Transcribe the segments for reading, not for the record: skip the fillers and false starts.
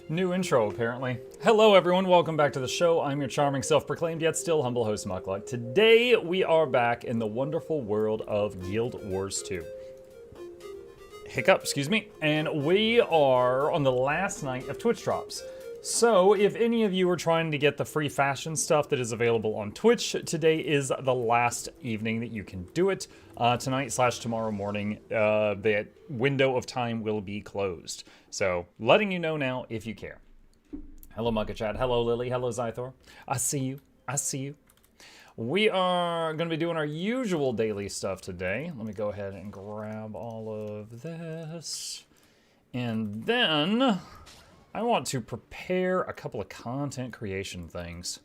New intro, apparently. Hello, everyone. Welcome back to the show. I'm your charming, self-proclaimed, yet still humble host, Mukluk. Today, we are back in the wonderful world of Guild Wars 2. Hiccup, excuse me. And we are on the last night of Twitch drops. So, if any of you are trying to get the free fashion stuff that is available on Twitch, today is the last evening that you can do it. Tonight/tomorrow morning, the window of time will be closed. So, letting you know now if you care. Hello, MuklukYoutube. Hello, Lily. Hello, Zythor. I see you. I see you. We are going to be doing our usual daily stuff today. Let me go ahead and grab all of this. And then I want to prepare a couple of content creation things.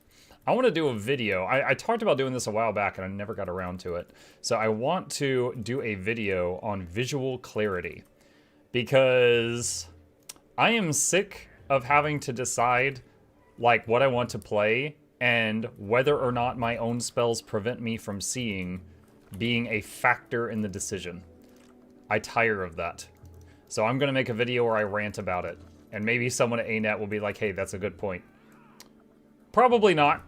I want to do a video. I talked about doing this a while back and I never got around to it. So I want to do a video on visual clarity because I am sick of having to decide like what I want to play and whether or not my own spells prevent me from seeing being a factor in the decision. I tire of that. So I'm going to make a video where I rant about it. And maybe someone at ANET will be like, hey, that's a good point. Probably not.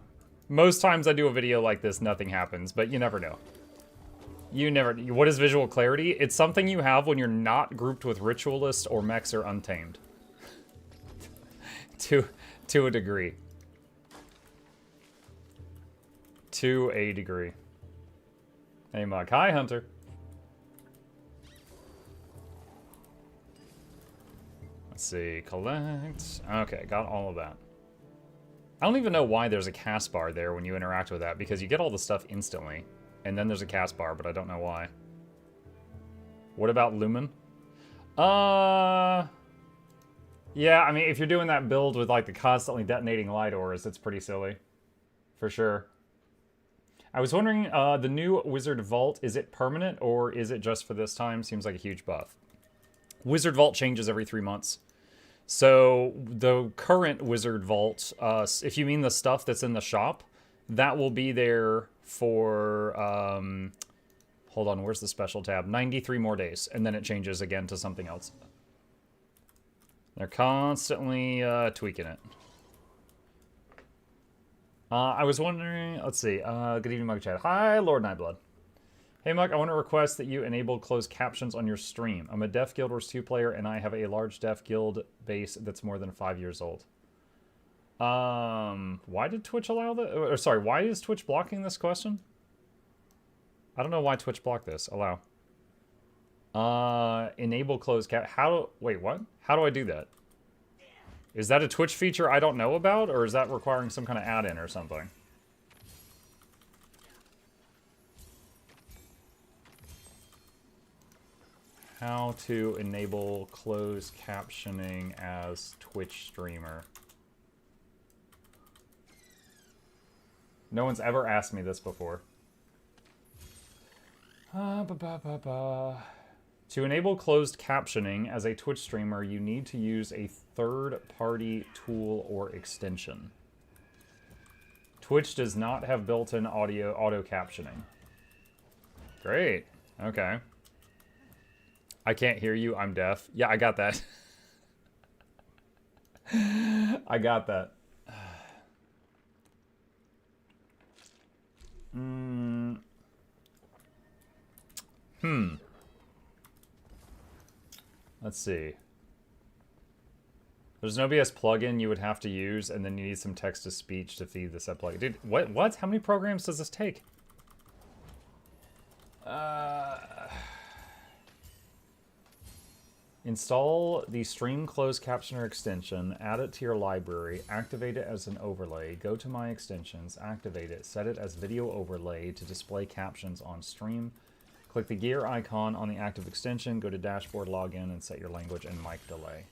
Most times I do a video like this, nothing happens, but you never know. You never... What is visual clarity? It's something you have when you're not grouped with ritualists or mechs or untamed. To a degree. To a degree. Hey, Mug. Hi, Hunter. Let's see. Collect. Okay, got all of that. I don't even know why there's a cast bar there when you interact with that, because you get all the stuff instantly. And then there's a cast bar, but I don't know why. What about Lumen? Yeah, I mean, if you're doing that build with, like, the constantly detonating light auras, it's pretty silly. For sure. I was wondering, the new Wizard Vault, is it permanent, or is it just for this time? Seems like a huge buff. Wizard Vault changes every 3 months. So, the current Wizard Vault, if you mean the stuff that's in the shop, that will be there for, hold on, where's the special tab? 93 more days, and then it changes again to something else. They're constantly tweaking it. I was wondering, let's see, good evening, MuklukYoutube. Hi, Lord Nightblood. Hey, Muk, I want to request that you enable closed captions on your stream. I'm a Deaf Guild Wars 2 player, and I have a large Deaf Guild base that's more than 5 years old. Why did Twitch allow that? Or, sorry, why is Twitch blocking this question? I don't know why Twitch blocked this. Allow. Enable closed cap. Wait, what? How do I do that? Is that a Twitch feature I don't know about, or is that requiring some kind of add-in or something? How to enable closed captioning as Twitch streamer. No one's ever asked me this before. To enable closed captioning as a Twitch streamer, you need to use a third-party tool or extension. Twitch does not have built-in auto captioning. Great. Okay. I can't hear you. I'm deaf. Yeah, I got that. I got that. Let's see. There's an OBS plugin you would have to use, and then you need some text-to-speech to feed this up plugin. Dude, what? How many programs does this take? Install the Stream Closed Captioner extension, add it to your library, activate it as an overlay, go to My Extensions, activate it, set it as video overlay to display captions on stream. Click the gear icon on the active extension, go to dashboard, login, and set your language and mic delay.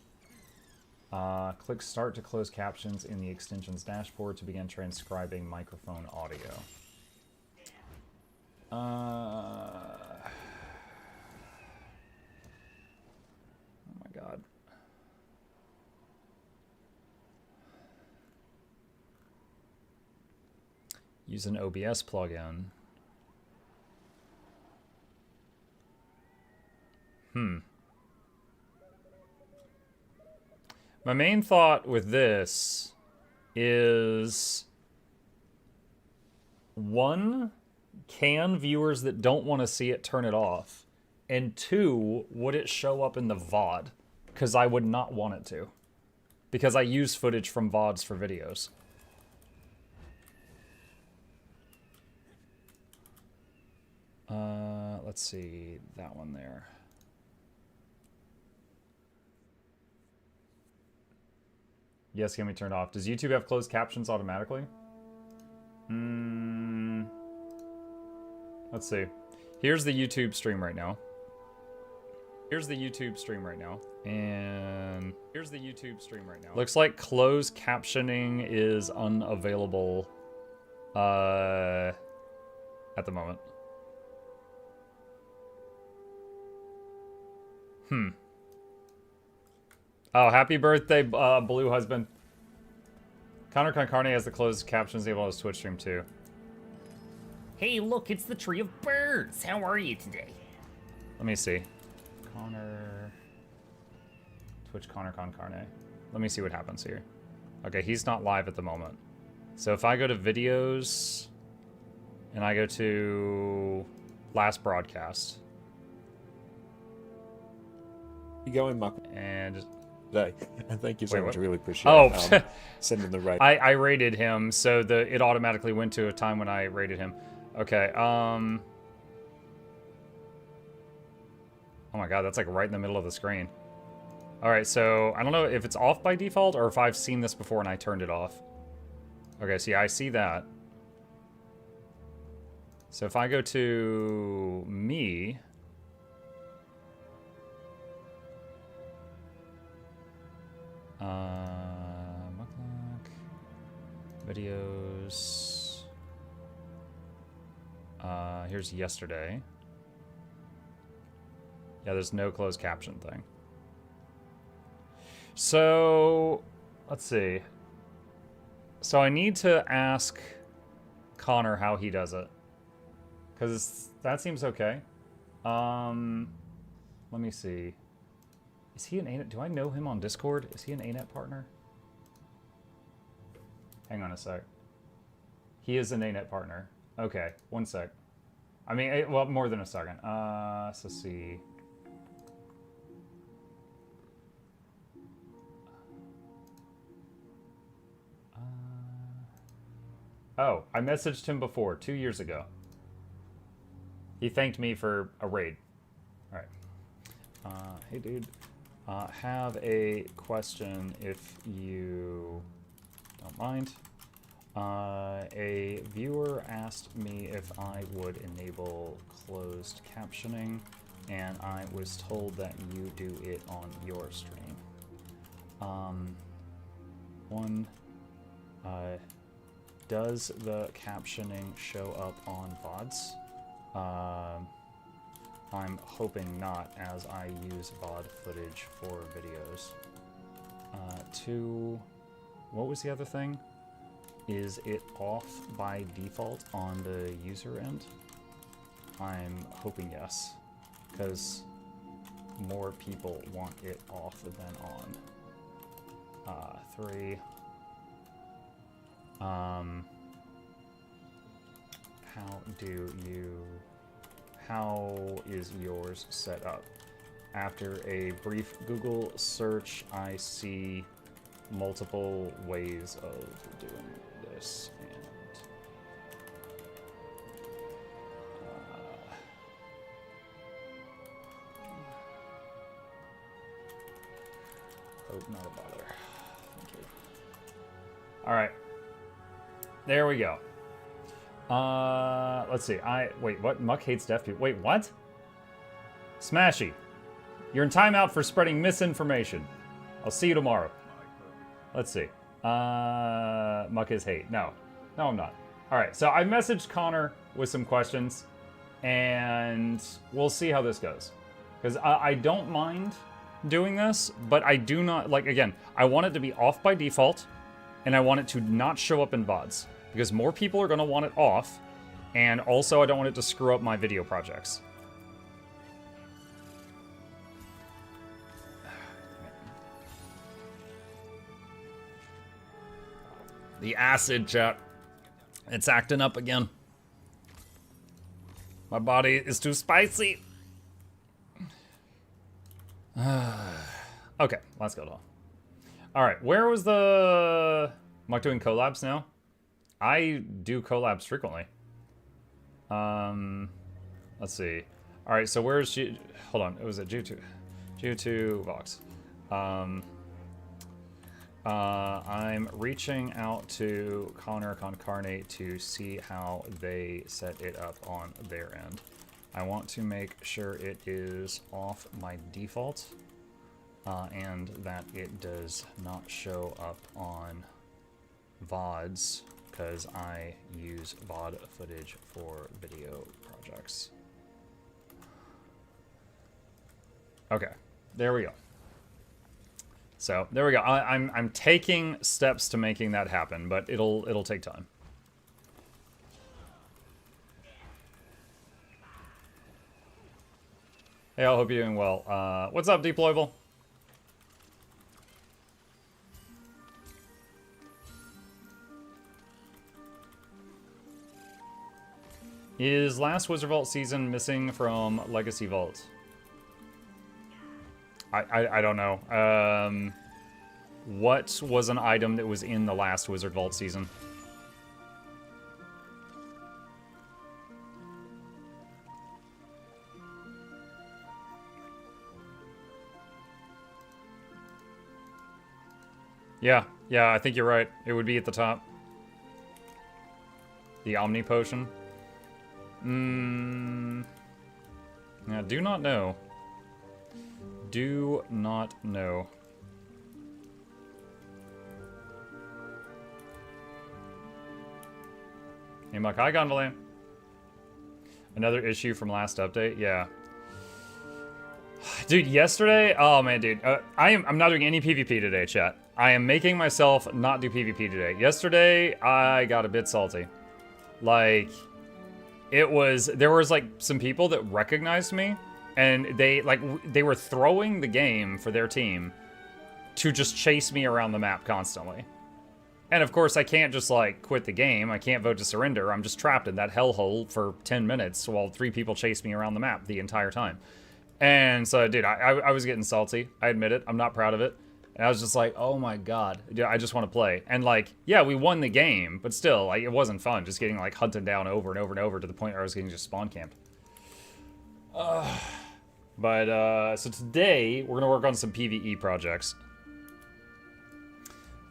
Click Start to close captions in the extension's dashboard to begin transcribing microphone audio. God. Use an OBS plugin. My main thought with this is, one, can viewers that don't want to see it turn it off? And two, would it show up in the VOD? Because I would not want it to. Because I use footage from VODs for videos. Let's see, that one there. Yes, can be turned off. Does YouTube have closed captions automatically? Let's see. Here's the YouTube stream right now. Here's the YouTube stream right now. And here's the YouTube stream right now. Looks like closed captioning is unavailable at the moment. Oh, happy birthday, Blue Husband. Connor Concarne has the closed captions able on his Twitch stream too. Hey, look, it's the Tree of Birds. How are you today? Let me see. Connor... Twitch Connor Concarne. Let me see what happens here. Okay, he's not live at the moment. So if I go to videos... and I go to... last broadcast... You go in, Muck. And just... Today. And thank you so much. What? I really appreciate it. sending the raid. I rated him, so it automatically went to a time when I rated him. Okay, oh my god, that's like right in the middle of the screen. Alright, so I don't know if it's off by default or if I've seen this before and I turned it off. Okay, so yeah, I see that. So if I go to me... Mukluk, videos. Here's yesterday. Yeah, there's no closed caption thing. So, let's see. So I need to ask Connor how he does it. Because that seems okay. Let me see. Is he an ANET? Do I know him on Discord? Is he an ANET partner? Hang on a sec. He is an ANET partner. Okay, one sec. I mean, well, more than a second. So let's see. Oh, I messaged him before, 2 years ago. He thanked me for a raid. All right. Hey, dude. Have a question if you don't mind. A viewer asked me if I would enable closed captioning, and I was told that you do it on your stream. Does the captioning show up on VODs? I'm hoping not, as I use VOD footage for videos. 2, what was the other thing? Is it off by default on the user end? I'm hoping yes, because more people want it off than on. 3, how is yours set up? After a brief Google search, I see multiple ways of doing this, and oh, not a bother. Thank you. All right, there we go. Let's see. Wait, what? Muck hates deaf people. Wait, what? Smashy, you're in timeout for spreading misinformation. I'll see you tomorrow. Let's see. Muck is hate. No, I'm not. All right, so I messaged Connor with some questions, and we'll see how this goes. Because I don't mind doing this, but I do not, like, again, I want it to be off by default, and I want it to not show up in VODs. Because more people are going to want it off, and also I don't want it to screw up my video projects. The acid, chat. It's acting up again. My body is too spicy. Okay, let's go though. Alright, where was the... Am I doing collabs now? I do collabs frequently. Let's see. Alright, so where's G... Hold on, it was at G2. G2 Vox. I'm reaching out to Connor Concarnate to see how they set it up on their end. I want to make sure it is off my default, and that it does not show up on VODs, because I use VOD footage for video projects. Okay, there we go. So there we go. I'm taking steps to making that happen, but it'll take time. Hey, I hope you're doing well. What's up, Deployable? Is last Wizard Vault season missing from Legacy Vault? I don't know. What was an item that was in the last Wizard Vault season? Yeah, I think you're right. It would be at the top. The Omni Potion. Yeah, do not know. Do not know. Hey, Muck. Hi, Gondolin. Another issue from last update? Yeah. Dude, yesterday... Oh, man, dude. I'm not doing any PvP today, chat. I am making myself not do PvP today. Yesterday, I got a bit salty. Like, there was, like, some people that recognized me. And they were throwing the game for their team to just chase me around the map constantly. And of course, I can't just, like, quit the game. I can't vote to surrender. I'm just trapped in that hellhole for 10 minutes while 3 people chase me around the map the entire time. And so, dude, I was getting salty. I admit it. I'm not proud of it. And I was just like, oh my god. Dude, I just want to play. And, like, yeah, we won the game. But still, like, it wasn't fun. Just getting, like, hunted down over and over and over to the point where I was getting just spawn camped. But, so today, we're gonna work on some PvE projects.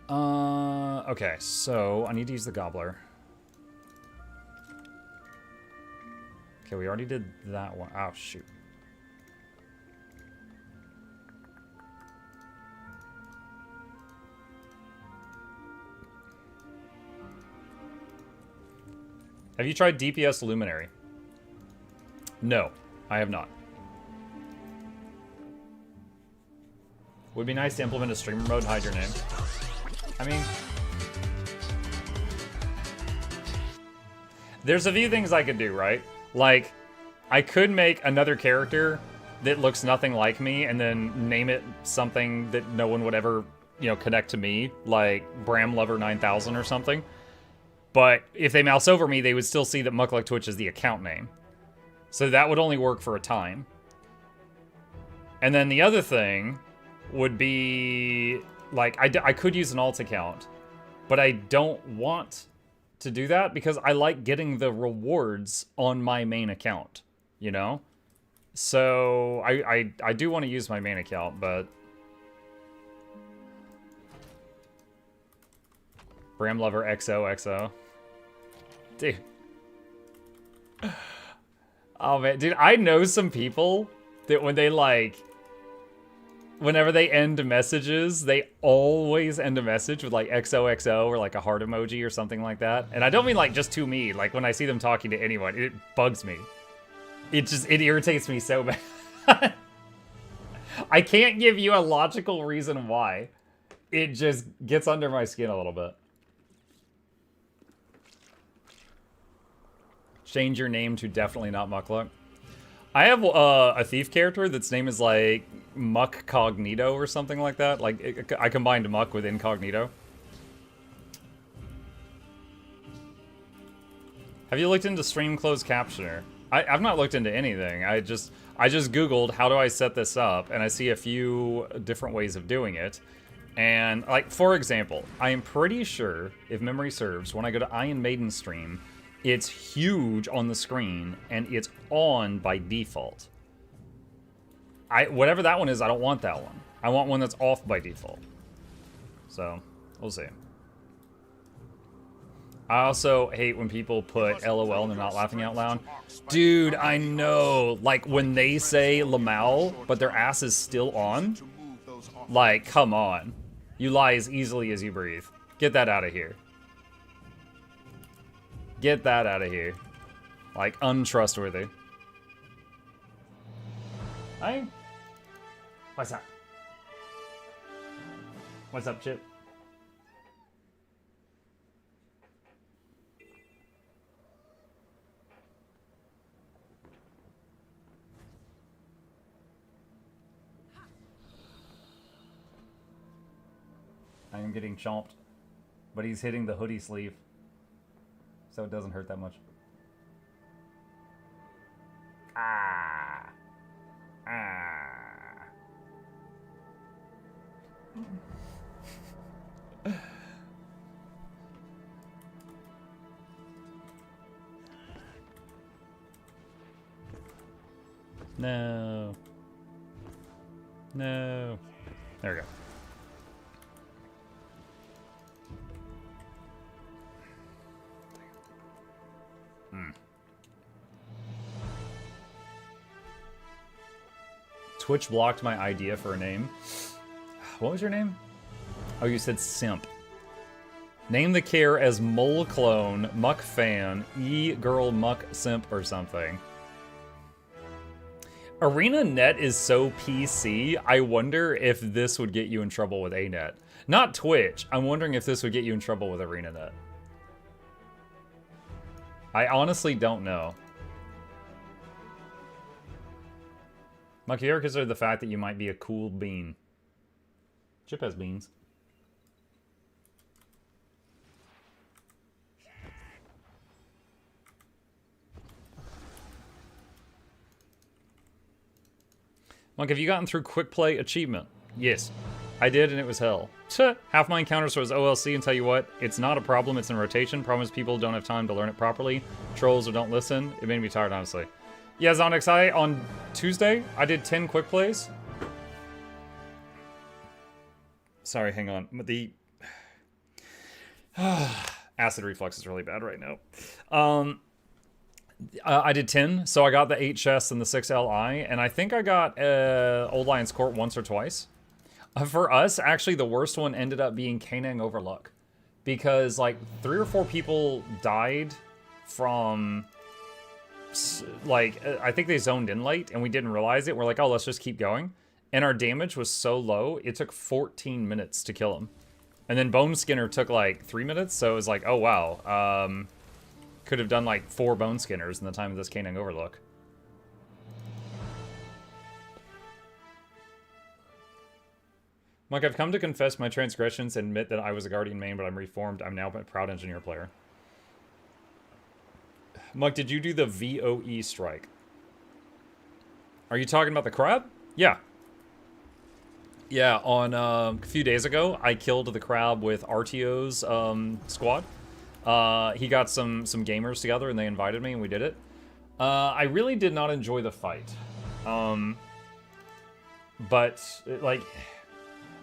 Okay, so I need to use the Gobbler. Okay, we already did that one. Oh, shoot. Have you tried DPS Luminary? No, I have not. Would be nice to implement a streamer mode, hide your name. I mean... There's a few things I could do, right? Like, I could make another character that looks nothing like me and then name it something that no one would ever, you know, connect to me, like Bram Lover 9000 or something. But if they mouse over me, they would still see that MuklukTwitch is the account name. So that would only work for a time. And then the other thing would be, like, I could use an alt account, but I don't want to do that because I like getting the rewards on my main account, you know? So I do want to use my main account, but... Bram Lover XOXO. Dude. Oh, man. Dude, I know some people that when they, like... Whenever they end messages, they always end a message with, like, XOXO or, like, a heart emoji or something like that. And I don't mean, like, just to me. Like, when I see them talking to anyone, it bugs me. It irritates me so bad. I can't give you a logical reason why. It just gets under my skin a little bit. Change your name to definitely not Mukluk. I have a thief character that's name is like Muck Cognito or something like that. Like I combined Muck with Incognito. Have you looked into stream closed captioner? I've not looked into anything. I just Googled how do I set this up, and I see a few different ways of doing it. And like, for example, I am pretty sure, if memory serves, when I go to Iron Maiden stream, it's huge on the screen and it's on by default. Whatever that one is, I don't want that one. I want one that's off by default. So, we'll see. I also hate when people put LOL and they're not laughing out loud. Dude, I know. Like, when they say Lamau, but their ass is still on. Like, come on. You lie as easily as you breathe. Get that out of here. Get that out of here. Like, untrustworthy. Hey? What's up? What's up, Chip? I am getting chomped, but he's hitting the hoodie sleeve, so it doesn't hurt that much. Ah. Ah. No. No. There we go. Twitch blocked my idea for a name. What was your name? Oh, you said Simp. Name the care as Mole Clone, Muck Fan, E-Girl Muck Simp or something. ArenaNet is so PC, I wonder if this would get you in trouble with ANET. Not Twitch, I'm wondering if this would get you in trouble with ArenaNet. I honestly don't know. Muck, you ever consider the fact that you might be a cool bean? Chip has beans. Monk, have you gotten through quick play achievement? Yes, I did, and it was hell. Half my encounters was OLC, and tell you what, it's not a problem, it's in rotation. Problem is people don't have time to learn it properly. Trolls or don't listen. It made me tired, honestly. Yeah, Zonix, on Tuesday, I did 10 quick plays. Sorry, hang on. The acid reflux is really bad right now. I did 10, so I got the 8 chests and the 6 LI, and I think I got Old Lion's Court once or twice. For us, actually, the worst one ended up being Canang Overlook, because like 3 or 4 people died from, like, I think they zoned in late, and we didn't realize it. We're like, oh, let's just keep going. And our damage was so low, it took 14 minutes to kill him. And then Bone Skinner took like 3 minutes, so it was like, oh wow. Could have done like 4 Bone Skinners in the time of this Canang Overlook. Mike, I've come to confess my transgressions and admit that I was a Guardian main, but I'm reformed. I'm now a proud engineer player. Mike, did you do the VOE strike? Are you talking about the crab? Yeah. Yeah, on a few days ago, I killed the crab with RTO's squad. He got some gamers together and they invited me and we did it. I really did not enjoy the fight. But, like,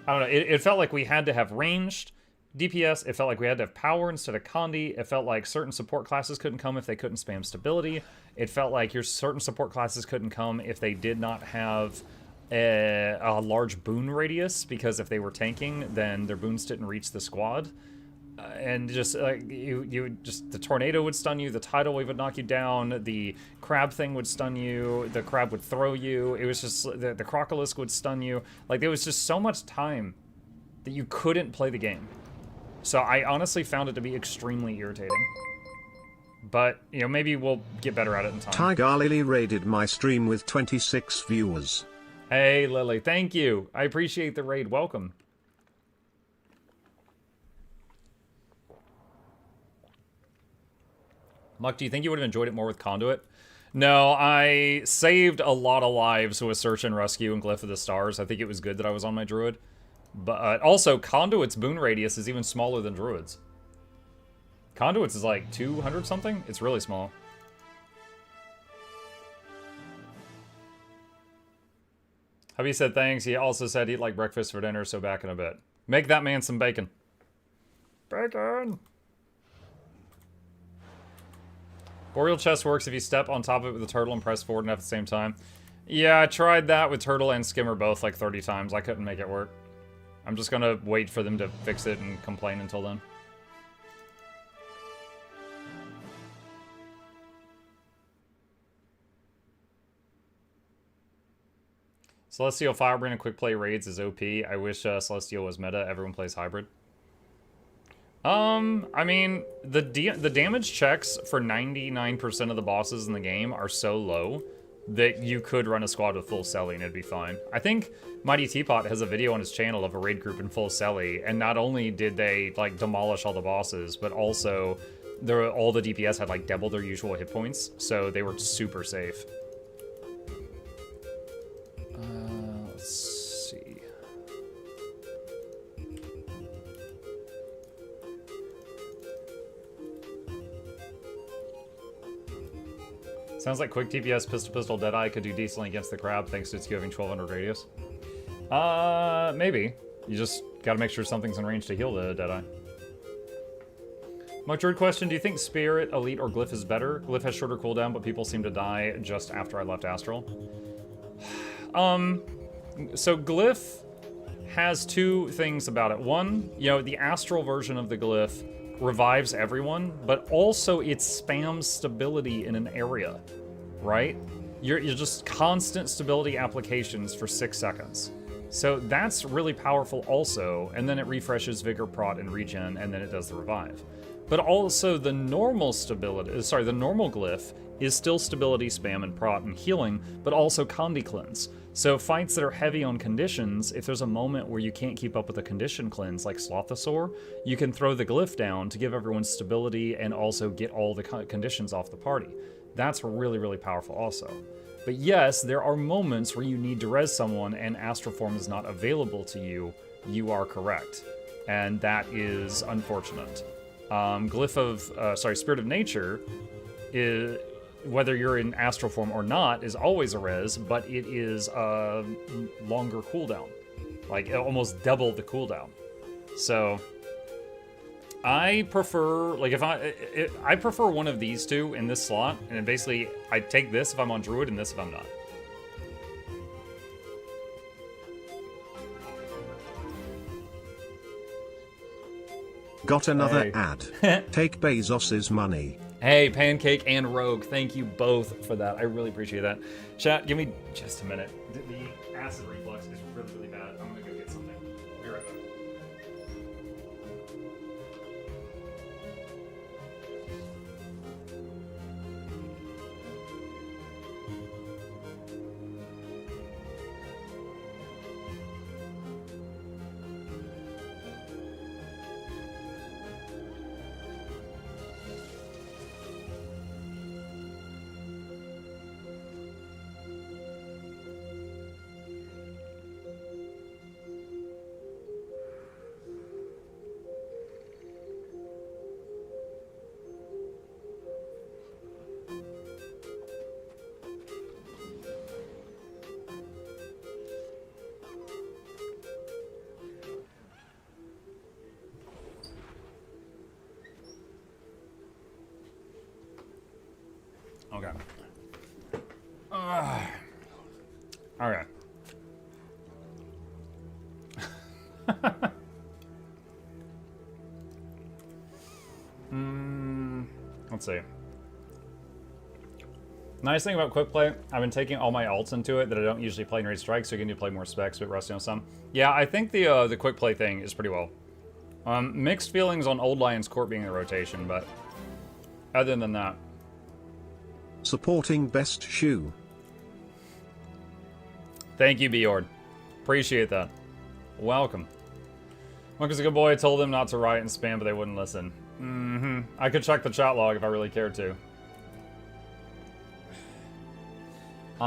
I don't know, it felt like we had to have ranged DPS. It felt like we had to have power instead of Condi. It felt like certain support classes couldn't come if they couldn't spam stability. It felt like your certain support classes couldn't come if they did not have a large boon radius, because if they were tanking, then their boons didn't reach the squad. And just the tornado would stun you, the tidal wave would knock you down, the crab thing would stun you, the crab would throw you, it was just, the crocolisk would stun you. Like, there was just so much time that you couldn't play the game. So I honestly found it to be extremely irritating. But, you know, maybe we'll get better at it in time. Tiger Lily raided my stream with 26 viewers. Hey, Lily, thank you. I appreciate the raid. Welcome. Muck, do you think you would have enjoyed it more with Conduit? No, I saved a lot of lives with Search and Rescue and Glyph of the Stars. I think it was good that I was on my Druid. But also, Conduit's boon radius is even smaller than Druid's. Conduit's is like 200 something? It's really small. Hubby said thanks. He also said he'd like breakfast for dinner, so back in a bit. Make that man some bacon. Bacon! Boreal chest works if you step on top of it with the turtle and press forward and at the same time. Yeah, I tried that with turtle and skimmer both like 30 times. I couldn't make it work. I'm just gonna wait for them to fix it and complain until then. Celestial Firebrand and Quick Play Raids is OP. I wish Celestial was meta. Everyone plays hybrid. I mean, the damage checks for 99% of the bosses in the game are so low that you could run a squad with full Selly and it'd be fine. I think Mighty Teapot has a video on his channel of a raid group in full Selly, and not only did they, like, demolish all the bosses, but also all the DPS had, like, double their usual hit points, so they were super safe. Let's see. Sounds like quick DPS pistol Deadeye could do decently against the crab thanks to its having 1200 radius. Maybe. You just gotta make sure something's in range to heal the Deadeye. My third question, do you think Spirit, Elite, or Glyph is better? Glyph has shorter cooldown, but people seem to die just after I left Astral. So Glyph has two things about it. One, you know, the Astral version of the Glyph revives everyone, but also it spams stability in an area, right? You're just constant stability applications for 6 seconds. So that's really powerful also, and then it refreshes Vigor, Prot, and Regen, and then it does the revive. But also the normal the normal Glyph is still stability, spam, and Prot, and healing, but also Condi Cleanse. So fights that are heavy on conditions, if there's a moment where you can't keep up with a condition cleanse, like Slothosaur, you can throw the Glyph down to give everyone stability and also get all the conditions off the party. That's really, really powerful also. But yes, there are moments where you need to res someone and Astral Form is not available to you. You are correct. And that is unfortunate. Spirit of Nature is, whether you're in Astral Form or not, is always a res, but it is a longer cooldown. Like, almost double the cooldown. So, I prefer, like, I prefer one of these two in this slot, and basically, I take this if I'm on Druid, and this if I'm not. Got another ad. Take Bezos's money. Hey, Pancake and Rogue, thank you both for that. I really appreciate that. Chat, give me just a minute. The acid reflux is really, really bad. I'm gonna go get something. Be right back. Okay. Okay. Let's see. Nice thing about quick play, I've been taking all my alts into it that I don't usually play in Raid Strike, so you can play more specs, but rusty on some. Yeah, I think the quick play thing is pretty well. Mixed feelings on Old Lion's Court being in the rotation, but other than that. Supporting Best Shoe. Thank you, Bjord. Appreciate that. Welcome. Monk is a good boy. I told them not to riot and spam, but they wouldn't listen. I could check the chat log if I really cared to.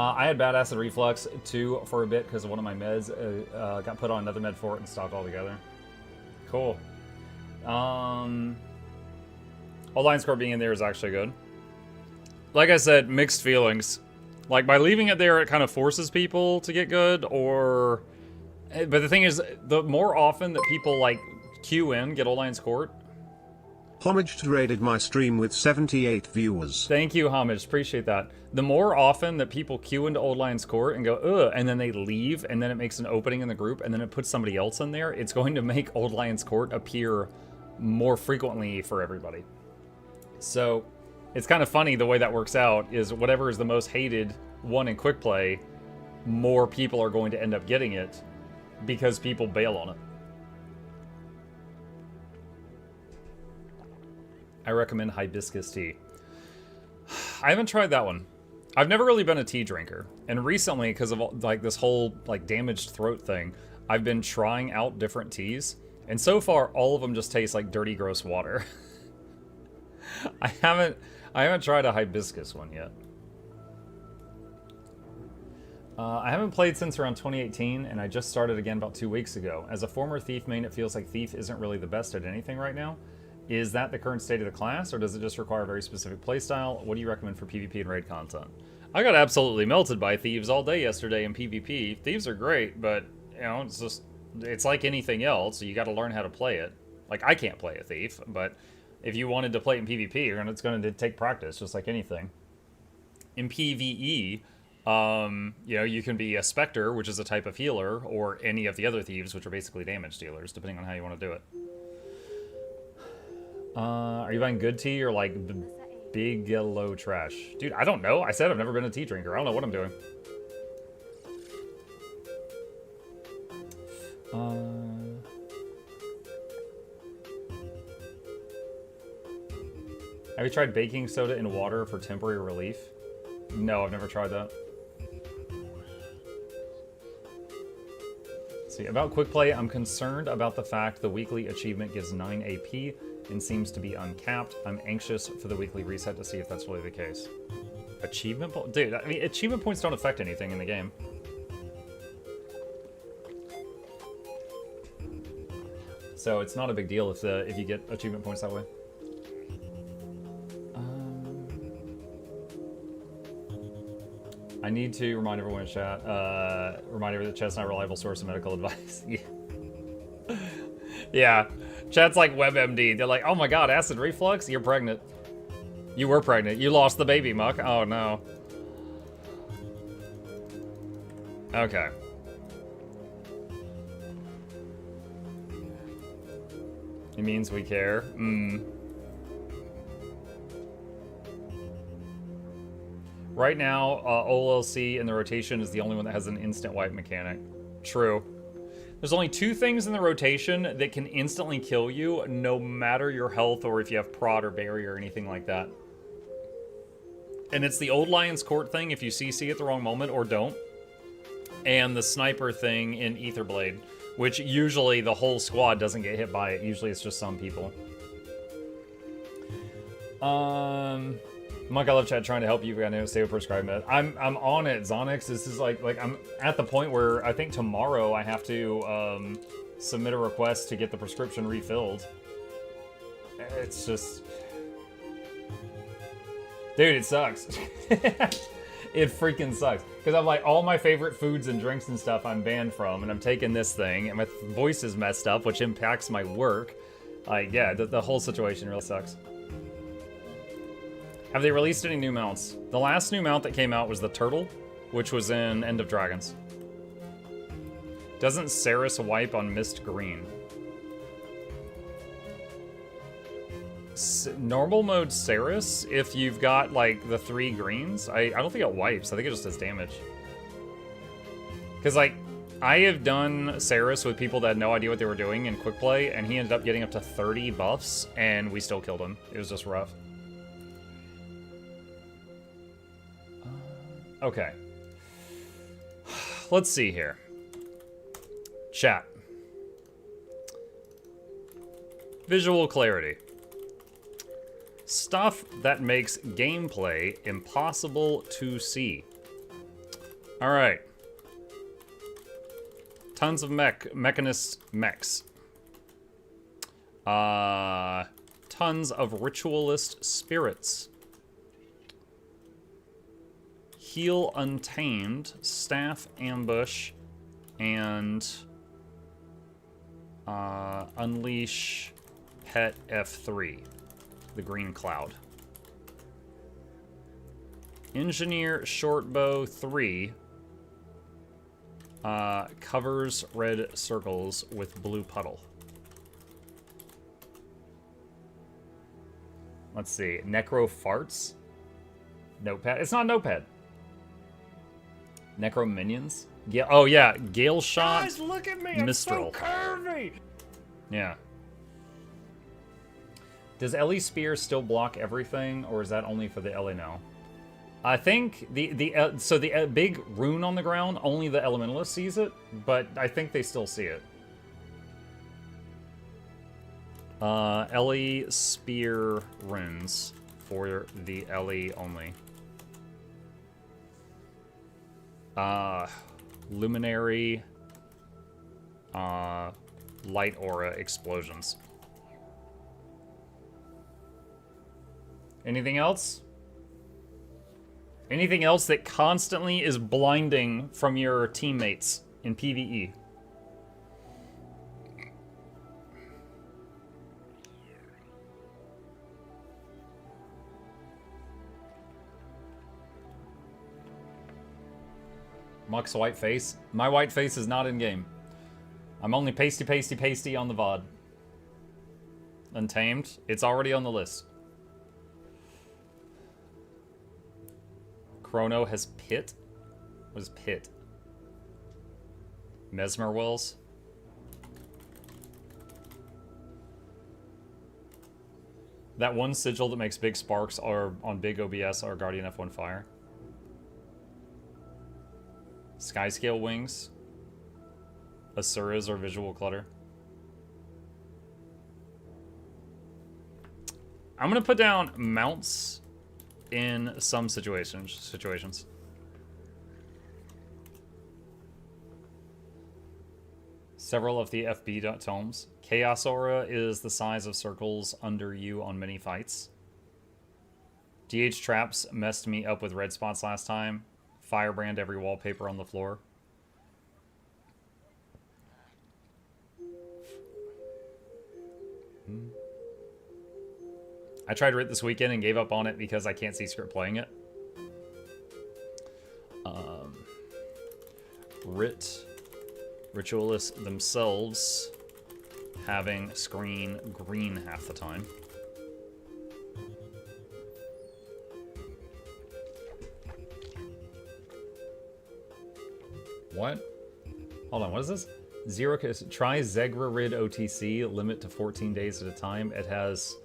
I had bad acid reflux too for a bit because one of my meds got put on another med for it and stopped altogether. Cool. Line score being in there is actually good. Like I said, mixed feelings. Like, by leaving it there, it kind of forces people to get good, or... But the thing is, the more often that people, like, queue in, get Old Lions Court... Homage raided my stream with 78 viewers. Thank you, Homage. Appreciate that. The more often that people queue into Old Lions Court and go, ugh, and then they leave, and then it makes an opening in the group, and then it puts somebody else in there, it's going to make Old Lions Court appear more frequently for everybody. So... It's kind of funny the way that works out is whatever is the most hated one in quick play, more people are going to end up getting it because people bail on it. I recommend hibiscus tea. I haven't tried that one. I've never really been a tea drinker, and recently, because of like this whole like damaged throat thing, I've been trying out different teas, and so far all of them just taste like dirty, gross water. I haven't tried a hibiscus one yet. I haven't played since around 2018, and I just started again about 2 weeks ago. As a former Thief main, it feels like Thief isn't really the best at anything right now. Is that the current state of the class, or does it just require a very specific playstyle? What do you recommend for PvP and raid content? I got absolutely melted by Thieves all day yesterday in PvP. Thieves are great, but, you know, it's like anything else. You got to learn how to play it. Like, I can't play a Thief, but... If you wanted to play it in PvP, it's going to take practice, just like anything. In PvE, you know, you can be a Spectre, which is a type of healer, or any of the other Thieves, which are basically damage dealers, depending on how you want to do it. Are you buying good tea or, like, big yellow trash? Dude, I don't know. I said I've never been a tea drinker. I don't know what I'm doing. Have you tried baking soda in water for temporary relief? No, I've never tried that. See, about quick play, I'm concerned about the fact the weekly achievement gives 9 AP and seems to be uncapped. I'm anxious for the weekly reset to see if that's really the case. Achievement points? Dude, I mean, achievement points don't affect anything in the game. So it's not a big deal if you get achievement points that way. I need to remind everyone in chat, remind everyone that chat's not a reliable source of medical advice. Yeah. Chat's like WebMD. They're like, oh my god, acid reflux? You're pregnant. You were pregnant. You lost the baby, Muck. Oh no. Okay. It means we care. Right now, OLC in the rotation is the only one that has an instant wipe mechanic. True. There's only 2 things in the rotation that can instantly kill you, no matter your health or if you have prod or barrier or anything like that. And it's the Old Lion's Court thing if you CC at the wrong moment or don't. And the sniper thing in Etherblade, which usually the whole squad doesn't get hit by it. Usually it's just some people. Mike, I love chat trying to help you. I know, stay with prescribed med. I'm on it, Zonix. This is like I'm at the point where I think tomorrow I have to submit a request to get the prescription refilled. It's just, dude, it sucks. It freaking sucks because I'm like all my favorite foods and drinks and stuff I'm banned from, and I'm taking this thing, and my voice is messed up, which impacts my work. Like, yeah, the whole situation really sucks. Have they released any new mounts? The last new mount that came out was the Turtle, which was in End of Dragons. Doesn't Saris wipe on Mist Green? Normal mode Saris, if you've got, like, the 3 greens, I don't think it wipes. I think it just does damage. Because, like, I have done Saris with people that had no idea what they were doing in quick play, and he ended up getting up to 30 buffs, and we still killed him. It was just rough. Okay. Let's see here. Chat. Visual clarity. Stuff that makes gameplay impossible to see. All right. Tons of mechanist mechs. Tons of ritualist spirits. Heal untamed, staff ambush, and unleash pet F3, the green cloud. Engineer shortbow 3 covers red circles with blue puddle. Let's see. Necro farts. Notepad. It's not notepad. Necro minions. Yeah. Oh yeah. Gale shot. Guys, look at me. Mistral. I'm so curvy. Yeah. Does Ellie Spear still block everything, or is that only for the Ellie now? I think the big rune on the ground, only the Elementalist sees it, but I think they still see it. Ellie Spear runes for the Ellie only. Luminary, light aura explosions. Anything else? Anything else that constantly is blinding from your teammates in PvE? Muck's white face. My white face is not in game. I'm only pasty, pasty, pasty on the VOD. Untamed. It's already on the list. Chrono has Pit. What is Pit? Mesmer Wells. That one sigil that makes big sparks are on big OBS or Guardian F1 Fire. Skyscale wings. Asuras or visual clutter. I'm gonna put down mounts in some situations. Several of the FB tomes. Chaos Aura is the size of circles under you on many fights. DH traps messed me up with red spots last time. Firebrand every wallpaper on the floor. I tried Rit this weekend and gave up on it because I can't see script playing it. Rit Ritualists themselves having screen green half the time. What? Hold on, what is this? Try Zegrarid OTC, limit to 14 days at a time. It has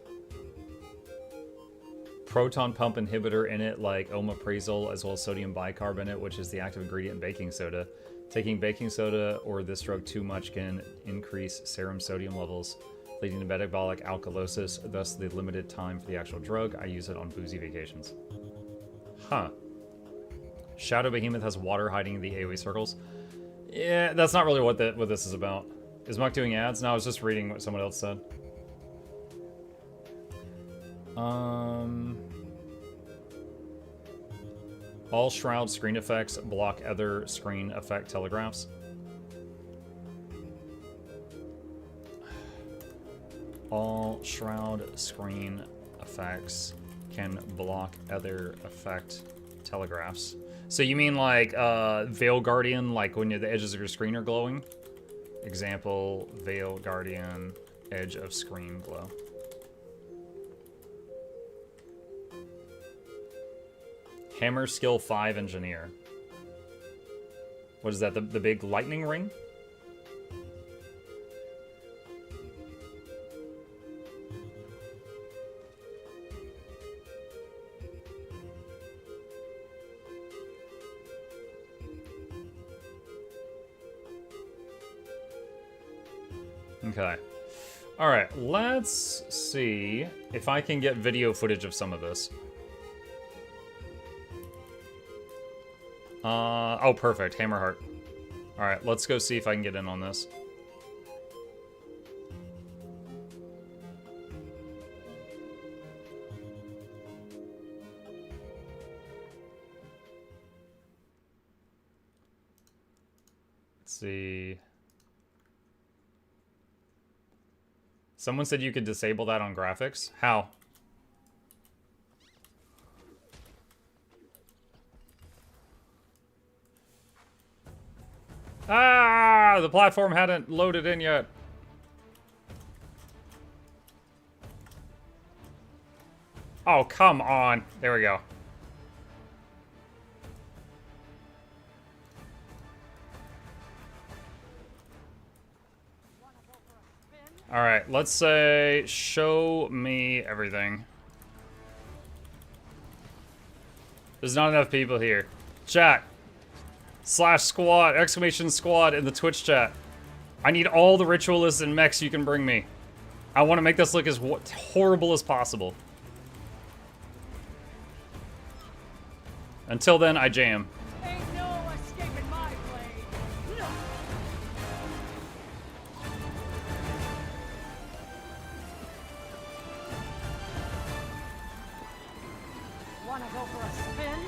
proton pump inhibitor in it, like omeprazole, as well as sodium bicarbonate, which is the active ingredient in baking soda. Taking baking soda or this drug too much can increase serum sodium levels, leading to metabolic alkalosis, thus the limited time for the actual drug. I use it on boozy vacations. Huh. Shadow Behemoth has water hiding in the AoE circles. Yeah, that's not really what this is about. Is Muck doing ads? No, I was just reading what someone else said. All Shroud screen effects block other screen effect telegraphs. All Shroud screen effects can block other effect telegraphs. So you mean like Veil Guardian, like when the edges of your screen are glowing? Example, Veil Guardian, edge of screen glow. Hammer skill 5 engineer. What is that, the big lightning ring? Okay. Alright, let's see if I can get video footage of some of this. Oh, perfect. Hammerheart. Alright, let's go see if I can get in on this. Let's see. Someone said you could disable that on graphics. How? Ah! The platform hadn't loaded in yet. Oh, come on. There we go. Alright, let's say, show me everything. There's not enough people here. Chat. /squad, exclamation squad in the Twitch chat. I need all the ritualists and mechs you can bring me. I want to make this look as horrible as possible. Until then, I jam. Ain't no escaping my blade. No. Wanna go for a spin?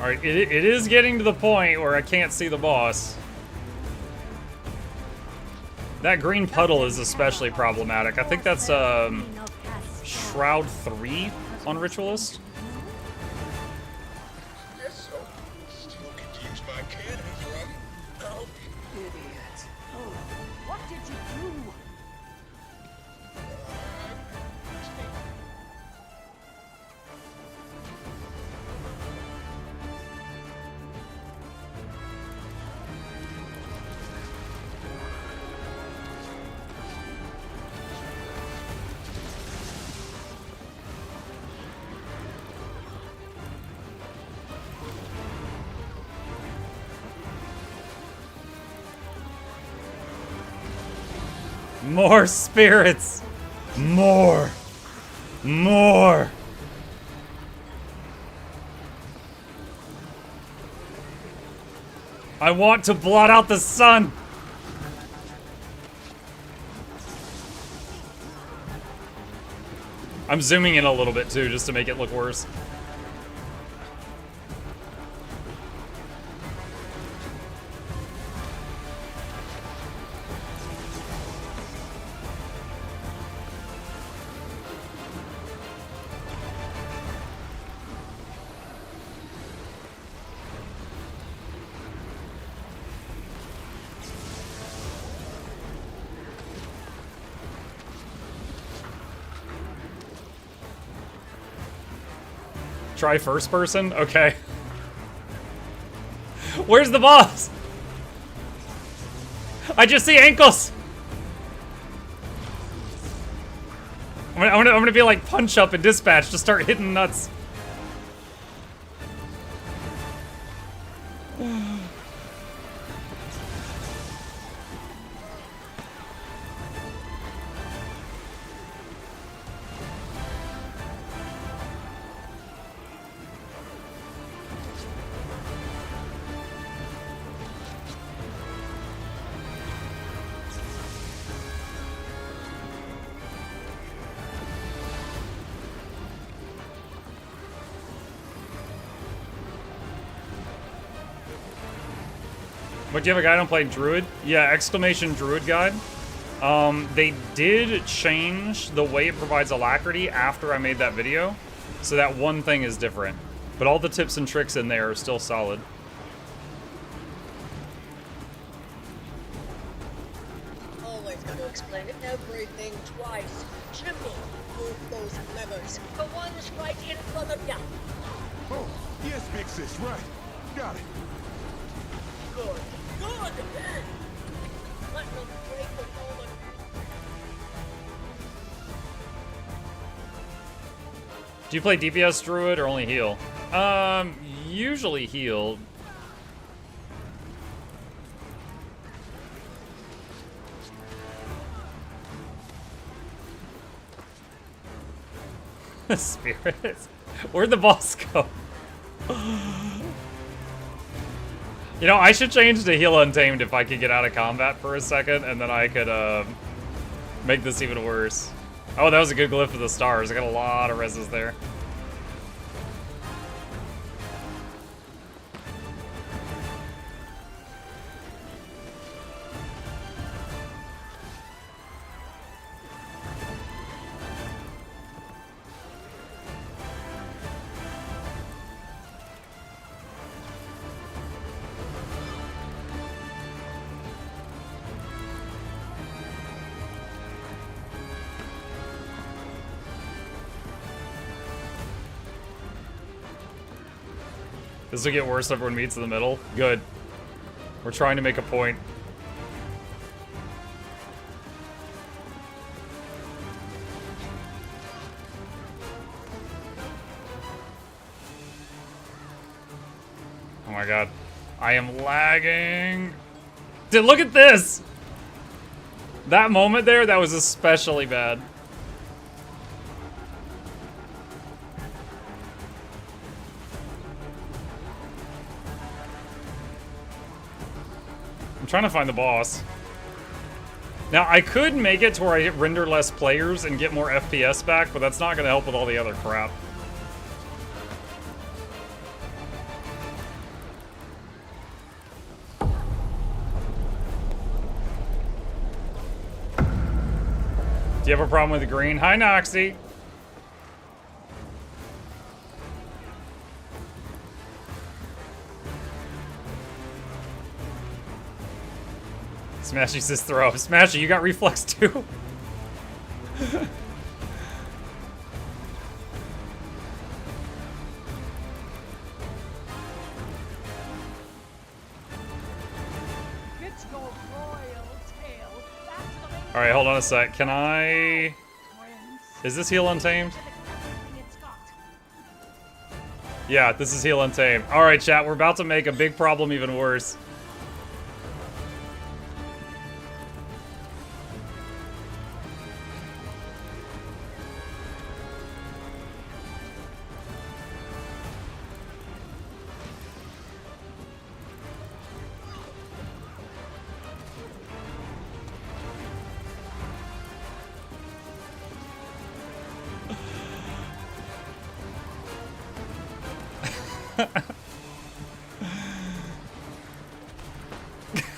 Alright, it is getting to the point where I can't see the boss. That green puddle is especially problematic. I think that's Shroud 3 on Ritualist. Still could use my cannons run. Oh, idiot. What did you do? More spirits! More! More! I want to blot out the sun! I'm zooming in a little bit too, just to make it look worse. Try first person? Okay. Where's the boss? I just see ankles! I'm gonna be like Punch Up and Dispatch to start hitting nuts. But do you have a guide on playing Druid? Yeah, exclamation Druid guide. They did change the way it provides alacrity after I made that video. So that one thing is different. But all the tips and tricks in there are still solid. Always gotta explain everything twice. Jimmy, move those levers. The one's right in front of ya. Oh, yes, big sis, right. Got it. Good. Good. Let them break the moment. Do you play DPS Druid or only heal? Usually heal. Spirits? Where'd the boss go? You know, I should change to heal untamed if I could get out of combat for a second, and then I could make this even worse. Oh, that was a good glyph of the stars. I got a lot of reses there. This will get worse if everyone meets in the middle. Good. We're trying to make a point. Oh my god. I am lagging. Dude, look at this! That moment there, that was especially bad. I'm trying to find the boss. Now, I could make it to where I render less players and get more FPS back, but that's not going to help with all the other crap. Do you have a problem with the green? Hi, Noxxi. Smashy says throw. Smashy, you got reflex too? It's your royal tail. That's the main Alright, hold on a sec. Can I... prince. Is this heal untamed? And everything it's got. Yeah, this is heal untamed. Alright, chat, we're about to make a big problem even worse.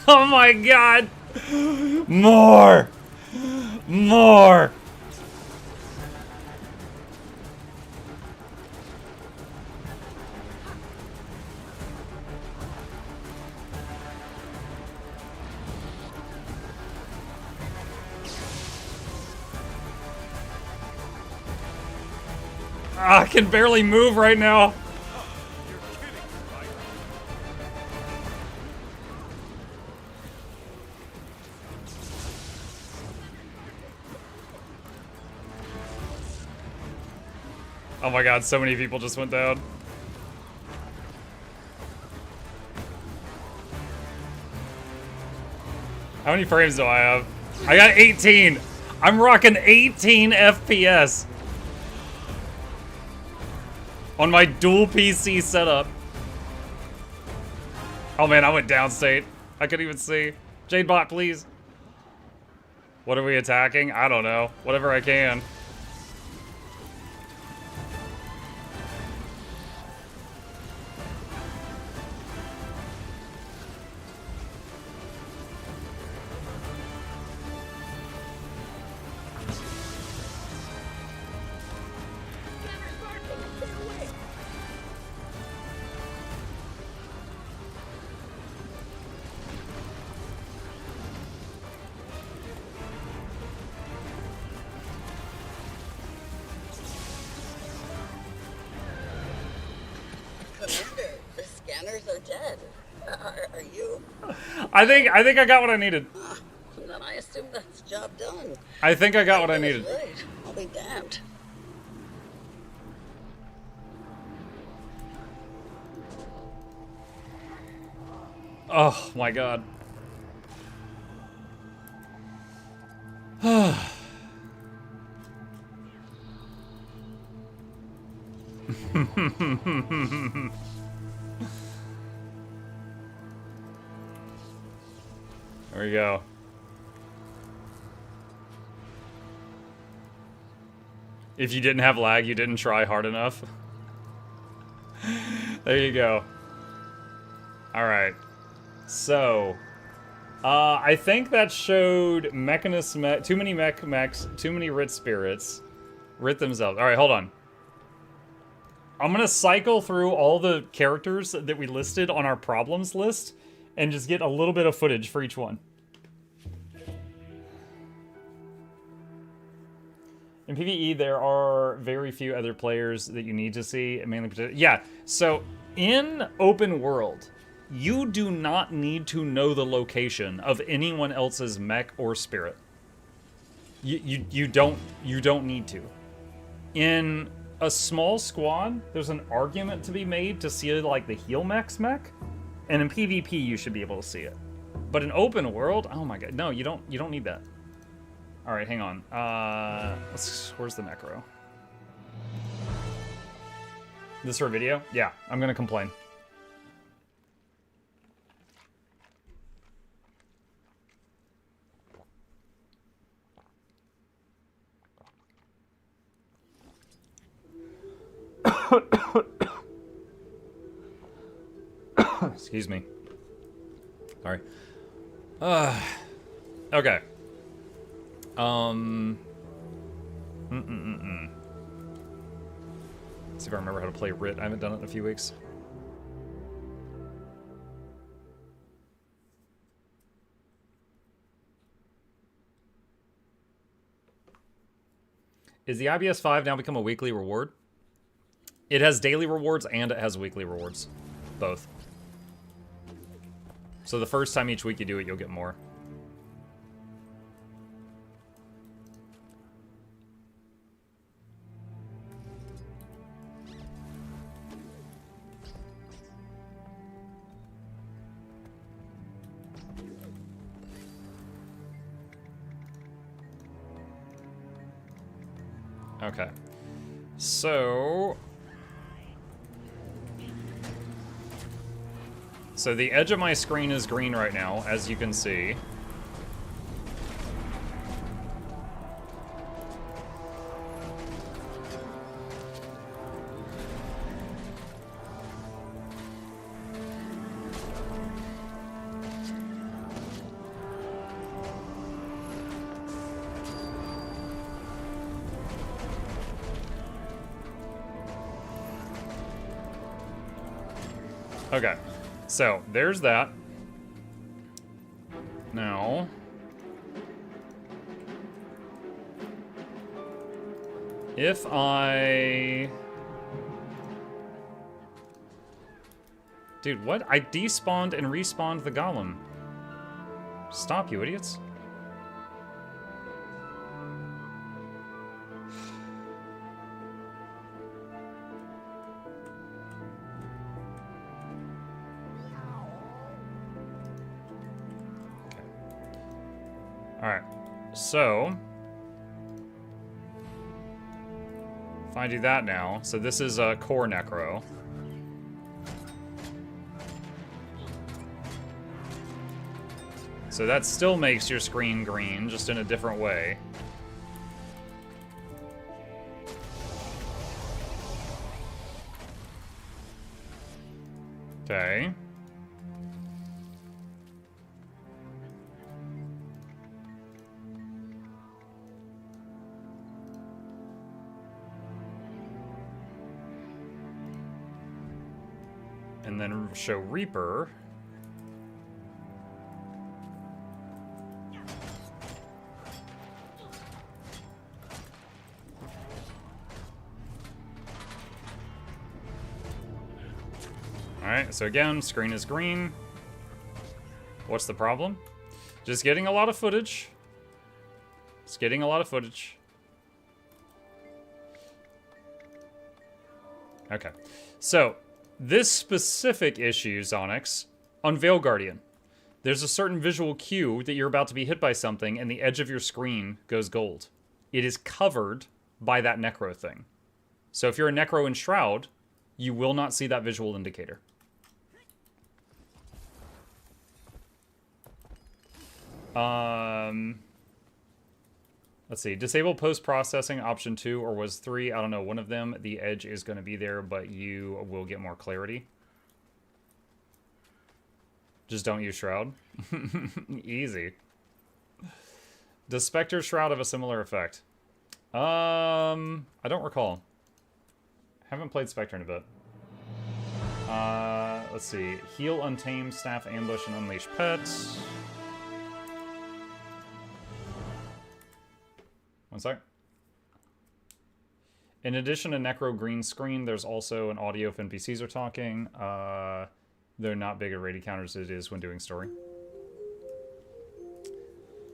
Oh my god! More! More! I can barely move right now. Oh my god, so many people just went down. How many frames do I have? I got 18. I'm rocking 18 FPS on my dual PC setup. Oh man, I went downstate. I couldn't even see. Jadebot, please. What are we attacking? I don't know. Whatever I can. scanners are dead. Are you? I think I got what I needed. Then I assume that's job done. I think I got what I needed. Right. I'll be damned. Oh my god. There we go. If you didn't have lag, you didn't try hard enough. There you go. Alright. So, I think that showed too many mechs, too many writ spirits. Writ themselves. Alright, hold on. I'm gonna cycle through all the characters that we listed on our problems list and just get a little bit of footage for each one. In PvE, there are very few other players that you need to see. Mainly, yeah, so in open world, you do not need to know the location of anyone else's mech or spirit. You don't need to. In a small squad, there's an argument to be made to see like the heal mech's mech, and in PvP you should be able to see it. But in open world, oh my god, no, you don't need that. All right, hang on. Where's the macro? This for a video? Yeah, I'm gonna complain. Excuse me. Sorry. Okay. Let's see if I remember how to play Writ. I haven't done it in a few weeks. Is the IBS 5 now become a weekly reward? It has daily rewards and it has weekly rewards. Both. So the first time each week you do it, you'll get more. Okay. So the edge of my screen is green right now, as you can see. Okay, so there's that. Now, if I... Dude, what? I despawned and respawned the golem. Stop, you idiots. Alright, so if I do that now, so this is a core necro. So that still makes your screen green, just in a different way. Okay. And then show Reaper. Alright, so again, screen is green. What's the problem? Just getting a lot of footage. It's getting a lot of footage. Okay. So, this specific issue, Zonix, on Veil Guardian, there's a certain visual cue that you're about to be hit by something and the edge of your screen goes gold. It is covered by that Necro thing. So if you're a Necro in Shroud, you will not see that visual indicator. Let's see. Disable post-processing, option 2, or was 3. I don't know. One of them, the edge is going to be there, but you will get more clarity. Just don't use Shroud. Easy. Does Spectre Shroud have a similar effect? I don't recall. Haven't played Spectre in a bit. Let's see. Heal, Untamed, Staff, Ambush, and Unleash Pets. One sec. In addition to Necro green screen, there's also an audio if NPCs are talking. They're not big at raid counters as it is when doing story.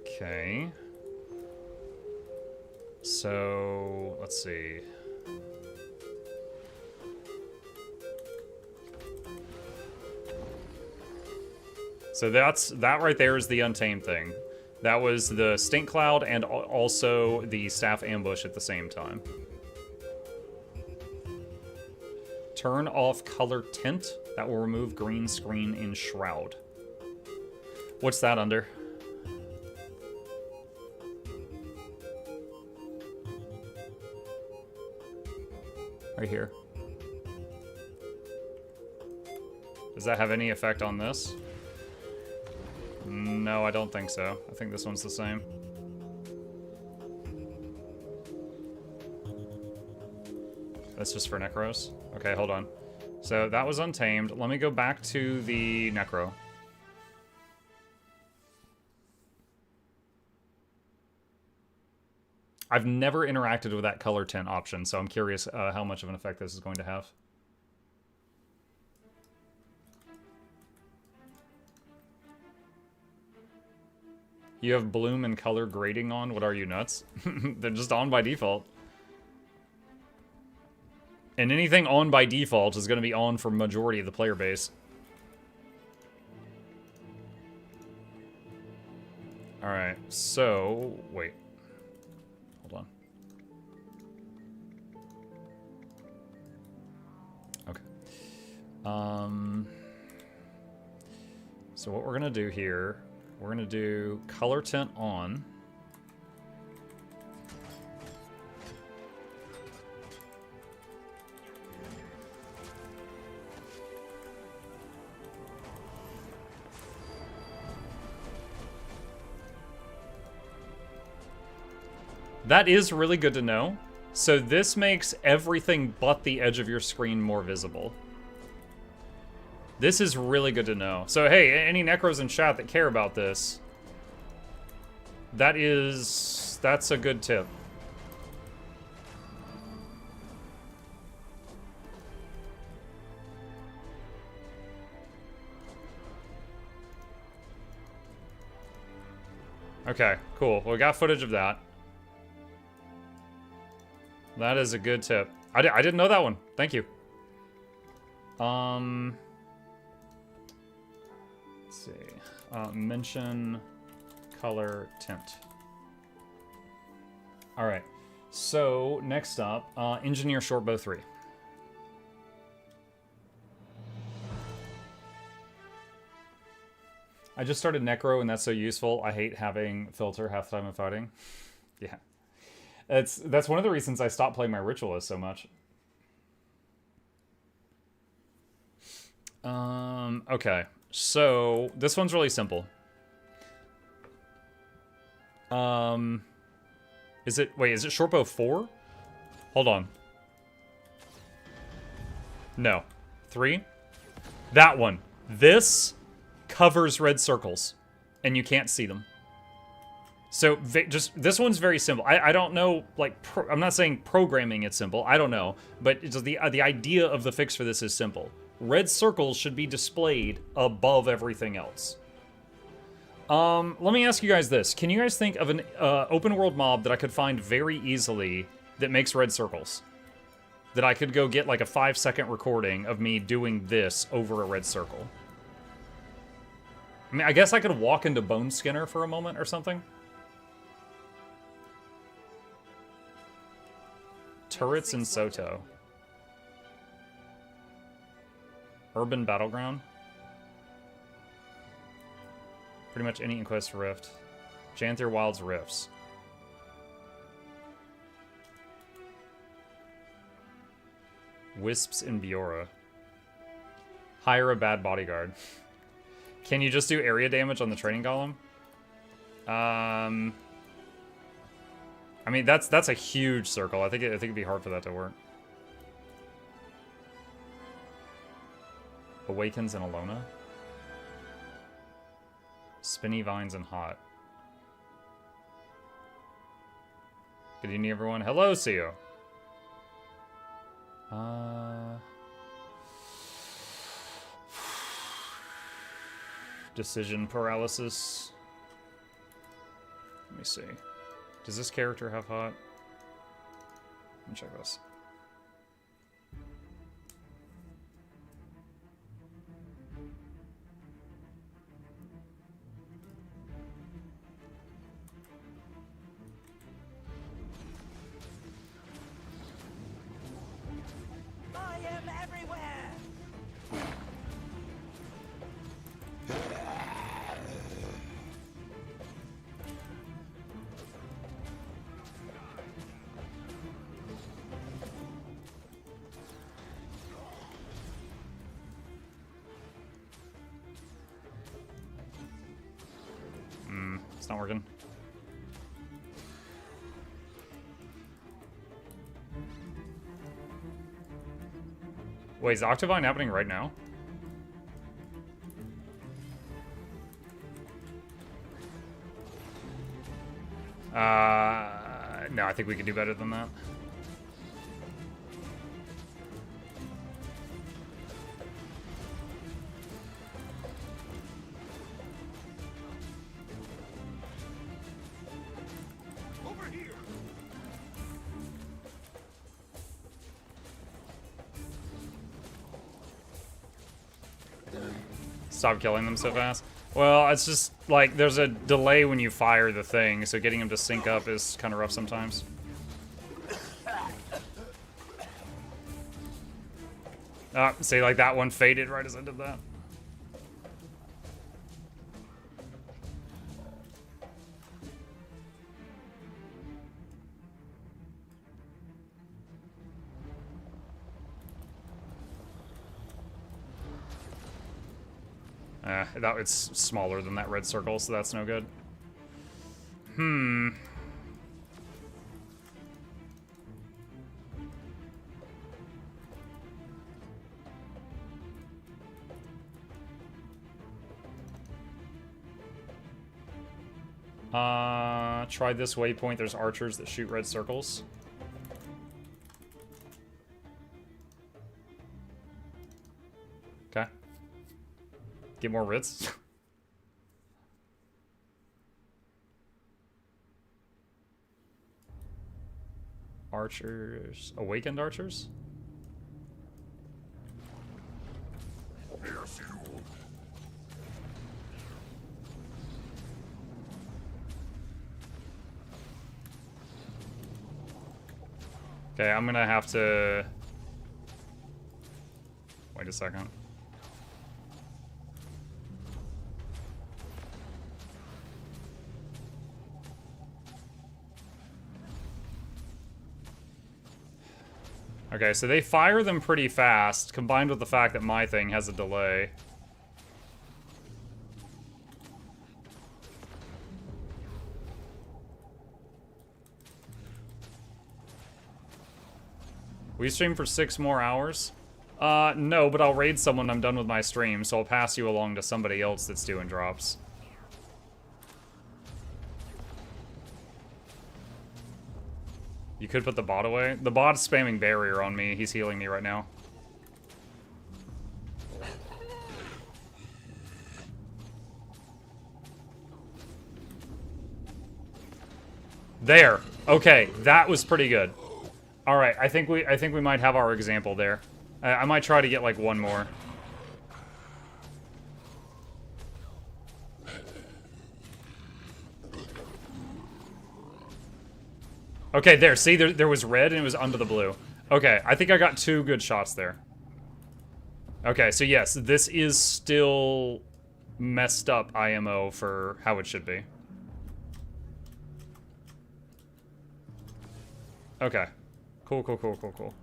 Okay. So, let's see. So that right there is the Untamed thing. That was the Stink Cloud and also the Staff Ambush at the same time. Turn off color tint. That will remove green screen in Shroud. What's that under? Right here. Does that have any effect on this? No, I don't think so. I think this one's the same. That's just for Necros? Okay, hold on. So that was Untamed. Let me go back to the Necro. I've never interacted with that color tint option, so I'm curious how much of an effect this is going to have. You have bloom and color grading on? What are you, nuts? They're just on by default. And anything on by default is going to be on for majority of the player base. Alright, so... wait. Hold on. Okay. So what we're going to do here... we're going to do color tint on. That is really good to know. So this makes everything but the edge of your screen more visible. This is really good to know. So hey, any Necros in chat that care about this, that's a good tip. Okay, cool. Well, we got footage of that. That is a good tip. I didn't know that one. Thank you. Let's see. Mention color tint. All right. So next up, Engineer Shortbow 3. I just started Necro and that's so useful. I hate having filter half the time I'm fighting. Yeah. That's one of the reasons I stopped playing my Ritualist so much. Okay. So, this one's really simple. Is it Shortbow 4? Hold on. No. 3? That one. This covers red circles, and you can't see them. So, just, this one's very simple. I don't know, like, I'm not saying programming it's simple. I don't know. But it's the idea of the fix for this is simple. red circles should be displayed above everything else. Let me ask you guys this. Can you guys think of an open world mob that I could find very easily that makes red circles? That I could go get like a 5-second recording of me doing this over a red circle? I mean, I guess I could walk into Bone Skinner for a moment or something. Turrets in Soto. Urban Battleground. Pretty much any Inquest Rift. Janther Wild's Rifts. Wisps in Biora. Hire a bad bodyguard. Can you just do area damage on the training column? I mean, that's a huge circle. I think it'd be hard for that to work. Awakens in Alona. Spinny Vines and Hot. Good evening, everyone. Hello, CEO. Decision paralysis. Let me see. Does this character have hot? Let me check this. I am everywhere. It's not working. Wait, is Octavine happening right now? No, I think we can do better than that. Stop killing them so fast. Well, it's just, like, there's a delay when you fire the thing, so getting them to sync up is kind of rough sometimes. See, like, that one faded right as I did that. It's smaller than that red circle, so that's no good. Try this waypoint. There's archers that shoot red circles. Okay. Get more writs. Archers. Awakened archers? Okay, I'm gonna have to... Wait a second. Okay, so they fire them pretty fast, combined with the fact that my thing has a delay. Will you stream for 6 more hours? No, but I'll raid someone when I'm done with my stream, so I'll pass you along to somebody else that's doing drops. You could put the bot away. The bot's spamming barrier on me. He's healing me right now. There. Okay, that was pretty good. All right, I think we might have our example there. I might try to get like one more. Okay, there. See, there was red and it was under the blue. Okay, I think I got 2 good shots there. Okay, so yes, this is still messed up IMO for how it should be. Okay. Cool, cool, cool, cool, cool.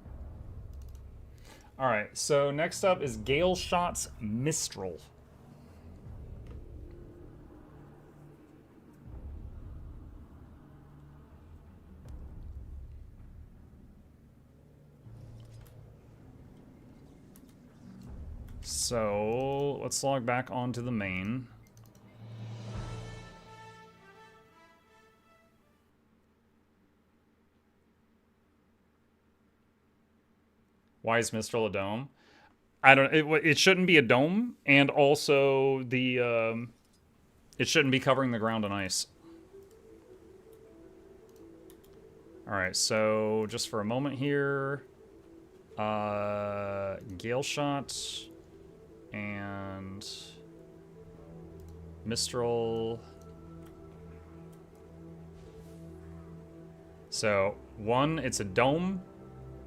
Alright, so next up is Gale Shot's Mistral. So, let's log back onto the main. Why is Mistral a dome? I don't. It shouldn't be a dome, and also the it shouldn't be covering the ground in ice. All right, so just for a moment here, Gale Shot and Mistral. So 1, it's a dome.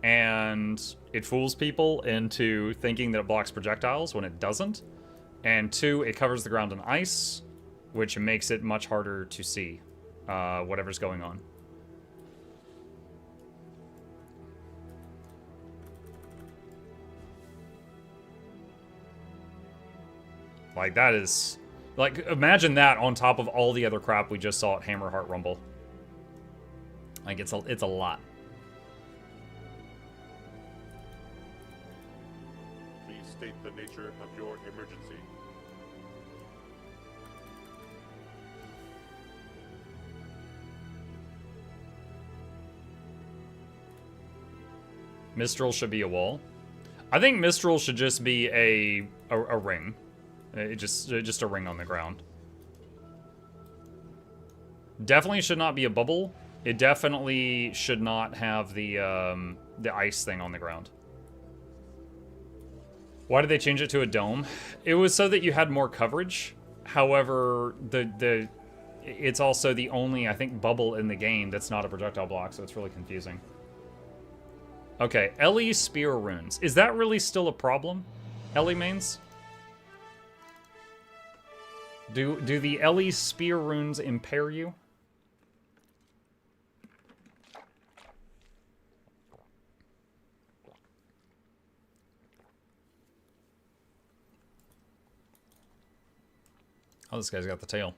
And it fools people into thinking that it blocks projectiles when it doesn't. And 2, it covers the ground in ice, which makes it much harder to see whatever's going on. Like, that is... Like, imagine that on top of all the other crap we just saw at Hammerheart Rumble. Like, it's a lot. State the nature of your emergency. Mistral should be a wall. I think Mistral should just be a ring. Just a ring on the ground. Definitely should not be a bubble. It definitely should not have the ice thing on the ground. Why did they change it to a dome? It was so that you had more coverage. However, it's also the only, I think, bubble in the game that's not a projectile block, so it's really confusing. Okay, Ellie Spear Runes. Is that really still a problem? Ellie mains? Do the Ellie Spear Runes impair you? Oh, this guy's got the tail.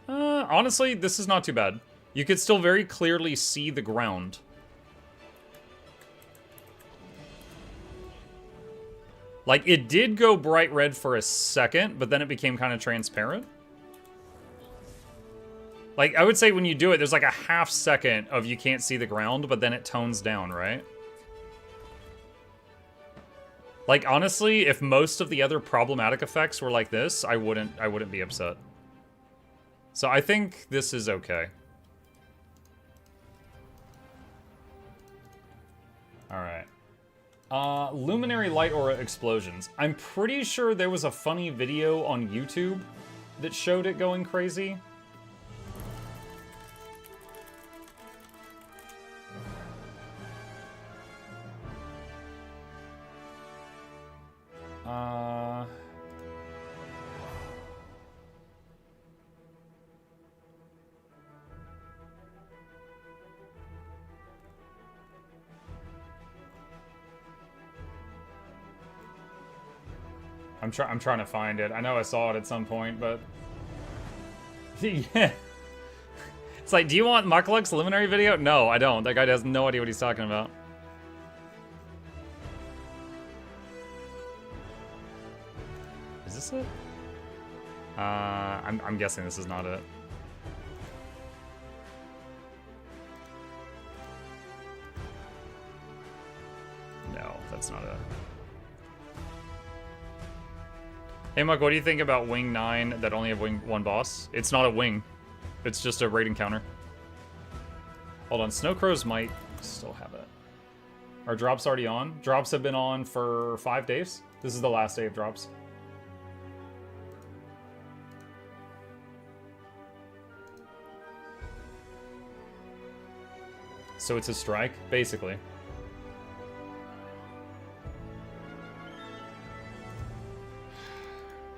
Honestly, this is not too bad. You could still very clearly see the ground. Like, it did go bright red for a second, but then it became kind of transparent. Like, I would say when you do it, there's like a half second of you can't see the ground, but then it tones down, right? Like, honestly, if most of the other problematic effects were like this, I wouldn't be upset. So I think this is okay. Alright. Luminary Light Aura Explosions. I'm pretty sure there was a funny video on YouTube that showed it going crazy. I'm trying to find it. I know I saw it at some point, but yeah. It's like, do you want Mukluk's Luminary video? No, I don't. That guy has no idea what he's talking about. Is this it? I'm guessing this is not it. that's not a... Hey, Mike, what do you think about Wing 9 that only have Wing 1 boss? It's not a wing. It's just a raid encounter. Hold on, Snow Crows might still have it. Are drops already on? Drops have been on for 5 days. This is the last day of drops. So it's a strike, basically.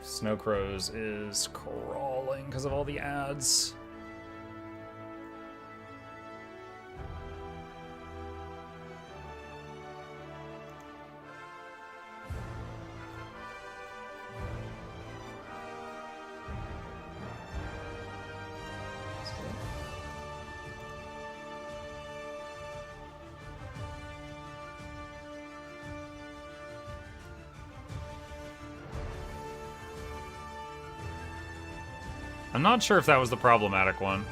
Snow Crows is crawling because of all the ads. I'm not sure if that was the problematic one.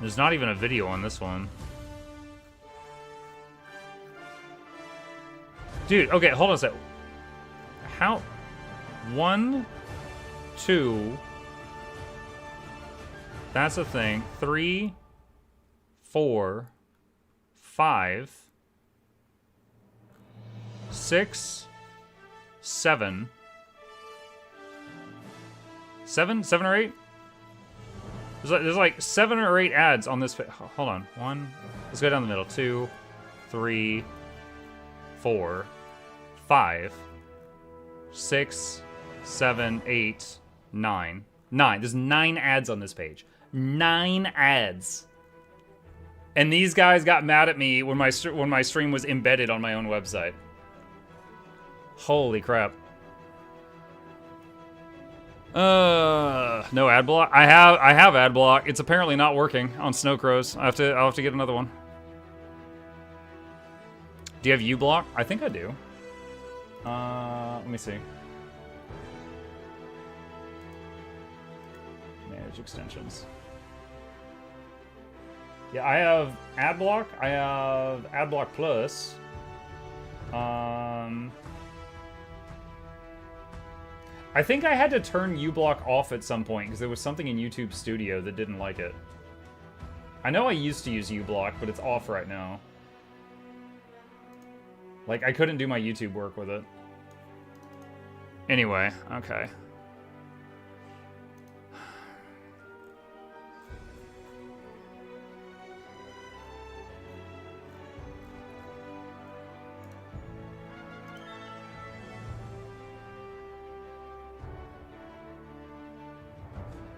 There's not even a video on this one. Dude, okay, hold on a sec. How? 1, 2. That's a thing. 3, 4, 5. 6, 7. 7 or 8? There's like 7 or 8 ads on this. Hold on. 1. Let's go down the middle. 2, 3, 4, 5, 6, 7, 8, 9. 9. There's 9 ads on this page. 9 ads. And these guys got mad at me when my stream was embedded on my own website. Holy crap. No ad block. I have ad block. It's apparently not working on Snow Crows. I'll have to get another one. Do you have U block? I think I do. Let me see. Manage extensions. Yeah, I have ad block. I have ad block plus. I think I had to turn uBlock off at some point because there was something in YouTube Studio that didn't like it. I know I used to use uBlock, but it's off right now. Like, I couldn't do my YouTube work with it. Anyway, okay.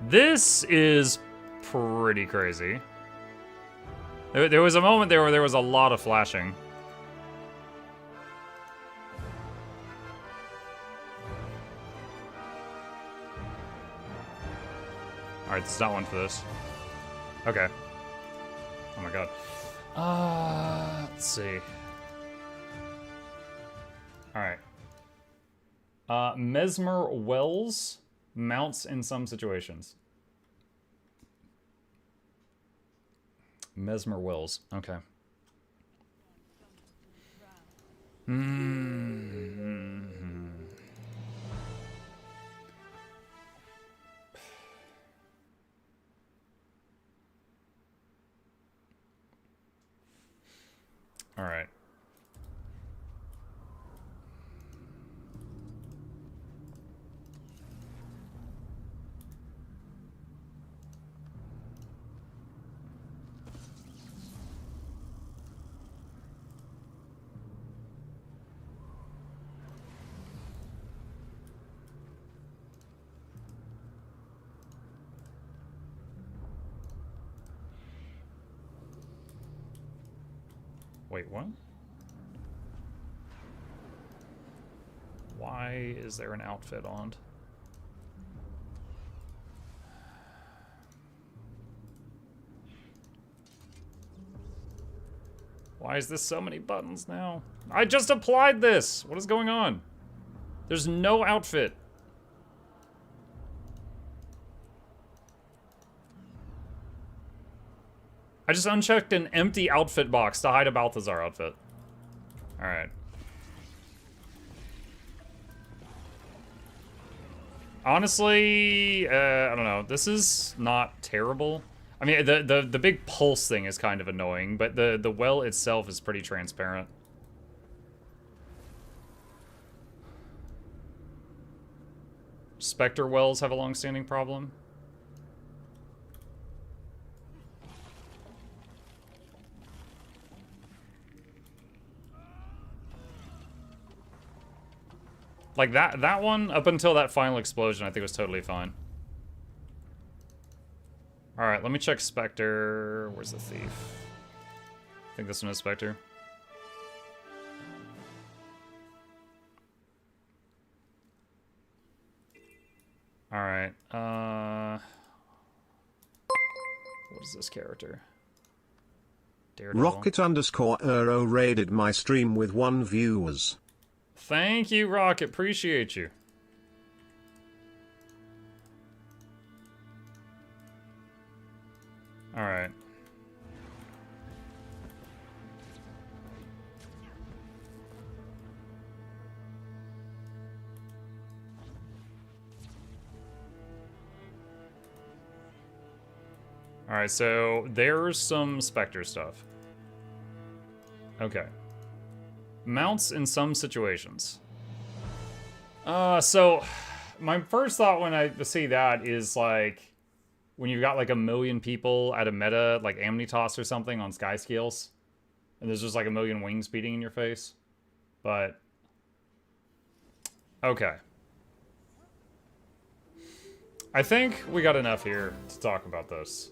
This is pretty crazy. There was a moment there where there was a lot of flashing. Alright, this is not one for this. Okay. Oh my god. Let's see. Alright. Mesmer Wells mounts in some situations. Mesmer Wells. Okay. All right. Wait, what? Why is there an outfit on? Why is this so many buttons now? I just applied this! What is going on? There's no outfit. I just unchecked an empty outfit box to hide a Balthazar outfit. Alright. Honestly, I don't know. This is not terrible. I mean, the big pulse thing is kind of annoying, but the well itself is pretty transparent. Spectre wells have a long-standing problem. Like that one, up until that final explosion, I think was totally fine. Alright, let me check Spectre. Where's the thief? I think this one is Spectre. Alright, what is this character? Daredevil. Rocket_Euro raided my stream with 1 viewers. Thank you, Rocket. Appreciate you. Alright. Alright, so there's some Spectre stuff. Okay. Mounts in some situations. So my first thought when I see that is like when you've got like 1 million people at a meta like Amnitas or something on sky scales, and there's just like 1 million wings beating in your face. But okay. I think we got enough here to talk about this.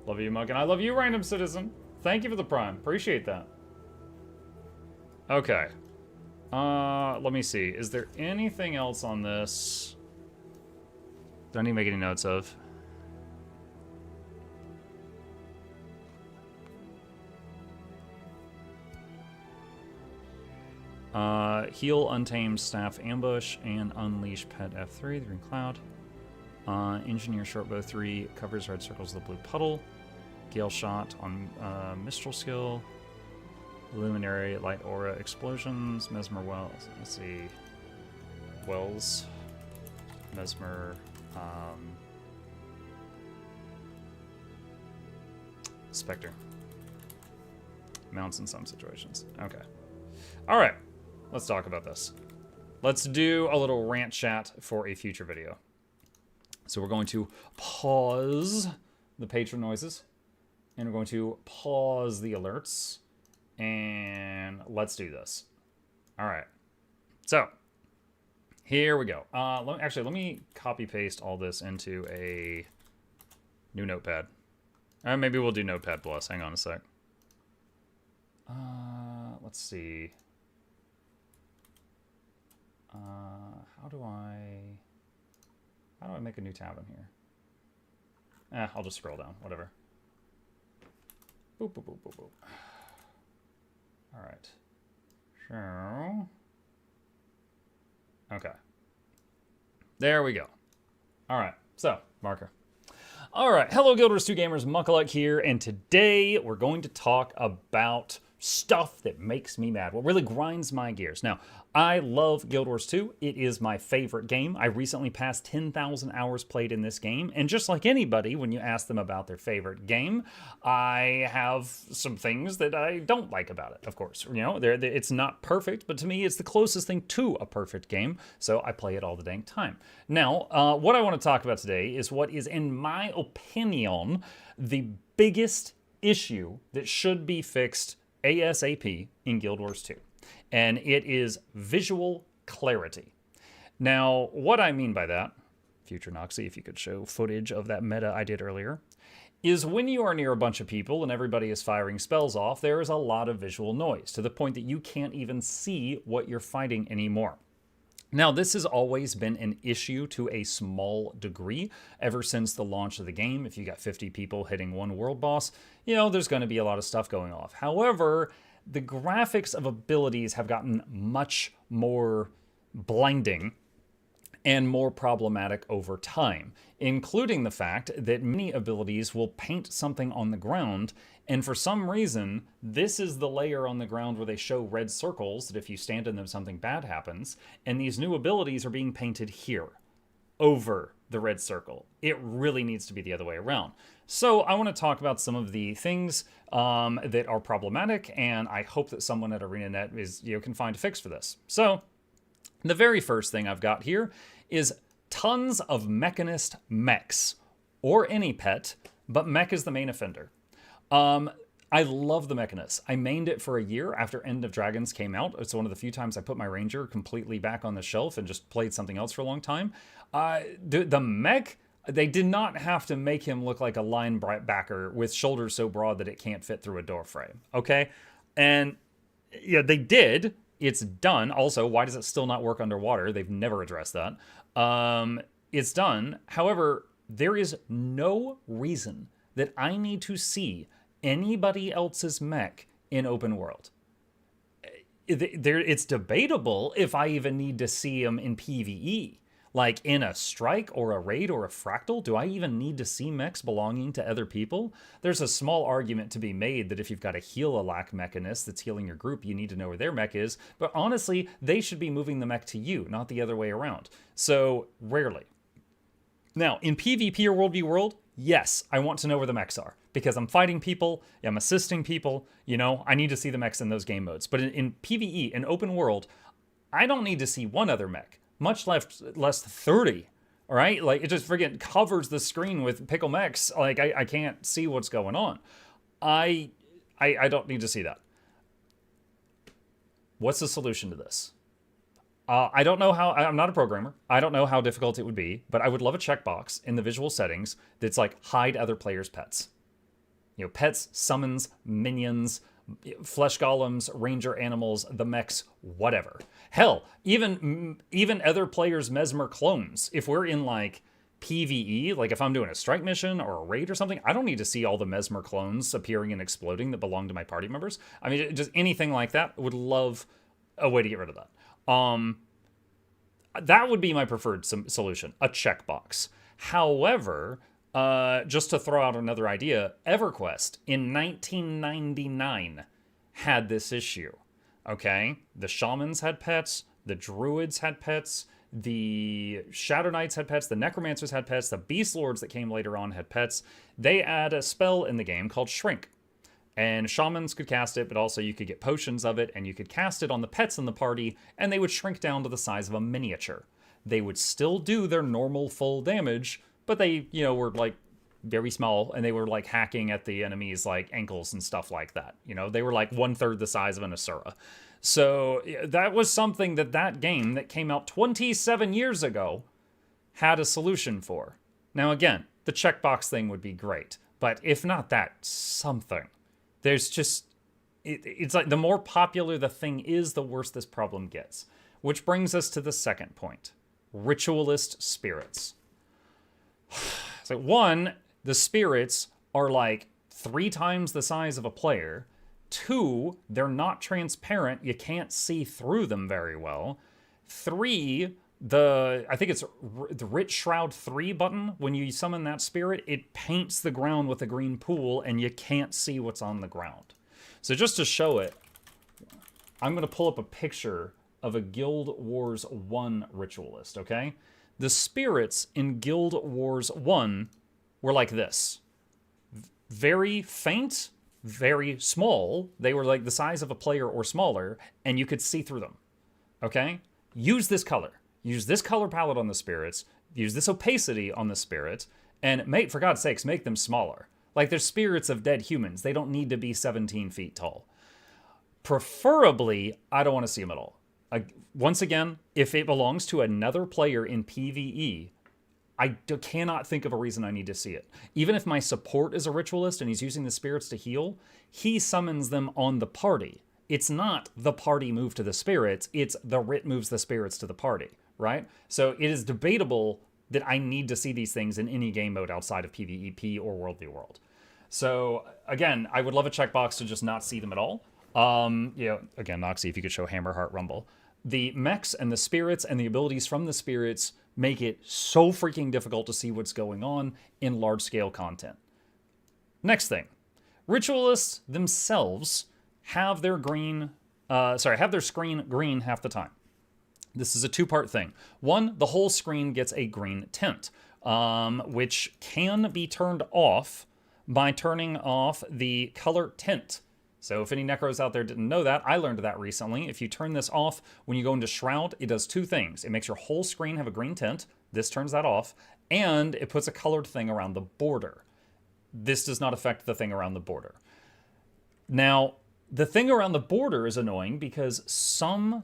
Love you, Mug, and I love you, Random Citizen. Thank you for the prime. Appreciate that. Okay. Let me see. Is there anything else on this? Do I need to make any notes of? Heal Untamed Staff Ambush and Unleash Pet F3, the Green Cloud. Engineer Shortbow 3 covers red circles of the blue puddle. Gale Shot on Mistral skill. Luminary Light Aura Explosions. Mesmer Wells. Let's see. Wells. Mesmer. Spectre. Mounts in some situations. Okay. Alright. Let's talk about this. Let's do a little rant chat for a future video. So we're going to pause the patron noises. And we're going to pause the alerts. And let's do this. Alright. So, here we go. Let me copy paste all this into a new notepad. Maybe we'll do Notepad Plus. Hang on a sec. Let's see. How do I make a new tab in here? I'll just scroll down. Whatever. Boop, boop, boop, boop, boop. All right. So, okay. There we go. All right. So, marker. All right. Hello, Guild Wars 2 gamers. Mukluk here, and today we're going to talk about stuff that makes me mad, what really grinds my gears. Now, I love Guild Wars 2. It is my favorite game. I recently passed 10,000 hours played in this game, and just like anybody, when you ask them about their favorite game, I have some things that I don't like about it, of course. You know, it's not perfect, but to me, it's the closest thing to a perfect game, so I play it all the dang time. Now, what I want to talk about today is what is, in my opinion, the biggest issue that should be fixed ASAP in Guild Wars 2. And it is visual clarity. Now, what I mean by that, future Noxxi, if you could show footage of that meta I did earlier, is when you are near a bunch of people and everybody is firing spells off, there is a lot of visual noise to the point that you can't even see what you're fighting anymore. Now, this has always been an issue to a small degree ever since the launch of the game. If you got 50 people hitting one world boss, there's going to be a lot of stuff going off. However, the graphics of abilities have gotten much more blinding and more problematic over time, including the fact that many abilities will paint something on the ground, and for some reason, this is the layer on the ground where they show red circles that if you stand in them, something bad happens, and these new abilities are being painted here, over the red circle. It really needs to be the other way around. So I want to talk about some of the things that are problematic, and I hope that someone at ArenaNet is, can find a fix for this. So the very first thing I've got here is tons of mechanist mechs, or any pet, but mech is the main offender. I love the mechanist. I mained it for a year after End of Dragons came out. It's one of the few times I put my ranger completely back on the shelf and just played something else for a long time. The mech, they did not have to make him look like a linebacker with shoulders so broad that it can't fit through a door frame, okay? And yeah, they did. It's done. Also, why does it still not work underwater? They've never addressed that. It's done. However, there is no reason that I need to see anybody else's mech in open world. It's debatable if I even need to see them in PvE. Like in a strike or a raid or a fractal, do I even need to see mechs belonging to other people? There's a small argument to be made that if you've got a heal-a-lack mechanist that's healing your group, you need to know where their mech is. But honestly, they should be moving the mech to you, not the other way around. So, rarely. Now, in PvP or World v World, yes, I want to know where the mechs are. Because I'm fighting people, I'm assisting people, I need to see the mechs in those game modes. But in PvE, in open world, I don't need to see one other mech. Much less 30, all right? Like, it just friggin' covers the screen with pickle mechs. Like, I can't see what's going on. I don't need to see that. What's the solution to this? I don't know how, I'm not a programmer. I don't know how difficult it would be, but I would love a checkbox in the visual settings that's like, hide other players' pets. Pets, summons, minions, flesh golems, ranger animals, the mechs, whatever. Hell, even other players' mesmer clones. If we're in like PvE, like if I'm doing a strike mission or a raid or something, I don't need to see all the mesmer clones appearing and exploding that belong to my party members. I mean, just anything like that. Would love a way to get rid of that. That would be my preferred solution, a checkbox. However, just to throw out another idea, EverQuest in 1999 had this issue, okay? The shamans had pets, the druids had pets, the Shadow Knights had pets, the Necromancers had pets, the Beast Lords that came later on had pets. They had a spell in the game called Shrink. And shamans could cast it, but also you could get potions of it, and you could cast it on the pets in the party, and they would shrink down to the size of a miniature. They would still do their normal full damage, but they, were like very small, and they were like hacking at the enemy's like ankles and stuff like that. They were like 1/3 the size of an Asura. So that was something that game that came out 27 years ago had a solution for. Now again, the checkbox thing would be great, but if not that, something. There's just, it's like the more popular the thing is, the worse this problem gets. Which brings us to the second point. Ritualist spirits. So one, the spirits are like 3 times the size of a player. 2, they're not transparent. You can't see through them very well. 3, I think it's the Rich Shroud 3 button. When you summon that spirit, it paints the ground with a green pool, and you can't see what's on the ground. So just to show it, I'm going to pull up a picture of a Guild Wars 1 ritualist, okay? The spirits in Guild Wars 1 were like this. Very faint, very small. They were like the size of a player or smaller, and you could see through them, okay? Use this color. Use this color palette on the spirits. Use this opacity on the spirits. And for God's sakes, make them smaller. Like, they're spirits of dead humans. They don't need to be 17 feet tall. Preferably, I don't want to see them at all. Once again, if it belongs to another player in PvE, I cannot think of a reason I need to see it. Even if my support is a ritualist and he's using the spirits to heal, he summons them on the party. it's not the party move to the spirits, it's the writ moves the spirits to the party, right? So it is debatable that I need to see these things in any game mode outside of PvEP or World v World. So again, I would love a checkbox to just not see them at all. Again, Noxxi, if you could show Hammer, Heart, Rumble. The mechs and the spirits and the abilities from the spirits make it so freaking difficult to see what's going on in large-scale content. Next thing, ritualists themselves have their screen green half the time. This is a two-part thing. One, the whole screen gets a green tint, which can be turned off by turning off the color tint. So if any necros out there didn't know that, I learned that recently. If you turn this off, when you go into Shroud, it does two things. It makes your whole screen have a green tint. This turns that off. And it puts a colored thing around the border. This does not affect the thing around the border. Now, the thing around the border is annoying because some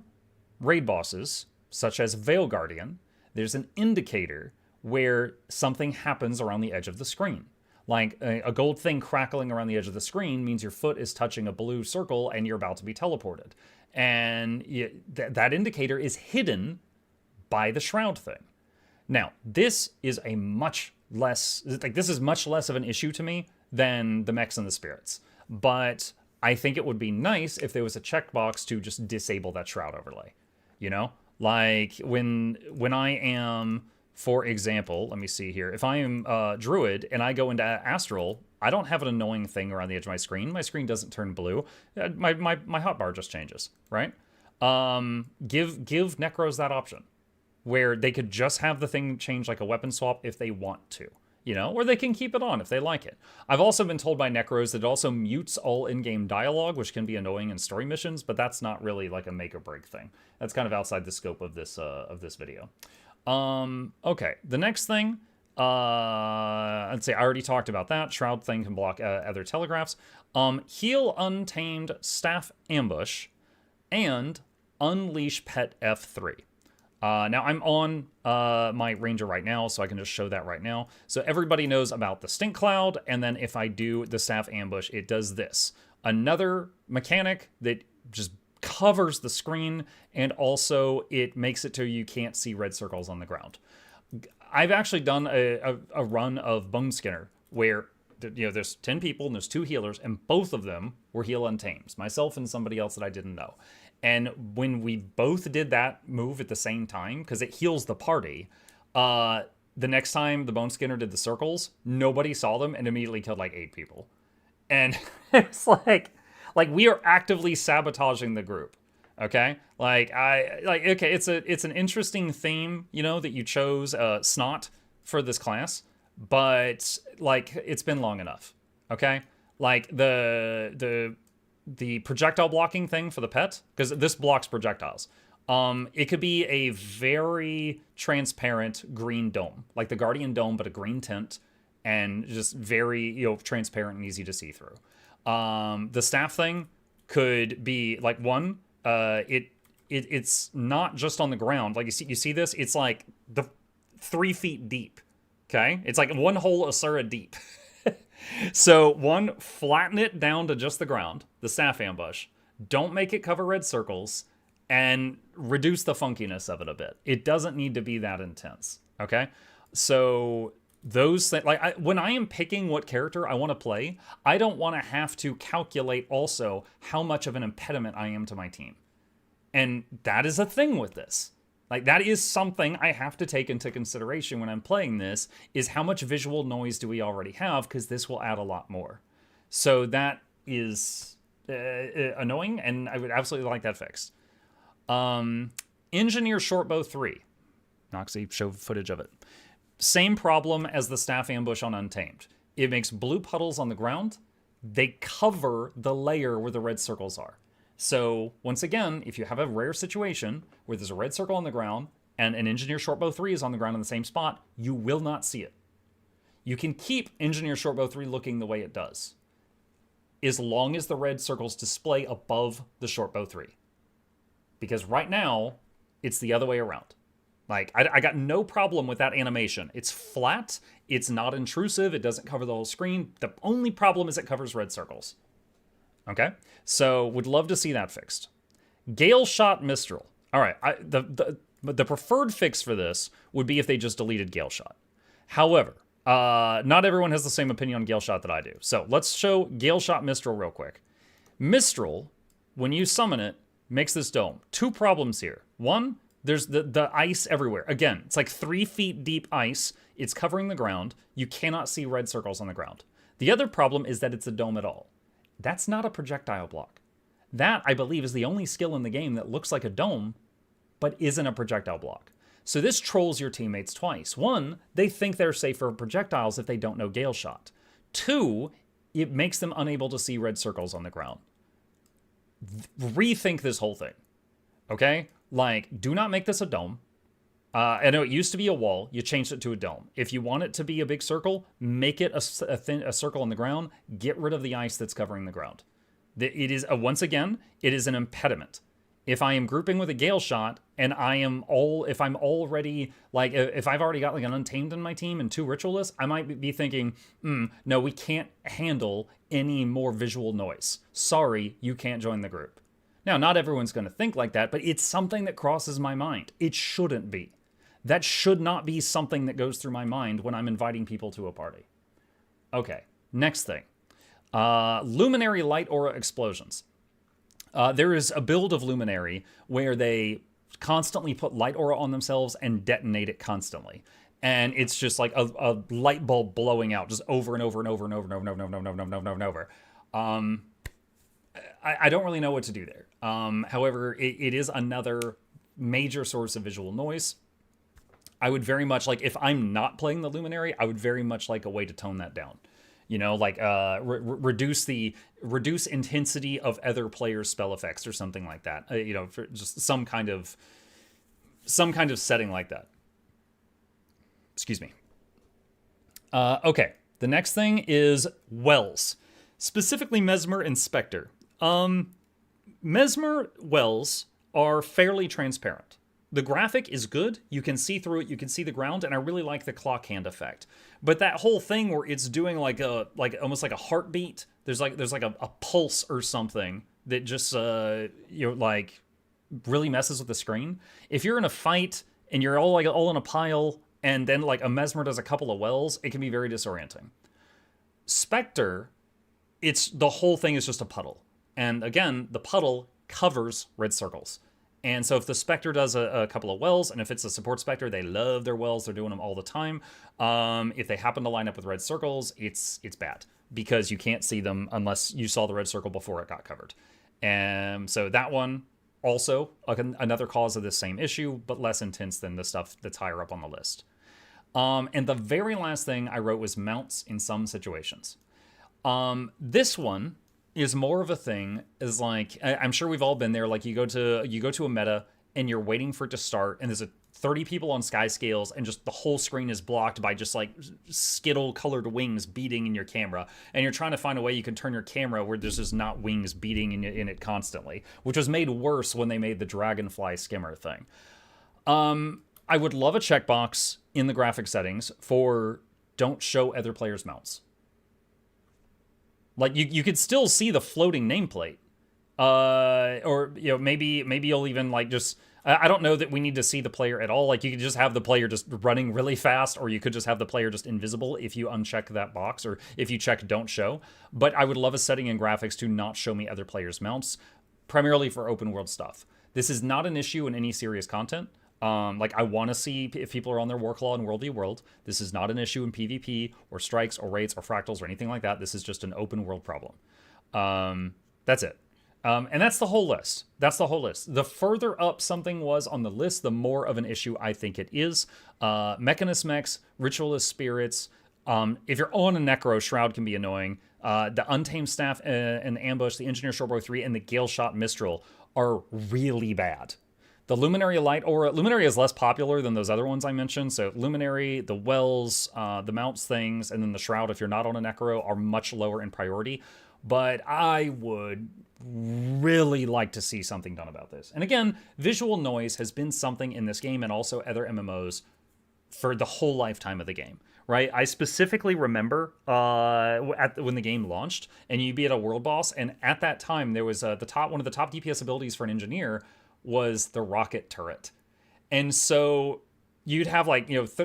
raid bosses, such as Veil Guardian, there's an indicator where something happens around the edge of the screen. Like a gold thing crackling around the edge of the screen means your foot is touching a blue circle and you're about to be teleported. And that indicator is hidden by the Shroud thing. Now, this is a much less, this is much less of an issue to me than the mechs and the spirits. But I think it would be nice if there was a checkbox to just disable that Shroud overlay. You know? Like when I am, for example, let me see here. If I am Druid and I go into Astral, I don't have an annoying thing around the edge of my screen. My screen doesn't turn blue. My hotbar just changes, right? Give Necros that option, where they could just have the thing change like a weapon swap if they want to, you know, or they can keep it on if they like it. I've also been told by Necros that it also mutes all in-game dialogue, which can be annoying in story missions, but that's not really like a make or break thing. That's kind of outside the scope of this video. Okay, the next thing, I'd say I already talked about that. Shroud thing can block other telegraphs. Heal Untamed Staff Ambush and Unleash Pet F3. Now I'm on my Ranger right now, so I can just show that right now. So everybody knows about the Stink Cloud, and then if I do the Staff Ambush, it does this. Another mechanic that just covers the screen, and also it makes it so you can't see red circles on the ground. I've actually done a run of Bone Skinner where there's 10 people and there's 2 healers, and both of them were heal untamed, myself and somebody else that I didn't know. And when we both did that move at the same time, because it heals the party, the next time the Bone Skinner did the circles, nobody saw them and immediately killed like 8 people. And it's like we are actively sabotaging the group. Okay? Okay, it's an interesting theme, that you chose Snot for this class, but it's been long enough. Okay? The projectile blocking thing for the pet, because this blocks projectiles. It could be a very transparent green dome, like the Guardian Dome, but a green tint, and just very transparent and easy to see through. The staff thing could be it's not just on the ground. Like you see this, it's like the 3 feet deep. Okay, it's like one whole Asura deep. So flatten it down to just the ground, the staff ambush. Don't make it cover red circles, and reduce the funkiness of it a bit. It doesn't need to be that intense. Okay, so those things, when I am picking what character I want to play, I don't want to have to calculate also how much of an impediment I am to my team. And that is a thing with this. That is something I have to take into consideration when I'm playing this, is how much visual noise do we already have, because this will add a lot more. So that is annoying, and I would absolutely like that fixed. Engineer Shortbow 3. Noxxi, show footage of it. Same problem as the staff ambush on Untamed. It makes blue puddles on the ground. They cover the layer where the red circles are. So once again, if you have a rare situation where there's a red circle on the ground and an Engineer Shortbow 3 is on the ground in the same spot, you will not see it. You can keep Engineer Shortbow 3 looking the way it does, as long as the red circles display above the Shortbow 3. Because right now, it's the other way around. I got no problem with that animation. It's flat, it's not intrusive, it doesn't cover the whole screen. The only problem is it covers red circles. Okay? So would love to see that fixed. Gale Shot Mistral. All right, the preferred fix for this would be if they just deleted Gale Shot. However, not everyone has the same opinion on Gale Shot that I do. So let's show Gale Shot Mistral real quick. Mistral, when you summon it, makes this dome. Two problems here. One, there's the ice everywhere. Again, it's like 3 feet deep ice. It's covering the ground. You cannot see red circles on the ground. The other problem is that it's a dome at all. That's not a projectile block. That, I believe, is the only skill in the game that looks like a dome, but isn't a projectile block. So this trolls your teammates twice. One, they think they're safe for projectiles if they don't know Gale Shot. Two, it makes them unable to see red circles on the ground. Rethink this whole thing, okay? Like, do not make this a dome. I know it used to be a wall. You changed it to a dome. If you want it to be a big circle, make it a circle on the ground. Get rid of the ice that's covering the ground. It is, once again, it is an impediment. If I am grouping with a Gale Shot and if I'm already, like, if I've already got like an Untamed in my team and 2 Ritualists, I might be thinking, no, we can't handle any more visual noise. Sorry, you can't join the group. Now, not everyone's going to think like that, but it's something that crosses my mind. It shouldn't be. That should not be something that goes through my mind when I'm inviting people to a party. Okay, next thing. Luminary Light Aura Explosions. There is a build of Luminary where they constantly put light aura on themselves and detonate it constantly. And it's just like a light bulb blowing out just over and over and over and over and over and over and over and over and over and over. I don't really know what to do there. However, it is another major source of visual noise. I would very much like, if I'm not playing the Luminary, I would very much like a way to tone that down. You know, like reduce intensity of other players' spell effects or something like that. You know, for just some kind of setting like that. Excuse me. Okay, the next thing is wells, specifically Mesmer and Spectre. Mesmer wells are fairly transparent. The graphic is good. You can see through it. You can see the ground, and I really like the clock hand effect. But that whole thing where it's doing almost like a heartbeat. There's like a pulse or something that just like really messes with the screen. If you're in a fight and you're all in a pile, and then like a Mesmer does a couple of wells, it can be very disorienting. Spectre, the whole thing is just a puddle, and again, the puddle covers red circles. And so if the Spectre does a couple of wells, and if it's a support Spectre, they love their wells. They're doing them all the time. If they happen to line up with red circles, it's bad, because you can't see them unless you saw the red circle before it got covered. And so that one, also another cause of this same issue, but less intense than the stuff that's higher up on the list. And the very last thing I wrote was mounts in some situations. This one is more of a thing, is like, I'm sure we've all been there. Like, you go to a meta and you're waiting for it to start, and there's 30 people on sky scales, and just the whole screen is blocked by just like skittle colored wings beating in your camera, and you're trying to find a way you can turn your camera where there's just not wings beating in it constantly, which was made worse when they made the dragonfly skimmer thing. I would love a checkbox in the graphic settings for don't show other players' mounts. Like, you could still see the floating nameplate. Or, you know, maybe you'll even, like, just... I don't know that we need to see the player at all. Like, you could just have the player just running really fast, or you could just have the player just invisible if you uncheck that box, or if you check don't show. But I would love a setting in graphics to not show me other players' mounts, primarily for open world stuff. This is not an issue in any serious content. Like, I want to see if people are on their Warclaw in World v World. This is not an issue in PvP, or strikes, or raids, or fractals, or anything like that. This is just an open world problem. That's it. And that's the whole list. That's the whole list. The further up something was on the list, the more of an issue I think it is. Mechanist mechs, Ritualist spirits. If you're on a Necro, Shroud can be annoying. The Untamed Staff and the Ambush, the Engineer Shortbow 3, and the Gale Shot Mistral are really bad. The Luminary Light Aura, Luminary is less popular than those other ones I mentioned. So Luminary, the Wells, the Mounts things, and then the Shroud, if you're not on a Necro, are much lower in priority. But I would really like to see something done about this. And again, visual noise has been something in this game and also other MMOs for the whole lifetime of the game. right? I specifically remember when the game launched, and you'd be at a world boss, and at that time there was one of the top DPS abilities for an engineer was the rocket turret, and so you'd have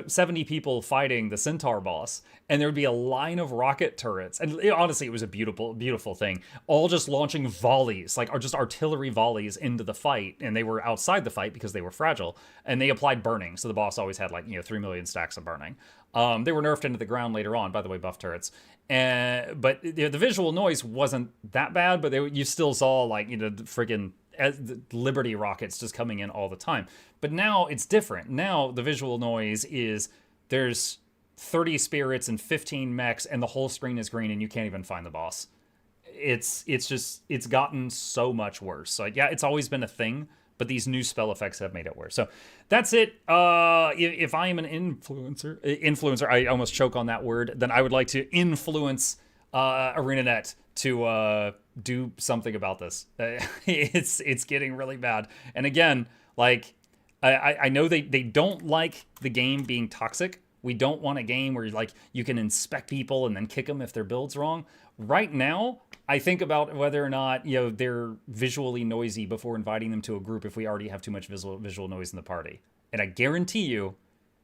70 people fighting the centaur boss, and there would be a line of rocket turrets, and honestly it was a beautiful thing, all just launching volleys, or just artillery volleys into the fight, and they were outside the fight because they were fragile, and they applied burning, so the boss always had 3 million stacks of burning. They were nerfed into the ground later on, by the way, buff turrets, but the visual noise wasn't that bad, but you still saw friggin' Liberty rockets just coming in all the time. But now it's different. Now the visual noise is there's 30 spirits and 15 mechs, and the whole screen is green, and you can't even find the boss. It's gotten so much worse. So yeah, it's always been a thing, but these new spell effects have made it worse. So that's it. If I am an influencer, I almost choke on that word, then I would like to influence ArenaNet to do something about this. It's getting really bad. And again, I know they don't like the game being toxic. We don't want a game where you can inspect people and then kick them if their build's wrong. Right now, I think about whether or not they're visually noisy before inviting them to a group if we already have too much visual noise in the party. And I guarantee you,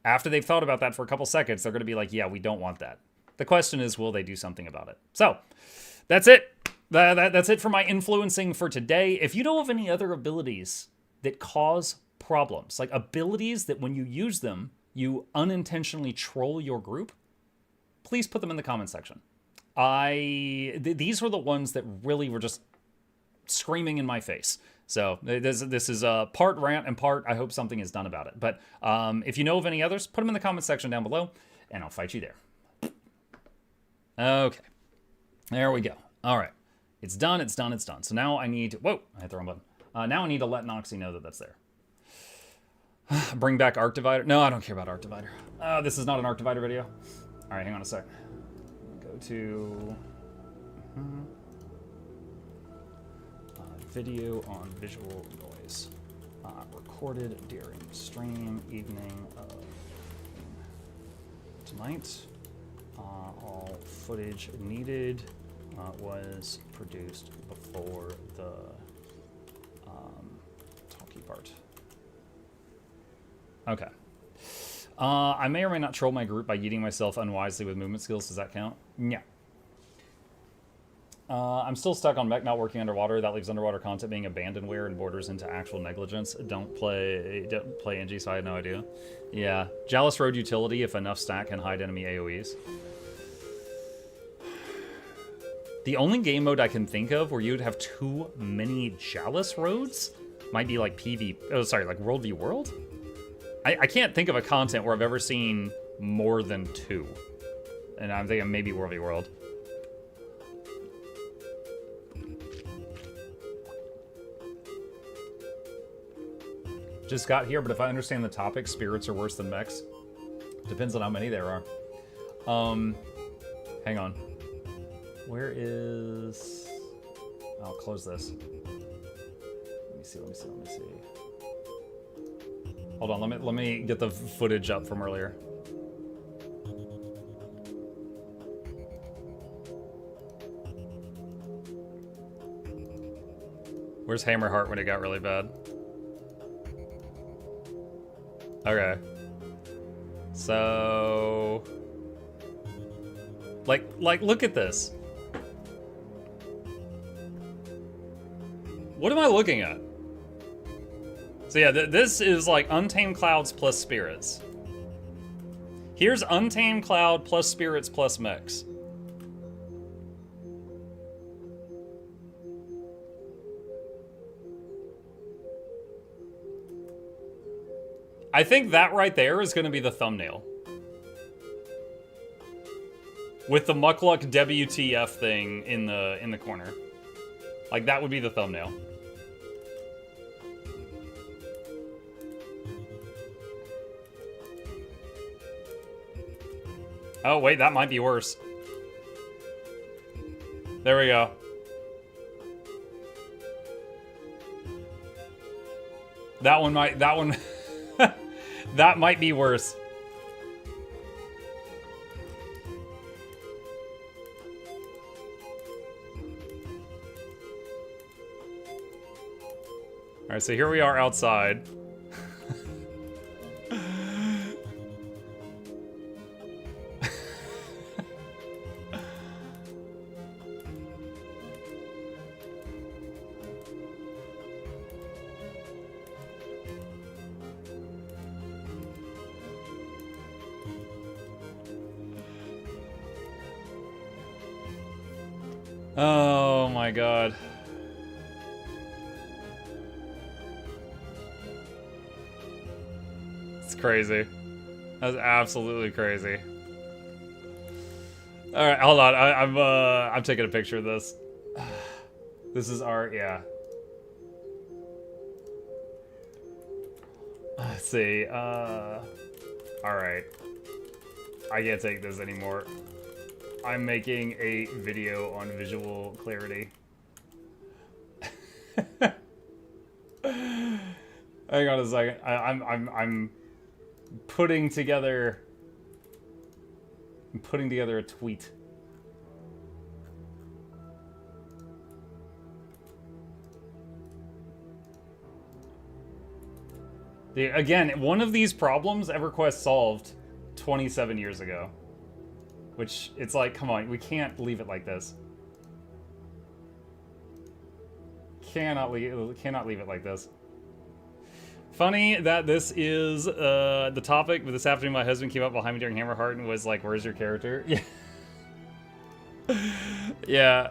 after they've thought about that for a couple seconds, they're going to be like, yeah, we don't want that. The question is, will they do something about it? So that's it. That's it for my influencing for today. If you know of any other abilities that cause problems, abilities that when you use them, you unintentionally troll your group, please put them in the comment section. These were the ones that really were just screaming in my face. So this is a part rant and part I hope something is done about it. But if you know of any others, put them in the comment section down below, and I'll fight you there. Okay, there we go. All right, it's done. So now I need to, whoa, I hit the wrong button. Now I need to let Noxxi know that that's there. Bring back Arc Divider. No, I don't care about Arc Divider. This is not an Arc Divider video. All right, hang on a sec. Go to video on visual noise. Recorded during stream evening of tonight. All footage needed was produced before the talkie part. Okay. I may or may not troll my group by yeeting myself unwisely with movement skills. Does that count? Yeah. I'm still stuck on mech not working underwater. That leaves underwater content being abandonware and borders into actual negligence. Don't play NG, so I had no idea. Yeah. Jealous Road utility if enough stack can hide enemy AoEs. The only game mode I can think of where you'd have too many Jealous Roads might be like World v World? I can't think of a content where I've ever seen more than 2. And I'm thinking maybe World v World. Just got here, but if I understand the topic, spirits are worse than mechs. Depends on how many there are. Hang on. Where is... I'll close this. Let me see. Hold on, let me get the footage up from earlier. Where's Hammerheart when it got really bad? Okay. So... Like, look at this. What am I looking at? So yeah, this is like Untamed Clouds plus Spirits. Here's Untamed Cloud plus Spirits plus Mechs. I think that right there is going to be the thumbnail. With the Mukluk WTF thing in the corner. Like, that would be the thumbnail. Oh, wait, that might be worse. There we go. That one that might be worse. Alright, so here we are outside. Oh my god. It's crazy. That's absolutely crazy. All right, hold on. I'm taking a picture of this. This is our, yeah. Let's see. All right. I can't take this anymore. I'm making a video on visual clarity. Hang on a second. I'm putting together. I'm putting together a tweet. Again, one of these problems EverQuest solved 27 years ago. Which, it's like, come on, we can't leave it like this. Cannot leave it like this. Funny that this is the topic, but this afternoon my husband came up behind me during Hammerheart and was like, where's your character? Yeah. Yeah.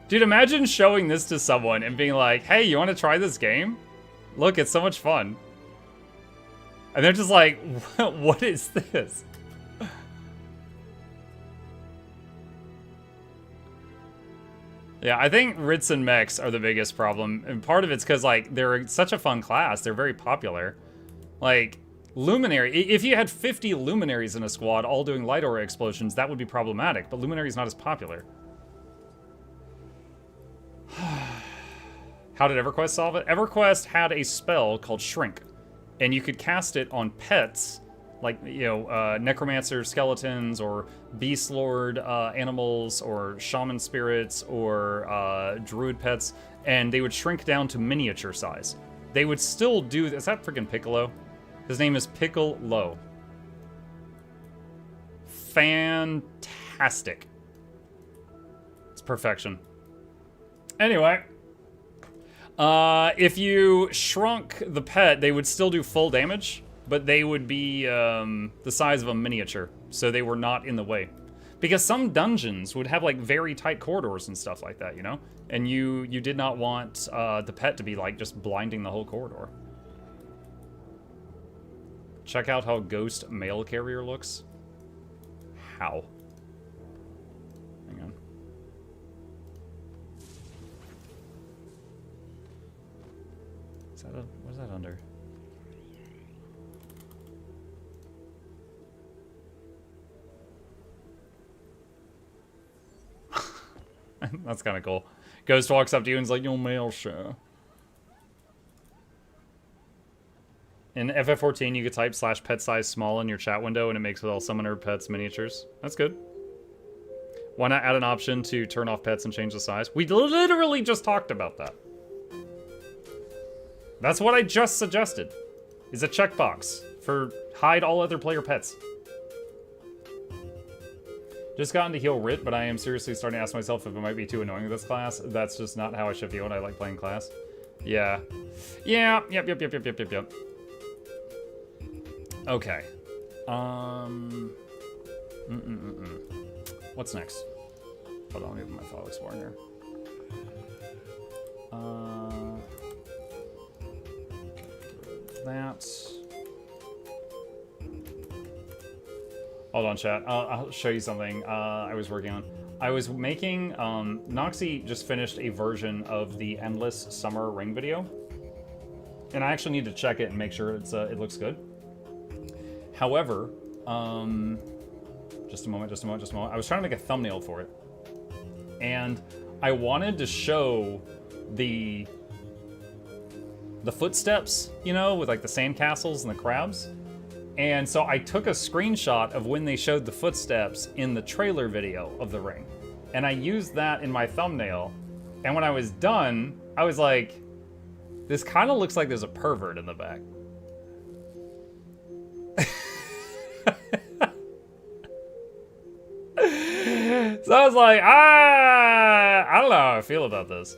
Dude, imagine showing this to someone and being like, hey, you want to try this game? Look, it's so much fun. And they're just like, what is this? Yeah, I think Rits and Mechs are the biggest problem. And part of it's because, like, they're such a fun class. They're very popular. Like, Luminary, if you had 50 Luminaries in a squad all doing light aura explosions, that would be problematic. But Luminary's not as popular. How did EverQuest solve it? EverQuest had a spell called Shrink, and you could cast it on pets, like, you know, necromancer skeletons, or beast lord animals, or shaman spirits, or druid pets, and they would shrink down to miniature size. They would still do, is that freaking Piccolo? His name is Piccolo. Fantastic. It's perfection. Anyway. If you shrunk the pet, they would still do full damage, but they would be the size of a miniature, so they were not in the way. Because some dungeons would have like very tight corridors and stuff like that, you know? And you did not want the pet to be like just blinding the whole corridor. Check out how Ghost Mail Carrier looks. How? Hang on. What is that under? That's kind of cool. Ghost walks up to you and is like, "Your mail, sure." In FF14, you could type /pet size small in your chat window, and it makes it all summoner pets miniatures. That's good. Why not add an option to turn off pets and change the size? We literally just talked about that. That's what I just suggested, is a checkbox for hide all other player pets. Just gotten to heal Rit, but I am seriously starting to ask myself if it might be too annoying with this class. That's just not how I should feel when I like playing class. Yeah. Yeah, yep. Okay. What's next? Hold on, let me open my file explorer here. That. Hold on, chat. I'll show you something I was working on. I was making, Noxxi just finished a version of the Endless Summer Ring video. And I actually need to check it and make sure it's it looks good. However, just a moment. I was trying to make a thumbnail for it. And I wanted to show the footsteps, you know, with like the sandcastles and the crabs. And so I took a screenshot of when they showed the footsteps in the trailer video of the ring. And I used that in my thumbnail. And when I was done, I was like, this kind of looks like there's a pervert in the back. So I was like, I don't know how I feel about this.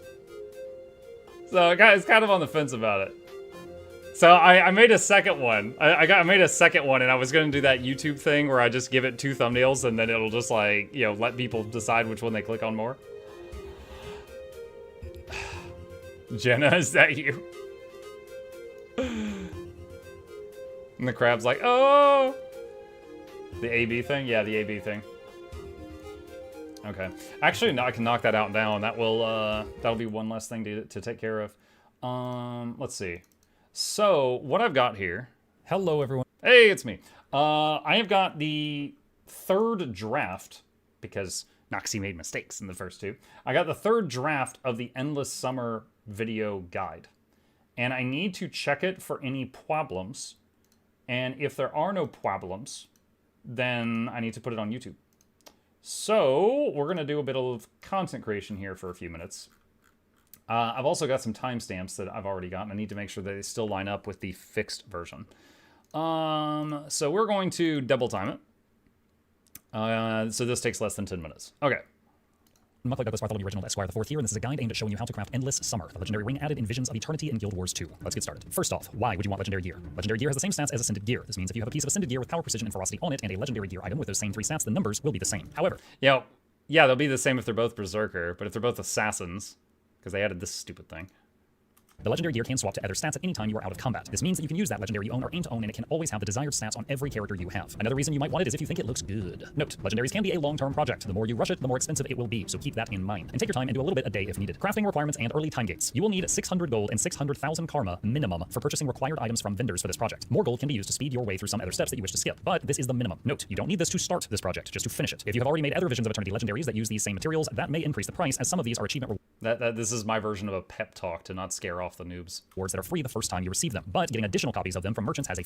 So it's kind of on the fence about it. So I made a second one. I made a second one, and I was gonna do that YouTube thing where I just give it 2 thumbnails, and then it'll just like, you know, let people decide which one they click on more. Jenna, is that you? And the crab's like, oh! The AB thing? Yeah, the AB thing. Okay. Actually, no, I can knock that out down. That will, that'll be one less thing to take care of. Let's see. So, what I've got here... Hello, everyone. Hey, it's me. I have got the 3rd draft, because Noxxi made mistakes in the first 2. I got the 3rd draft of the Endless Summer video guide. And I need to check it for any problems. And if there are no problems, then I need to put it on YouTube. So, we're going to do a bit of content creation here for a few minutes. I've also got some timestamps that I've already gotten. I need to make sure that they still line up with the fixed version. So we're going to double time it. So this takes less than 10 minutes. Okay. Mukluk Douglas Bartholomew Original Esquire IV here, and this is a guide aimed at showing you how to craft Endless Summer, the legendary ring added in Visions of Eternity in Guild Wars 2. Let's get started. First off, why would you want Legendary Gear? Legendary Gear has the same stats as Ascended Gear. This means if you have a piece of Ascended Gear with power, precision, and ferocity on it, and a Legendary Gear item with those same 3 stats, the numbers will be the same. However... Yeah, they'll be the same if they're both Berserker, but if they're both Assassins, because they added this stupid thing. The Legendary Gear can swap to other stats at any time you are out of combat. This means that you can use that Legendary you own or aim to own, and it can always have the desired stats on every character you have. Another reason you might want it is if you think it looks good. Note, Legendaries can be a long-term project. The more you rush it, the more expensive it will be, so keep that in mind. And take your time and do a little bit a day if needed. Crafting requirements and early time gates. You will need 600 gold and 600,000 karma minimum for purchasing required items from vendors for this project. More gold can be used to speed your way through some other steps that you wish to skip, but this is the minimum. Note, you don't need this to start this project, just to finish it. If you have already made other Visions of Eternity legendaries that use these same materials, that may increase the price, as some of these are achievement This is my version of a pep talk to not scare off the noobs. Rewards that are free the first time you receive them, but getting additional copies of them from merchants has a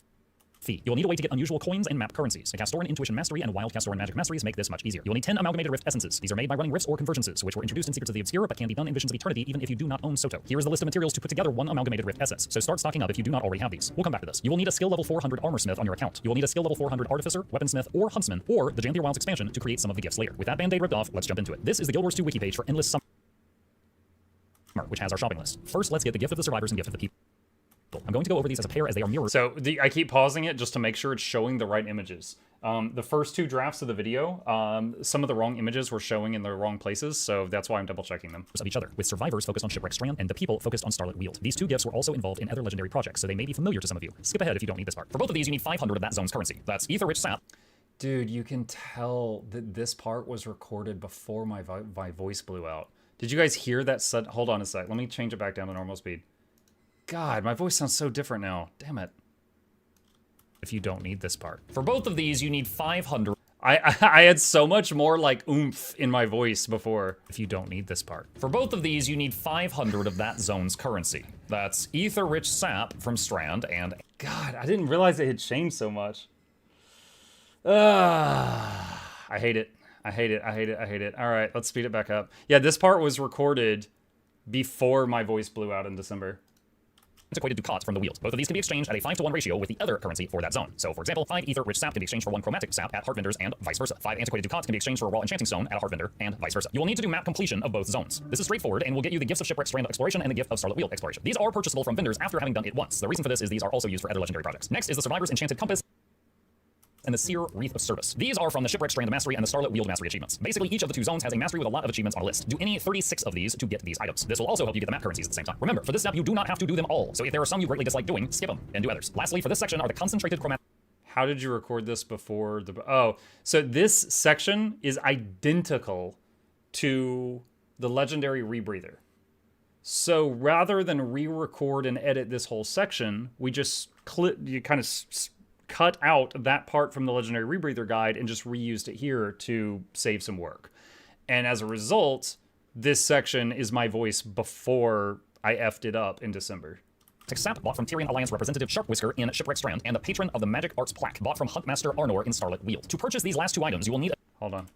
fee. You'll need a way to get unusual coins and map currencies. A Castoran Intuition Mastery and a Wild Castoran Magic Masteries make this much easier. You'll need 10 Amalgamated Rift Essences. These are made by running rifts or convergences, which were introduced in Secrets of the Obscure but can be done in Visions of Eternity even if you do not own Soto. Here is the list of materials to put together one Amalgamated Rift Essence, so start stocking up if you do not already have these. We'll come back to this. You will need a skill level 400 Armorsmith on your account. You will need a skill level 400 Artificer, Weaponsmith, or Huntsman, or the Janthier Wilds expansion to create some of the gifts later. With that band-aid ripped off, let's jump into it. This is the Guild Wars 2 wiki page for Endless Summer, which has our shopping list. First, let's get the Gift of the Survivors and Gift of the People. I'm going to go over these as a pair as they are mirrors. So I keep pausing it just to make sure it's showing the right images. The first 2 drafts of the video, some of the wrong images were showing in the wrong places, so that's why I'm double checking them. Of each other, with Survivors focused on Shipwreck Strand and the People focused on Starlit Weald. These 2 gifts were also involved in other legendary projects, so they may be familiar to some of you. Skip ahead if you don't need this part. For both of these, you need 500 of that zone's currency. That's Ether Rich Sap. Dude, you can tell that this part was recorded before my voice blew out. Did you guys hear that? Hold on a sec. Let me change it back down to normal speed. God, my voice sounds so different now. Damn it. If you don't need this part. For both of these, you need 500. I had so much more like oomph in my voice before. If you don't need this part. For both of these, you need 500 of that zone's currency. That's Ether Rich Sap from Strand and... God, I didn't realize it had changed so much. I hate it. I hate it. I hate it. I hate it. All right, let's speed it back up. Yeah, this part was recorded before my voice blew out in December. Antiquated ducats from the Weald. Both of these can be exchanged at a 5-to-1 ratio with the other currency for that zone. So, for example, 5 Ether Rich Sap can be exchanged for 1 Chromatic Sap at Heart Vendors and vice versa. 5 Antiquated ducats can be exchanged for a Raw Enchanting Stone at a Heart Vendor and vice versa. You will need to do map completion of both zones. This is straightforward and will get you the Gifts of Shipwreck Strand Exploration and the Gift of Starlit Weald Exploration. These are purchasable from vendors after having done it once. The reason for this is these are also used for other legendary projects. Next is the Survivor's Enchanted Compass and the Seer Wreath of Service. These are from the Shipwreck Strand Mastery and the Starlit Weald Mastery achievements. Basically, each of the 2 zones has a mastery with a lot of achievements on a list. Do any 36 of these to get these items. This will also help you get the map currencies at the same time. Remember, for this step, you do not have to do them all, so if there are some you greatly dislike doing, skip them and do others. Lastly, for this section are the concentrated chromatic... How did you record this before the... Oh, so this section is identical to the Legendary Rebreather. So rather than re-record and edit this whole section, we just cut out that part from the Legendary Rebreather guide and just reused it here to save some work. And as a result, this section is my voice before I effed it up in December. Sap, bought from Tyrion Alliance representative Sharp Whisker in Shipwreck Strand, and the patron of the Magic Arts plaque, bought from Huntmaster Arnor in Starlit Weald. To purchase these last two items, you will need... Hold on.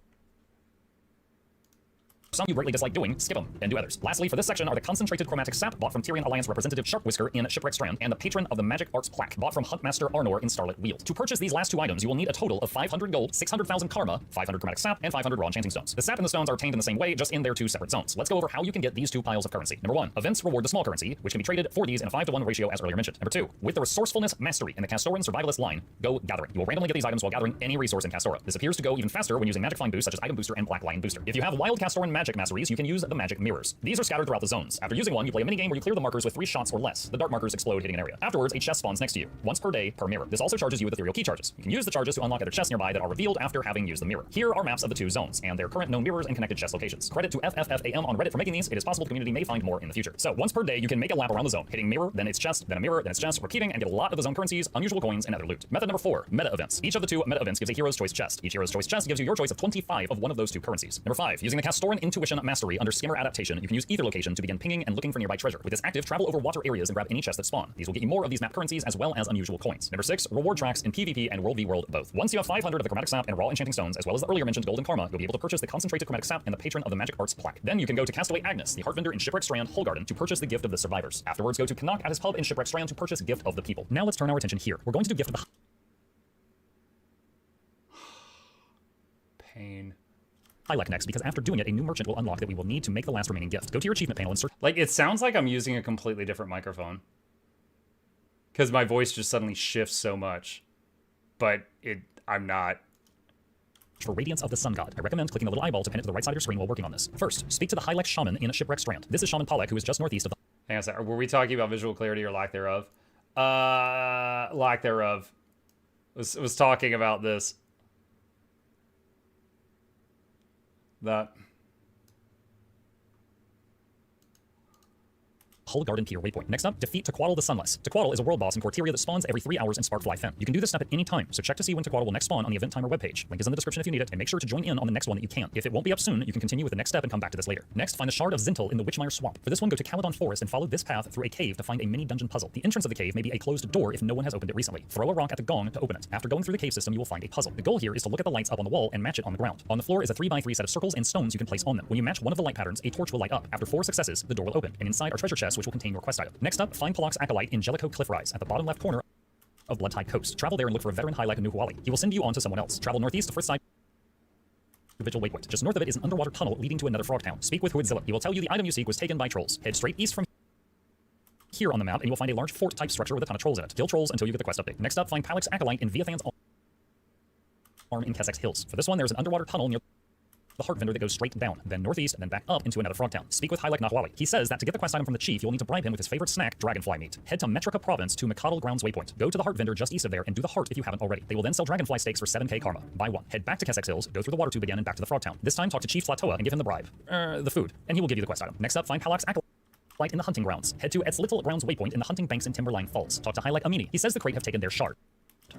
Some you greatly dislike doing, skip them, and do others. Lastly, for this section are the concentrated chromatic sap, bought from Tyrion Alliance representative Sharp Whisker in Shipwreck Strand, and the patron of the Magic Arts plaque, bought from Huntmaster Arnor in Starlit Weald. To purchase these last two items, you will need a total of 500 gold, 600,000 karma, 500 chromatic sap, and 500 raw enchanting stones. The sap and the stones are obtained in the same way, just in their two separate zones. Let's go over how you can get these two piles of currency. Number 1, events reward the small currency, which can be traded for these in a 5-to-1 ratio as earlier mentioned. Number 2, with the resourcefulness mastery in the Castoran survivalist line, go gathering. You will randomly get these items while gathering any resource in Castora. This appears to go even faster when using magic find boosts such as item booster and black lion booster. If you have wild Castoran magic masteries, you can use the magic mirrors. These are scattered throughout the zones. After using one, you play a minigame where you clear the markers with 3 shots or less. The dark markers explode, hitting an area. Afterwards, a chest spawns next to you, once per day per mirror. This also charges you with ethereal key charges. You can use the charges to unlock other chests nearby that are revealed after having used the mirror. Here are maps of the 2 zones, and their current known mirrors and connected chest locations. Credit to FFFAM on Reddit for making these. It is possible the community may find more in the future. So, once per day, you can make a lap around the zone, hitting mirror, then its chest, then a mirror, then its chest, repeating, and get a lot of the zone currencies, unusual coins, and other loot. Method number 4, meta events. Each of the 2 meta events gives a hero's choice chest. Each hero's choice chest gives you your choice of 25 of one of those 2 currencies. Number 5, using the Castoran intuition mastery under skimmer adaptation, you can use either location to begin pinging and looking for nearby treasure. With this active, travel over water areas and grab any chests that spawn. These will get you more of these map currencies as well as unusual coins. Number 6, reward tracks in PvP and World v World both. Once you have 500 of the chromatic sap and raw enchanting stones, as well as the earlier mentioned gold and karma, you'll be able to purchase the concentrated chromatic sap and the patron of the Magic Arts plaque. Then you can go to Castaway Agnes, the heart vendor in Shipwreck Strand, Holgarden, to purchase the gift of the survivors. Afterwards, go to Canuck at his pub in Shipwreck Strand to purchase gift of the people. Now let's turn our attention here. We're going to do gift of the... Pain. Highlight next, because after doing it, a new merchant will unlock that we will need to make the last remaining gift. Go to your achievement panel and search... Like, it sounds like I'm using a completely different microphone. Because my voice just suddenly shifts so much. But I'm not. For Radiance of the Sun God. I recommend clicking the little eyeball to pin it to the right side of your screen while working on this. First, speak to the High-Lex Shaman in Shipwreck Strand. This is Shaman Pollack, who is just northeast of the... Hang on a second. Were we talking about visual clarity or lack thereof? Lack thereof. Was talking about this. That. Hull Garden Pier waypoint. Next up, defeat Tequatl the Sunless. Tequatl is a world boss in Corteria that spawns every 3 hours in Sparkfly Fen. You can do this step at any time, so check to see when Tequatl will next spawn on the event timer webpage. Link is in the description if you need it, and make sure to join in on the next one that you can. If it won't be up soon, you can continue with the next step and come back to this later. Next, find the Shard of Zintel in the Witchmire Swamp. For this one, go to Caledon Forest and follow this path through a cave to find a mini dungeon puzzle. The entrance of the cave may be a closed door if no one has opened it recently. Throw a rock at the gong to open it. After going through the cave system, you will find a puzzle. The goal here is to look at the lights up on the wall and match it on the ground. On the floor is a 3x3 set of circles and stones you can place on them. When you match one of the light patterns, a torch will light up. After 4 successes, the door will open, and inside are treasure chests which will contain your quest item. Next up, find Pollock's Acolyte in Jellicoe Cliff Rise at the bottom left corner of Bloodtide Coast. Travel there and look for a veteran high like Nuhuali. He will send you on to someone else. Travel northeast to First Side Vigil Waypoint. Just north of it is an underwater tunnel leading to another frog town. Speak with Huidzilla. He will tell you the item you seek was taken by trolls. Head straight east from here on the map and you will find a large fort-type structure with a ton of trolls in it. Kill trolls until you get the quest update. Next up, find Palak's Acolyte in Viathan's Arm in Kessex Hills. For this one, there's an underwater tunnel near the heart vendor that goes straight down, then northeast, and then back up into another frog town. Speak with Hylek Nahwali. He says that to get the quest item from the chief, you'll need to bribe him with his favorite snack, dragonfly meat. Head to Metrica Province to McCoddle Grounds Waypoint. Go to the heart vendor just east of there and do the heart if you haven't already. They will then sell dragonfly steaks for 7k karma. Buy one. Head back to Kessex Hills, go through the water tube again and back to the frog town. This time talk to Chief Flatoa and give him the bribe. The food. And he will give you the quest item. Next up, find Palak's Acolyte in the hunting grounds. Head to Et's Little Grounds Waypoint in the hunting banks in Timberline Falls. Talk to Hylek Amini. He says the crate have taken their shard.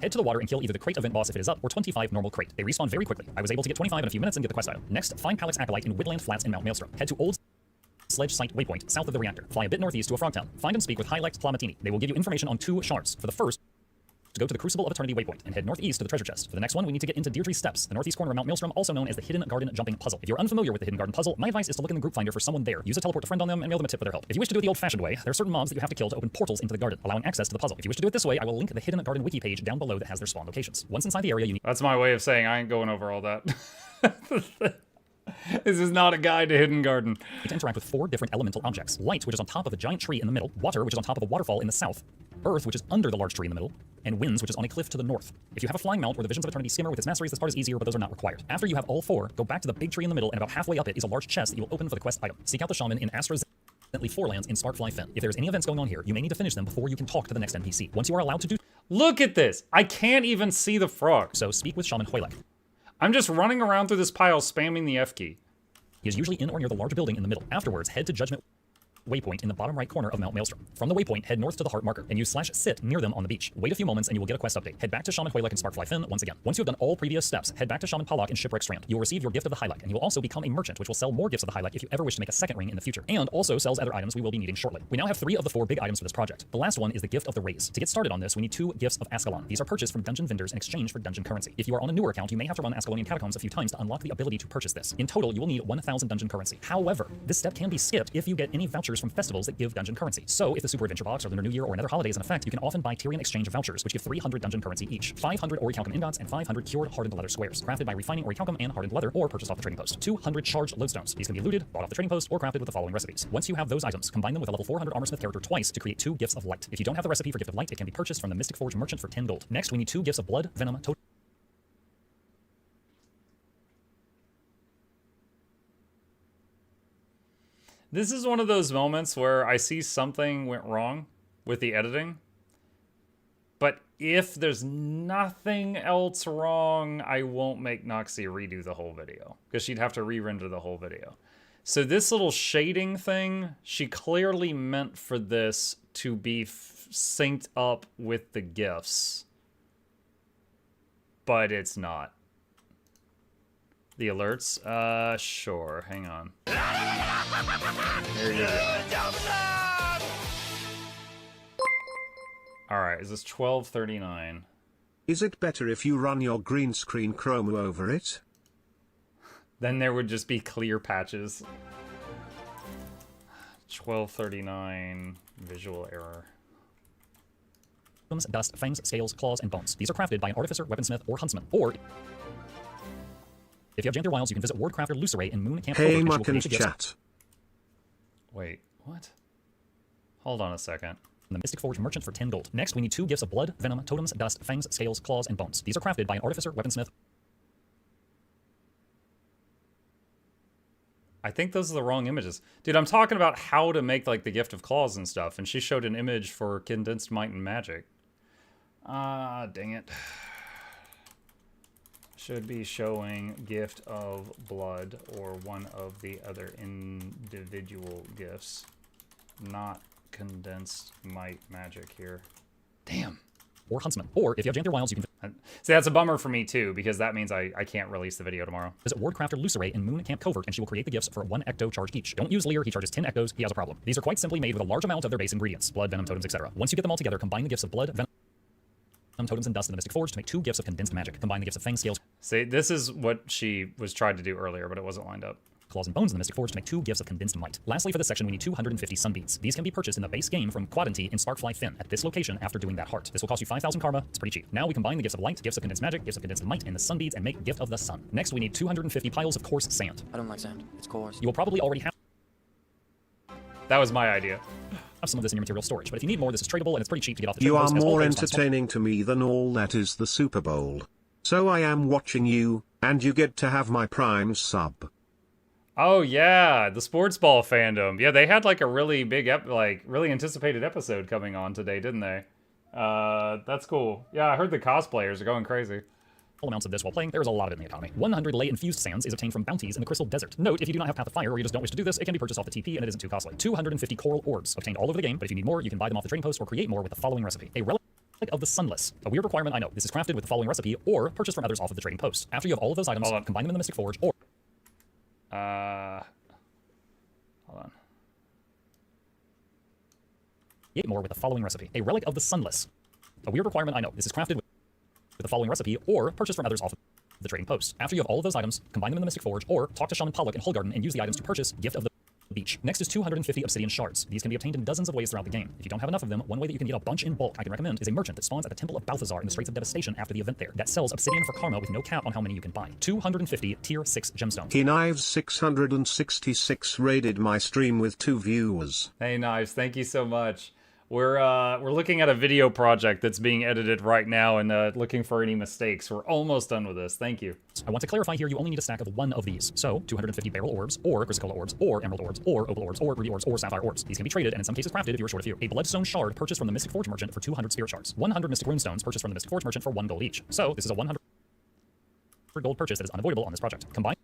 Head to the water and kill either the crate event boss if it is up, or 25 normal crate. They respawn very quickly. I was able to get 25 in a few minutes and get the quest item. Next, find Palak's Acolyte in Woodland Flats in Mount Maelstrom. Head to Old Sledge Site Waypoint, south of the reactor. Fly a bit northeast to a frog town. Find and speak with Hylek Plamatini. They will give you information on 2 shards. For the first, to go to the Crucible of Eternity Waypoint and head northeast to the treasure chest. For the next one, we need to get into Deirdre Steps, the northeast corner of Mount Maelstrom, also known as the Hidden Garden Jumping Puzzle. If you're unfamiliar with the Hidden Garden Puzzle, my advice is to look in the group finder for someone there. Use a teleport to friend on them and mail them a tip for their help. If you wish to do it the old-fashioned way, there are certain mobs that you have to kill to open portals into the garden, allowing access to the puzzle. If you wish to do it this way, I will link the Hidden Garden wiki page down below that has their spawn locations. Once inside the area, you need... That's my way of saying I ain't going over all that. This is not a guide to Hidden Garden. You to interact with 4 different elemental objects. Light, which is on top of a giant tree in the middle. Water, which is on top of a waterfall in the south. Earth, which is under the large tree in the middle. And winds, which is on a cliff to the north. If you have a flying mount or the Visions of Eternity skimmer with its masteries, this part is easier, but those are not required. After you have all 4, go back to the big tree in the middle, and about halfway up it is a large chest that you will open for the quest item. Seek out the shaman in Astra's Forelands in Sparkfly Fen. If there's any events going on here, you may need to finish them before you can talk to the next NPC. Once you are allowed to do... Look at this! I can't even see the frog. So speak with Shaman Hoylek. I'm just running around through this pile spamming the F key. He is usually in or near the large building in the middle. Afterwards, head to Judgment waypoint in the bottom right corner of Mount Maelstrom. From the waypoint, head north to the heart marker and use /sit near them on the beach. Wait a few moments and you will get a quest update. Head back to Shaman Huelek and Sparkfly Finn once again. Once you have done all previous steps, head back to Shaman Palak and Shipwreck Strand. You will receive your gift of the Hylek, and you will also become a merchant, which will sell more gifts of the Hylek if you ever wish to make a second ring in the future, and also sells other items we will be needing shortly. We now have 3 of the 4 big items for this project. The last one is the Gift of the Rays. To get started on this, we need 2 gifts of Ascalon. These are purchased from dungeon vendors in exchange for dungeon currency. If you are on a newer account, you may have to run Ascalonian Catacombs a few times to unlock the ability to purchase this. In total, you will need 1,000 dungeon currency. However, this step can be skipped if you get any vouchers from festivals that give dungeon currency. So if the Super Adventure Box or Lunar New Year or another holiday is in effect, you can often buy Tyrian exchange vouchers, which give 300 dungeon currency each, 500 orichalcum ingots, and 500 cured hardened leather squares, crafted by refining orichalcum and hardened leather, or purchased off the trading post. 200 charged lodestones. These can be looted, bought off the trading post, or crafted with the following recipes. Once you have those items, combine them with a level 400 armorsmith character twice to create 2 gifts of light. If you don't have the recipe for gift of light, it can be purchased from the Mystic Forge merchant for 10 gold. Next, we need 2 gifts of blood, venom, totem. This is one of those moments where I see something went wrong with the editing. But if there's nothing else wrong, I won't make Noxxi redo the whole video, because she'd have to re-render the whole video. So this little shading thing, she clearly meant for this to be synced up with the gifts. But it's not. The alerts? Sure. Hang on. There you go. Alright, is this 1239? Is it better if you run your green screen chroma over it? Then there would just be clear patches. 1239, visual error. Dust, fangs, scales, claws, and bones. These are crafted by an artificer, weaponsmith, or huntsman. Or, if you have Janther Wilds, you can visit Wardcrafter Luceray in Moon Camp. Hey, Muck and chat. Wait, what? Hold on a second. The Mystic Forge merchant for 10 gold. Next, we need 2 gifts of blood, venom, totems, dust, fangs, scales, claws, and bones. These are crafted by an artificer, weaponsmith. I think those are the wrong images. Dude, I'm talking about how to make, like, the Gift of Claws and stuff, and she showed an image for Condensed Might and Magic. Ah, dang it. Should be showing Gift of Blood or one of the other individual gifts. Not Condensed Might Magic here. Damn. Or huntsman. Or if you have Janther Wilds, you can see, that's a bummer for me too, because that means I can't release the video tomorrow. visit Wardcrafter Luceray in Moon Camp Covert, and she will create the gifts for 1 ecto charge each. Don't use Lear, he charges 10 ectos, he has a problem. These are quite simply made with a large amount of their base ingredients, blood, venom, totems, etc. Once you get them all together, combine the gifts of blood, venom, totems, and dust in the Mystic Forge to make 2 gifts of condensed magic. Combine the gifts of fang, scales. See, this is what she was trying to do earlier, but it wasn't lined up. Claws and bones in the Mystic Forge to make 2 gifts of condensed might. Lastly, for this section, we need 250 sunbeams. These can be purchased in the base game from Quadanti in Sparkfly Finn at this location after doing that heart. This will cost you 5,000 karma. It's pretty cheap. Now we combine the gifts of light, gifts of condensed magic, gifts of condensed might, and the sunbeads and make Gift of the Sun. Next, we need 250 piles of coarse sand. I don't like sand. It's coarse. You will probably already have That was my idea. some of this in your material storage, but if you need more, this is tradable and it's pretty cheap to get off the You trading are post, as all more items on entertaining to me than all that is the Super Bowl. So I am watching you, and you get to have my Prime sub. Oh yeah, the sports ball fandom. Yeah, they had like a really big, really anticipated episode coming on today, didn't they? That's cool. Yeah, I heard the cosplayers are going crazy. Small amounts of this while playing, there is a lot of it in the economy. 100 ley infused sands is obtained from bounties in the Crystal Desert. Note, if you do not have Path of Fire or you just don't wish to do this, it can be purchased off the TP and it isn't too costly. 250 coral orbs, obtained all over the game, but if you need more, you can buy them off the trading post or create more with the following recipe. A relic of the Sunless. A weird requirement, I know. This is crafted with the following recipe or purchased from others off of the trading post. After you have all of those items, combine them in the Mystic Forge or... Hold on. Create more with the following recipe. A relic of the Sunless. A weird requirement, I know. This is crafted with the following recipe or purchased from others off of the trading post. After you have all of those items, combine them in the Mystic Forge or talk to Shaman Pollock in Holgarden and use the items to purchase Gift of the Beach. Next is 250 obsidian shards. These can be obtained in dozens of ways throughout the game. If you don't have enough of them, one way that you can get a bunch in bulk I can recommend is a merchant that spawns at the Temple of Balthazar in the Straits of Devastation after the event there, that sells obsidian for karma with no cap on how many you can buy. 250 tier 6 gemstones. He Knives 666 raided my stream with 2 viewers. Hey Knives, thank you so much. We're looking at a video project that's being edited right now and looking for any mistakes. We're almost done with this. Thank you. I want to clarify here, you only need a stack of 1 of these. So, 250 beryl orbs, or chrysocolla orbs, or emerald orbs, or opal orbs, or ruby orbs, or sapphire orbs. These can be traded, and in some cases crafted if you're short a few. A bloodstone shard purchased from the Mystic Forge merchant for 200 spirit shards. 100 mystic runestones purchased from the Mystic Forge merchant for 1 gold each. So, this is a 100 gold purchase that is unavoidable on this project. Combine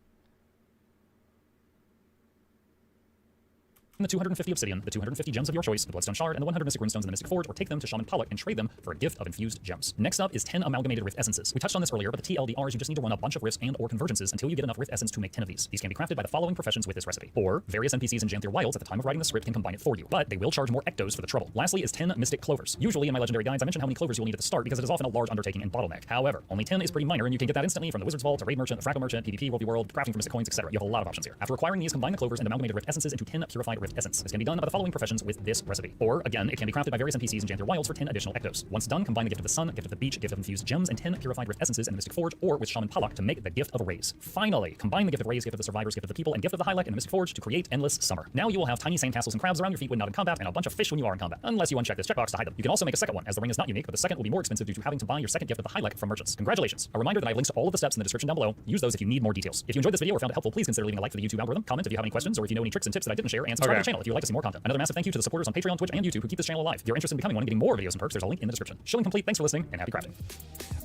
the 250 obsidian, the 250 gems of your choice, the bloodstone shard, and the 100 mystic runestones in the mystic forge, or take them to Shaman Pollock and trade them for a gift of infused gems. Next up is 10 amalgamated rift essences. We touched on this earlier, but the TLDRs, you just need to run a bunch of rifts and or convergences until you get enough rift essence to make 10 of these. These can be crafted by the following professions with this recipe. Or, various NPCs in Janthier Wilds at the time of writing the script can combine it for you, but they will charge more ectos for the trouble. Lastly is 10 mystic clovers. Usually in my legendary guides, I mention how many clovers you will need at the start because it is often a large undertaking and bottleneck. However, only 10 is pretty minor, and you can get that instantly from the Wizard's Vault, a raid merchant, the Fractal merchant, PvP, World v World, crafting for mystic coins, etc. You have a lot of options here. After acquiring these, combine the clovers and amalgamated rift essences into 10 purified rift essence. This can be done by the following professions with this recipe. Or, again, it can be crafted by various NPCs in Janthier Wilds for 10 additional ectos. Once done, combine the gift of the sun, gift of the beach, gift of infused gems, and 10 purified rift essences in the mystic forge, or with Shaman Pollock to make the gift of rays. Finally, combine the gift of rays, gift of the survivors, gift of the people, and gift of the highlight in the mystic forge to create endless summer. Now you will have tiny sandcastles and crabs around your feet when not in combat, and a bunch of fish when you are in combat, unless you uncheck this checkbox to hide them. You can also make a second one, as the ring is not unique, but the second will be more expensive due to having to buy your second gift of the highlight from merchants. Congratulations! A reminder that I have links to all of the steps in the description down below. Use those if you need more details. If you enjoyed this video or found it helpful, please consider leaving a like for the YouTube algorithm, comment if you have any questions, or if you know any tricks and tips that I didn't share, and subscribe to the channel if you would like to see more content. Another massive thank you to the supporters on Patreon, Twitch, and YouTube who keep this channel alive. If you're interested in becoming one and getting more videos and perks, there's a link in the description. Shilling complete. Thanks for listening, and happy crafting.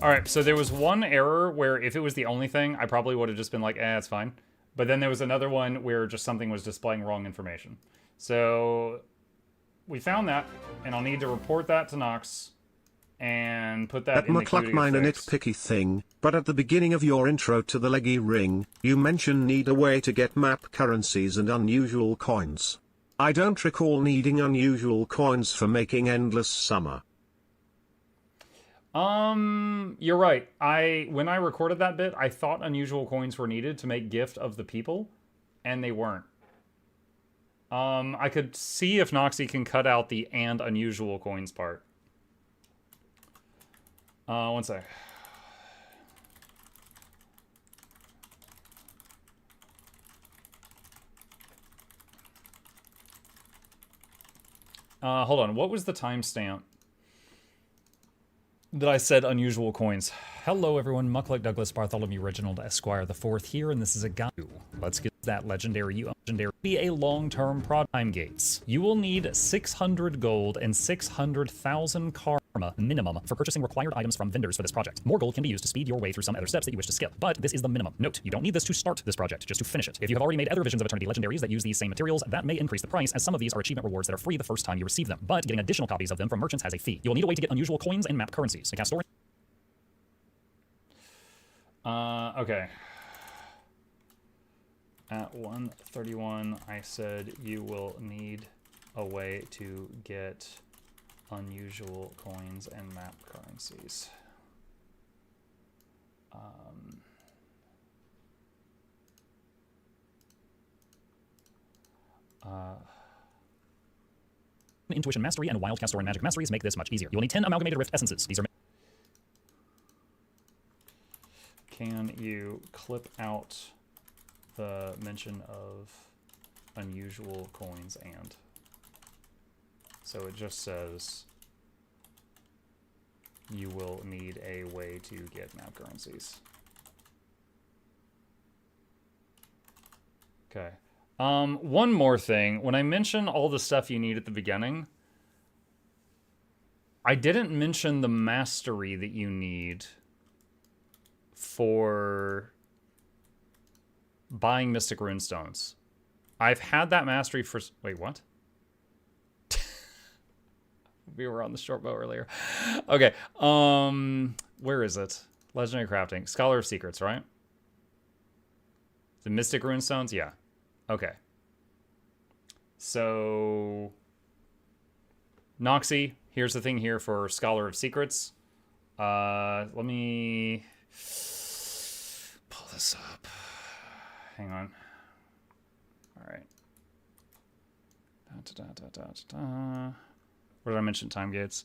All right, so there was one error where if it was the only thing, I probably would have just been like, it's fine. But then there was another one where just something was displaying wrong information. So we found that, and I'll need to report that to Nox and put that in the queue to get Mine a fixed. nitpicky thing, but at the beginning of your intro to the leggy ring, you mention need a way to get map currencies and unusual coins. I don't recall needing unusual coins for making endless summer. You're right. When I recorded that bit, I thought unusual coins were needed to make gift of the people, and they weren't. I could see if Noxxi can cut out the and unusual coins part. One sec. Hold on. What was the timestamp that I said unusual coins? Hello, everyone. Mukluk Douglas Bartholomew Reginald Esquire the Fourth here, and this is a guide. Let's get that legendary be a long-term prod time gates. You will need 600 gold and 600,000 karma minimum for purchasing required items from vendors for this project. More gold can be used to speed your way through some other steps that you wish to skip, but this is the minimum. Note, you don't need this to start this project, just to finish it. If you have already made other Visions of Eternity legendaries that use these same materials, that may increase the price, as some of these are achievement rewards that are free the first time you receive them, but getting additional copies of them from merchants has a fee. You will need a way to get unusual coins and map currencies. To cast store. Okay. At 131, I said you will need a way to get unusual coins and map currencies. Intuition Mastery and Wild Castor and Magic Masteries make this much easier. You will need 10 amalgamated rift essences. These are... Can you clip out the mention of unusual coins and? So it just says you will need a way to get map currencies. Okay. One more thing. When I mention all the stuff you need at the beginning, I didn't mention the mastery that you need for buying Mystic Runestones. I've had that mastery for... Wait, what? We were on the short bow earlier. Okay. Where is it? Legendary Crafting. Scholar of Secrets, right? The Mystic Runestones? Yeah. Okay. So... Noxxi, here's the thing here for Scholar of Secrets. Let me... pull this up. Hang on. All right. Where did I mention time gates?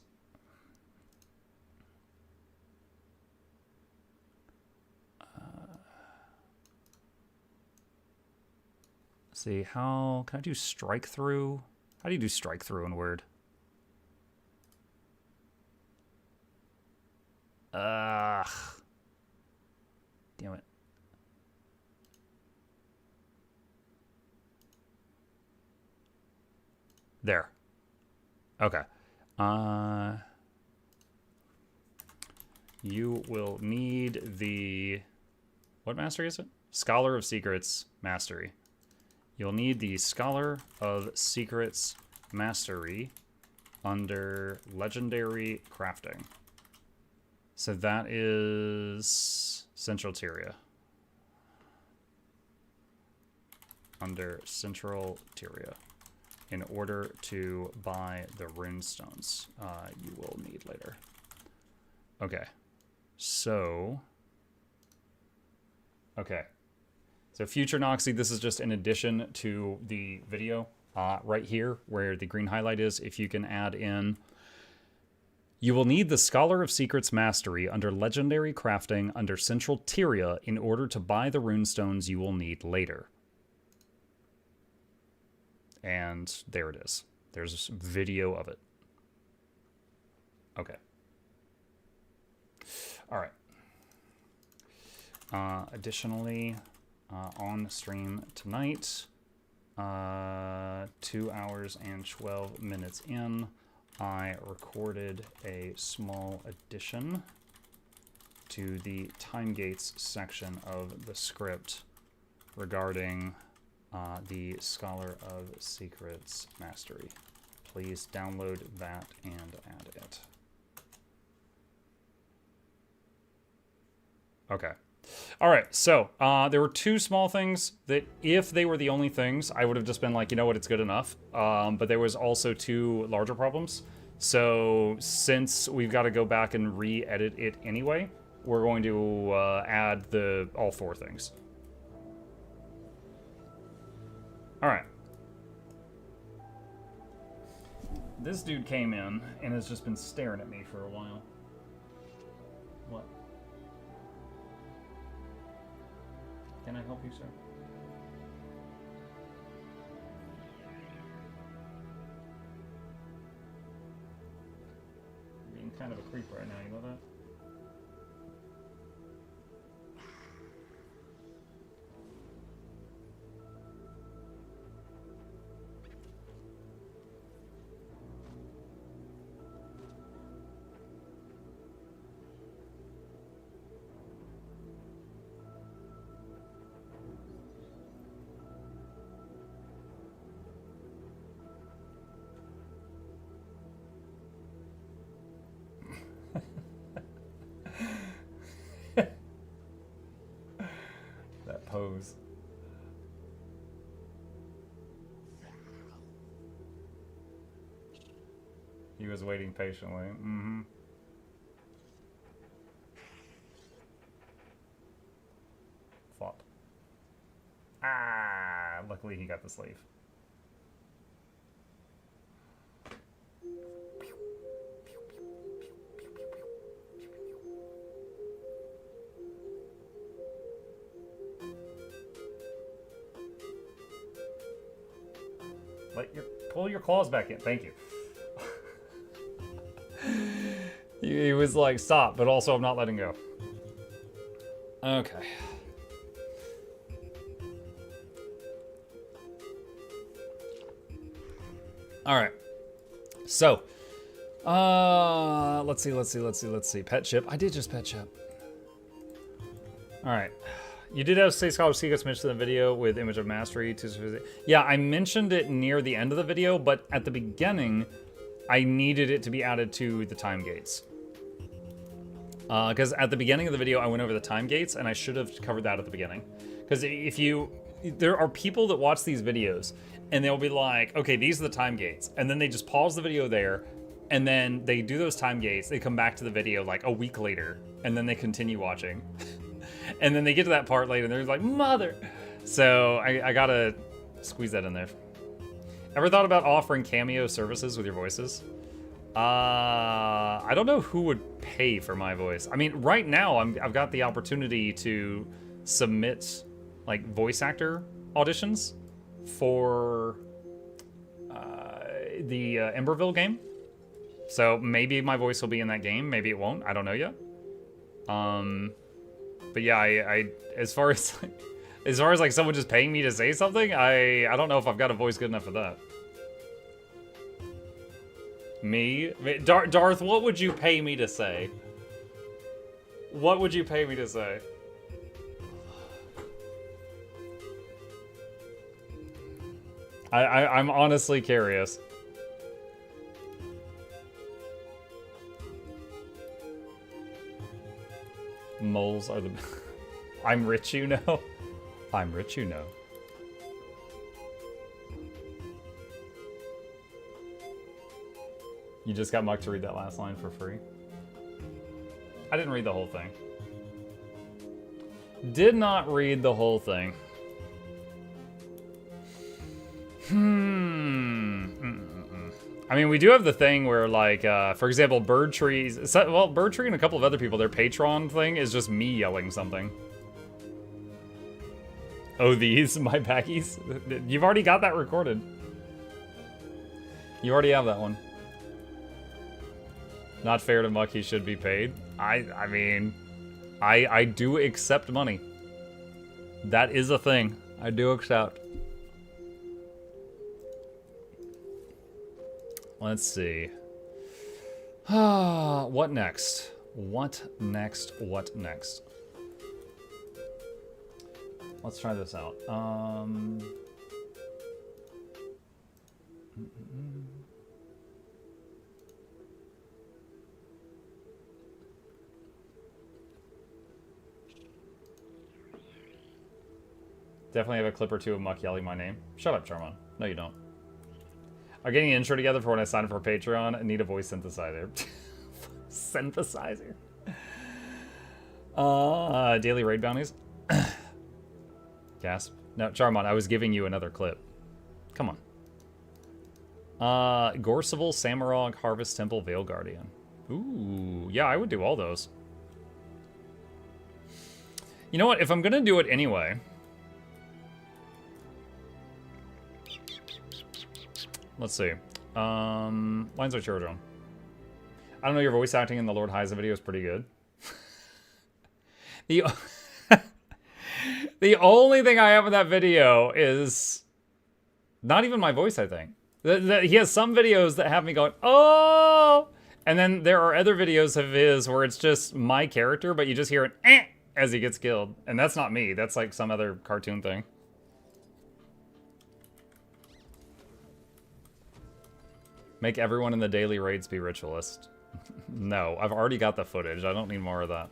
See, how can I do strike through? How do you do strike through in Word? Damn it. There. Okay. You will need the... What mastery is it? Scholar of Secrets Mastery. you'll need the Scholar of Secrets Mastery under Legendary Crafting. So that is Central Tyria. Under Central Tyria. In order to buy the runestones you will need later. Okay. So... Okay. So future Noxxi, this is just in addition to the video right here where the green highlight is. If you can add in... You will need the Scholar of Secrets Mastery under Legendary Crafting under Central Tyria in order to buy the runestones you will need later. And there it is. There's a video of it. Okay. All right. Additionally, on stream tonight, 2 hours and 12 minutes in, I recorded a small addition to the time gates section of the script regarding the Scholar of Secrets Mastery. Please download that and add it. Okay. All right, so there were 2 small things that if they were the only things, I would have just been like, you know what, it's good enough. But there was also 2 larger problems. So since we've got to go back and re-edit it anyway, we're going to add all 4 things. All right. This dude came in and has just been staring at me for a while. What? Can I help you, sir? You're being kind of a creep right now, you know that? That pose. He was waiting patiently. Mm-hmm. Flop. Ah, luckily he got the sleeve. Pull your claws back in. Thank you. He was like, stop, but also I'm not letting go. Okay. All right. So, let's see. Pet ship. I did just pet ship. All right. You did have say Scholar of Secrets mentioned in the video with image of mastery. Yeah, I mentioned it near the end of the video, but at the beginning, I needed it to be added to the time gates. Because at the beginning of the video, I went over the time gates, and I should have covered that at the beginning. Because there are people that watch these videos, and they'll be like, okay, these are the time gates. And then they just pause the video there, and then they do those time gates. They come back to the video like a week later, and then they continue watching. And then they get to that part later, and they're like, mother. So I gotta squeeze that in there. Ever thought about offering cameo services with your voices? I don't know who would pay for my voice. I mean, right now I've got the opportunity to submit like voice actor auditions for the Emberville game. So maybe my voice will be in that game. Maybe it won't. I don't know yet. But yeah, I as far as like someone just paying me to say something, I don't know if I've got a voice good enough for that. Me? Darth, what would you pay me to say? What would you pay me to say? I'm honestly curious. Moles are the... I'm rich, you know. I'm rich, you know. You just got Muck to read that last line for free. I didn't read the whole thing. Did not read the whole thing. I mean, we do have the thing where, like, for example, Bird Trees... Well, Bird Tree and a couple of other people, their Patreon thing is just me yelling something. Oh, these, my baggies? You've already got that recorded. You already have that one. Not fair to Muck, he should be paid. I mean, I do accept money. That is a thing. I do accept. Let's see. What next? What next? What next? Let's try this out. Definitely have a clip or two of Muck yelling my name. Shut up, Charmon. No, you don't. I'm getting an intro together for when I sign up for Patreon. I need a voice synthesizer. Synthesizer. Daily raid bounties. Gasp. No, Charmon, I was giving you another clip. Come on. Gorseval, Samurog, Harvest Temple, Veil Guardian. Ooh, yeah, I would do all those. You know what? If I'm gonna do it anyway... Let's see. Lines are children. I don't know, your voice acting in the Lord Hyza video is pretty good. The only thing I have in that video is not even my voice, I think. He has some videos that have me going, oh! And then there are other videos of his where it's just my character, but you just hear an eh as he gets killed. And that's not me. That's like some other cartoon thing. Make everyone in the daily raids be ritualist. No, I've already got the footage. I don't need more of that.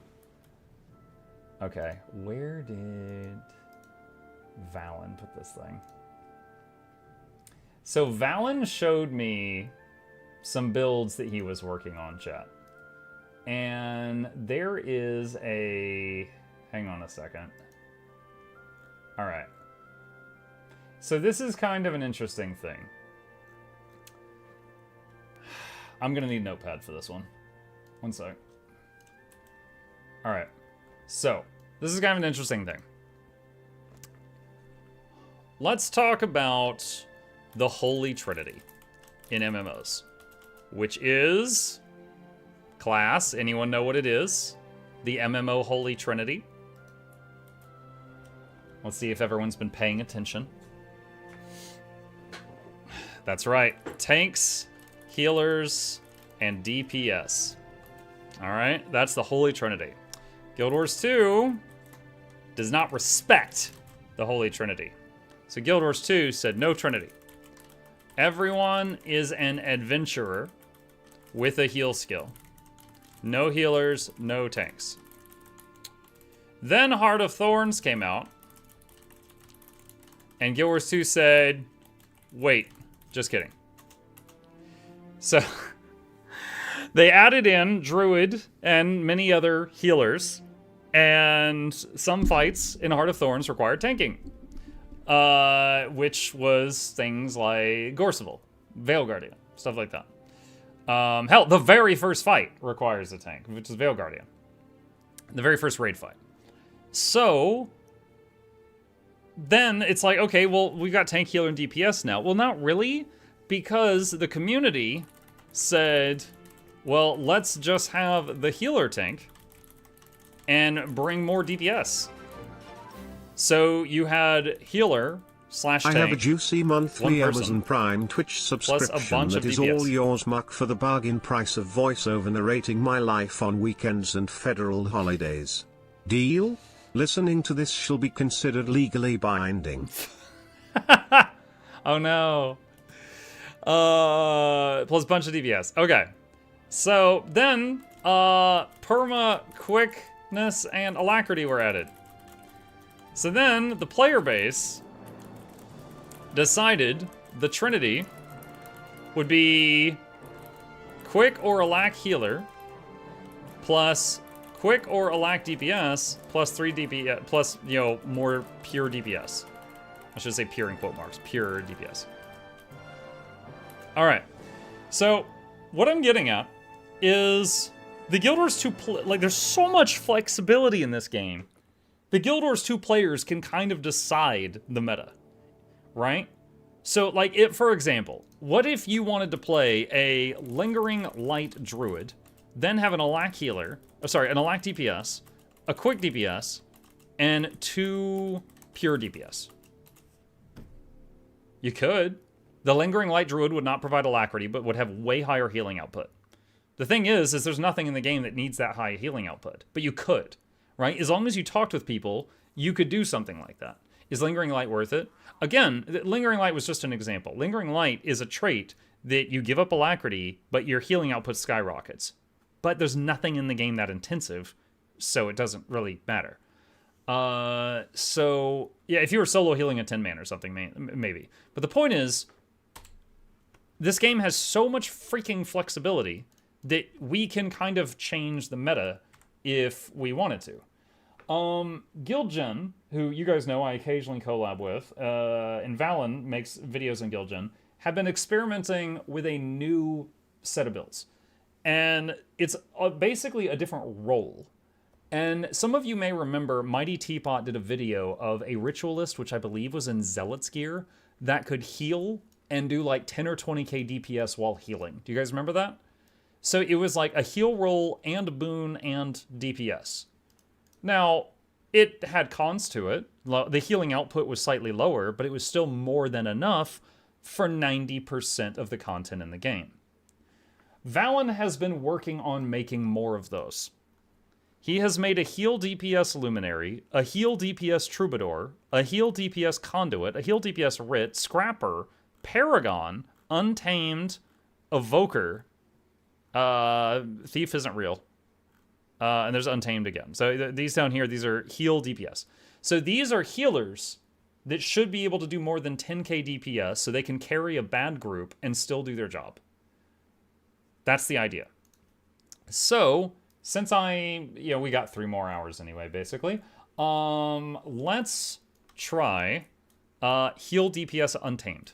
Okay, where did Valen put this thing? So Valen showed me some builds that he was working on, chat. And there is a... Hang on a second. All right. So this is kind of an interesting thing. I'm gonna need a notepad for this one. One sec. All right. So, this is kind of an interesting thing. Let's talk about the Holy Trinity in MMOs, which is class. Anyone know what it is? The MMO Holy Trinity. Let's see if everyone's been paying attention. That's right. Tanks, healers, and DPS. All right, that's the Holy Trinity. Guild Wars 2 does not respect the Holy Trinity. So Guild Wars 2 said no Trinity. Everyone is an adventurer with a heal skill. No healers, no tanks. Then Heart of Thorns came out. And Guild Wars 2 said, wait, just kidding. So they added in Druid and many other healers. And some fights in Heart of Thorns required tanking. Which was things like Gorseval, Veil Guardian, stuff like that. Hell, the very first fight requires a tank, which is Veil Guardian. The very first raid fight. So then it's like, okay, well, we got tank, healer, and DPS now. Well, not really, because the community said, well, let's just have the healer tank and bring more DPS. So you had healer / tank. I have a juicy monthly Amazon Prime Twitch subscription that is all yours, Muck, for the bargain price of voiceover narrating my life on weekends and federal holidays. Deal? Listening to this shall be considered legally binding. Oh no. Plus bunch of DPS. Okay. So then, perma, quickness, and alacrity were added. So then, the player base decided the Trinity would be quick or alac healer, plus quick or alac DPS, plus 3 DPS, plus, you know, more pure DPS. I should say pure in quote marks, pure DPS. All right, so what I'm getting at is the Guild Wars 2, like, there's so much flexibility in this game. The Guild Wars 2 players can kind of decide the meta, right? So, like, for example, what if you wanted to play a Lingering Light Druid, then have an alac healer, an alac DPS, a quick DPS, and 2 pure DPS? You could. The Lingering Light Druid would not provide alacrity, but would have way higher healing output. The thing is there's nothing in the game that needs that high healing output, but you could, right? As long as you talked with people, you could do something like that. Is Lingering Light worth it? Again, Lingering Light was just an example. Lingering Light is a trait that you give up alacrity, but your healing output skyrockets. But there's nothing in the game that intensive, so it doesn't really matter. So, yeah, if you were solo healing a 10-man or something, maybe. But the point is, this game has so much freaking flexibility that we can kind of change the meta if we wanted to. Guildgen, who you guys know I occasionally collab with, and Valen makes videos on Guildgen, have been experimenting with a new set of builds. And it's basically a different role. And some of you may remember Mighty Teapot did a video of a ritualist, which I believe was in Zealot's gear, that could heal and do like 10 or 20k DPS while healing. Do you guys remember that? So it was like a heal roll and boon and DPS. Now, it had cons to it. The healing output was slightly lower, but it was still more than enough for 90% of the content in the game. Valen has been working on making more of those. He has made a heal DPS Luminary, a heal DPS Troubadour, a heal DPS Conduit, a heal DPS Writ, Scrapper, Paragon, Untamed, Evoker. Thief isn't real. And there's Untamed again. So these down here, these are heal DPS. So these are healers that should be able to do more than 10k DPS so they can carry a bad group and still do their job. That's the idea. So, since we got 3 more hours anyway, basically. Let's try heal DPS Untamed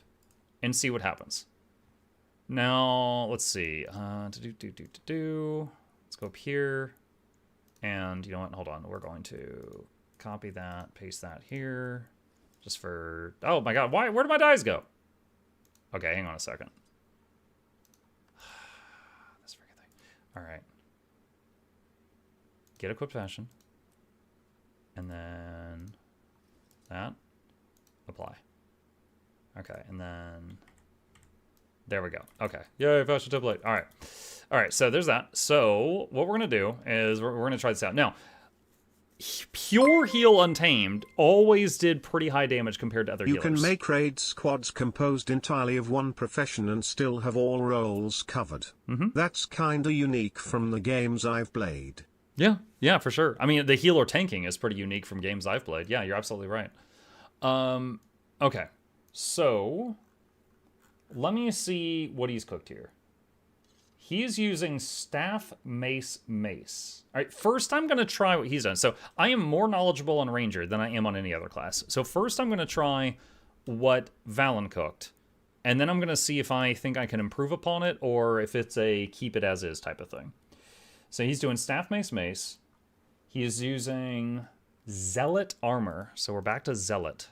and see what happens. Now, let's see. Let's go up here. And you know what? Hold on. We're going to copy that, paste that here. Just for... Oh my god, why? Where did my dice go? Okay, hang on a second. This freaking thing. Alright. Get equipped fashion. And then... that. Apply. Okay, and then... There we go. Okay. Yay, fashion template. Alright. Alright, so there's that. So, what we're going to do is we're going to try this out. Now, pure heal Untamed always did pretty high damage compared to other healers. You can make raid squads composed entirely of one profession and still have all roles covered. That's kinda unique from the games I've played. Yeah, for sure. I mean, the healer tanking is pretty unique from games I've played. Yeah, you're absolutely right. Okay. So, let me see what he's cooked here. He's using staff, mace, mace. All right, first I'm going to try what he's done. So I am more knowledgeable on Ranger than I am on any other class. So first I'm going to try what Valen cooked. And then I'm going to see if I think I can improve upon it or if it's a keep it as is type of thing. So he's doing staff, mace, mace. He is using Zealot armor. So we're back to Zealot.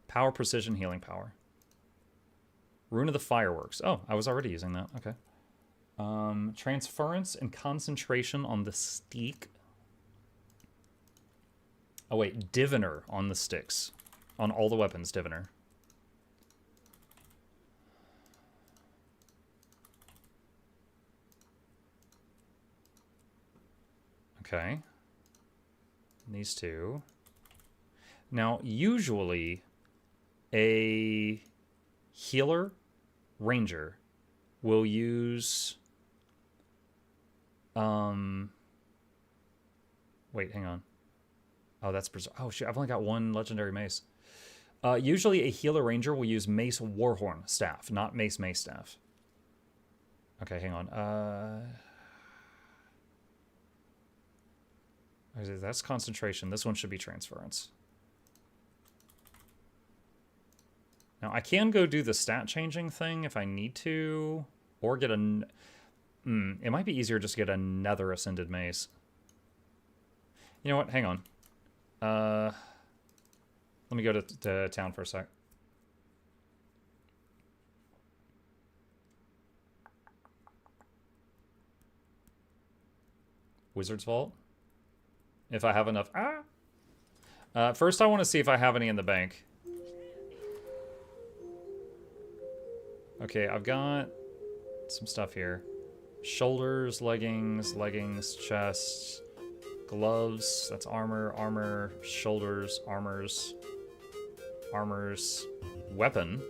Power, precision, healing power. Rune of the Fireworks. Oh, I was already using that. Okay. Transference and concentration on the steak. Oh, wait. Diviner on the sticks. On all the weapons, Diviner. Okay. These two. Now, usually, a healer ranger will use... Wait, hang on. Oh, that's berserk. Oh, shit, I've only got one legendary mace. Usually a healer ranger will use Mace Warhorn staff, not Mace staff. Okay, hang on. That's concentration. This one should be transference. Now, I can go do the stat changing thing if I need to, or get a... it might be easier just to get another Ascended Mace. You know what? Hang on. Let me go to town for a sec. Wizard's Vault. If I have enough. First, I want to see if I have any in the bank. Okay, I've got some stuff here. Shoulders, leggings, chest, gloves. That's armor, shoulders, armors, weapon,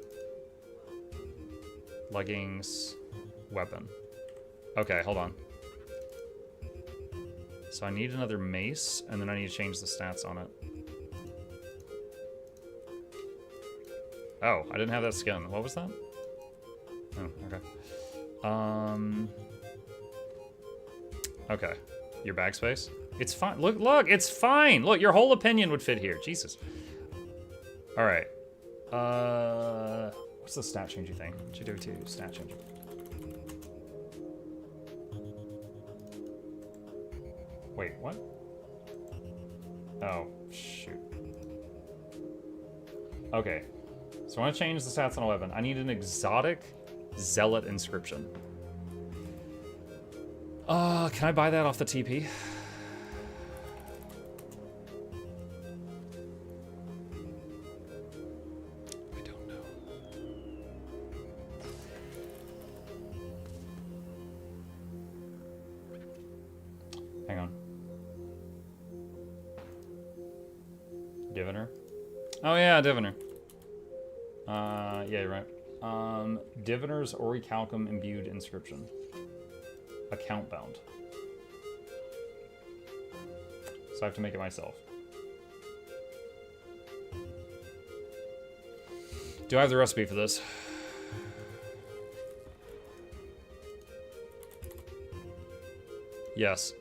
leggings, weapon. Okay, hold on. So I need another mace, and then I need to change the stats on it. Oh, I didn't have that skin. What was that? Oh, okay. Okay. Your bag space? It's fine. Look, it's fine. Look, your whole opinion would fit here. Jesus. All right. What's the stat changing thing? What you do to stat changing? Wait, what? Oh, shoot. Okay. So I want to change the stats on a weapon. I need an exotic zealot inscription. Can I buy that off the TP? I don't know. Hang on. Diviner? Oh yeah, Diviner. Yeah, you're right. Diviner's Orichalcum imbued inscription. Account bound. So I have to make it myself. Do I have the recipe for this? Yes.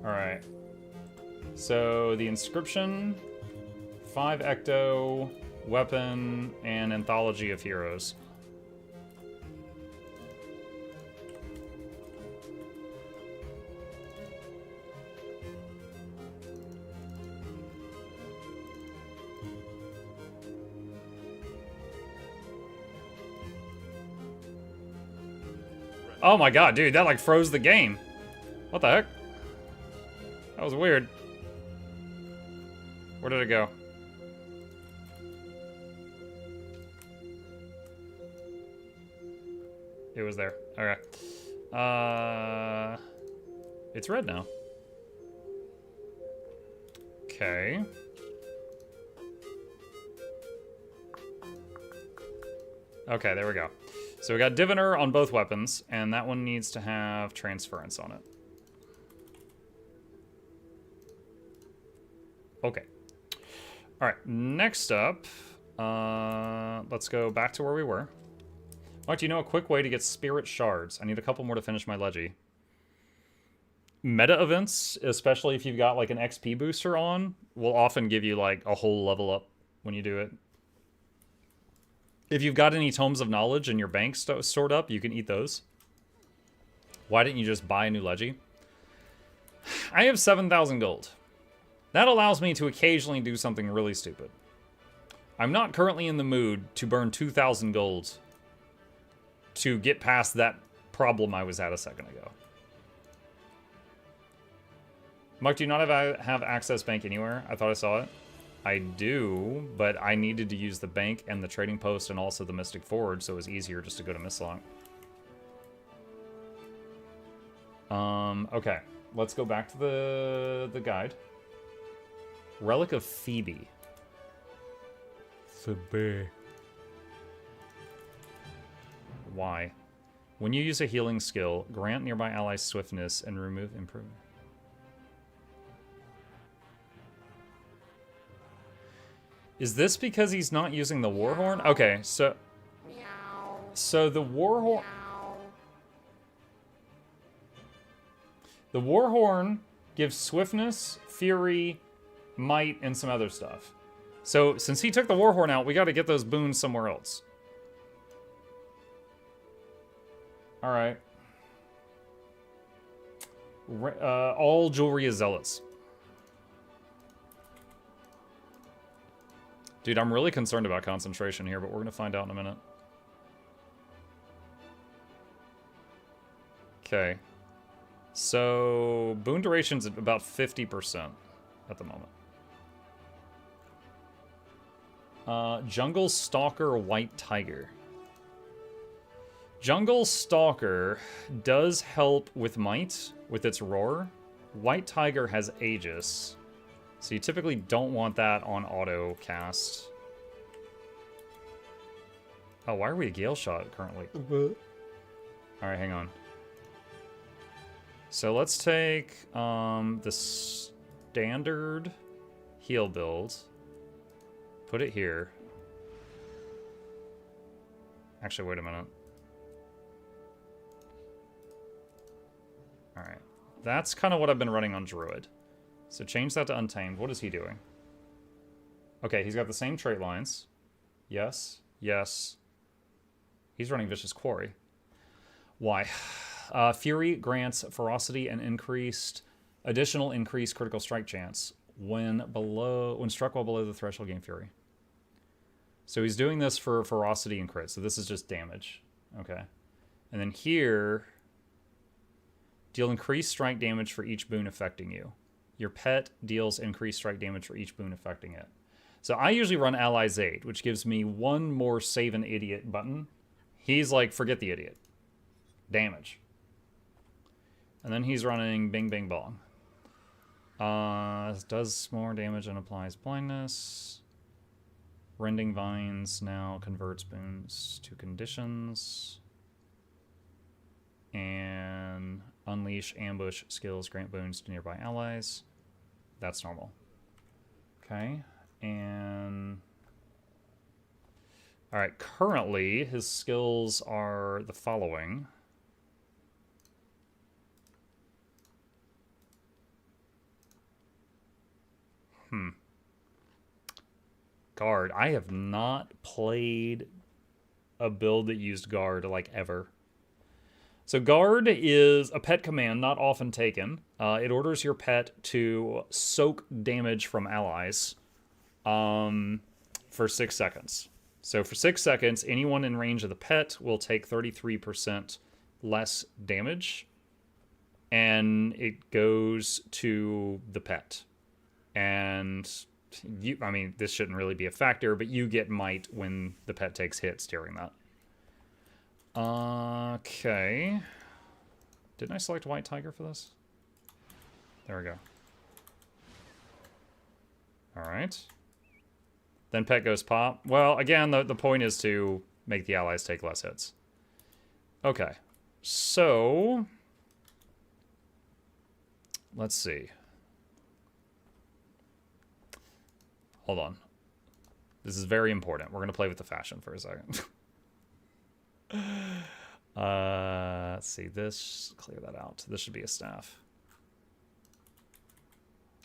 Alright. So the inscription, 5 ecto, weapon, and anthology of heroes. Oh my god, dude, that like froze the game. What the heck? That was weird. Where did it go? It was there. Okay. It's red now. Okay. Okay, there we go. So we got Diviner on both weapons, and that one needs to have transference on it. Okay. All right, next up, let's go back to where we were. What, do you know a quick way to get spirit shards? I need a couple more to finish my leggy. Meta events, especially if you've got like an XP booster on, will often give you like a whole level up when you do it. If you've got any tomes of knowledge in your bank stored up, you can eat those. Why didn't you just buy a new leggy? I have 7,000 gold. That allows me to occasionally do something really stupid. I'm not currently in the mood to burn 2,000 gold to get past that problem I was at a second ago. Muck, do you not have access bank anywhere? I thought I saw it. I do, but I needed to use the bank and the trading post and also the Mystic Forge, so it was easier just to go to Mistlock. Okay. Let's go back to the guide. Relic of Phoebe. Phoebe. Why? When you use a healing skill, grant nearby allies swiftness and remove improvement. Is this because he's not using the Warhorn? Okay, so the Warhorn. The Warhorn gives swiftness, fury, might, and some other stuff. So since he took the Warhorn out, we got to get those boons somewhere else. All right. All jewelry is zealots. Dude, I'm really concerned about concentration here, but we're going to find out in a minute. Okay. So, boon duration's about 50% at the moment. Jungle Stalker White Tiger. Jungle Stalker does help with might, with its roar. White Tiger has Aegis. So you typically don't want that on auto cast. Oh, why are we a Gale Shot currently? Alright, hang on. So let's take the standard heal build. Put it here. Actually, wait a minute. Alright. That's kind of what I've been running on Druid. So change that to Untamed. What is he doing? Okay, he's got the same trait lines. Yes. Yes. He's running Vicious Quarry. Why? Fury grants ferocity and additional increased critical strike chance when struck while below the threshold, gain fury. So he's doing this for ferocity and crit. So this is just damage. Okay. And then here, deal increased strike damage for each boon affecting you. Your pet deals increased strike damage for each boon affecting it. So I usually run Allies 8, which gives me one more save an idiot button. He's like, forget the idiot. Damage. And then he's running Bing Bing Bong. Does more damage and applies blindness. Rending Vines now converts boons to conditions. And Unleash Ambush skills grant boons to nearby allies. That's normal. Okay. And... Alright, currently his skills are the following. Guard. I have not played a build that used Guard, like, ever. So Guard is a pet command not often taken. It orders your pet to soak damage from allies for 6 seconds. So for 6 seconds, anyone in range of the pet will take 33% less damage, and it goes to the pet. And you, I mean, this shouldn't really be a factor, but you get might when the pet takes hits during that. Okay. Didn't I select White Tiger for this? There we go. Alright. Then pet goes pop. Well, again, the point is to make the allies take less hits. Okay. So... let's see. Hold on. This is very important. We're going to play with the fashion for a second. Let's see. This, clear that out. This should be a staff.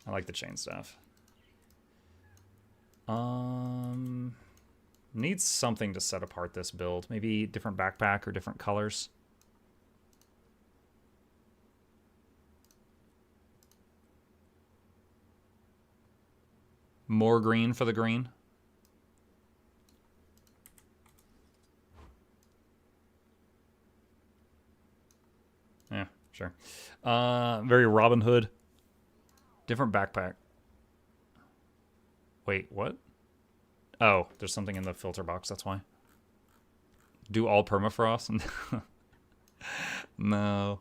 I like the chain staff. Needs something to set apart this build. Maybe different backpack or different colors. More green for the green. Yeah, sure. Very Robin Hood. Different backpack. Wait, what? Oh, there's something in the filter box, that's why. Do all permafrost? No.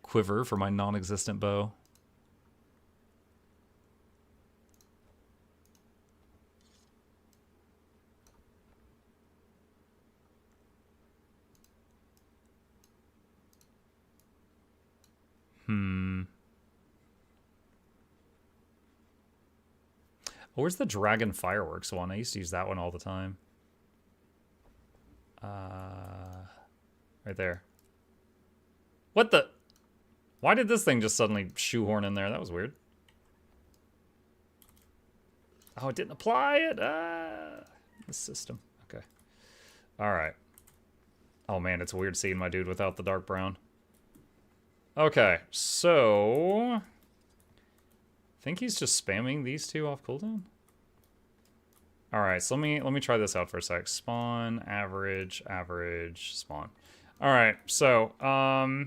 Quiver for my non-existent bow. Oh, where's the dragon fireworks one? I used to use that one all the time. Right there. What the? Why did this thing just suddenly shoehorn in there? That was weird. Oh, it didn't apply it. The system. Okay. All right. Oh man, it's weird seeing my dude without the dark brown. Okay, so I think he's just spamming these two off cooldown. All right, so let me try this out for a sec. Spawn, average, average, spawn. All right, so we're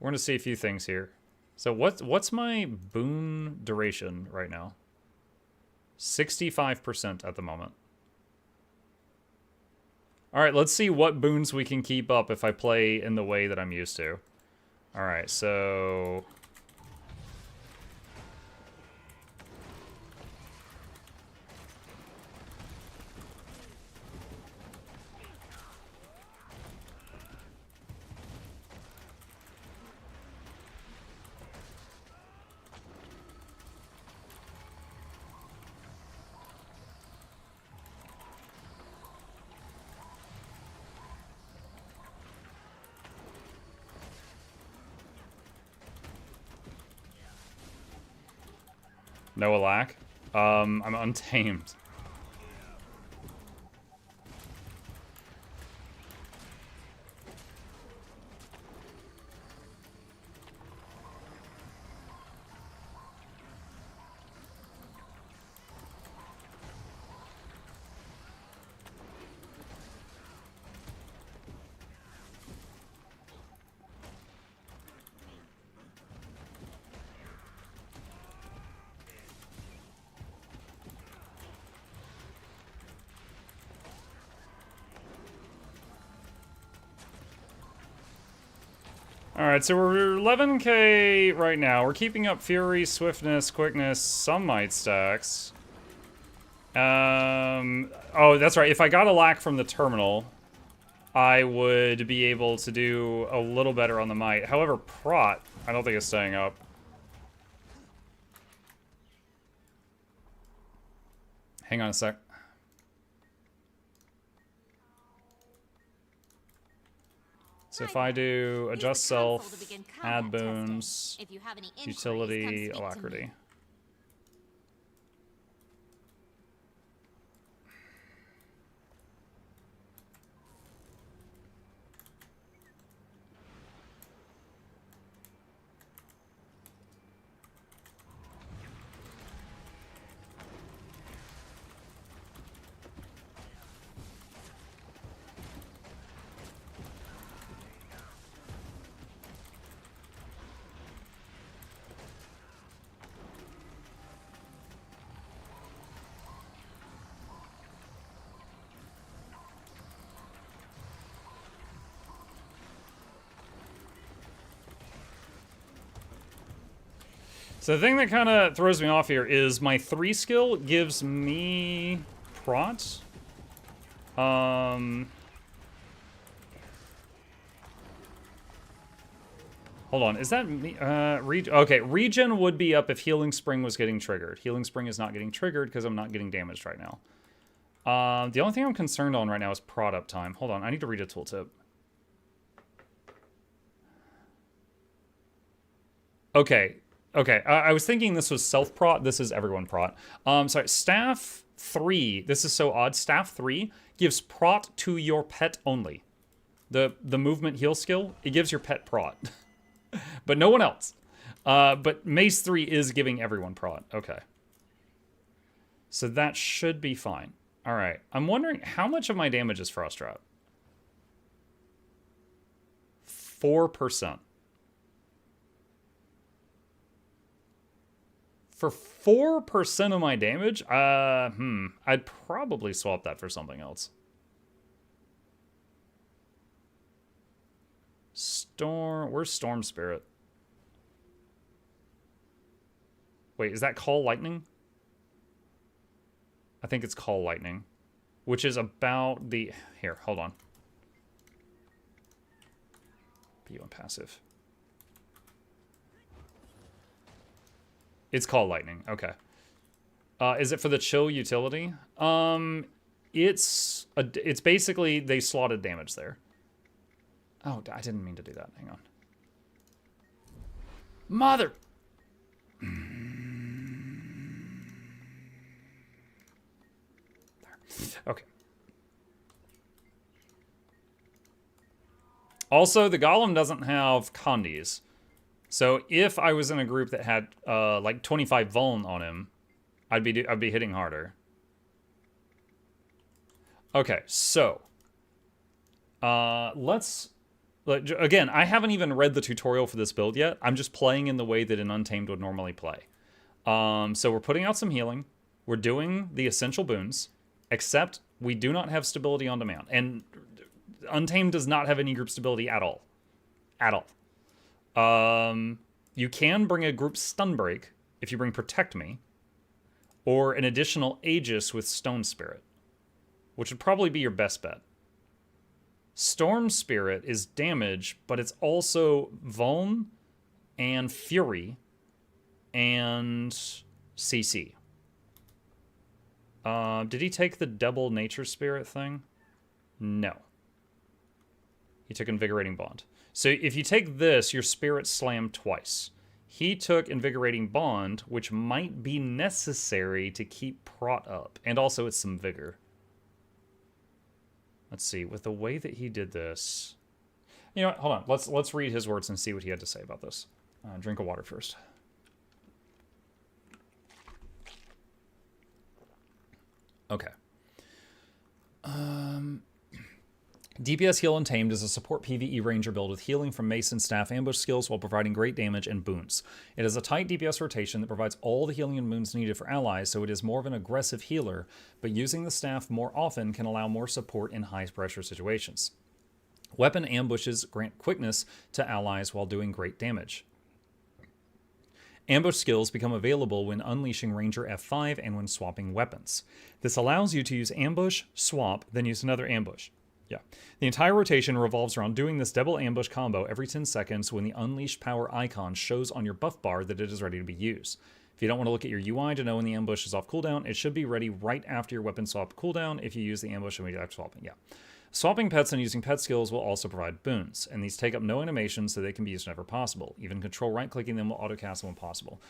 gonna see a few things here. So what's my boon duration right now? 65% at the moment. All right, let's see what boons we can keep up if I play in the way that I'm used to. All right, so no alack. I'm untamed. Alright, so we're 11k right now. We're keeping up Fury, Swiftness, Quickness, some Might stacks. Oh, that's right. If I got a lack from the terminal, I would be able to do a little better on the Might. However, Prot, I don't think it's staying up. Hang on a sec. So if I do adjust self, add boons, utility, alacrity. So the thing that kind of throws me off here is my 3 skill gives me prot. Hold on, is that me? Okay, regen would be up if Healing Spring was getting triggered. Healing Spring is not getting triggered because I'm not getting damaged right now. The only thing I'm concerned on right now is prot uptime. Hold on, I need to read a tooltip. Okay. Okay, I was thinking this was self-prot. This is everyone prot. Sorry, staff 3. This is so odd. Staff 3 gives prot to your pet only. The movement heal skill, it gives your pet prot. But no one else. But Mace 3 is giving everyone prot. Okay. So that should be fine. All right. I'm wondering how much of my damage is Frost Trap? 4%. For 4% of my damage, I'd probably swap that for something else. Where's Storm Spirit? Wait, is that Call Lightning? I think it's Call Lightning, which is about the... Here, hold on. P1 passive. It's Call Lightning, okay. Is it for the chill utility? It's basically they slotted damage there. Oh, I didn't mean to do that. Hang on. Mother... Okay. Also, the Golem doesn't have Condies. So if I was in a group that had like 25 vuln on him, I'd be hitting harder. Okay, so again, I haven't even read the tutorial for this build yet. I'm just playing in the way that an Untamed would normally play. So we're putting out some healing. We're doing the essential boons, except we do not have stability on demand. And Untamed does not have any group stability at all. At all. You can bring a group stun break if you bring Protect Me, or an additional Aegis with Stone Spirit, which would probably be your best bet. Storm Spirit is damage, but it's also Vuln and Fury and CC. Did he take the double Nature Spirit thing? No. He took Invigorating Bond. So if you take this, your Spirit slam twice. He took Invigorating Bond, which might be necessary to keep Prot up. And also it's some Vigor. Let's see, with the way that he did this... You know what, hold on. Let's read his words and see what he had to say about this. Drink of water first. Okay. DPS Heal Untamed is a support PvE ranger build with healing from mace and staff ambush skills while providing great damage and boons. It has a tight DPS rotation that provides all the healing and boons needed for allies, so it is more of an aggressive healer, but using the staff more often can allow more support in high pressure situations. Weapon ambushes grant quickness to allies while doing great damage. Ambush skills become available when unleashing Ranger F5 and when swapping weapons. This allows you to use ambush, swap, then use another ambush. Yeah. The entire rotation revolves around doing this double ambush combo every 10 seconds when the unleashed power icon shows on your buff bar that it is ready to be used. If you don't want to look at your UI to know when the ambush is off cooldown, it should be ready right after your weapon swap cooldown if you use the ambush immediately after swapping. Yeah. Swapping pets and using pet skills will also provide boons, and these take up no animation so they can be used whenever possible. Even control right-clicking them will autocast them when possible.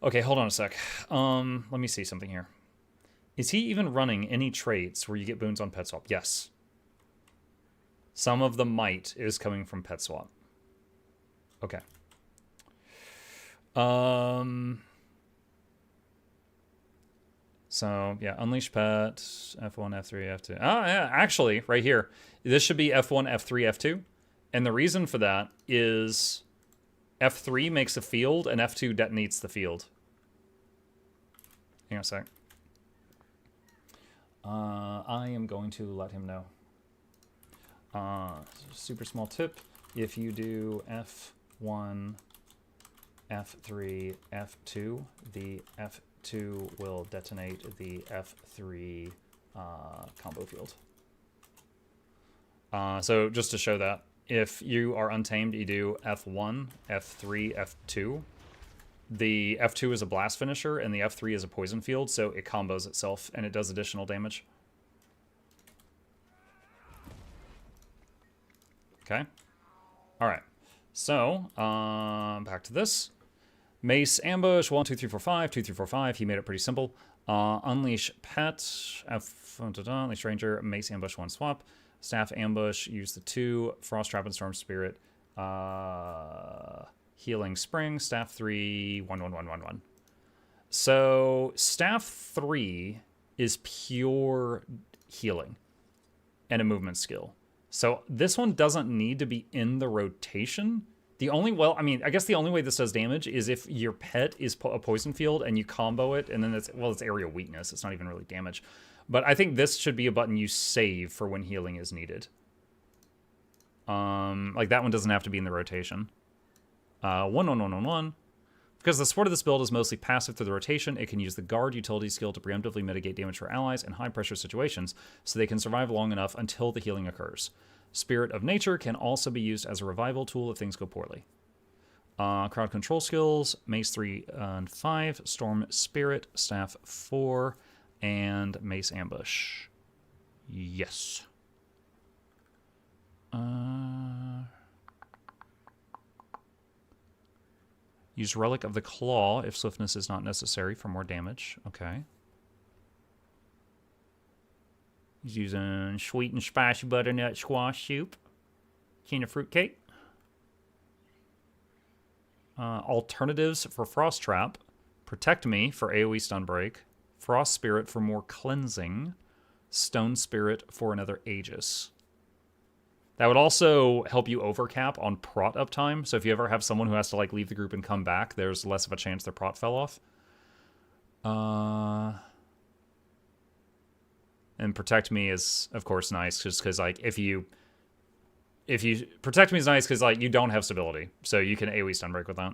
Okay, hold on a sec. Let me see something here. Is he even running any traits where you get boons on pet swap? Yes. Some of the might is coming from pet swap. Okay. So, yeah, Unleash Pet, F1, F3, F2. Oh, yeah, actually, right here. This should be F1, F3, F2. And the reason for that is F3 makes a field, and F2 detonates the field. Hang on a sec. I am going to let him know. Super small tip. If you do F1, F3, F2, the F2 will detonate the F3 combo field. So just to show that, if you are untamed, you do F1, F3, F2. The F2 is a blast finisher, and the F3 is a poison field, so it combos itself, and it does additional damage. Okay. All right. So, back to this. Mace ambush, 1, 2, 3, 4, 5, 2, 3, 4, 5. He made it pretty simple. Unleash pet, unleash ranger, mace ambush, 1 swap. Staff ambush, use the 2. Frost trap and storm spirit. Healing spring, staff 3, 1, 1, 1, 1, 1. So, staff 3 is pure healing and a movement skill. So this one doesn't need to be in the rotation The only, well, I mean, I guess the only way this does damage is if your pet is a poison field and you combo it, and then it's, well, it's area weakness. It's not even really damage. But I think this should be a button you save for when healing is needed. Like, that one doesn't have to be in the rotation. 1-1-1-1-1. Because the support of this build is mostly passive through the rotation, it can use the guard utility skill to preemptively mitigate damage for allies in high-pressure situations, so they can survive long enough until the healing occurs. Spirit of Nature can also be used as a revival tool if things go poorly. Crowd control skills, Mace 3 and 5, Storm Spirit, Staff 4, and Mace Ambush. Yes. Use Relic of the Claw if swiftness is not necessary for more damage. Okay. He's using sweet and spicy butternut squash soup. King of fruitcake. Alternatives for Frost Trap. Protect Me for AoE stun break. Frost Spirit for more cleansing. Stone Spirit for another Aegis. That would also help you overcap on prot uptime. So if you ever have someone who has to like leave the group and come back, there's less of a chance their prot fell off. And Protect Me is, of course, nice just because like if you Protect Me is nice because like you don't have stability, so you can AoE stun break with that.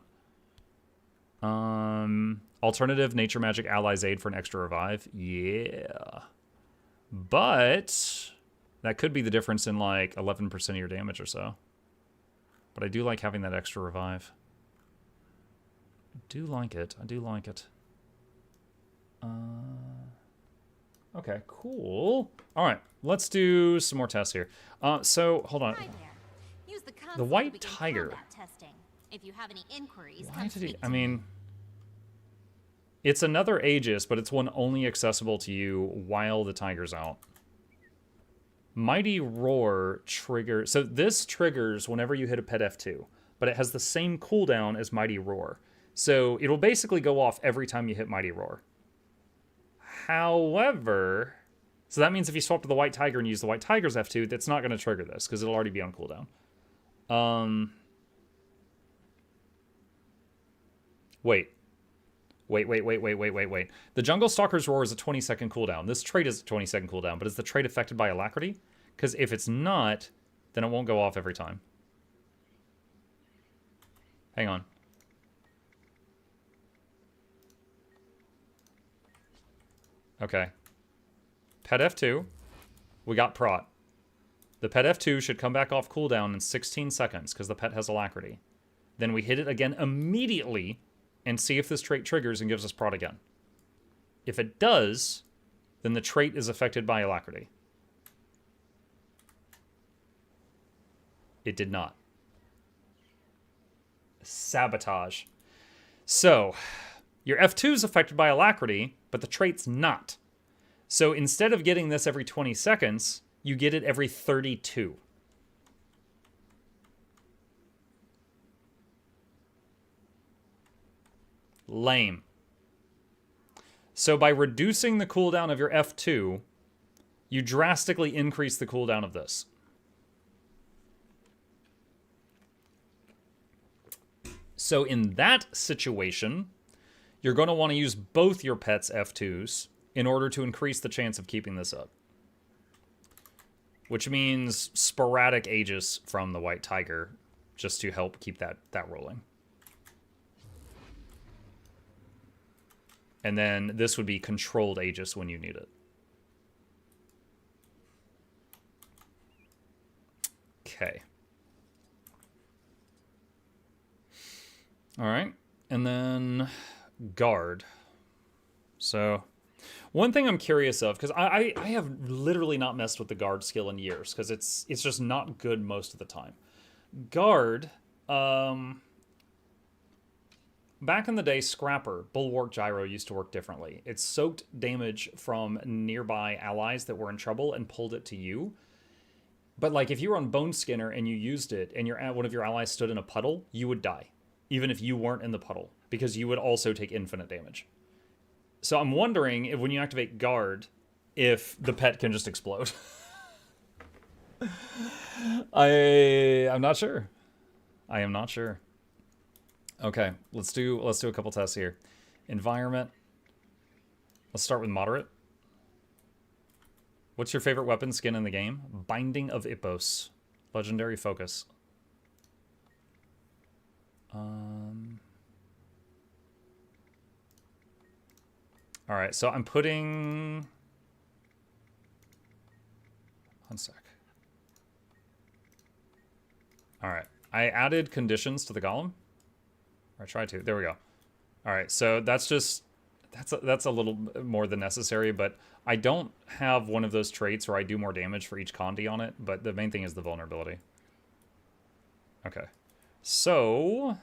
Alternative Nature Magic Allies Aid for an extra revive. Yeah, but that could be the difference in like 11% of your damage or so. But I do like having that extra revive. I do like it. I do like it. Okay, cool. All right, let's do some more tests here. So, hold on. The White Tiger. If you have any inquiries, Why did he, I mean, it's another Aegis, but it's one only accessible to you while the tiger's out. Mighty Roar triggers... So this triggers whenever you hit a pet F2, but it has the same cooldown as Mighty Roar. So it'll basically go off every time you hit Mighty Roar. However... So that means if you swap to the White Tiger and use the White Tiger's F2, that's not going to trigger this, because it'll already be on cooldown. Wait. The Jungle Stalker's Roar is a 20-second cooldown. This trait is a 20-second cooldown, but is the trait affected by Alacrity? Because if it's not, then it won't go off every time. Hang on. Okay. Pet F2. We got Prot. The Pet F2 should come back off cooldown in 16 seconds, because the pet has Alacrity. Then we hit it again immediately, and see if this trait triggers and gives us prot again. If it does, then the trait is affected by Alacrity. It did not. Sabotage. So, your F2 is affected by Alacrity, but the trait's not. So instead of getting this every 20 seconds, you get it every 32. Lame. So by reducing the cooldown of your F2, you drastically increase the cooldown of this. So in that situation, you're going to want to use both your pet's F2s in order to increase the chance of keeping this up. Which means sporadic Aegis from the White Tiger, just to help keep that rolling. And then this would be controlled Aegis when you need it. Okay. All right. And then guard. So one thing I'm curious of, because I have literally not messed with the guard skill in years, because it's just not good most of the time. Guard, back in the day, Scrapper, Bulwark Gyro used to work differently. It soaked damage from nearby allies that were in trouble and pulled it to you. But like if you were on Bone Skinner and you used it and one of your allies stood in a puddle, you would die. Even if you weren't in the puddle, because you would also take infinite damage. So I'm wondering if when you activate guard, if the pet can just explode. I'm not sure. I am not sure. Okay, let's do a couple tests here. Environment. Let's start with moderate. What's your favorite weapon skin in the game? Binding of Ippos. Legendary focus. Alright, so I'm putting... One sec. Alright, I added conditions to the golem. Or I tried to. There we go. Alright, so that's just... That's a little more than necessary, but I don't have one of those traits where I do more damage for each condi on it, but the main thing is the vulnerability. Okay. So...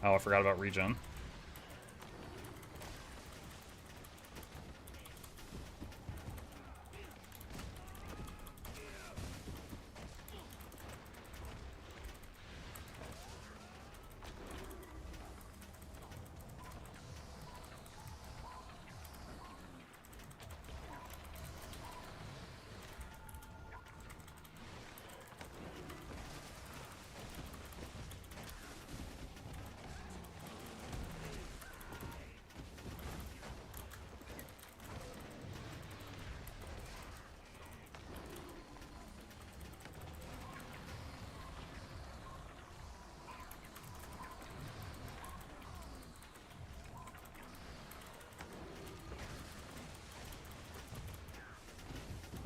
Oh, I forgot about regen.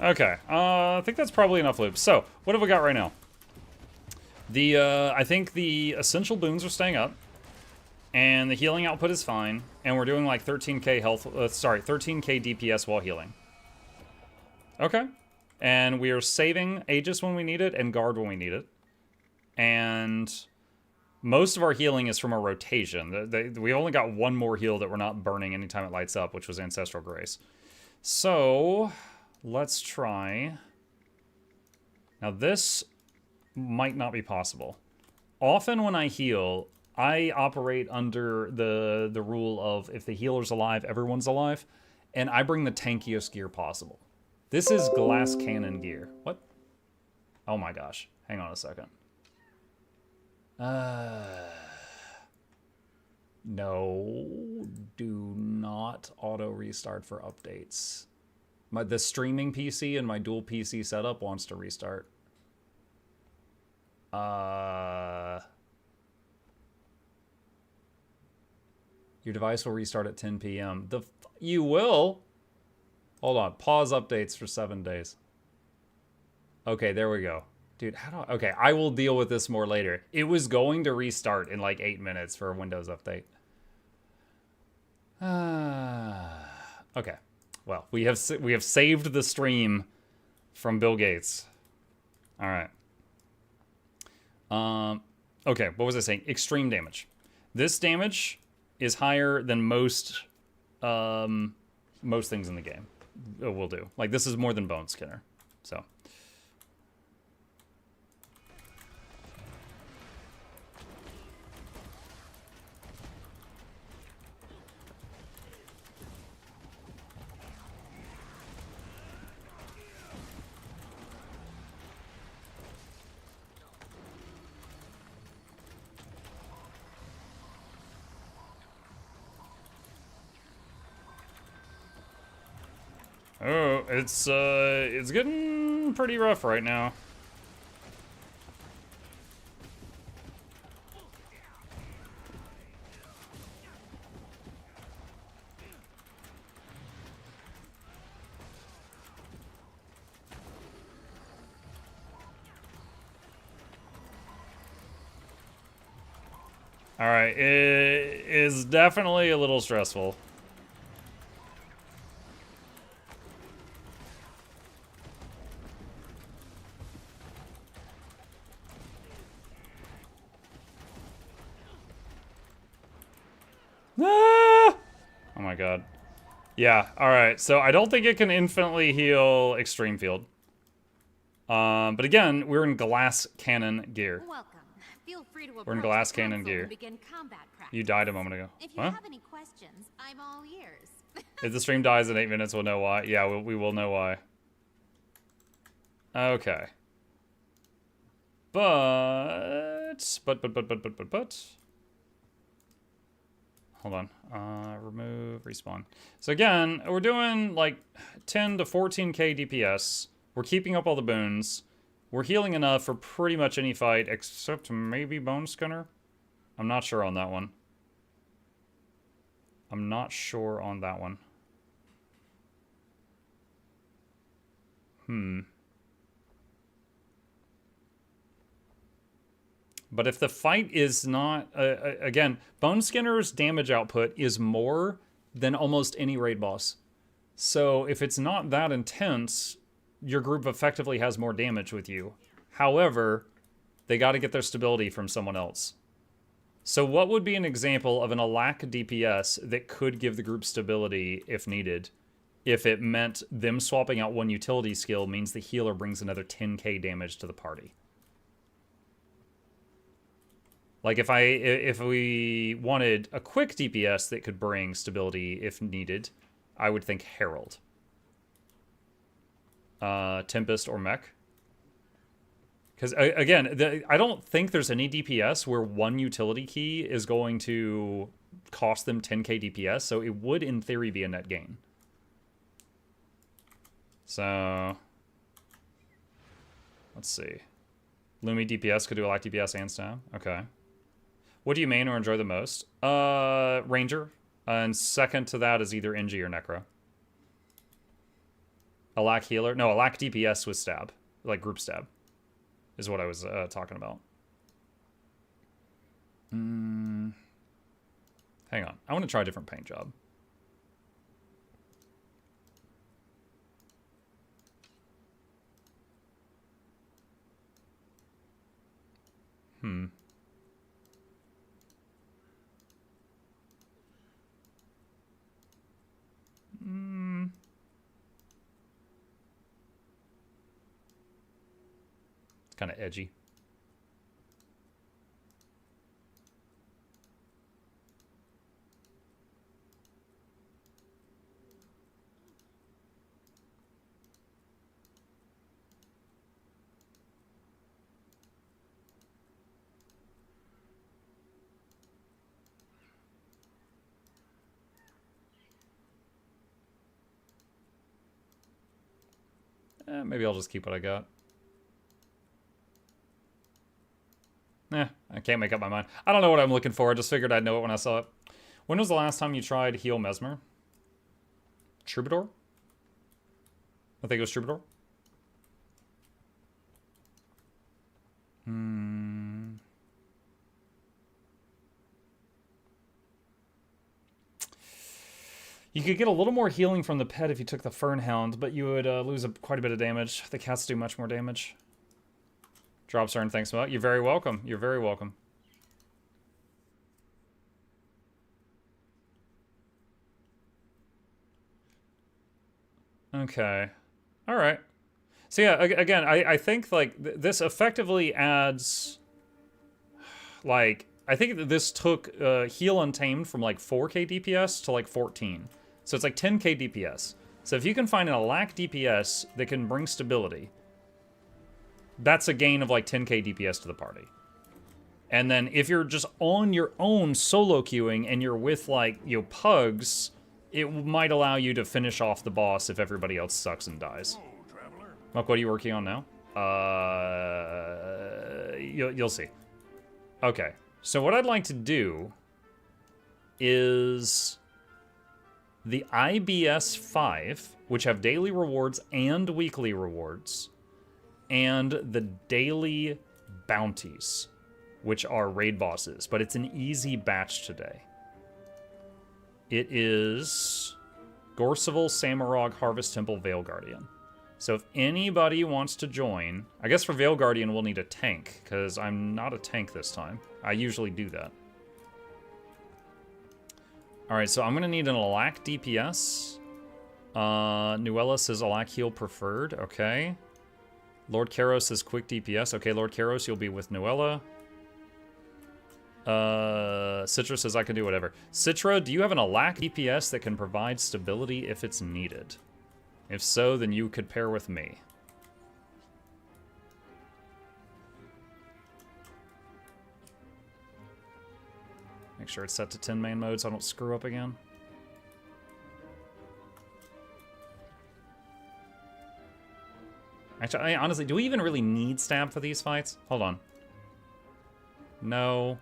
Okay, I think that's probably enough loops. So, what have we got right now? I think the essential boons are staying up, and the healing output is fine, and we're doing like 13k health, 13k DPS while healing. Okay, and we are saving Aegis when we need it, and Guard when we need it, and most of our healing is from a rotation. We only got one more heal that we're not burning anytime it lights up, which was Ancestral Grace. So... let's try. Now this might not be possible. Often when I heal, I operate under the rule of if the healer's alive, everyone's alive, and I bring the tankiest gear possible. This is glass cannon gear. What? Oh my gosh. Hang on a second. No, do not auto restart for updates. The streaming PC and my dual PC setup wants to restart. Your device will restart at 10 p.m. You will? Hold on. Pause updates for 7 days. Okay, there we go. Dude, how do I... Okay, I will deal with this more later. It was going to restart in like 8 minutes for a Windows update. Okay. Well, we have saved the stream from Bill Gates. All right. Okay, what was I saying? Extreme damage. This damage is higher than most things in the game will do. Like, this is more than Bone Skinner. So... oh, it's getting pretty rough right now. All right, it is definitely a little stressful. god. Yeah, alright. So I don't think it can infinitely heal Extreme Field. But again, we're in glass cannon gear. Welcome. Feel free to We're in approach glass the cannon console gear. and begin combat practice. You died a moment ago. If you Huh? have any questions, I'm all ears. If the stream dies in 8 minutes, we'll know why. Yeah, we will know why. Okay. But... Hold on. Remove, respawn. So again, we're doing like 10 to 14k DPS. We're keeping up all the boons. We're healing enough for pretty much any fight, except maybe Bone Skinner. I'm not sure on that one. I'm not sure on that one. But if the fight is not... again, Bone Skinner's damage output is more than almost any raid boss. So if it's not that intense, your group effectively has more damage with you. However, they got to get their stability from someone else. So what would be an example of an Alack DPS that could give the group stability if needed? If it meant them swapping out one utility skill means the healer brings another 10k damage to the party. Like if we wanted a quick DPS that could bring stability if needed, I would think Herald. Tempest or Mech. Because again, I don't think there's any DPS where one utility key is going to cost them 10k DPS, so it would in theory be a net gain. So let's see. Lumi DPS could do a Alack DPS and stab. Okay. What do you main or enjoy the most? Ranger. And second to that is either NG or Necro. Alack healer. No, Alack DPS with stab. Like group stab. Is what I was talking about. Hang on. I want to try a different paint job. It's kind of edgy. Maybe I'll just keep what I got. I can't make up my mind. I don't know what I'm looking for. I just figured I'd know it when I saw it. When was the last time you tried Heal Mesmer? Troubadour? I think it was Troubadour. You could get a little more healing from the pet if you took the Fern Hound, but you would lose quite a bit of damage. The cats do much more damage. Drops earned, thanks a lot. You're very welcome. You're very welcome. Okay. All right. So yeah, again, I think like this effectively adds, like, I think that this took heal untamed from like 4k DPS to like 14. So it's like 10k DPS. So if you can find an Alack DPS that can bring stability, that's a gain of like 10k DPS to the party. And then if you're just on your own solo queuing and you're with like, you know, pugs, it might allow you to finish off the boss if everybody else sucks and dies. Muk, what are you working on now? You'll see. Okay, so what I'd like to do is the IBS 5, which have daily rewards and weekly rewards, and the daily bounties, which are raid bosses, but it's an easy batch today. It is Gorseval, Samurog, Harvest Temple, Veil Guardian. So if anybody wants to join, I guess for Veil Guardian we'll need a tank, because I'm not a tank this time. I usually do that. Alright, so I'm gonna need an Alack DPS. Nuella says Alack heal preferred. Okay. Lord Karos says quick DPS. Okay, Lord Karos, you'll be with Nuella. Citra says I can do whatever. Citra, do you have an Alack DPS that can provide stability if it's needed? If so, then you could pair with me. Make sure it's set to 10 main mode so I don't screw up again. Actually, honestly, do we even really need stab for these fights? Hold on. No.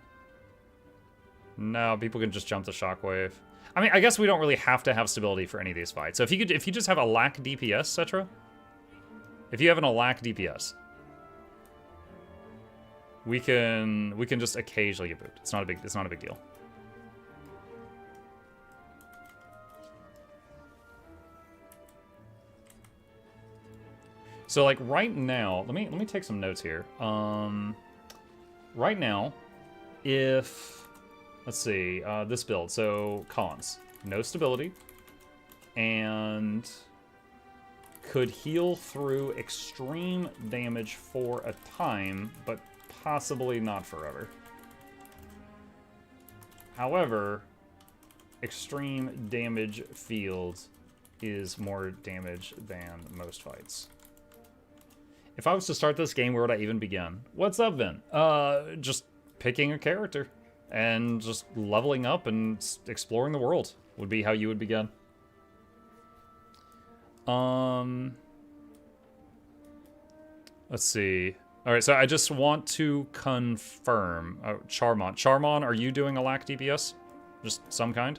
No, people can just jump the shockwave. I mean, I guess we don't really have to have stability for any of these fights. So if you just have a lack DPS, Cetra. If you have an Alack DPS, we can just occasionally get booped. It's not a big deal. So like right now, let me take some notes here. Right now, if let's see, this build, so cons, no stability, and could heal through extreme damage for a time, but possibly not forever. However, extreme damage field is more damage than most fights. If I was to start this game, where would I even begin? What's up, Vin? Just picking a character and just leveling up and exploring the world would be how you would begin. Let's see. All right, so I just want to confirm. Oh, Charmon. Charmon, are you doing a lack DPS? Just some kind?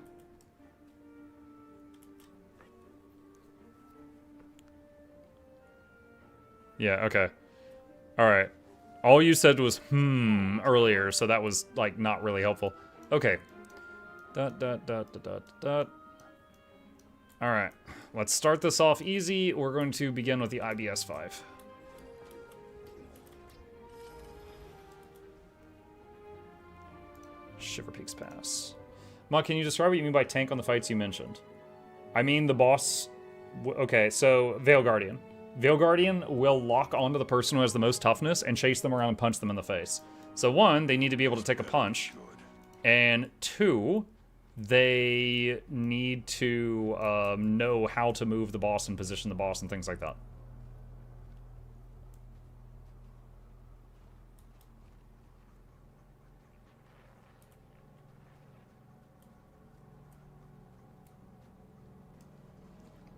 Yeah, okay. Alright. All you said was, earlier, so that was, like, not really helpful. Okay. Alright. Let's start this off easy. We're going to begin with the IBS 5. Shiver Peaks Pass. Ma, can you describe what you mean by tank on the fights you mentioned? I mean the boss... Okay, so Veil Guardian. Veil Guardian will lock onto the person who has the most toughness and chase them around and punch them in the face. So one, they need to be able to take a punch. And two, they need to know how to move the boss and position the boss and things like that.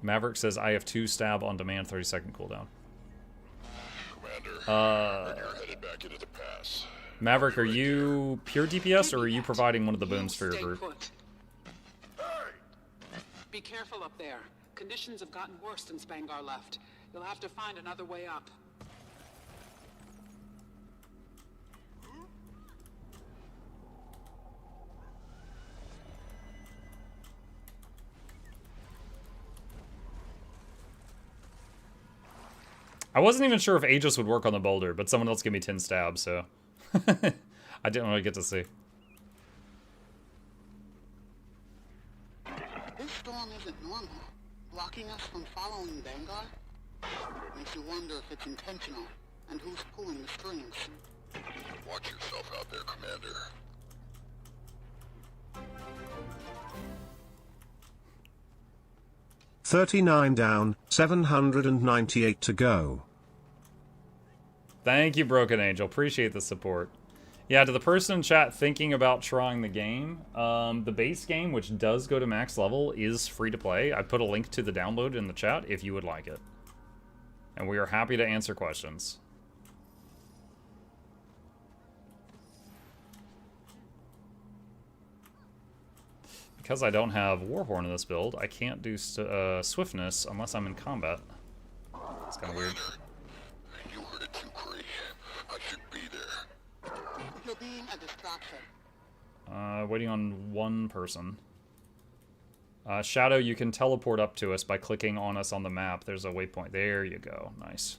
Maverick says, I have 2 stab on demand, 30-second cooldown. Commander, you're headed back into the pass. Maverick, are you pure DPS, or are you providing one of the booms for your group? Be careful up there. Conditions have gotten worse since Bangar left. You'll have to find another way up. I wasn't even sure if Aegis would work on the boulder, but someone else gave me 10 stabs, so... I didn't really get to see. This storm isn't normal. Blocking us from following Vanguard? Makes you wonder if it's intentional, and who's pulling the strings. Watch yourself out there, Commander. $39 down, 798 to go. Thank you, Broken Angel. Appreciate the support. Yeah, to the person in chat thinking about trying the game, the base game, which does go to max level, is free to play. I put a link to the download in the chat if you would like it. And we are happy to answer questions. Because I don't have Warhorn in this build, I can't do swiftness unless I'm in combat. It's kind of weird. You heard it too, Cree. I should be there. You're being a distraction. Waiting on one person. Shadow, you can teleport up to us by clicking on us on the map. There's a waypoint. There you go. Nice.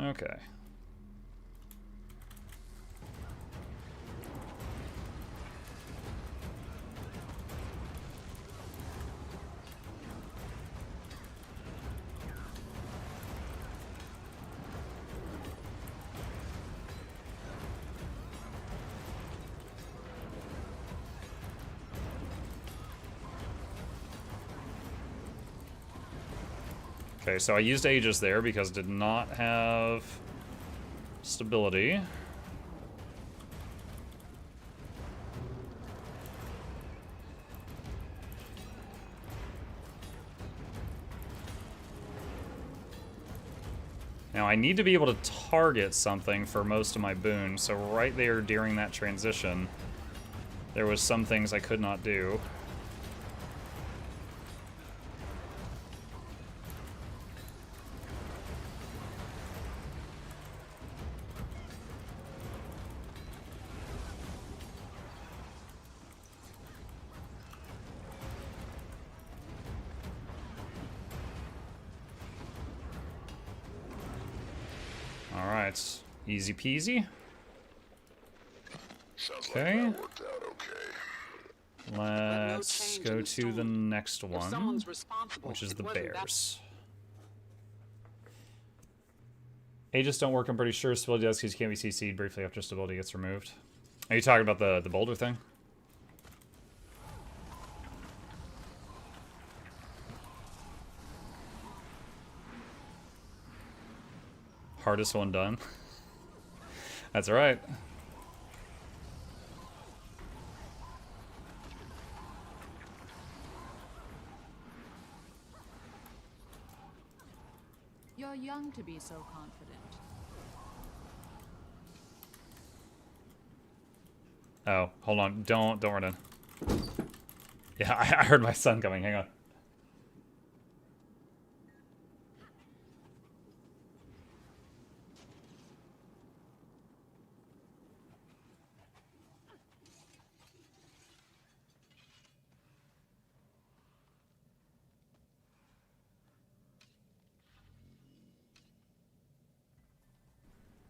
Okay. Okay, so I used Aegis there because it did not have stability. Now I need to be able to target something for most of my boon, so right there during that transition, there was some things I could not do. Alright, easy peasy. Okay. Let's go to the next one, which is the bears. Aegis don't work, I'm pretty sure. Stability does because you can't be CC'd briefly after stability gets removed. Are you talking about the boulder thing? Hardest one done. That's alright. You're young to be so confident. Oh, hold on. Don't run in. Yeah, I heard my son coming. Hang on.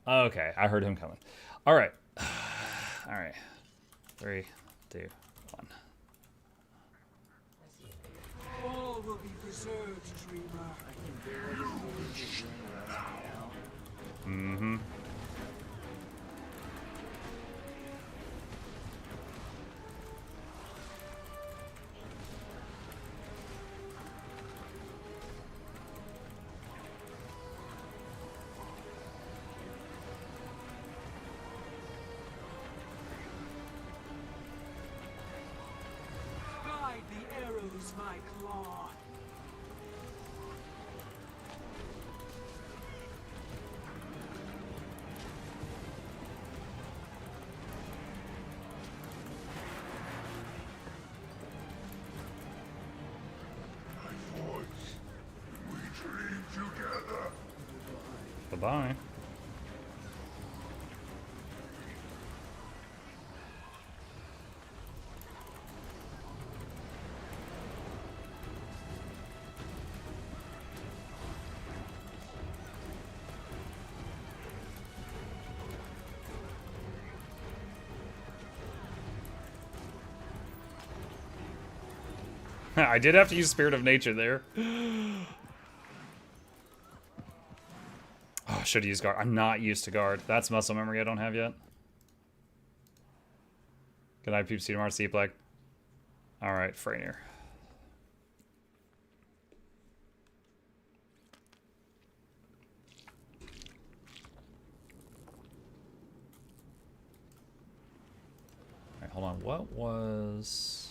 Okay, I heard him coming. All right. All right. 3, 2, 1. All will be preserved, dreamer. Mm-hmm. Guide the arrows, my claw. Bye-bye. I did have to use Spirit of Nature there. Oh, I should have used guard. I'm not used to guard. That's muscle memory I don't have yet. Good night, peeps. See you tomorrow. See you, Black. Alright, Freynier. Alright, hold on. What was...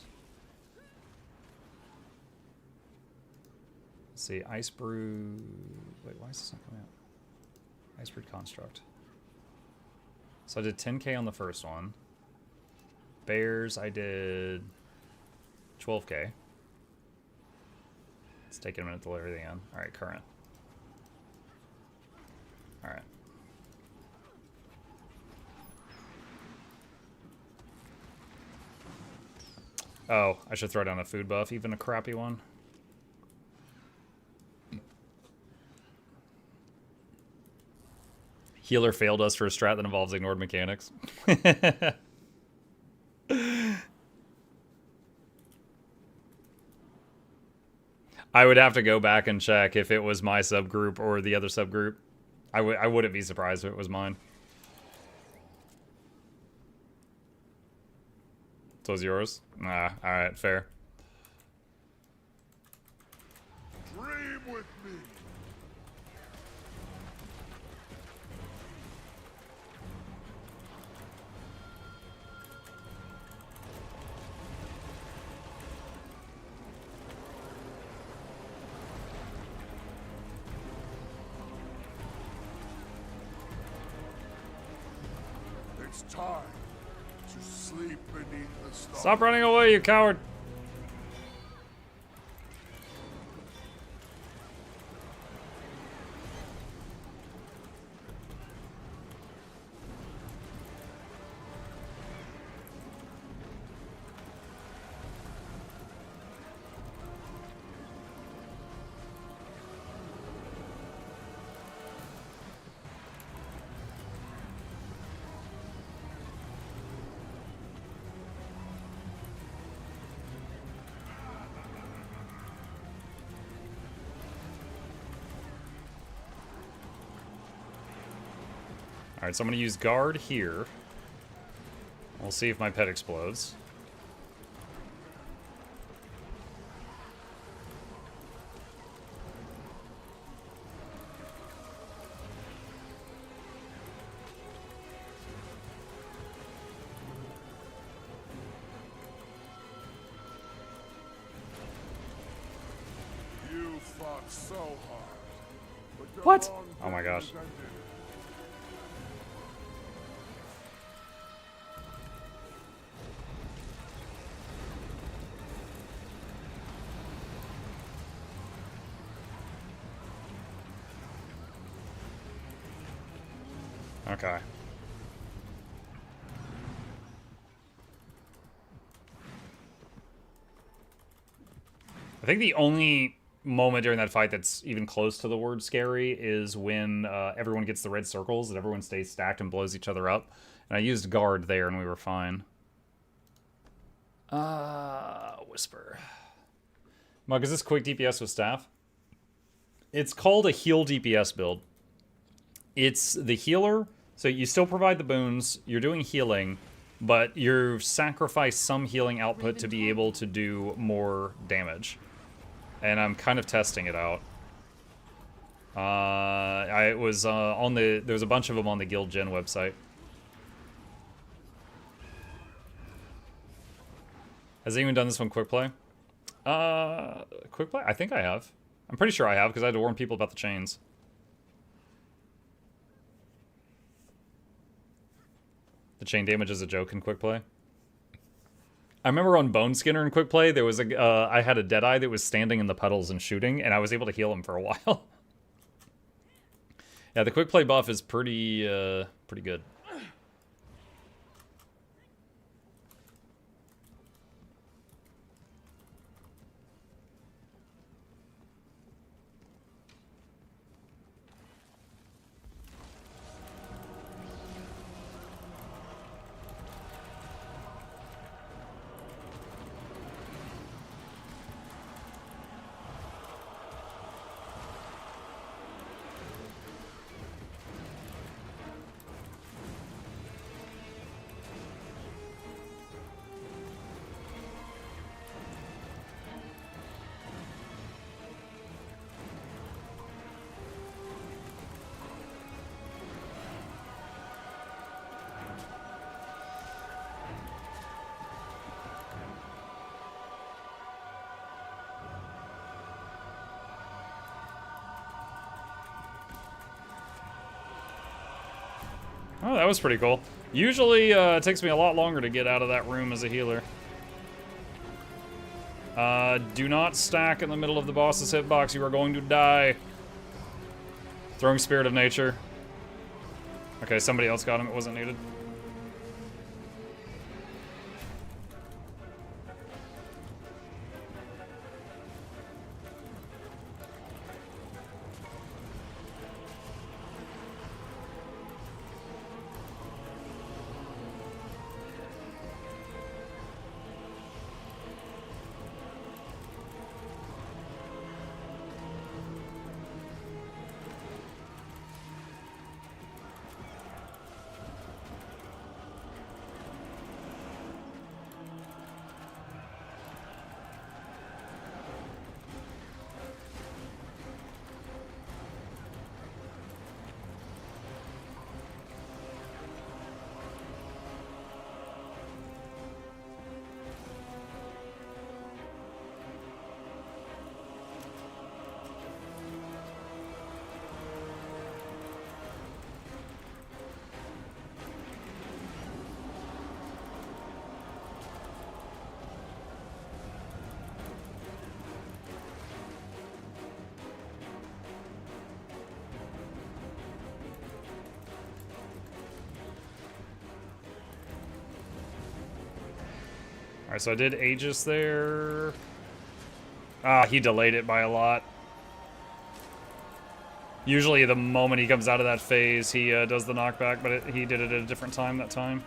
Let's see, Ice Brew... Wait, why is this not coming out? Ice Brew Construct. So I did 10k on the first one. Bears, I did 12k. It's taking a minute to load everything in. Alright, current. Alright. Oh, I should throw down a food buff, even a crappy one. Healer failed us for a strat that involves ignored mechanics. I would have to go back and check if it was my subgroup or the other subgroup. I wouldn't be surprised if it was mine. So it's yours? Nah, alright, fair. Dream with me. It's time to sleep beneath the stars. Stop running away, you coward! Alright, so I'm going to use guard here. We'll see if my pet explodes. You fought so hard. But your What? long Oh my day gosh. is ended. Okay. I think the only moment during that fight that's even close to the word scary is when everyone gets the red circles and everyone stays stacked and blows each other up. And I used guard there and we were fine. Whisper. Mug, is this quick DPS with staff? It's called a heal DPS build. It's the healer, so you still provide the boons, you're doing healing, but you sacrifice some healing output to be able to do more damage. And I'm kind of testing it out. I was on the, there's a bunch of them on the Guild Gen website. Has anyone done this one quick play? Quick play? I think I have. I'm pretty sure I have because I had to warn people about the chains. The chain damage is a joke in quick play. I remember on Bone Skinner in quick play, there was a I had a Deadeye that was standing in the puddles and shooting, and I was able to heal him for a while. Yeah, the quick play buff is pretty pretty good. Oh, that was pretty cool. Usually, it takes me a lot longer to get out of that room as a healer. Do not stack in the middle of the boss's hitbox. You are going to die. Throwing Spirit of Nature. Okay, somebody else got him. It wasn't needed. Alright, so I did Aegis there. Ah, he delayed it by a lot. Usually the moment he comes out of that phase, he does the knockback, but he did it at a different time that time.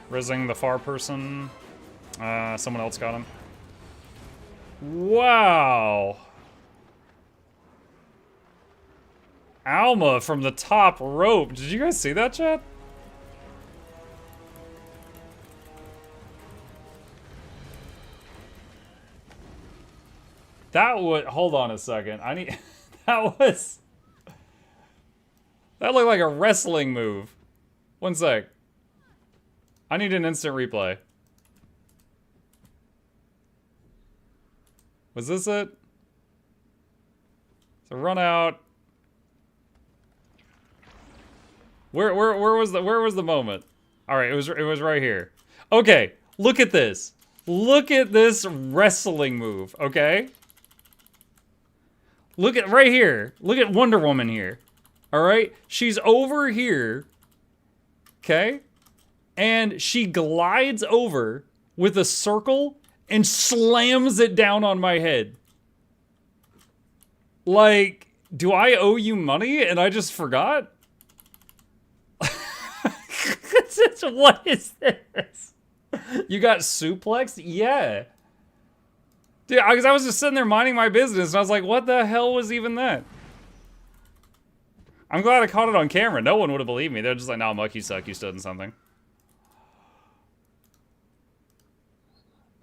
Rizzing the far person. Someone else got him. Wow. Alma from the top rope. Did you guys see that, chat? That would... Hold on a second. I need... That was... That looked like a wrestling move. One sec. I need an instant replay. Was this it? So run out. Where was the moment? All right, it was right here. Okay, look at this. Look at this wrestling move, okay? Look at right here. Look at Wonder Woman here. All right? She's over here. Okay? And she glides over with a circle and slams it down on my head. Like, do I owe you money and I just forgot? What is this? You got suplexed? Yeah. Dude, because I was just sitting there minding my business and I was like, what the hell was even that? I'm glad I caught it on camera. No one would have believed me. They're just like, nah, Muck, you suck. You stood in something.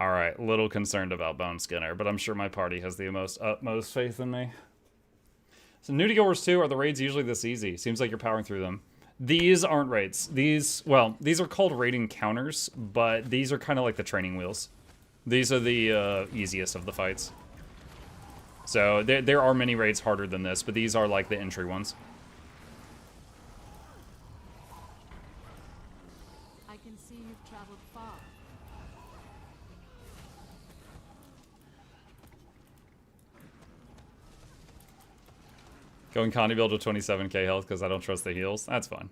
Alright, little concerned about Bone Skinner, but I'm sure my party has the utmost faith in me. So new to Guild Wars 2, are the raids usually this easy? Seems like you're powering through them. These aren't raids. These are called raiding counters, but these are kind of like the training wheels. These are the easiest of the fights. So there are many raids harder than this, but these are like the entry ones. I can see you've traveled far. Going Connie build with 27k health because I don't trust the heals. That's fine.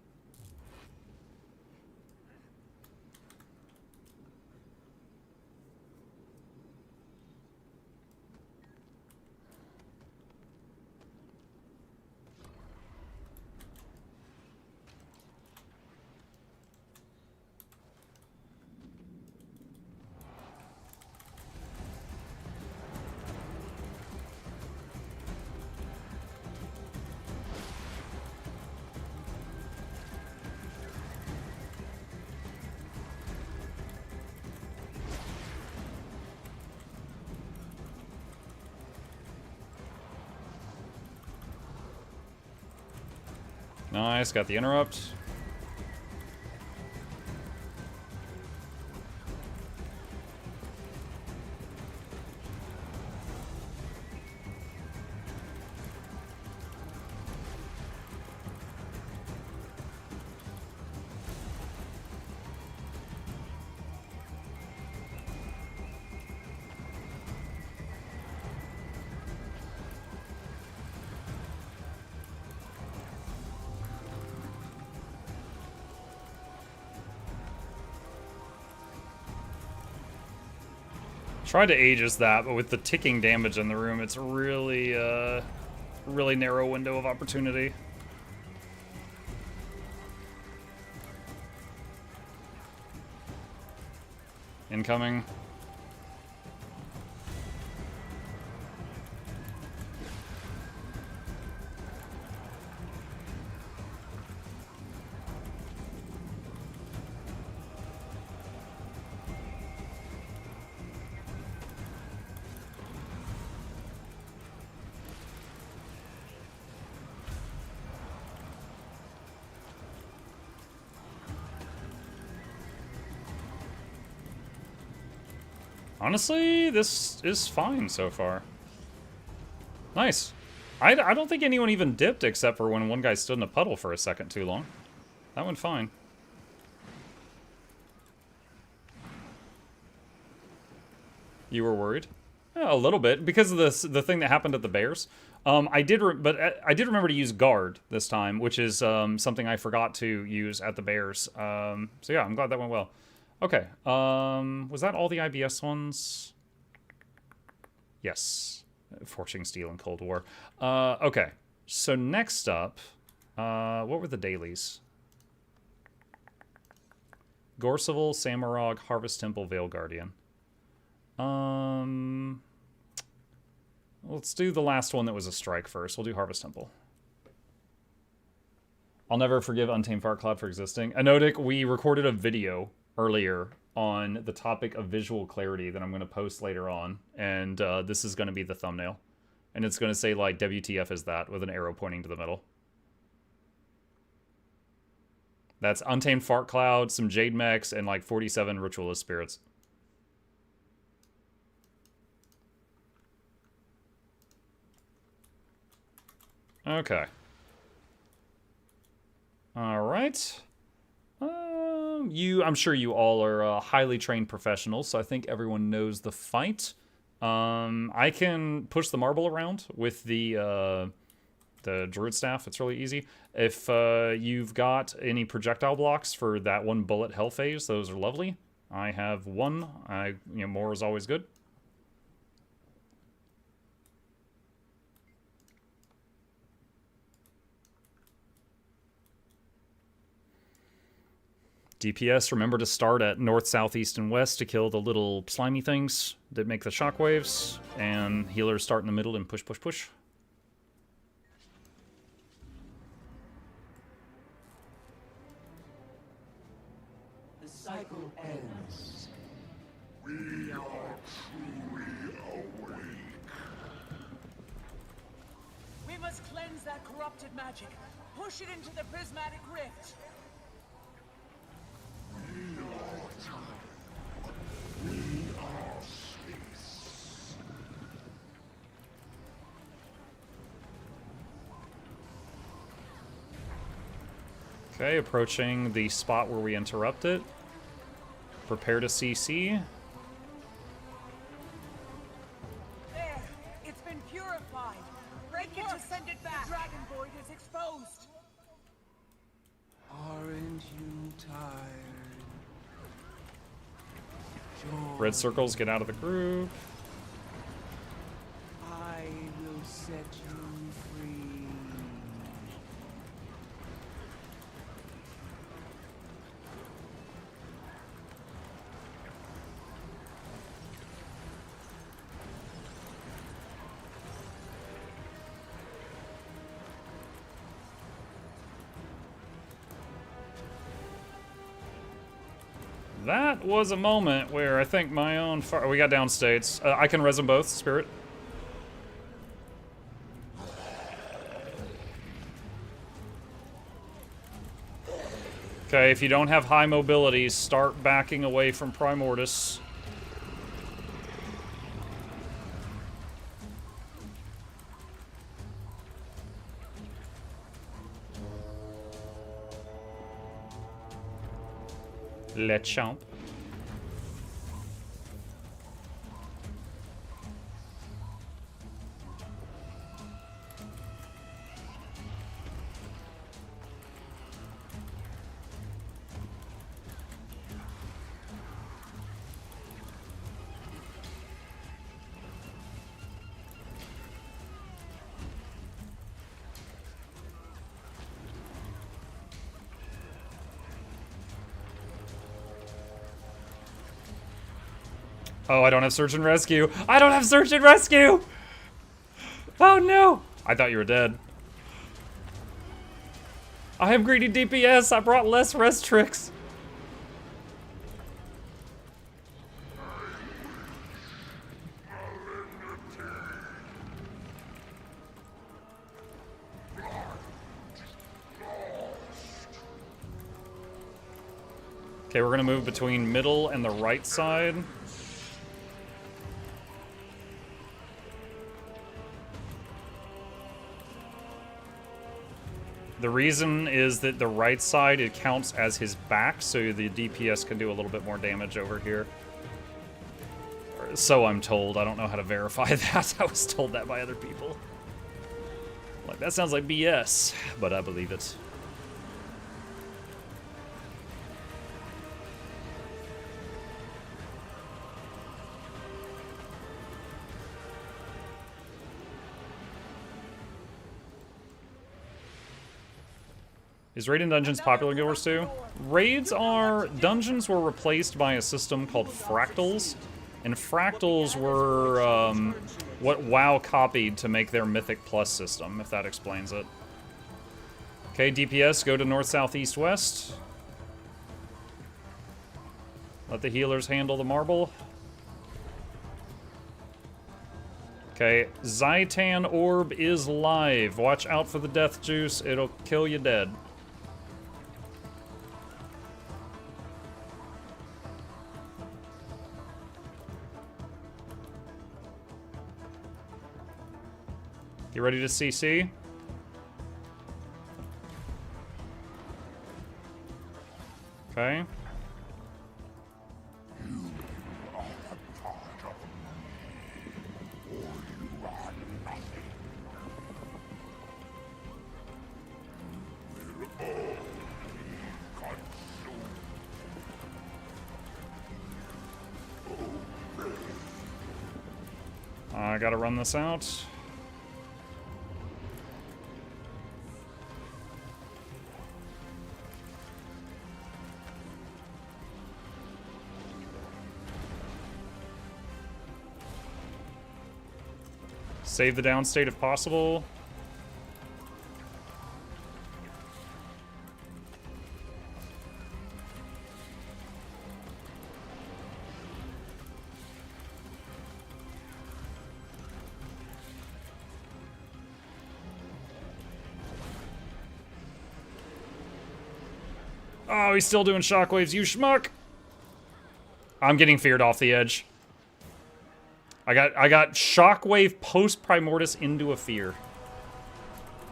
Nice, got the interrupt. Tried to Aegis that, but with the ticking damage in the room, it's really, really narrow window of opportunity. Incoming. Honestly, this is fine so far. Nice. I don't think anyone even dipped except for when one guy stood in a puddle for a second too long. That went fine. You were worried? Yeah, a little bit because of the thing that happened at the Bears. I did remember to use guard this time, which is something I forgot to use at the Bears. So yeah, I'm glad that went well. Okay. Was that all the IBS ones? Yes. Forging Steel and Cold War. Okay. So next up, what were the dailies? Gorseval, Samurog, Harvest Temple, Veil Guardian. Let's do the last one that was a strike first. We'll do Harvest Temple. I'll never forgive Untamed Fart Cloud for existing. Anodic, we recorded a video earlier on the topic of visual clarity that I'm going to post later on. And this is going to be the thumbnail. And it's going to say, like, WTF is that, with an arrow pointing to the middle. That's Untamed Fart Cloud, some Jade Mechs, and like 47 Ritualist Spirits. Okay. All right. I'm sure you all are highly trained professionals, so I think everyone knows the fight. I can push the marble around with the Druid Staff. It's really easy. If you've got any projectile blocks for that one bullet hell phase, those are lovely. I have one. More is always good. DPS, remember to start at north, south, east, and west to kill the little slimy things that make the shockwaves. And healers start in the middle and push, push, push. The cycle ends. We are truly awake. We must cleanse that corrupted magic. Push it into the prismatic rift. We are time. We are space. Okay, approaching the spot where we interrupt it. Prepare to CC. There, it's been purified. Break it to send it back. The dragon void is exposed. Aren't you tired? Red circles, get out of the group. I will set you free. That was a moment where I think my own fire... we got downstates. I can res them both, Spirit. Okay, if you don't have high mobility, start backing away from Primordius. Le Champ. Oh, I don't have search and rescue. I don't have search and rescue! Oh no! I thought you were dead. I am greedy DPS. I brought less rest tricks. Okay, we're gonna move between middle and the right side. The reason is that the right side, it counts as his back, so the DPS can do a little bit more damage over here. so I'm told. I don't know how to verify that. I was told that by other people. Like, that sounds like BS, but I believe it. Is raid and dungeons popular in Guild Wars 2? Raids are... Dungeons were replaced by a system called fractals. And fractals were what WoW copied to make their Mythic Plus system, if that explains it. Okay, DPS, go to north, south, east, west. Let the healers handle the marble. Okay, Zaitan Orb is live. Watch out for the death juice, it'll kill you dead. You ready to CC? Okay. I gotta run this out. Save the downstate if possible. Oh, he's still doing shockwaves, you schmuck! I'm getting feared off the edge. I got shockwave post Primordius into a fear.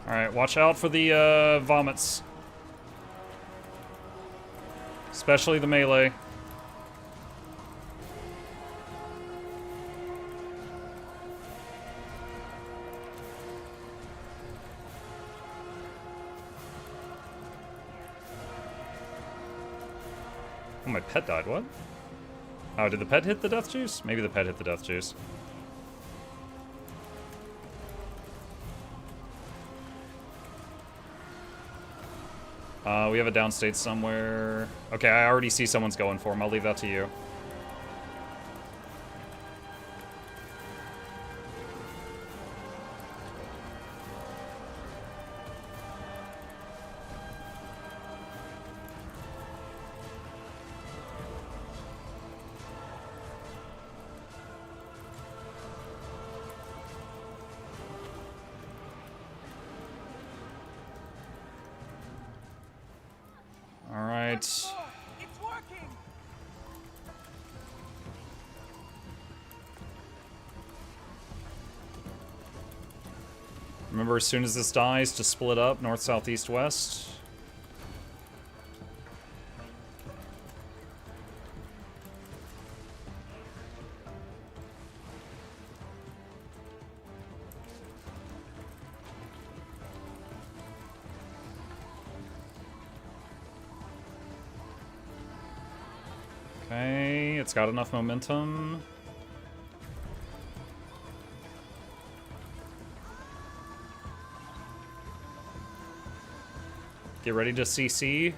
Alright, watch out for the vomits. Especially the melee. Oh, my pet died, what? Oh, did the pet hit the death juice? Maybe the pet hit the death juice. We have a downstate somewhere. Okay, I already see someone's going for him. I'll leave that to you. Alright. Remember, as soon as this dies, to split up north, south, east, west. Okay, it's got enough momentum. Get ready to CC.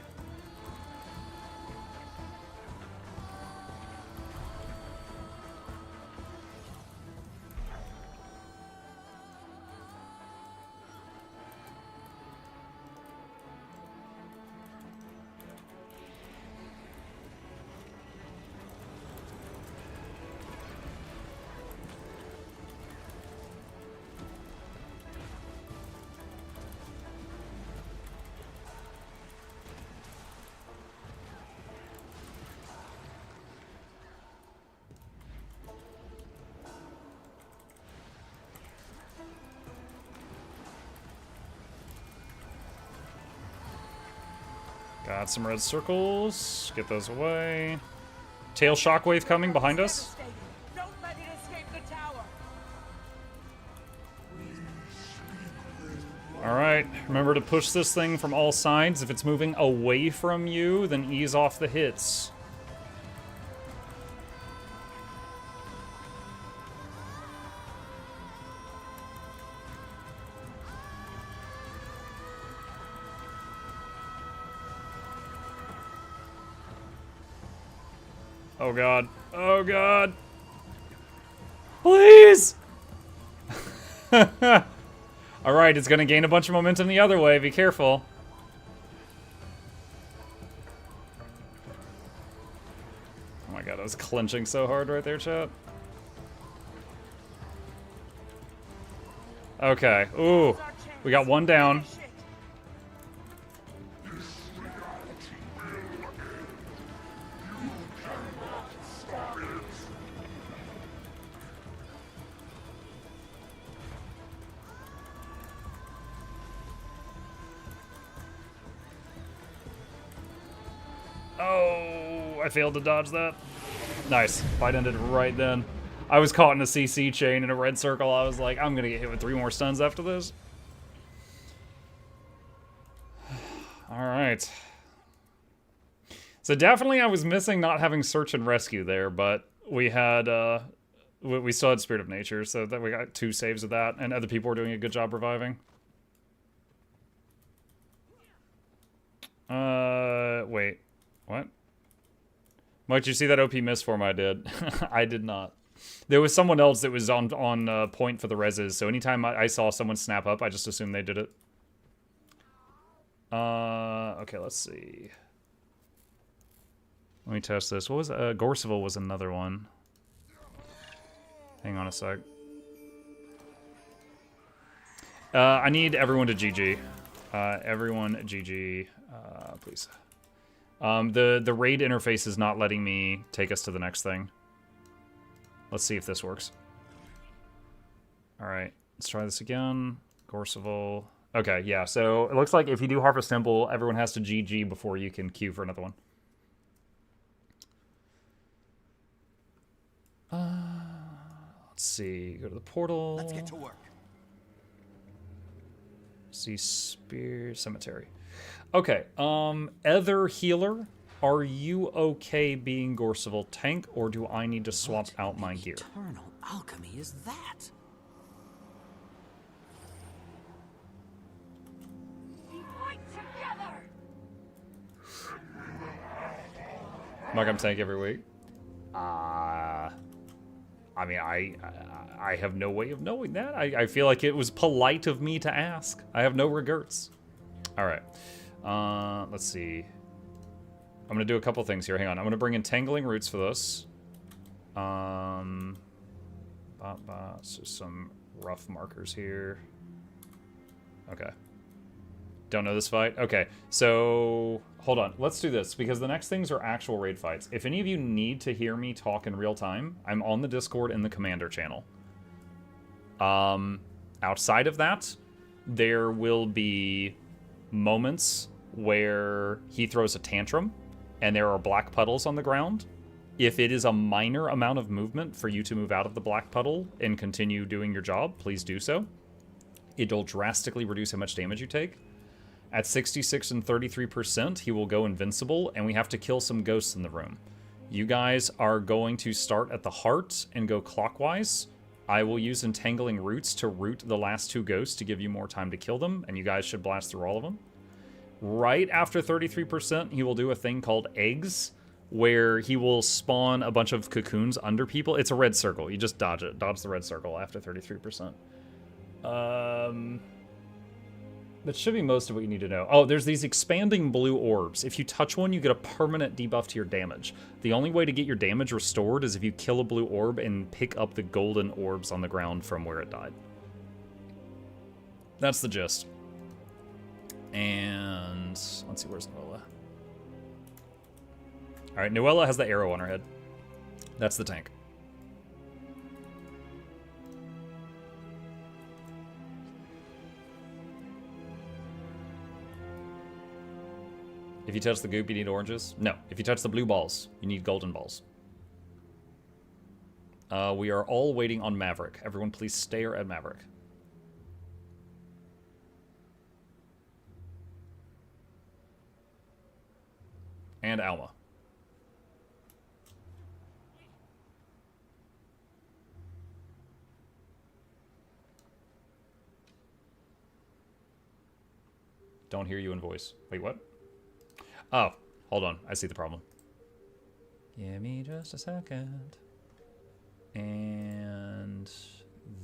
Got some red circles. Get those away. Tail shockwave coming behind us. Don't let Remember to push this thing from all sides. If it's moving away from you, then ease off the hits. Oh god. Oh god. Please! Alright, it's gonna gain a bunch of momentum the other way. Be careful. Oh my god, I was clenching so hard right there, chat. Okay. Ooh. We got one down. Oh, I failed to dodge that. Nice. Fight ended right then. I was caught in a CC chain in a red circle. I was like, I'm gonna get hit with 3 more stuns after this. Alright. So definitely I was missing not having search and rescue there, but we had, we still had Spirit of Nature, so that we got 2 saves of that, and other people were doing a good job reviving. Wait. What? Mike, did you see that OP miss form I did? I did not. There was someone else that was on point for the reses, so anytime I saw someone snap up, I just assumed they did it. Okay, let's see. Let me test this. What was Gorseval was another one. Hang on a sec. I need everyone to GG. Everyone GG, please. The raid interface is not letting me take us to the next thing. Let's see if this works. Alright, let's try this again. Gorseval. Okay, yeah, so it looks like if you do Harvest Temple, everyone has to GG before you can queue for another one. Let's see, go to the portal. Let's get to work. See Spear Cemetery. Okay, Ether Healer, are you okay being Gorseval tank, or do I need to swap out my gear? Eternal alchemy is that? Mike, I'm tank every week. I mean, I have no way of knowing that. I feel like it was polite of me to ask. I have no regrets. All right. Let's see. I'm going to do a couple things here. Hang on. I'm going to bring in Tangling Roots for this. So some rough markers here. Okay. Don't know this fight? Okay. So, hold on. Let's do this, because the next things are actual raid fights. If any of you need to hear me talk in real time, I'm on the Discord in the Commander channel. Outside of that, there will be moments where he throws a tantrum and there are black puddles on the ground. If it is a minor amount of movement for you to move out of the black puddle and continue doing your job, please do so. It'll drastically reduce how much damage you take. At 66 and 33%, he will go invincible, and we have to kill some ghosts in the room. You guys are going to start at the heart and go clockwise. I will use Entangling Roots to root the last 2 ghosts to give you more time to kill them, and you guys should blast through all of them. Right after 33%, he will do a thing called Eggs, where he will spawn a bunch of cocoons under people. It's a red circle. You just dodge it. Dodge the red circle after 33%. That should be most of what you need to know. Oh, there's these expanding blue orbs. If you touch one, you get a permanent debuff to your damage. The only way to get your damage restored is if you kill a blue orb and pick up the golden orbs on the ground from where it died. That's the gist. And let's see, where's Noella? All right, Noella has the arrow on her head. That's the tank. If you touch the goop, you need oranges? No. If you touch the blue balls, you need golden balls. We are all waiting on Maverick. Everyone please stare at Maverick. And Alma. Don't hear you in voice. Wait, what? Oh, hold on. I see the problem. Give me just a second. And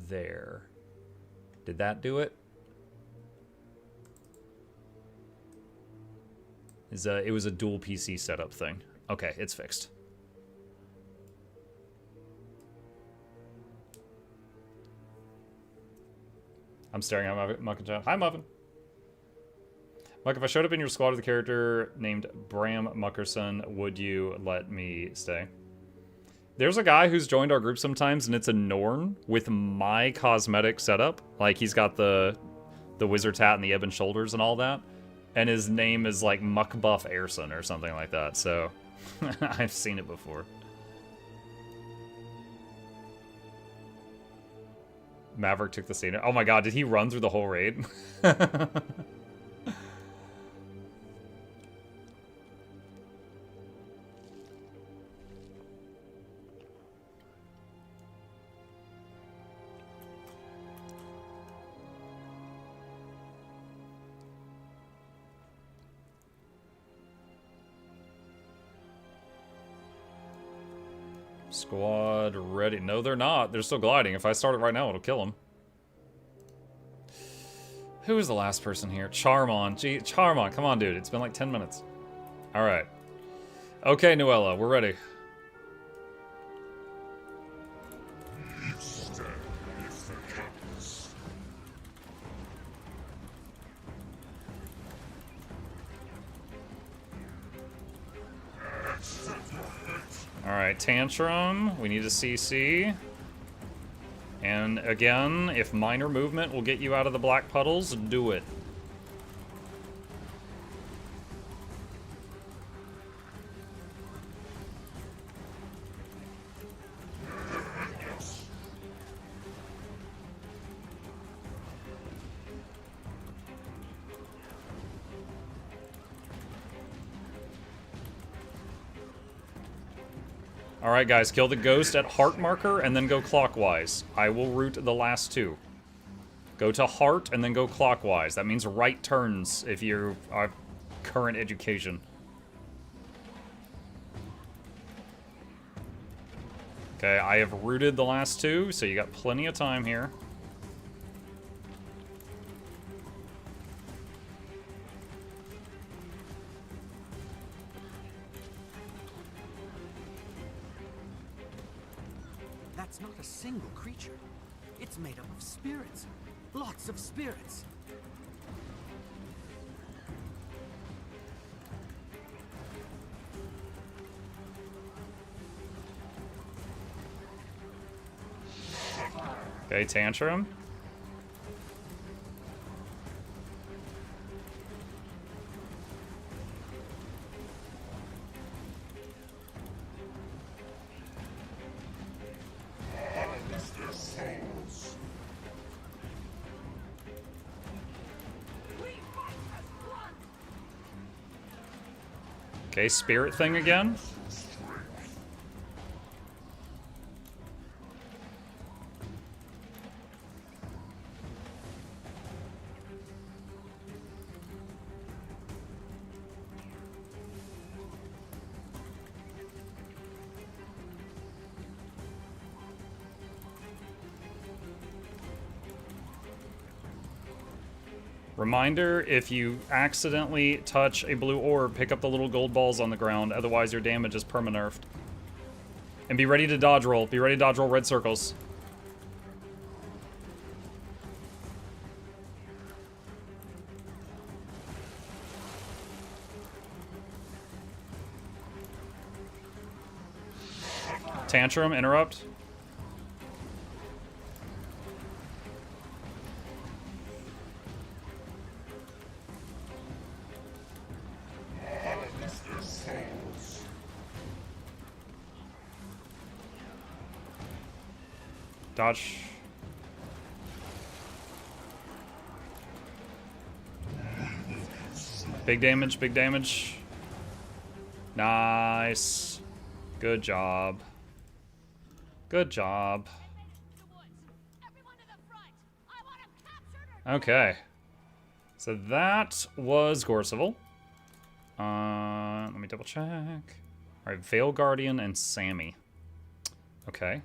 there. Did that do it? It was a dual PC setup thing. Okay, it's fixed. I'm staring at Muck and Chat. Hi, Muffin. Muck, if I showed up in your squad with a character named Bram Muckerson, would you let me stay? There's a guy who's joined our group sometimes, and it's a Norn with my cosmetic setup. Like, he's got the wizard's hat and the ebon shoulders and all that. And his name is, like, Muckbuff Airson or something like that. So, I've seen it before. Maverick took the scene. Oh my god, did he run through the whole raid? Squad ready. No, they're not. They're still gliding. If I start it right now, it'll kill them. Who was the last person here? Charmon. Gee, Charmon, come on, dude. It's been like 10 minutes. All right. Okay, Noella, we're ready. Alright, Tantrum, we need a CC. And again, if minor movement will get you out of the black puddles, do it. Alright guys, kill the ghost at heart marker and then go clockwise. I will route the last two. Go to heart and then go clockwise. That means right turns if you are current education. Okay, I have routed the last two, so you got plenty of time here. That's not a single creature. It's made up of spirits. Lots of spirits. Okay, Tantrum. Okay, spirit thing again. Reminder, if you accidentally touch a blue orb, pick up the little gold balls on the ground, otherwise your damage is perma-nerfed. And be ready to dodge roll. Be ready to dodge roll red circles. Tantrum, interrupt. Dodge. Big damage, big damage. Nice. Good job. Good job. Okay. So that was Gorseval. Let me double check. Alright, Veil Guardian and Sammy. Okay.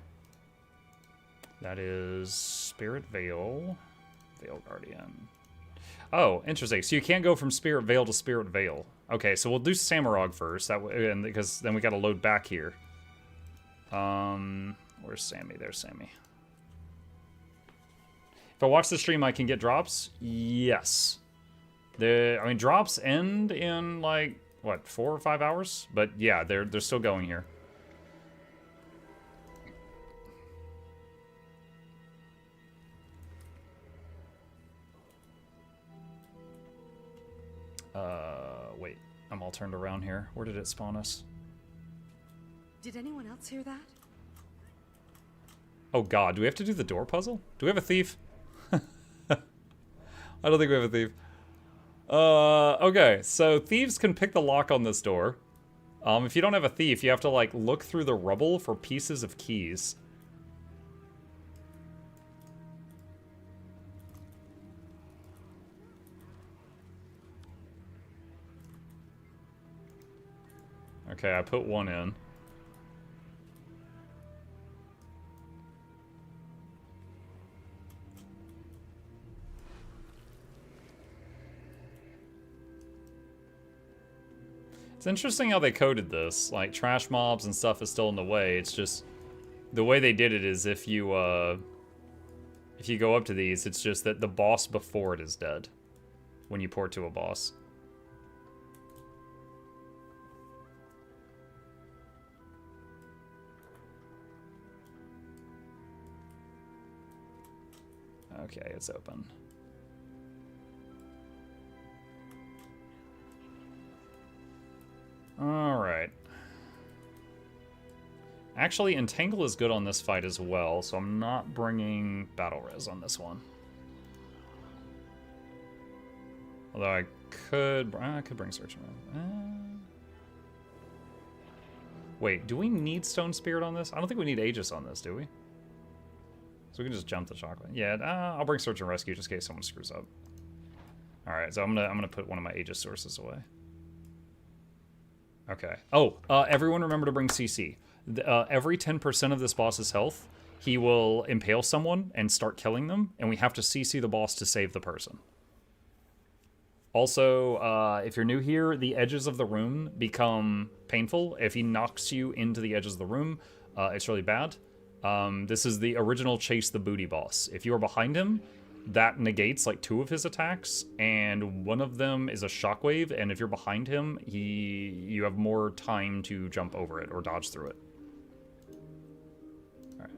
That is Spirit Veil. Veil Guardian. Oh, interesting. So you can't go from Spirit Veil to Spirit Veil. Okay, so we'll do Samurog first, that way, and because then we gotta load back here. Where's Sammy? There's Sammy. If I watch the stream, I can get drops? Yes. I mean, drops end in, like, what, 4 or 5 hours? But yeah, they're still going here. Wait. I'm all turned around here. Where did it spawn us? Did anyone else hear that? Oh god, do we have to do the door puzzle? Do we have a thief? I don't think we have a thief. Okay, so thieves can pick the lock on this door. If you don't have a thief, you have to, like, look through the rubble for pieces of keys. Okay, I put one in. It's interesting how they coded this. Like, trash mobs and stuff is still in the way. It's just... the way they did it is if you go up to these, it's just that the boss before it is dead. When you port to a boss. Okay, it's open. Alright. Actually, Entangle is good on this fight as well, so I'm not bringing Battle Res on this one. Although I could bring Search and Rescue. Wait, do we need Stone Spirit on this? I don't think we need Aegis on this, do we? So we can just jump the chocolate. Yeah, I'll bring Search and Rescue just in case someone screws up. All right, so I'm gonna put one of my Aegis sources away. Okay. Oh, everyone remember to bring CC. Every 10% of this boss's health, he will impale someone and start killing them, and we have to CC the boss to save the person. Also, if you're new here, the edges of the room become painful. If he knocks you into the edges of the room, it's really bad. This is the original Chase the Booty boss. If you are behind him, that negates like 2 of his attacks, and one of them is a shockwave, and if you're behind him, you have more time to jump over it or dodge through it. All right.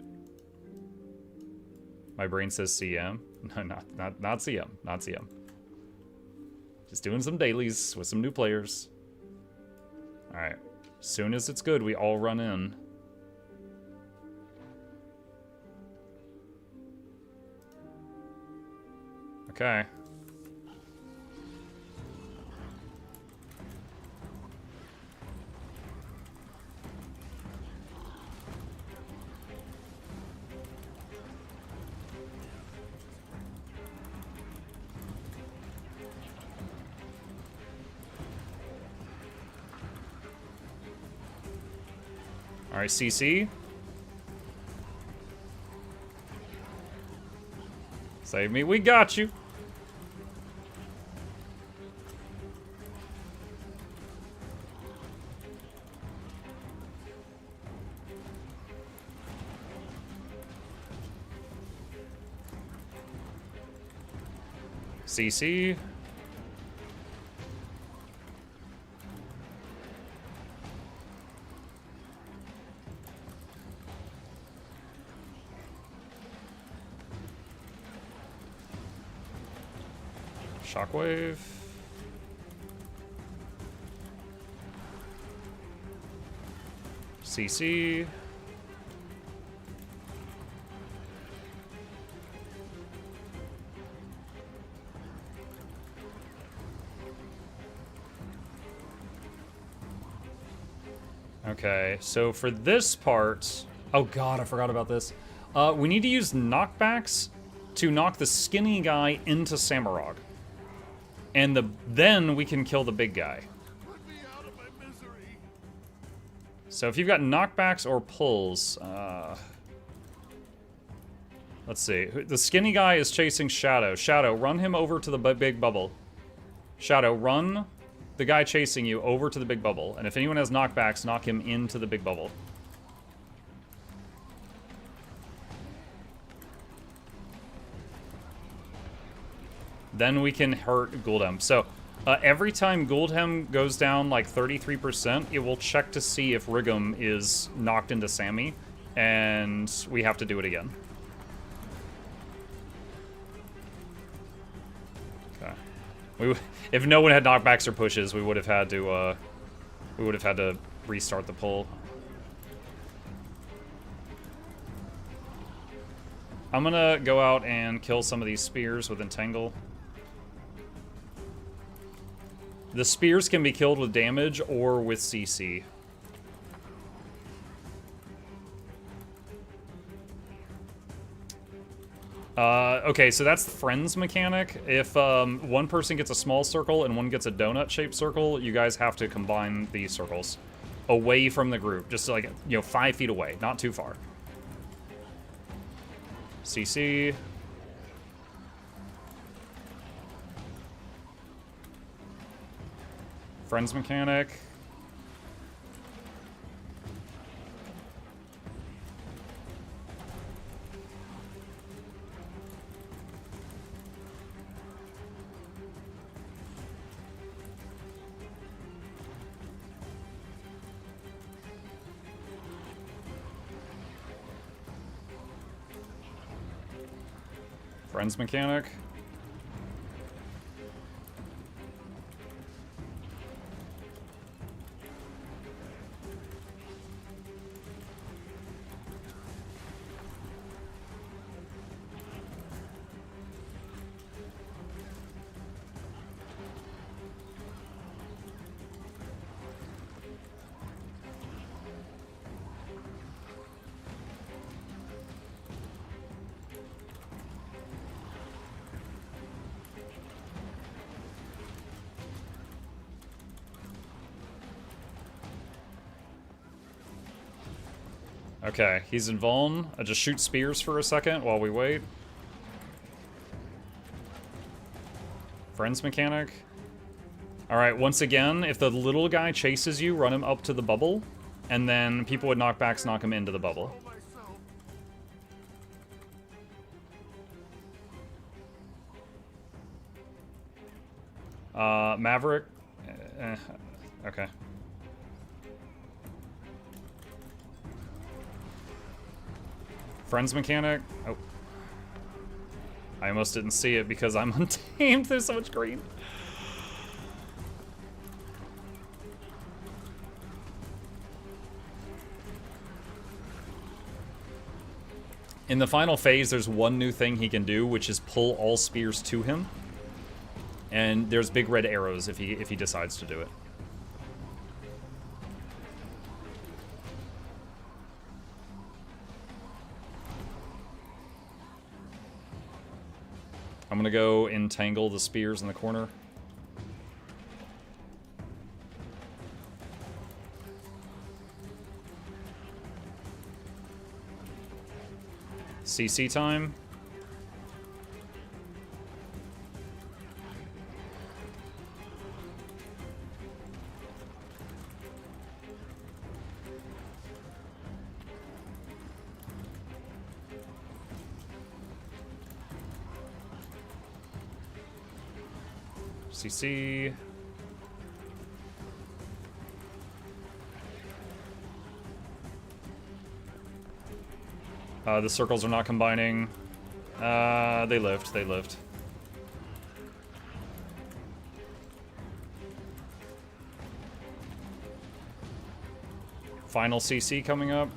My brain says CM. No, not CM. Not CM. Just doing some dailies with some new players. All right. As soon as it's good, we all run in. Okay. All right, CC. Save me, we got you. CC. Shockwave. CC. Okay, so for this part... Oh god, I forgot about this. We need to use knockbacks to knock the skinny guy into Samurag. And then we can kill the big guy. So if you've got knockbacks or pulls... let's see. The skinny guy is chasing Shadow. Shadow, run him over to the big bubble. Shadow, run the guy chasing you over to the big bubble. And if anyone has knockbacks, knock him into the big bubble. Then we can hurt Gul'dam. So every time Gul'dam goes down like 33%, it will check to see if Rigum is knocked into Sammy. And we have to do it again. If no one had knockbacks or pushes, we would have had to restart the pull. I'm gonna go out and kill some of these spears with Entangle. The spears can be killed with damage or with CC. Okay, so that's the friends mechanic. If one person gets a small circle and one gets a donut-shaped circle, you guys have to combine these circles away from the group, just like, 5 feet away, not too far. CC. Friends mechanic. Friends mechanic. Okay, he's in Vuln. I just shoot spears for a second while we wait. Friends mechanic. Alright, once again, if the little guy chases you, run him up to the bubble. And then people with knockbacks knock him into the bubble. Maverick. Okay. Friends mechanic. Oh. I almost didn't see it because I'm untamed. There's so much green. In the final phase, there's one new thing he can do, which is pull all spears to him. And there's big red arrows if he decides to do it. I'm gonna go entangle the spears in the corner. CC time. CC. The circles are not combining. They lived, they lived. Final CC coming up.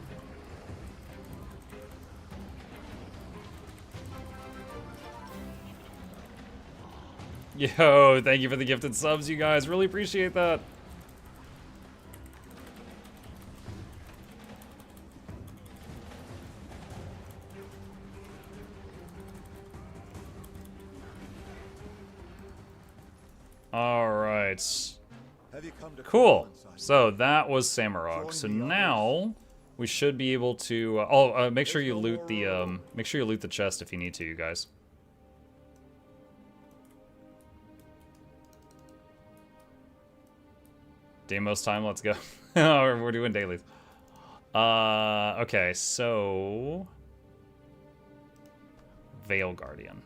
Yo, thank you for the gifted subs, you guys. Really appreciate that. right. Cool. So that was Samurok. So now we should be able to. Make sure you loot the chest if you need to, you guys. Deimos time. Let's go. We're doing dailies. Okay. So Veil Guardian.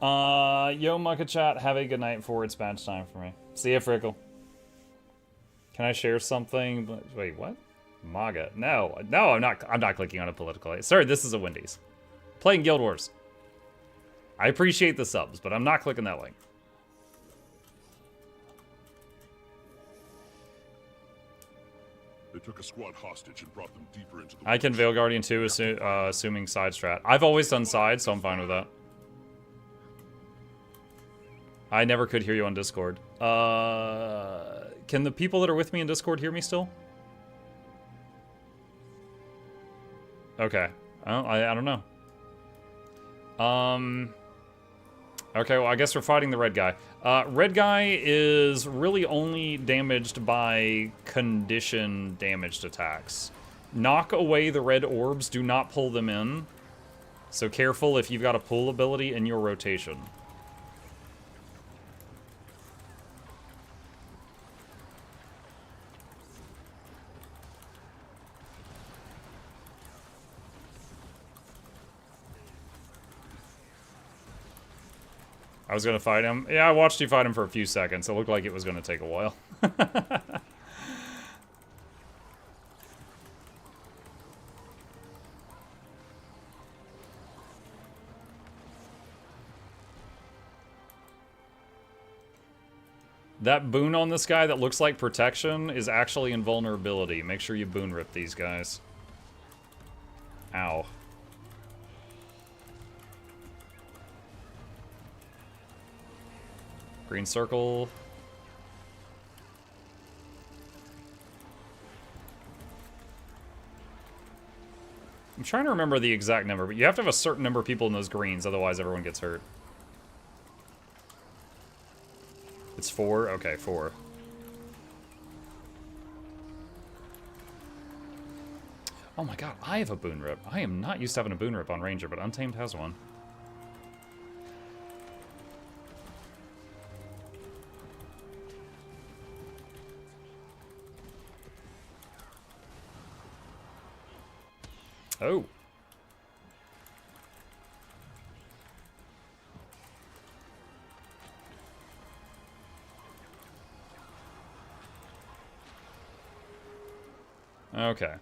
Yo, Mucka Chat, have a good night before it's match time for me. See ya, Frickle. Can I share something? Wait, what? MAGA. No, I'm not clicking on a political. Sorry, this is a Wendy's. Playing Guild Wars. I appreciate the subs, but I'm not clicking that link. They took a squad hostage and brought them deeper into the... I can Veil Guardian too, assuming side strat. I've always done side, so I'm fine with that. I never could hear you on Discord. Can the people that are with me in Discord hear me still? Okay. I don't know. Okay, well, I guess we're fighting the red guy. Red guy is really only damaged by condition damaged attacks. Knock away the red orbs, do not pull them in. So careful if you've got a pull ability in your rotation. I was gonna fight him. Yeah, I watched you fight him for a few seconds. It looked like it was gonna take a while. That boon on this guy that looks like protection is actually invulnerability. Make sure you boon rip these guys. Ow. Green circle. I'm trying to remember the exact number, but you have to have a certain number of people in those greens, otherwise everyone gets hurt. It's 4? Okay, 4. Oh my god, I have a boon rip. I am not used to having a boon rip on Ranger, but Untamed has one. Oh. Okay.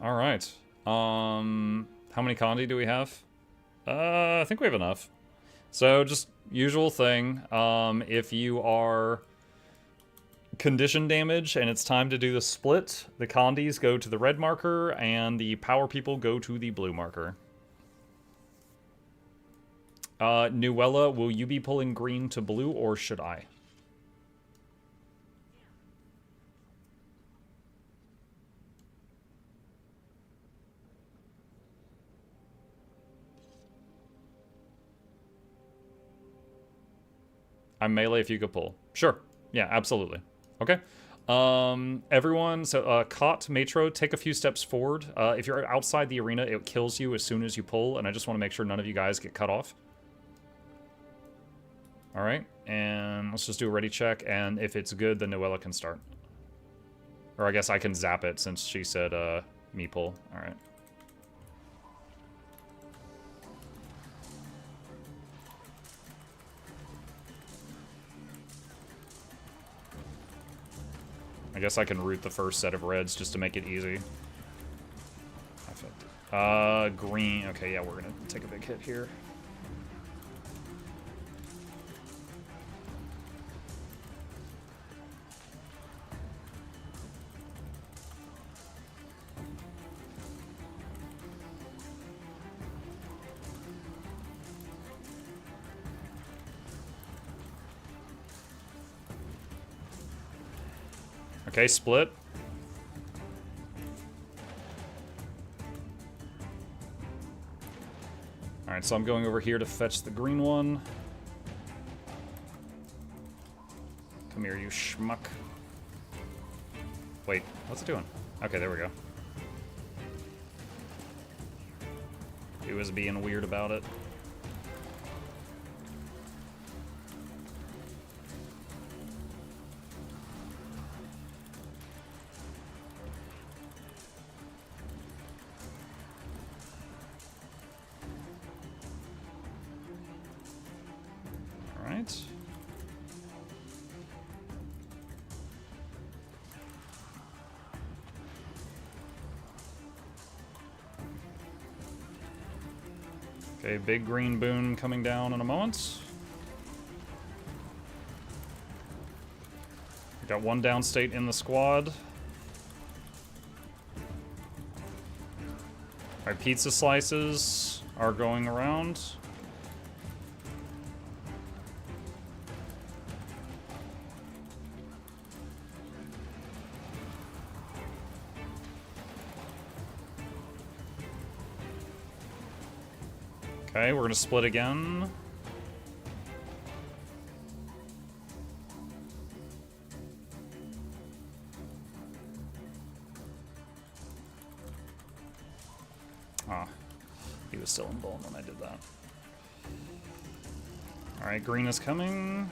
All right. How many Condi do we have? I think we have enough. So just usual thing. If you are condition damage and it's time to do the split, the Condis go to the red marker and the power people go to the blue marker. Nuella, will you be pulling green to blue or should I? I'm melee if you could pull. Sure. Yeah, absolutely. Okay. Everyone, so Cot, Matro, take a few steps forward. If you're outside the arena, it kills you as soon as you pull, and I just want to make sure none of you guys get cut off. Alright, and let's just do a ready check, and if it's good, then Noella can start. Or I guess I can zap it since she said, me pull. Alright. I guess I can root the first set of reds just to make it easy. Green. Okay, yeah, we're gonna take a big hit here. Okay, split. Alright, so I'm going over here to fetch the green one. Come here, you schmuck. Wait, what's it doing? Okay, there we go. It was being weird about it. All right. Okay, big green boon coming down in a moment. We got one downstate in the squad. Alright, pizza slices are going around. Okay, we're gonna split again. Ah, he was still in bone when I did that. Alright, green is coming.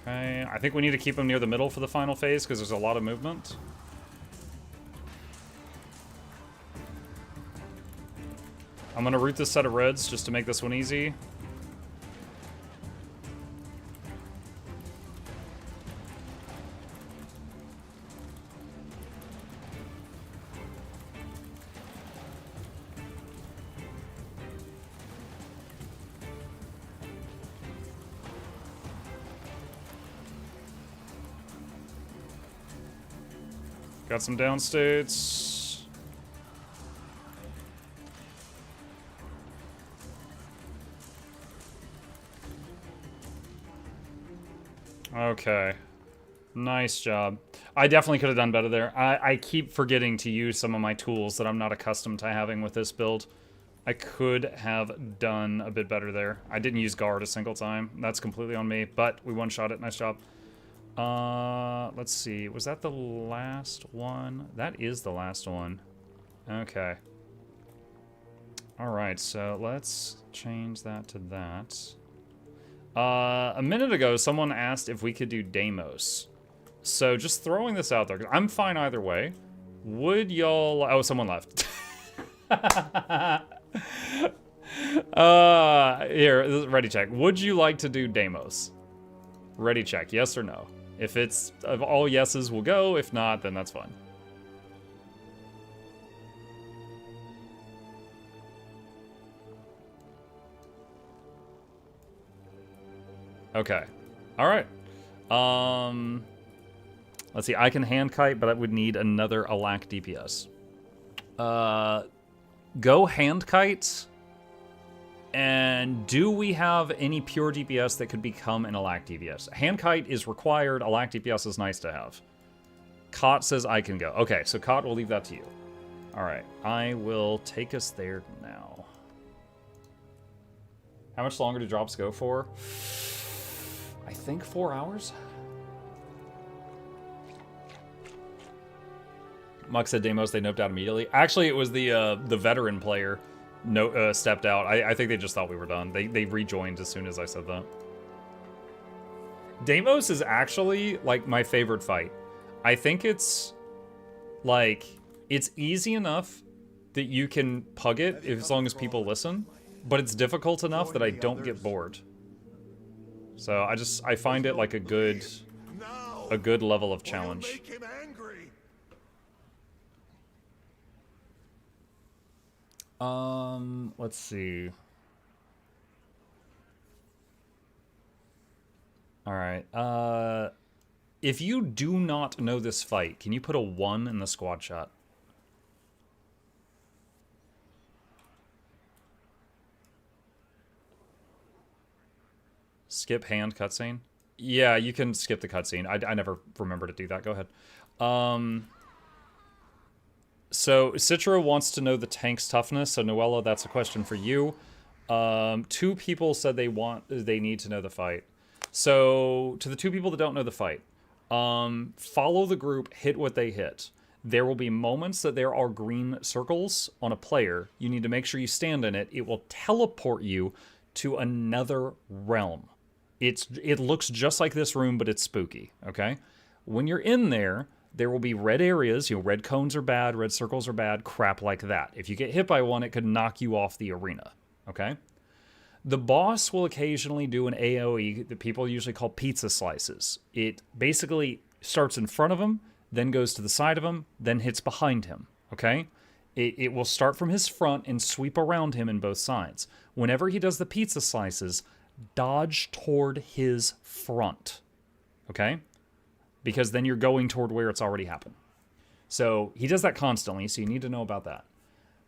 Okay, I think we need to keep him near the middle for the final phase because there's a lot of movement. I'm gonna root this set of reds just to make this one easy. Got some downstates. Okay. Nice job. I definitely could have done better there. I keep forgetting to use some of my tools that I'm not accustomed to having with this build. I could have done a bit better there. I didn't use guard a single time. That's completely on me, but we one-shot it. Nice job. Let's see. Was that the last one? That is the last one. Okay. Alright, so let's change that to that. A minute ago, someone asked if we could do Deimos. So just throwing this out there, 'cause I'm fine either way. Would y'all... Oh, someone left. Here, ready check. Would you like to do Deimos? Ready check, yes or no? If it's of all yeses, we'll go. If not, then that's fine. Okay. All right. Let's see. I can hand kite, but I would need another Alack DPS. Go hand kite. And do we have any pure DPS that could become an Alack DPS? Hand kite is required. Alack DPS is nice to have. Kot says I can go. Okay, so Kot, we'll leave that to you. All right, I will take us there now. How much longer do drops go for? I think 4 hours. Muck said Deimos, they noped out immediately. Actually, it was the veteran player stepped out. I think they just thought we were done. They rejoined as soon as I said that. Deimos is actually, like, my favorite fight. I think it's, like, it's easy enough that you can pug it as long as people listen, but it's difficult enough that I don't get bored. So I find it like a good level of challenge. Let's see. All right. If you do not know this fight, can you put a 1 in the squad chat? Skip hand cutscene. Yeah, you can skip the cutscene. I never remember to do that. Go ahead. So Citra wants to know the tank's toughness. So Noella, that's a question for you. 2 people said they need to know the fight. So to the 2 people that don't know the fight, follow the group, hit what they hit. There will be moments that there are green circles on a player. You need to make sure you stand in it. It will teleport you to another realm. It looks just like this room, but it's spooky, okay? When you're in there, there will be red areas. Red cones are bad, red circles are bad, crap like that. If you get hit by one, it could knock you off the arena, okay? The boss will occasionally do an AoE that people usually call pizza slices. It basically starts in front of him, then goes to the side of him, then hits behind him, okay? It will start from his front and sweep around him in both sides. Whenever he does the pizza slices, dodge toward his front, okay? Because then you're going toward where it's already happened. So he does that constantly, so you need to know about that.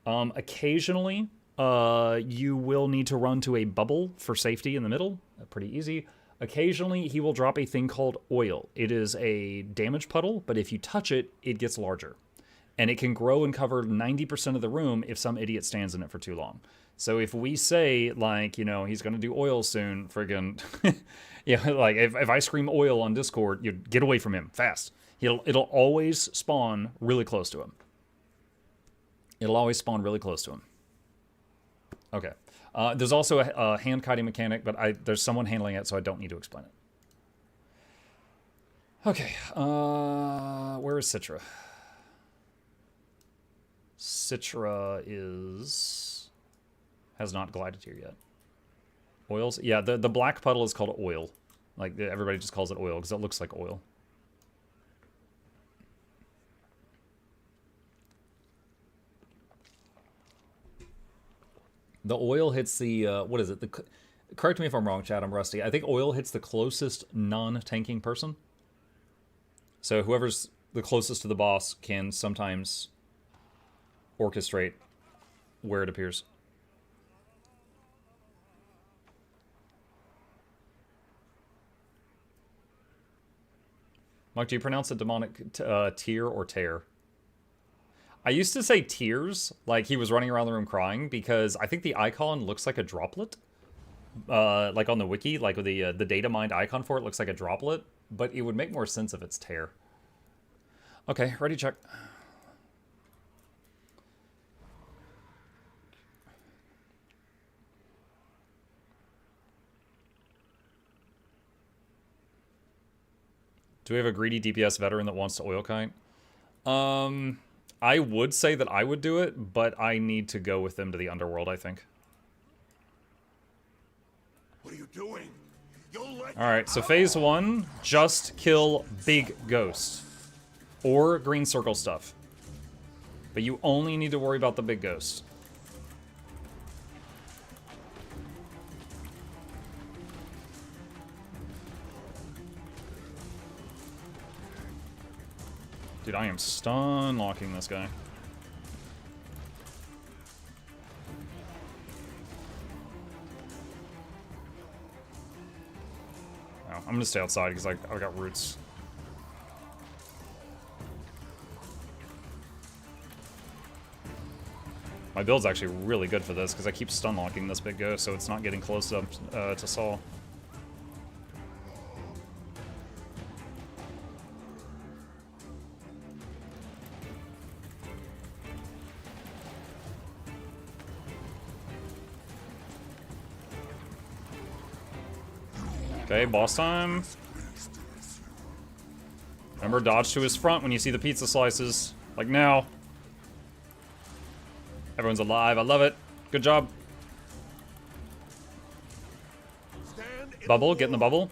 Occasionally, you will need to run to a bubble for safety in the middle. Pretty easy. Occasionally, he will drop a thing called oil. It is a damage puddle, but if you touch it, it gets larger. And it can grow and cover 90% of the room if some idiot stands in it for too long. So if we say, like, he's going to do oil soon, friggin'... like, if I scream oil on Discord, you get away from him, fast. It'll always spawn really close to him. It'll always spawn really close to him. Okay. There's also a hand-kiting mechanic, but there's someone handling it, so I don't need to explain it. Okay. Where is Citra? Citra has not glided here yet. Oils? Yeah, the black puddle is called oil. Like, everybody just calls it oil because it looks like oil. The oil hits the, what is it? Correct me if I'm wrong, Chad, I'm rusty. I think oil hits the closest non-tanking person. So whoever's the closest to the boss can sometimes orchestrate where it appears. Mike, do you pronounce it demonic tear or tear? I used to say tears, like he was running around the room crying, because I think the icon looks like a droplet. Like on the wiki, like with the data mined icon for it looks like a droplet, but it would make more sense if it's tear. Okay, ready, check. Do we have a greedy DPS veteran that wants to oil kite? I would say that I would do it, but I need to go with them to the underworld, I think. What are you doing? Alright, so phase 1, just kill big ghost. Or green circle stuff. But you only need to worry about the big ghost. Dude, I am stun locking this guy. Oh, I'm gonna stay outside because I've got roots. My build's actually really good for this because I keep stun locking this big ghost, so it's not getting close up to Saul. Okay, boss time. Remember, dodge to his front when you see the pizza slices. Like now. Everyone's alive. I love it. Good job. Bubble. Get in the bubble.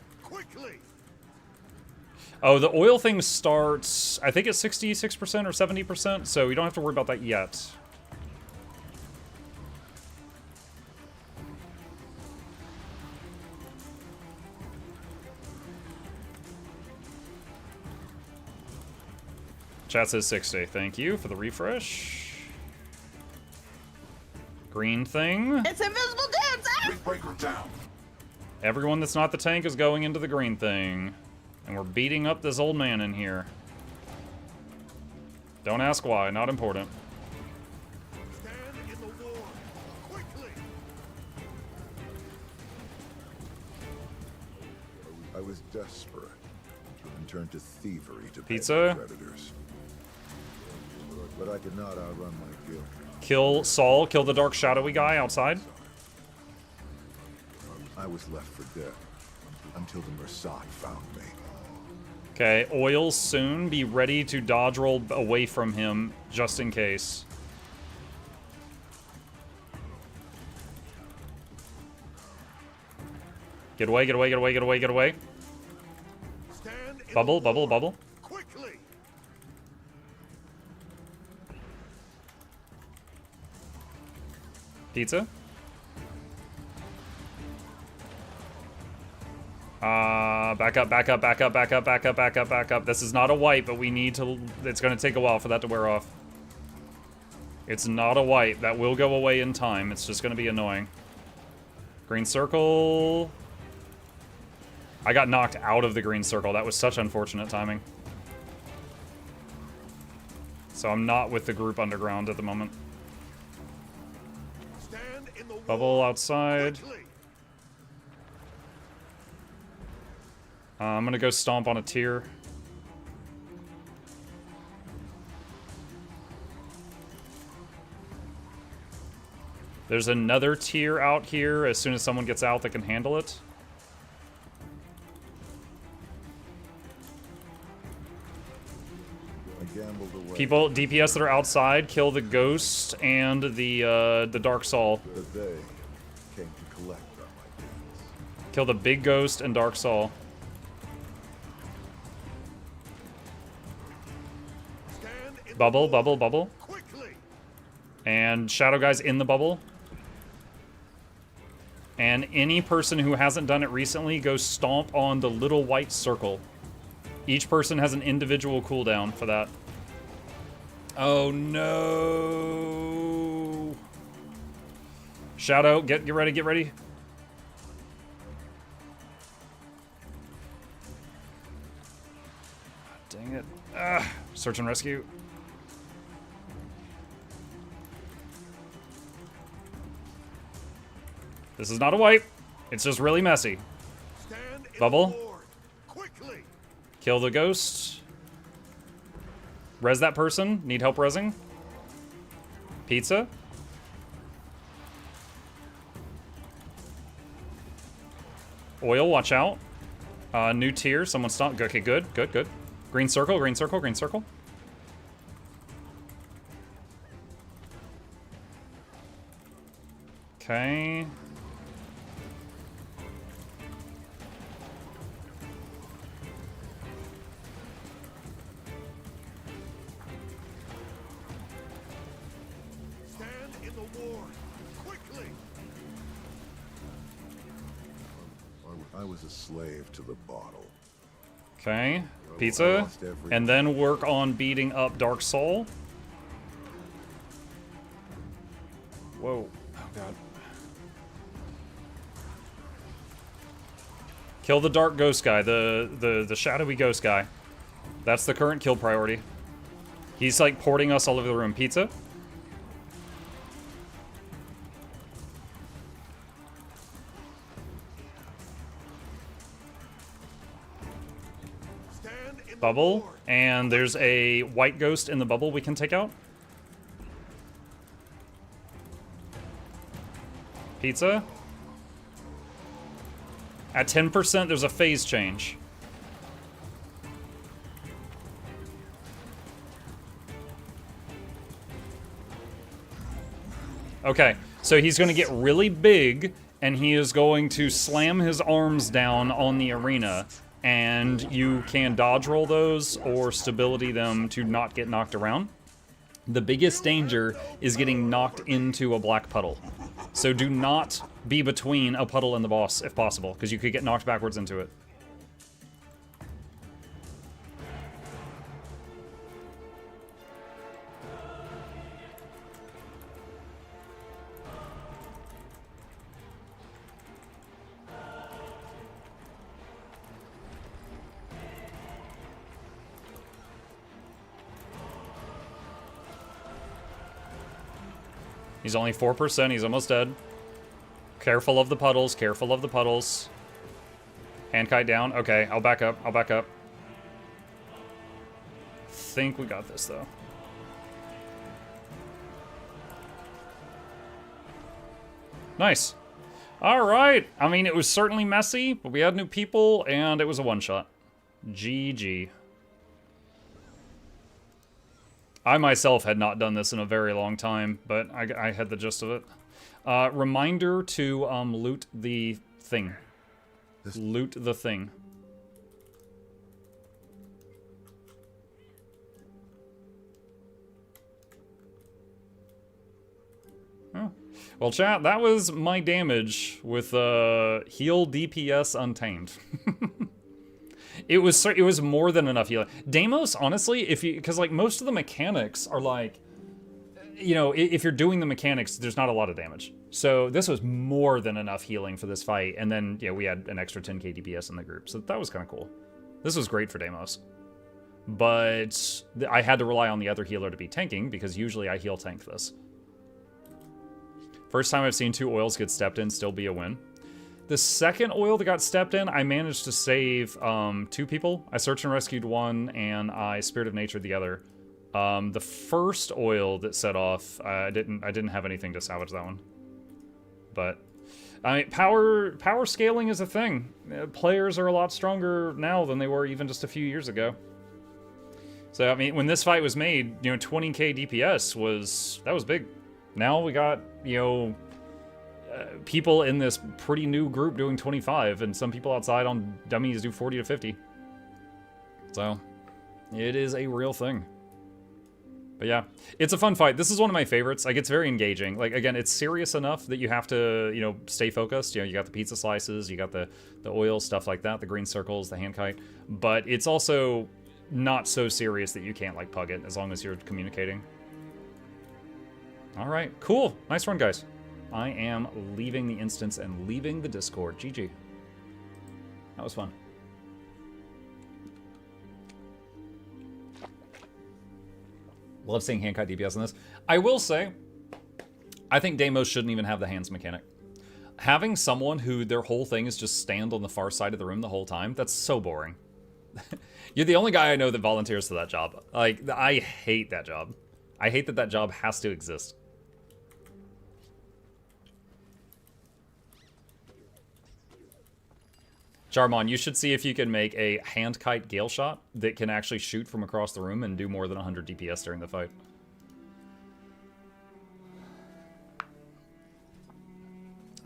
Oh, the oil thing starts, I think it's 66% or 70%, so you don't have to worry about that yet. Chat says 60. Thank you for the refresh. Green thing. It's invisible dudes! Breaker down. Everyone that's not the tank is going into the green thing. And we're beating up this old man in here. Don't ask why, not important. Stand in the war, quickly! I was desperate and turned to thievery to pay Pizza? my creditors. But I could not outrun my guilt. Kill Saul, kill the dark shadowy guy outside. I was left for dead until the Mersat found me. Okay, Oil soon. Be ready to dodge roll away from him, just in case. Get away, get away, get away, get away, get away. Bubble, bubble, bubble. Quickly! Pizza. Back up, back up, back up, back up, back up, back up, back up. This is not a wipe, but we need to... It's going to take a while for that to wear off. It's not a wipe. That will go away in time. It's just going to be annoying. Green circle. I got knocked out of the green circle. That was such unfortunate timing. So I'm not with the group underground at the moment. Bubble outside. I'm gonna go stomp on a tier. There's another tier out here as soon as someone gets out that can handle it. People, DPS that are outside, kill the ghost and the Dark Soul. But they came to collect on my debts. Kill the big ghost and Dark Soul. Bubble, bubble, bubble. And Shadow Guy's in the bubble. And any person who hasn't done it recently, go stomp on the little white circle. Each person has an individual cooldown for that. Oh no! Shadow, get ready, get ready. Dang it. Search and rescue. This is not a wipe. It's just really messy. Bubble. Kill the ghost. Res that person. Need help resing. Pizza. Oil, watch out. New tier. Someone stopped. Okay, good, good, good. Green circle, green circle, green circle. Okay. I was a slave to the bottle. Okay, pizza, and then work on beating up Dark Soul. Whoa, oh god. Kill the dark ghost guy, the shadowy ghost guy. That's the current kill priority. He's like porting us all over the room. Pizza. Bubble, and there's a white ghost in the bubble we can take out. Pizza. At 10%, there's a phase change. Okay, so he's going to get really big, and he is going to slam his arms down on the arena. And you can dodge roll those or stability them to not get knocked around. The biggest danger is getting knocked into a black puddle. So do not be between a puddle and the boss if possible, because you could get knocked backwards into it. He's only 4%. He's almost dead. Careful of the puddles. Careful of the puddles. Hand kite down. Okay, I'll back up. I'll back up. Think we got this, though. Nice. All right. I mean, it was certainly messy, but we had new people, and it was a one-shot. GG. I myself had not done this in a very long time, but I had the gist of it. Reminder to loot the thing. Loot the thing. Oh. Well, chat, that was my damage with heal DPS untamed. It was more than enough healing. Deimos, honestly, because like most of the mechanics are like, you know, if you're doing the mechanics, there's not a lot of damage. So this was more than enough healing for this fight, and then we had an extra 10k DPS in the group, so that was kind of cool. This was great for Deimos, but I had to rely on the other healer to be tanking because usually I heal tank this. First time I've seen 2 oils get stepped in still be a win. The second oil that got stepped in, I managed to save 2 people. I search and rescued 1, and I Spirit of Nature the other. The first oil that set off, I didn't have anything to salvage that one. But I mean, power scaling is a thing. Players are a lot stronger now than they were even just a few years ago. So I mean, when this fight was made, 20k DPS was big. Now we got people in this pretty new group doing 25, and some people outside on dummies do 40 to 50. So it is a real thing. But yeah, it's a fun fight. This is one of my favorites. Like, it's very engaging. Like, again, it's serious enough that you have to, stay focused. You got the pizza slices, you got the oil, stuff like that, the green circles, the hand kite. But it's also not so serious that you can't, like, pug it as long as you're communicating. All right, cool. Nice run, guys. I am leaving the instance and leaving the Discord. GG. That was fun. Love seeing hand kite DPS in this. I will say, I think Deimos shouldn't even have the hands mechanic. Having someone who their whole thing is just stand on the far side of the room the whole time, that's so boring. You're the only guy I know that volunteers for that job. Like, I hate that job. I hate that that job has to exist. Jarmon, you should see if you can make a hand kite gale shot that can actually shoot from across the room and do more than 100 DPS during the fight.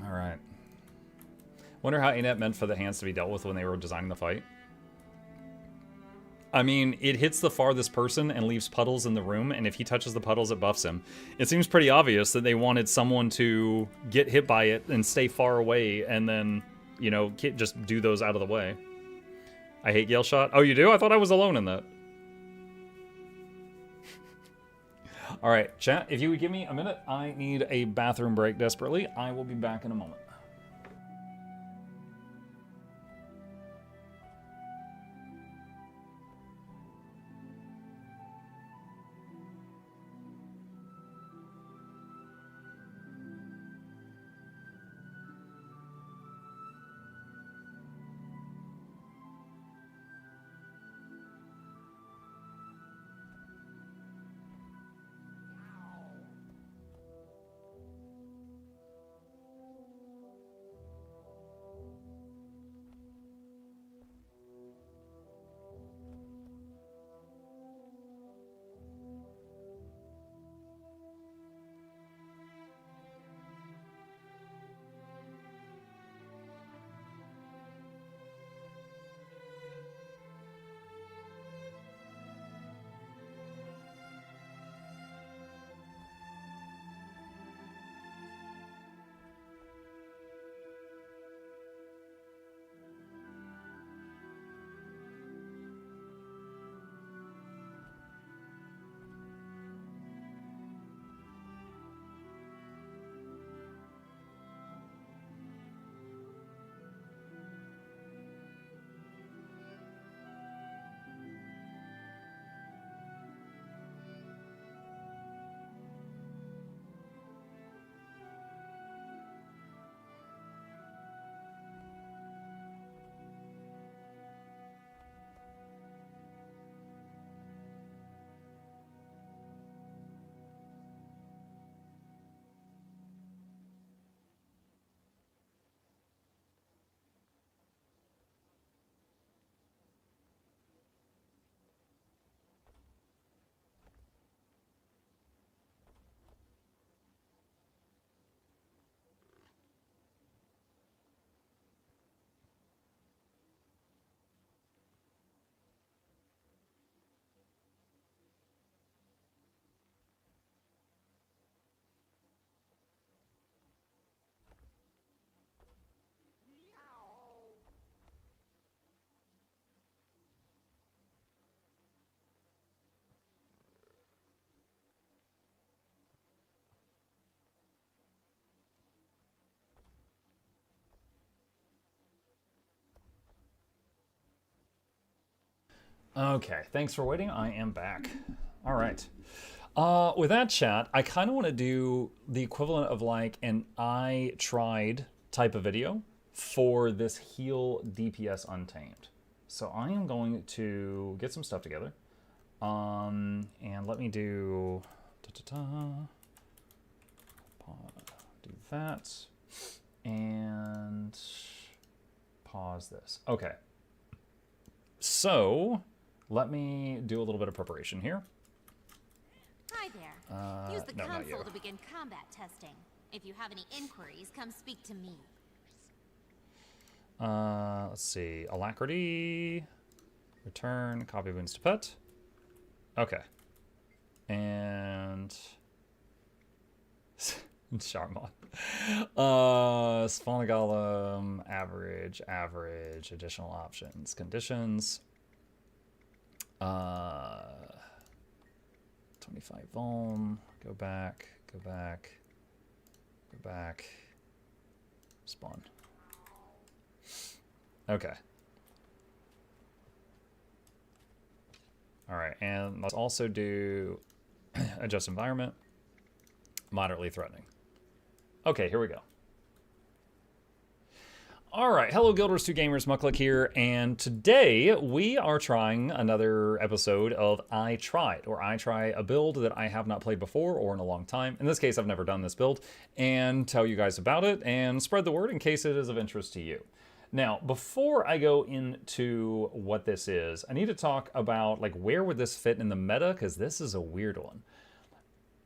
Alright. Wonder how ANET meant for the hands to be dealt with when they were designing the fight. I mean, it hits the farthest person and leaves puddles in the room, and if he touches the puddles, it buffs him. It seems pretty obvious that they wanted someone to get hit by it and stay far away, and then, just do those out of the way. I hate Gale Shot. Oh, you do? I thought I was alone in that. Alright, chat, if you would give me a minute, I need a bathroom break desperately. I will be back in a moment. Okay, thanks for waiting. I am back. All right. With that, chat, I kind of want to do the equivalent of like an I tried type of video for this heal DPS Untamed. So I am going to get some stuff together. And let me do... do that. And pause this. Okay. So, let me do a little bit of preparation here. Hi there. Use the console to begin combat testing. If you have any inquiries, come speak to me. Let's see. Alacrity. Return. Copy wounds to pet. Okay. And... Charmon. Spawn a Golem. Average. Average. Additional options. Conditions. 25 vuln. Go back. Go back. Go back. Spawn. Okay. All right, and let's also do adjust environment, moderately threatening. Okay, here we go. All right, hello Guild Wars 2 gamers, Mukluk here, and today we are trying another episode of I Tried, or I try a build that I have not played before or in a long time. In this case, I've never done this build, and tell you guys about it and spread the word in case it is of interest to you. Now, before I go into what this is, I need to talk about like where would this fit in the meta, because this is a weird one.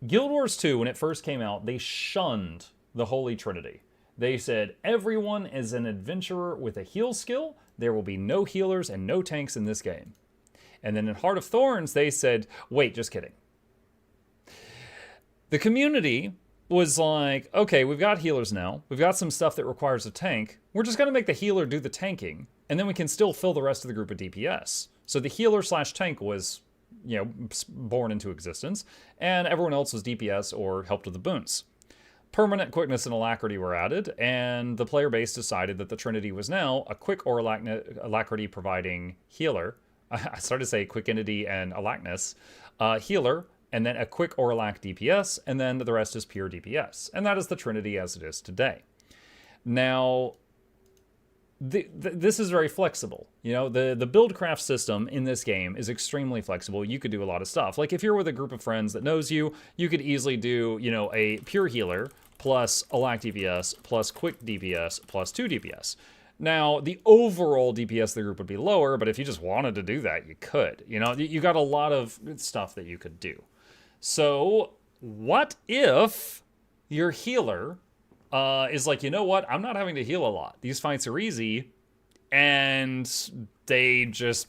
Guild Wars 2, when it first came out, they shunned the Holy Trinity. They said, everyone is an adventurer with a heal skill. There will be no healers and no tanks in this game. And then in Heart of Thorns, they said, wait, just kidding. The community was like, okay, we've got healers now. We've got some stuff that requires a tank. We're just going to make the healer do the tanking, and then we can still fill the rest of the group with DPS. So the healer slash tank was, you know, born into existence, and everyone else was DPS or helped with the boons. Permanent quickness and alacrity were added, and the player base decided that the Trinity was now a quick or alacrity providing healer. I started to say quickity and alacness. Healer, and then a quick or alac DPS, and then the rest is pure DPS. And that is the Trinity as it is today. Now, this is very flexible. You know, the build craft system in this game is extremely flexible. You could do a lot of stuff. Like if you're with a group of friends that knows you, you could easily do, you know, a pure healer plus alac DPS plus quick DPS plus 2 DPS. Now, the overall DPS of the group would be lower, but if you just wanted to do that, you could. You know, you got a lot of stuff that you could do. So, what if your healer is like, you know what, I'm not having to heal a lot. These fights are easy, and they just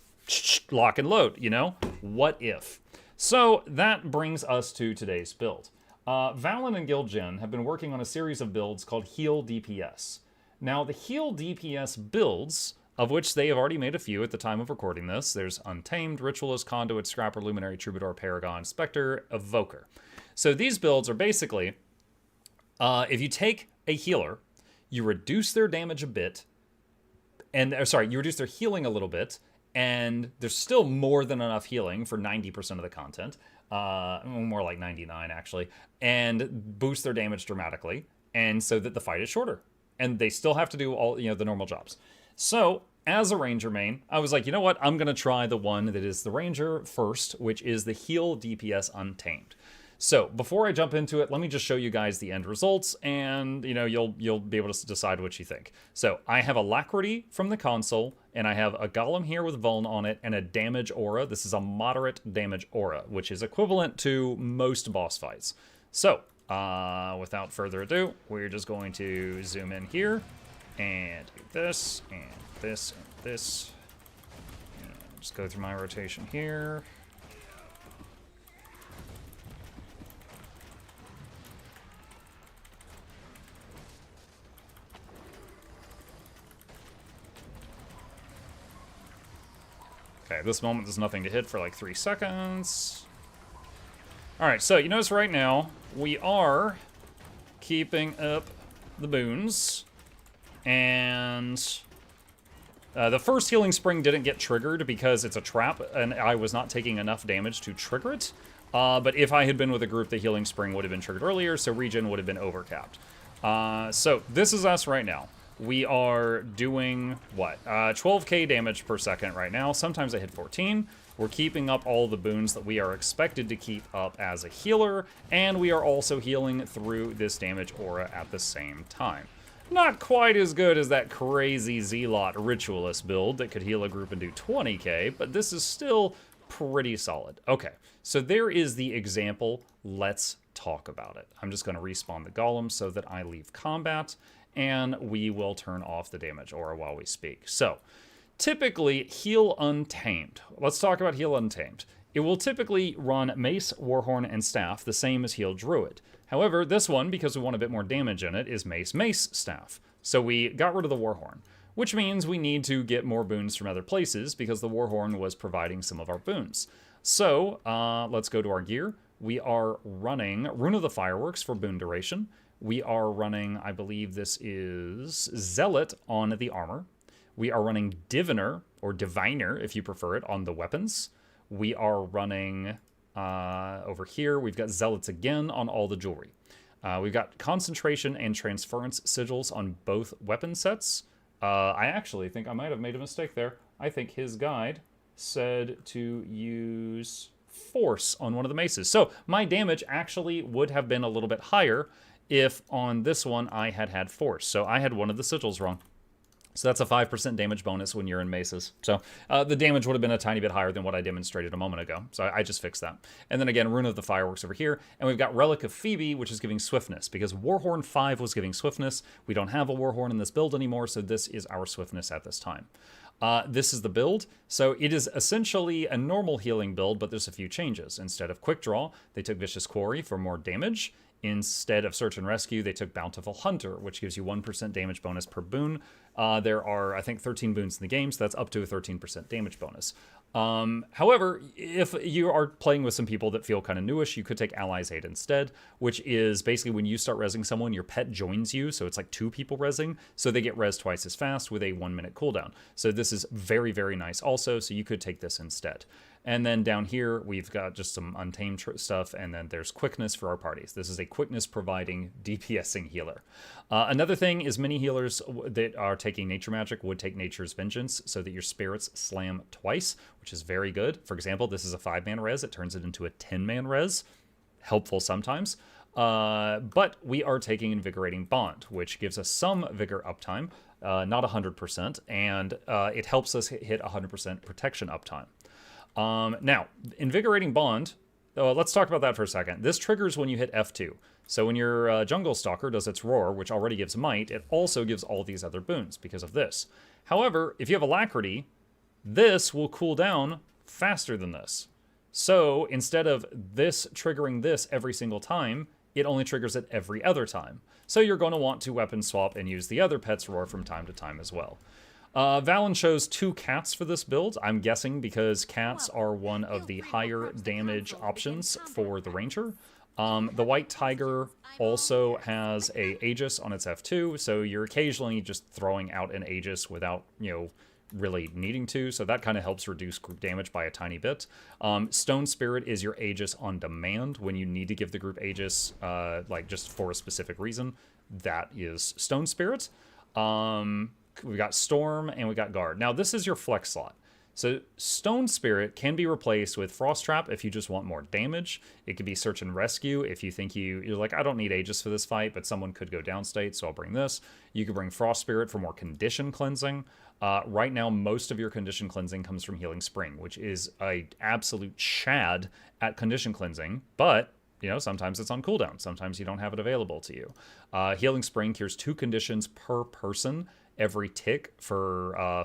lock and load, you know? What if? So, that brings us to today's build. Valen and Guildgen have been working on a series of builds called Heal DPS. Now, the Heal DPS builds, of which they have already made a few at the time of recording this. There's Untamed, Ritualist, Conduit, Scrapper, Luminary, Troubadour, Paragon, Spectre, Evoker. So these builds are basically, if you take a healer, you reduce their damage a bit, and you reduce their healing a little bit, and there's still more than enough healing for 90% of the content, more like 99 actually, and boost their damage dramatically, and so that the fight is shorter. And they still have to do all, you know, the normal jobs. So, as a Ranger main, I was like, you know what? I'm going to try the one that is the Ranger first, which is the Heal DPS Untamed. So, before I jump into it, let me just show you guys the end results, and, you know, you'll be able to decide what you think. So, I have Alacrity from the console, and I have a Golem here with Vuln on it, and a Damage Aura. This is a moderate damage aura, which is equivalent to most boss fights. So, without further ado, we're just going to zoom in here and do this and this and this. And just go through my rotation here. Okay, at this moment there's nothing to hit for like 3 seconds. Alright, so you notice right now, we are keeping up the boons, and The first healing spring didn't get triggered because it's a trap, and I was not taking enough damage to trigger it. But if I had been with a group, the healing spring would have been triggered earlier, so regen would have been overcapped. So this is us right now. We are doing, what, 12k damage per second right now. Sometimes I hit 14. We're keeping up all the boons that we are expected to keep up as a healer, and we are also healing through this damage aura at the same time. Not quite as good as that crazy Zealot Ritualist build that could heal a group and do 20k, but this is still pretty solid. Okay, so there is the example. Let's talk about it. I'm just going to respawn the golem so that I leave combat, and we will turn off the damage aura while we speak. So, typically, heal untamed. Let's talk about heal untamed. It will typically run mace, warhorn, and staff, the same as heal druid. However, this one, because we want a bit more damage in it, is mace, mace, staff. So we got rid of the warhorn, which means we need to get more boons from other places because the warhorn was providing some of our boons. So let's go to our gear. We are running Rune of the Fireworks for boon duration. We are running, I believe this is Zealot on the armor. We are running Diviner, or Diviner if you prefer it, on the weapons. We are running, over here, we've got Zealots again on all the jewelry. We've got Concentration and Transference sigils on both weapon sets. I actually think I might have made a mistake there. I think his guide said to use Force on one of the maces. So my damage actually would have been a little bit higher if on this one I had had Force. So I had one of the sigils wrong. So that's a 5% damage bonus when you're in maces. So the damage would have been a tiny bit higher than what I demonstrated a moment ago. So I just fixed that. And then again, Rune of the Fireworks over here. And we've got Relic of Phoebe, which is giving Swiftness. Because Warhorn 5 was giving Swiftness. We don't have a Warhorn in this build anymore, so this is our Swiftness at this time. This is the build. So it is essentially a normal healing build, but there's a few changes. Instead of Quick Draw, they took Vicious Quarry for more damage. Instead of Search and Rescue, they took Bountiful Hunter, which gives you 1% damage bonus per boon. There are, I think, 13 boons in the game, so that's up to a 13% damage bonus. However, if you are playing with some people that feel kind of newish, you could take Allies Aid instead, which is basically when you start rezzing someone, your pet joins you, so it's like 2 people rezzing, so they get res twice as fast with a 1-minute cooldown. So this is very, very nice also, so you could take this instead. And then down here, we've got just some untamed stuff, and then there's quickness for our parties. This is a quickness-providing DPSing healer. Another thing is mini healers that are taking Nature Magic would take Nature's Vengeance so that your spirits slam twice, which is very good. For example, this is a 5-man res. It turns it into a 10-man res. Helpful sometimes. But we are taking Invigorating Bond, which gives us some vigor uptime, not 100%, and it helps us hit 100% protection uptime. Now, Invigorating Bond, let's talk about that for a second. This triggers when you hit F2. So when your Jungle Stalker does its Roar, which already gives Might, it also gives all these other boons because of this. However, if you have Alacrity, this will cool down faster than this. So instead of this triggering this every single time, it only triggers it every other time. So you're going to want to weapon swap and use the other pet's Roar from time to time as well. Valen chose 2 cats for this build, I'm guessing because cats are one of the higher damage options for the ranger. The white tiger also has a Aegis on its F2, so you're occasionally just throwing out an Aegis without, really needing to, so that kind of helps reduce group damage by a tiny bit. Stone Spirit is your Aegis on demand when you need to give the group Aegis, like just for a specific reason. That is Stone Spirit. We've got Storm, and we got Guard. Now, this is your flex slot. So, Stone Spirit can be replaced with Frost Trap if you just want more damage. It could be Search and Rescue if you think you're like, I don't need Aegis for this fight, but someone could go downstate, so I'll bring this. You could bring Frost Spirit for more condition cleansing. Right now, most of your condition cleansing comes from Healing Spring, which is a absolute shad at condition cleansing, but sometimes it's on cooldown. Sometimes you don't have it available to you. Healing Spring cures 2 conditions per person every tick for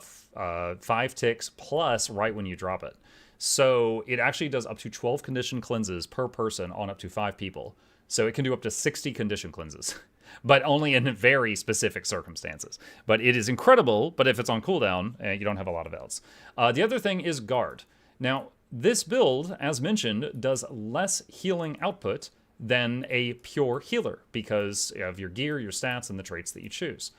5 ticks plus right when you drop it. So it actually does up to 12 condition cleanses per person on up to 5 people. So it can do up to 60 condition cleanses, but only in very specific circumstances. But it is incredible, but if it's on cooldown, you don't have a lot of else. The other thing is Guard. Now, this build, as mentioned, does less healing output than a pure healer because of your gear, your stats, and the traits that you choose.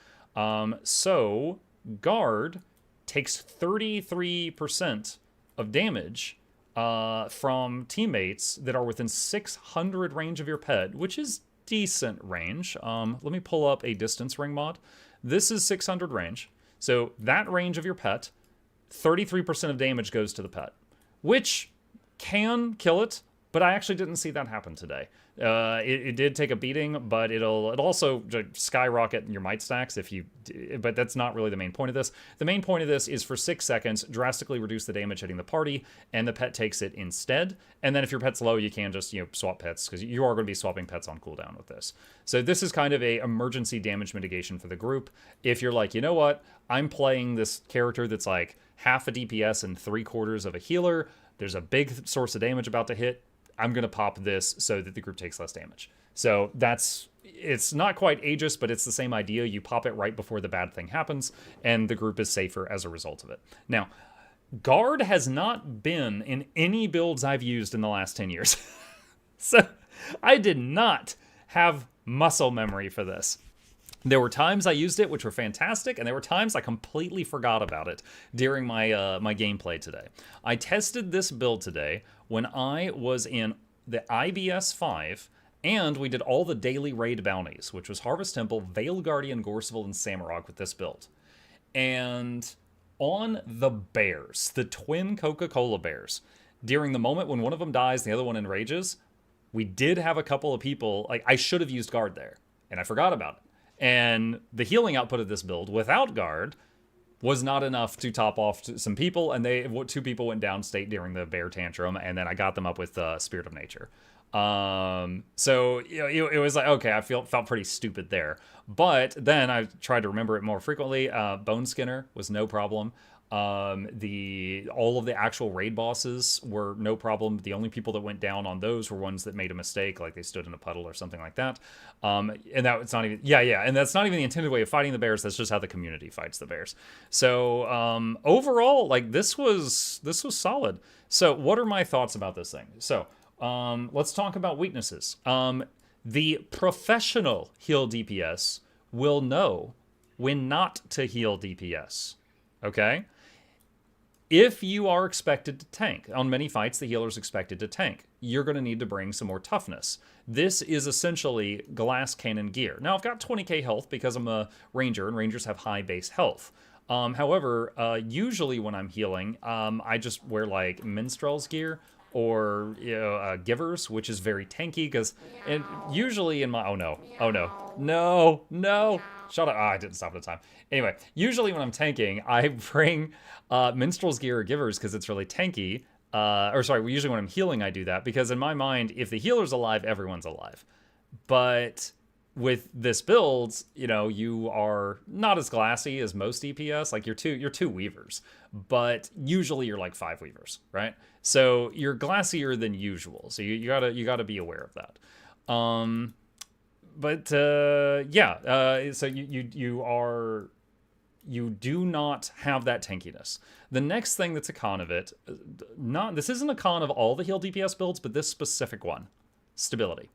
So Guard takes 33% of damage from teammates that are within 600 range of your pet, which is decent range. Let me pull up a distance ring mod. This is 600 range. So that range of your pet, 33% of damage goes to the pet, which can kill it, but I actually didn't see that happen today. It did take a beating, but it'll also skyrocket your might stacks if you. But that's not really the main point of this. The main point of this is for 6 seconds, drastically reduce the damage hitting the party, and the pet takes it instead. And then if your pet's low, you can just swap pets, because you are going to be swapping pets on cooldown with this. So this is kind of a emergency damage mitigation for the group. If you're like, you know what, I'm playing this character that's like half a DPS and 3/4 of a healer. There's a big source of damage about to hit. I'm going to pop this so that the group takes less damage. So it's not quite Aegis, but it's the same idea. You pop it right before the bad thing happens, and the group is safer as a result of it. Now, Guard has not been in any builds I've used in the last 10 years. So I did not have muscle memory for this. There were times I used it, which were fantastic, and there were times I completely forgot about it during my my gameplay today. I tested this build today when I was in the IBS 5, and we did all the daily raid bounties, which was Harvest Temple, Veil Guardian, Gorseville, and Samurag with this build. And on the bears, the twin Coca-Cola bears, during the moment when one of them dies, the other one enrages, we did have a couple of people, like, I should have used Guard there, and I forgot about it. And the healing output of this build without Guard was not enough to top off some people, and 2 people went downstate during the bear tantrum, and then I got them up with Spirit of Nature. So it was like, okay, I felt pretty stupid there. But then I tried to remember it more frequently. Bone Skinner was no problem. All of the actual raid bosses were no problem. The only people that went down on those were ones that made a mistake, like they stood in a puddle or something like that. And that's not even, and that's not even the intended way of fighting the bears. That's just how the community fights the bears. So overall, like, this was solid. So what are my thoughts about this thing? So let's talk about weaknesses. The professional heal DPS will know when not to heal DPS. Okay? If you are expected to tank, on many fights the healer is expected to tank, you're going to need to bring some more toughness. This is essentially glass cannon gear. Now, I've got 20k health because I'm a ranger, and rangers have high base health. However, usually when I'm healing, I just wear like minstrel's gear or givers, which is very tanky, because usually in my... No! Shut up. I didn't stop at the time. Anyway, usually when I'm tanking, I bring minstrel's gear or givers because it's really tanky. Usually when I'm healing, I do that because in my mind, if the healer's alive, everyone's alive. But with this build, you are not as glassy as most DPS. Like, you're two weavers, but usually you're like 5 weavers, right? So you're glassier than usual. So you gotta be aware of that. So you do not have that tankiness. The next thing that's a con of it, this isn't a con of all the heal DPS builds, but this specific one, stability.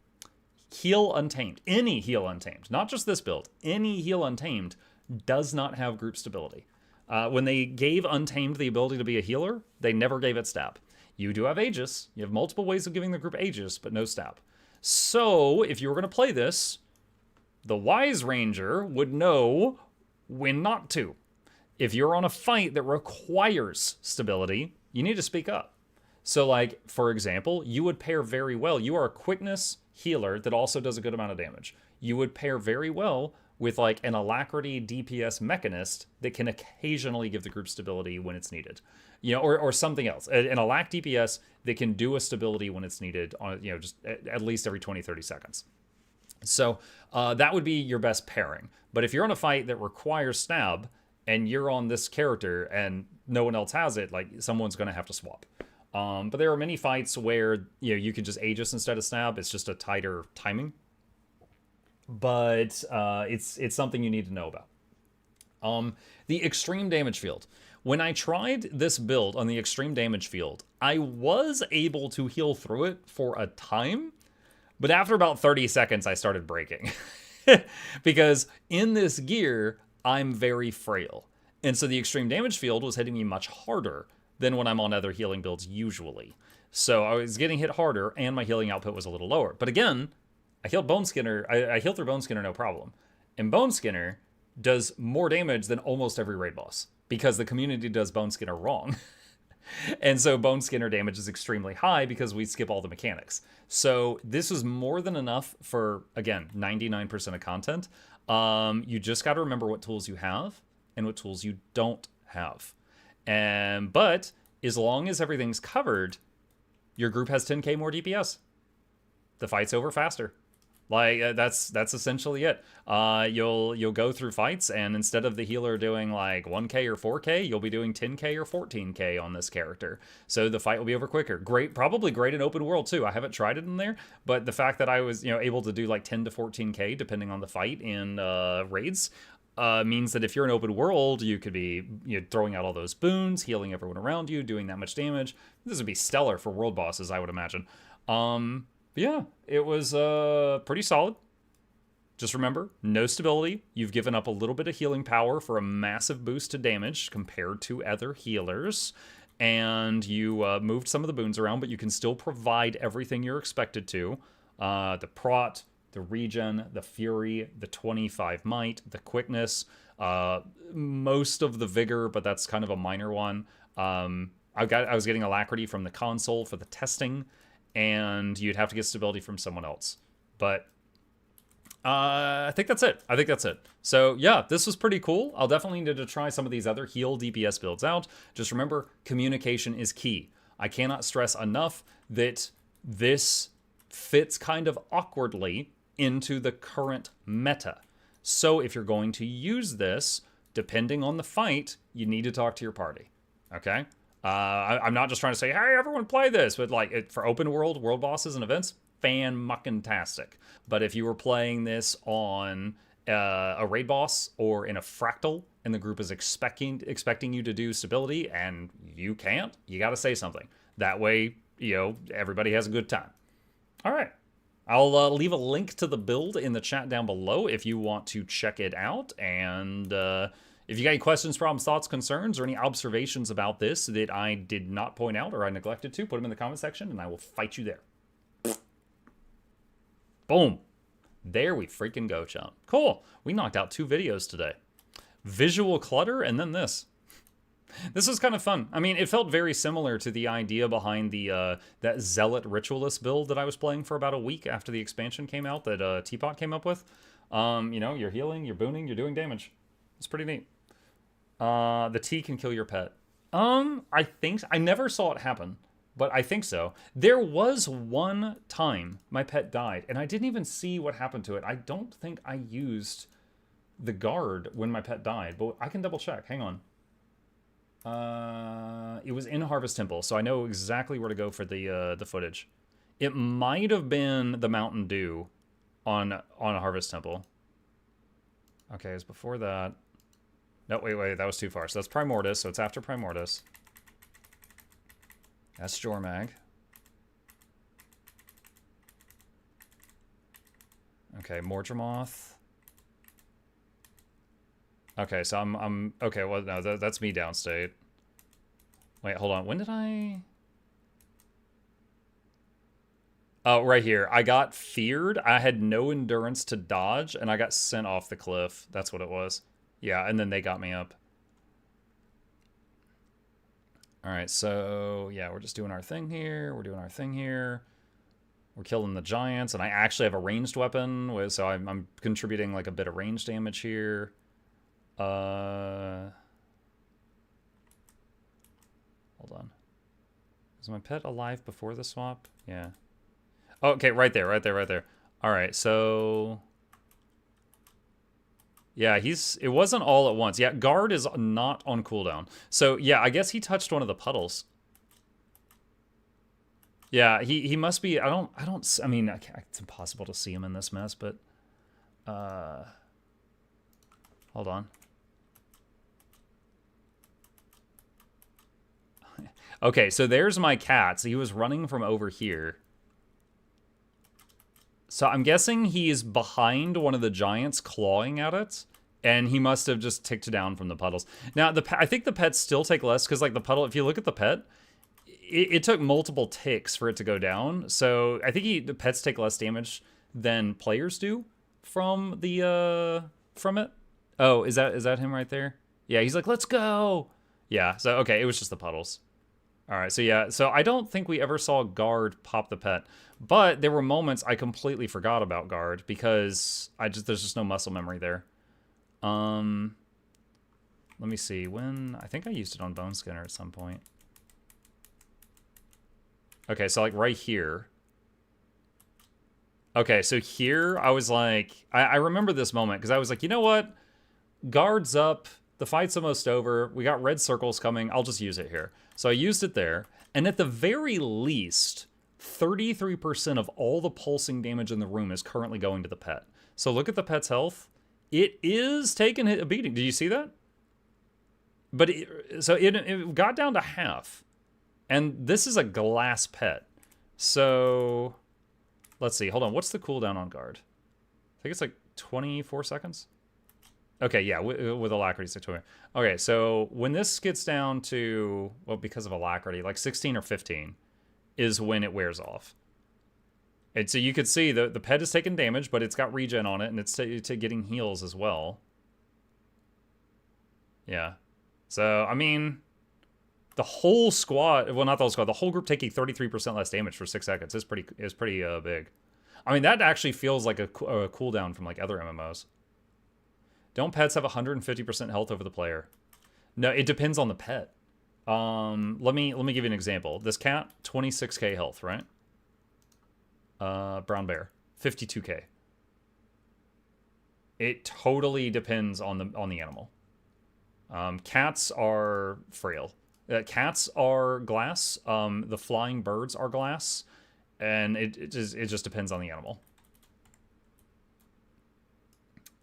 Heal Untamed, any Heal Untamed, not just this build, any Heal Untamed does not have group stability. When they gave Untamed the ability to be a healer, they never gave it stab. You do have Aegis, you have multiple ways of giving the group Aegis, but no stab. So, if you were going to play this, the Wise Ranger would know when not to. If you're on a fight that requires stability, you need to speak up. So, like, for example, you would pair very well. You are a quickness healer that also does a good amount of damage. You would pair very well with, like, an Alacrity DPS Mechanist that can occasionally give the group stability when it's needed. Or something else. An Alac DPS that can do a stability when it's needed, on just at least every 20-30 seconds. So that would be your best pairing. But if you're on a fight that requires stab, and you're on this character and no one else has it, like, someone's going to have to swap. But there are many fights where you can just Aegis instead of stab. It's just a tighter timing. But it's something you need to know about. The extreme damage field. When I tried this build on the extreme damage field, I was able to heal through it for a time, but after about 30 seconds, I started breaking. Because in this gear, I'm very frail. And so the extreme damage field was hitting me much harder than when I'm on other healing builds usually. So I was getting hit harder, and my healing output was a little lower. But again, I healed Bone Skinner. I healed through Bone Skinner no problem. And Bone Skinner does more damage than almost every raid boss, because the community does Bone Skinner wrong. And so Bone Skinner damage is extremely high because we skip all the mechanics. So this was more than enough for, again, 99% of content. You just got to remember what tools you have and what tools you don't have. But as long as everything's covered, your group has 10k more DPS. The fight's over faster. Like, that's essentially it. You'll go through fights, and instead of the healer doing like 1k or 4k, you'll be doing 10k or 14k on this character. So the fight will be over quicker. Great, probably great in open world too. I haven't tried it in there, but the fact that I was able to do like 10 to 14k depending on the fight in raids means that if you're in open world, you could be throwing out all those boons, healing everyone around you, doing that much damage. This would be stellar for world bosses, I would imagine. But yeah, it was pretty solid. Just remember, no stability. You've given up a little bit of healing power for a massive boost to damage compared to other healers. And you moved some of the boons around, but you can still provide everything you're expected to. The prot, the regen, the fury, the 25 might, the quickness, most of the vigor, but that's kind of a minor one. I was getting alacrity from the console for the testing, and you'd have to get stability from someone else. But I think that's it. So yeah, this was pretty cool. I'll definitely need to try some of these other heal DPS builds out. Just remember, communication is key. I cannot stress enough that this fits kind of awkwardly into the current meta. So if you're going to use this, depending on the fight, you need to talk to your party. Okay? I'm not just trying to say, hey, everyone play this, but like for open world bosses and events, fan-mucking-tastic. But if you were playing this on a raid boss or in a fractal, and the group is expecting you to do stability, and you can't, you got to say something. That way, everybody has a good time. All right. I'll leave a link to the build in the chat down below if you want to check it out. And if you got any questions, problems, thoughts, concerns, or any observations about this that I did not point out or I neglected to, put them in the comment section, and I will fight you there. Boom. There we freaking go, chump. Cool. We knocked out 2 videos today. Visual clutter, and then this. This was kind of fun. I mean, it felt very similar to the idea behind the that Zealot Ritualist build that I was playing for about a week after the expansion came out that Teapot came up with. You're healing, you're booning, you're doing damage. It's pretty neat. The tea can kill your pet. I think... I never saw it happen, but I think so. There was one time my pet died, and I didn't even see what happened to it. I don't think I used the guard when my pet died, but I can double check. Hang on. It was in Harvest Temple, so I know exactly where to go for the footage. It might have been the Mountain Dew on a Harvest Temple. Okay, it was before that. No, wait, that was too far. So that's Primordius, so it's after Primordius. That's Jormag. Okay, Mordremoth. Okay, so I'm okay, well, no, that's me downstate. Wait, hold on. When did I... Oh, right here. I got feared. I had no endurance to dodge, and I got sent off the cliff. That's what it was. Yeah, and then they got me up. All right, so, yeah, we're just doing our thing here. We're killing the giants, and I actually have a ranged weapon, so I'm contributing, like, a bit of range damage here. Hold on. Is my pet alive before the swap? Yeah. Oh, okay, right there. All right, so... Yeah, it wasn't all at once. Yeah, guard is not on cooldown. So, yeah, I guess he touched one of the puddles. Yeah, he must be... I mean, it's impossible to see him in this mess, but... Hold on. Okay, so there's my cat. So he was running from over here. So I'm guessing he's behind one of the giants clawing at it. And he must have just ticked down from the puddles. Now, I think the pets still take less, because like the puddle, if you look at the pet, it took multiple ticks for it to go down. So I think the pets take less damage than players do from the from it. Oh, is that him right there? Yeah, he's like, let's go. Yeah, so okay, it was just the puddles. All right, so yeah, so I don't think we ever saw Guard pop the pet, but there were moments I completely forgot about Guard because there's just no muscle memory there. Let me see, I think I used it on Bone Skinner at some point. Okay, so like right here. Okay, so here I was like, I remember this moment because I was like, you know what? Guard's up, the fight's almost over, we got red circles coming, I'll just use it here. So I used it there, and at the very least, 33% of all the pulsing damage in the room is currently going to the pet. So look at the pet's health. It is taking a beating. Did you see that? But it got down to half. And this is a glass pet. So let's see. Hold on. What's the cooldown on Guard? I think it's like 24 seconds. Okay, yeah, with Alacrity, it's like 20. Okay, so when this gets down to, well, because of Alacrity, like 16 or 15 is when it wears off. And so you could see the pet is taking damage, but it's got regen on it, and it's getting heals as well. Yeah. So, I mean, the whole squad, well, not the whole squad, the whole group taking 33% less damage for 6 seconds is pretty big. I mean, that actually feels like a cooldown from like other MMOs. Don't pets have 150% health over the player? No, it depends on the pet. Let me give you an example. This cat, 26k health, right? Brown bear, 52k. It totally depends on the animal. Cats are frail. Cats are glass. The flying birds are glass, and it just depends on the animal.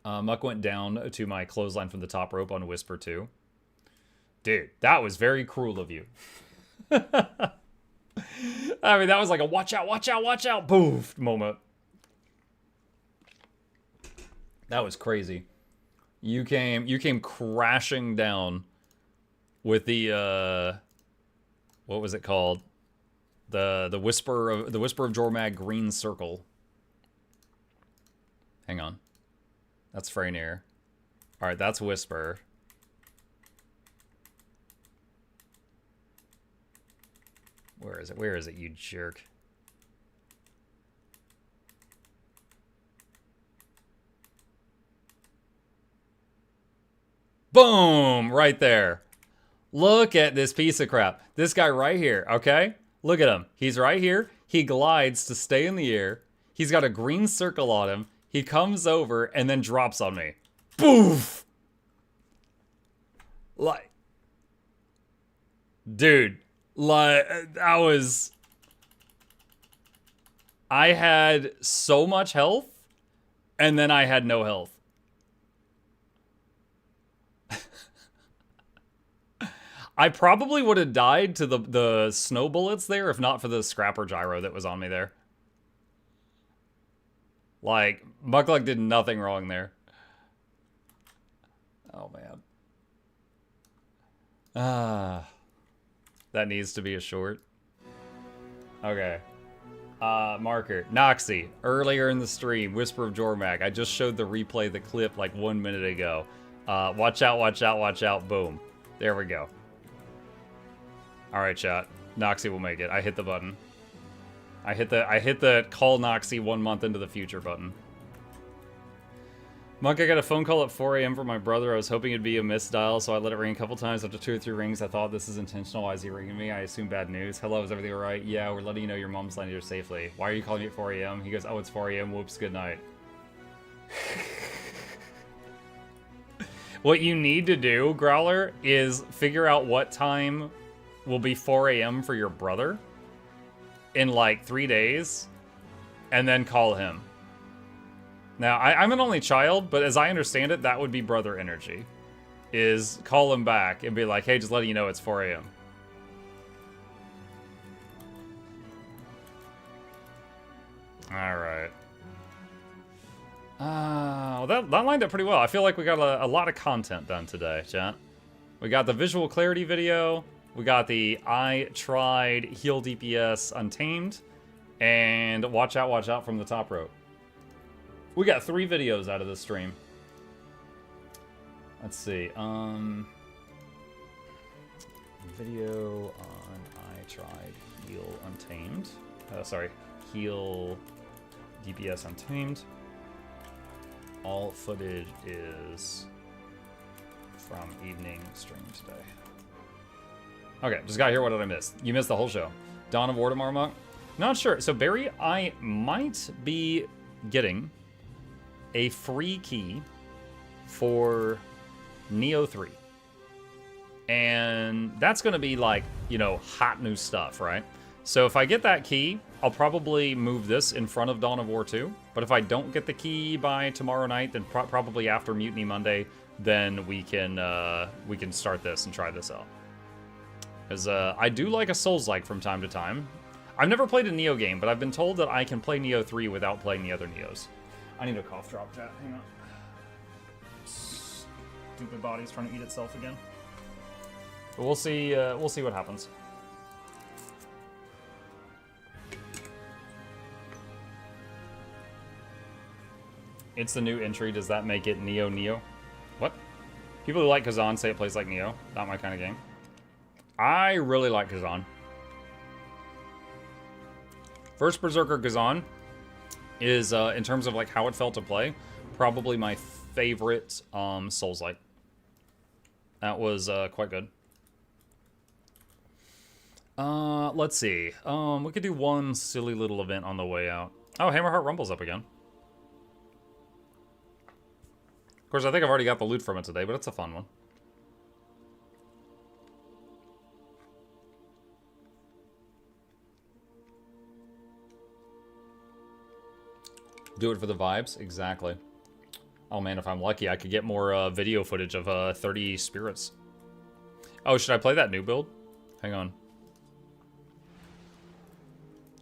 Muck went down to my clothesline from the top rope on Whisper 2. Dude, that was very cruel of you. I mean, that was like a watch out, watch out, watch out, poof moment. That was crazy. You came crashing down with the what was it called? The Whisper of Jormag green circle. Hang on. That's Freynear. All right, that's Whisper. Where is it? Where is it, you jerk? Boom! Right there. Look at this piece of crap. This guy right here, okay? Look at him. He's right here. He glides to stay in the air. He's got a green circle on him. He comes over and then drops on me. Boof! Like... Dude. Like, that was... I had so much health, and then I had no health. I probably would have died to the snow bullets there if not for the scrapper gyro that was on me there. Like, Mukluk did nothing wrong there. Oh, man. That needs to be a short. Okay. Marker. Noxxi. Earlier in the stream, Whisper of Jormag. I just showed the replay, the clip, like 1 minute ago. Watch out, watch out, watch out. Boom. There we go. Alright, chat. Noxxi will make it. I hit the button. I hit the call Noxxi 1 month into the future button. Monk, I got a phone call at 4 a.m. from my brother. I was hoping it'd be a missed dial, so I let it ring a couple times. After 2 or 3 rings, I thought this is intentional. Why is he ringing me? I assume bad news. Hello, is everything alright? Yeah, we're letting you know your mom's landed here safely. Why are you calling me at 4 a.m.? He goes, oh, it's 4 a.m. Whoops, good night. What you need to do, Growler, is figure out what time will be 4 a.m. for your brother in like 3 days, and then call him. Now, I'm an only child, but as I understand it, that would be brother energy. Is call him back and be like, hey, just letting you know it's 4 a.m. Alright. That lined up pretty well. I feel like we got a lot of content done today, chat. We got the visual clarity video. We got the I tried heal DPS untamed. And watch out from the top rope. We got 3 videos out of this stream. Let's see. Video on I tried heal untamed. Sorry, heal DPS untamed. All footage is from evening stream today. Okay, just gotta hear what did I miss. You missed the whole show. Dawn of War tomorrow, Monk? Not sure. So Barry, I might be getting a free key for Neo 3. And that's gonna be like, you know, hot new stuff, right? So if I get that key, I'll probably move this in front of Dawn of War 2. But if I don't get the key by tomorrow night, then probably after Mutiny Monday, then we can start this and try this out. Because I do like a Souls-like from time to time. I've never played a Neo game, but I've been told that I can play Neo 3 without playing the other Neos. I need a cough drop, chat. Hang on. Stupid body's trying to eat itself again. But we'll see what happens. It's the new entry. Does that make it Neo? What? People who like Kazan say it plays like Neo. Not my kind of game. I really like Kazan. First Berserker Kazan is, in terms of like how it felt to play, probably my favorite Souls-like. That was quite good. Let's see. We could do one silly little event on the way out. Oh, Hammerheart Rumble's up again. Of course, I think I've already got the loot from it today, but it's a fun one. Do it for the vibes? Exactly. Oh man, if I'm lucky, I could get more video footage of 30 spirits. Oh, should I play that new build? Hang on.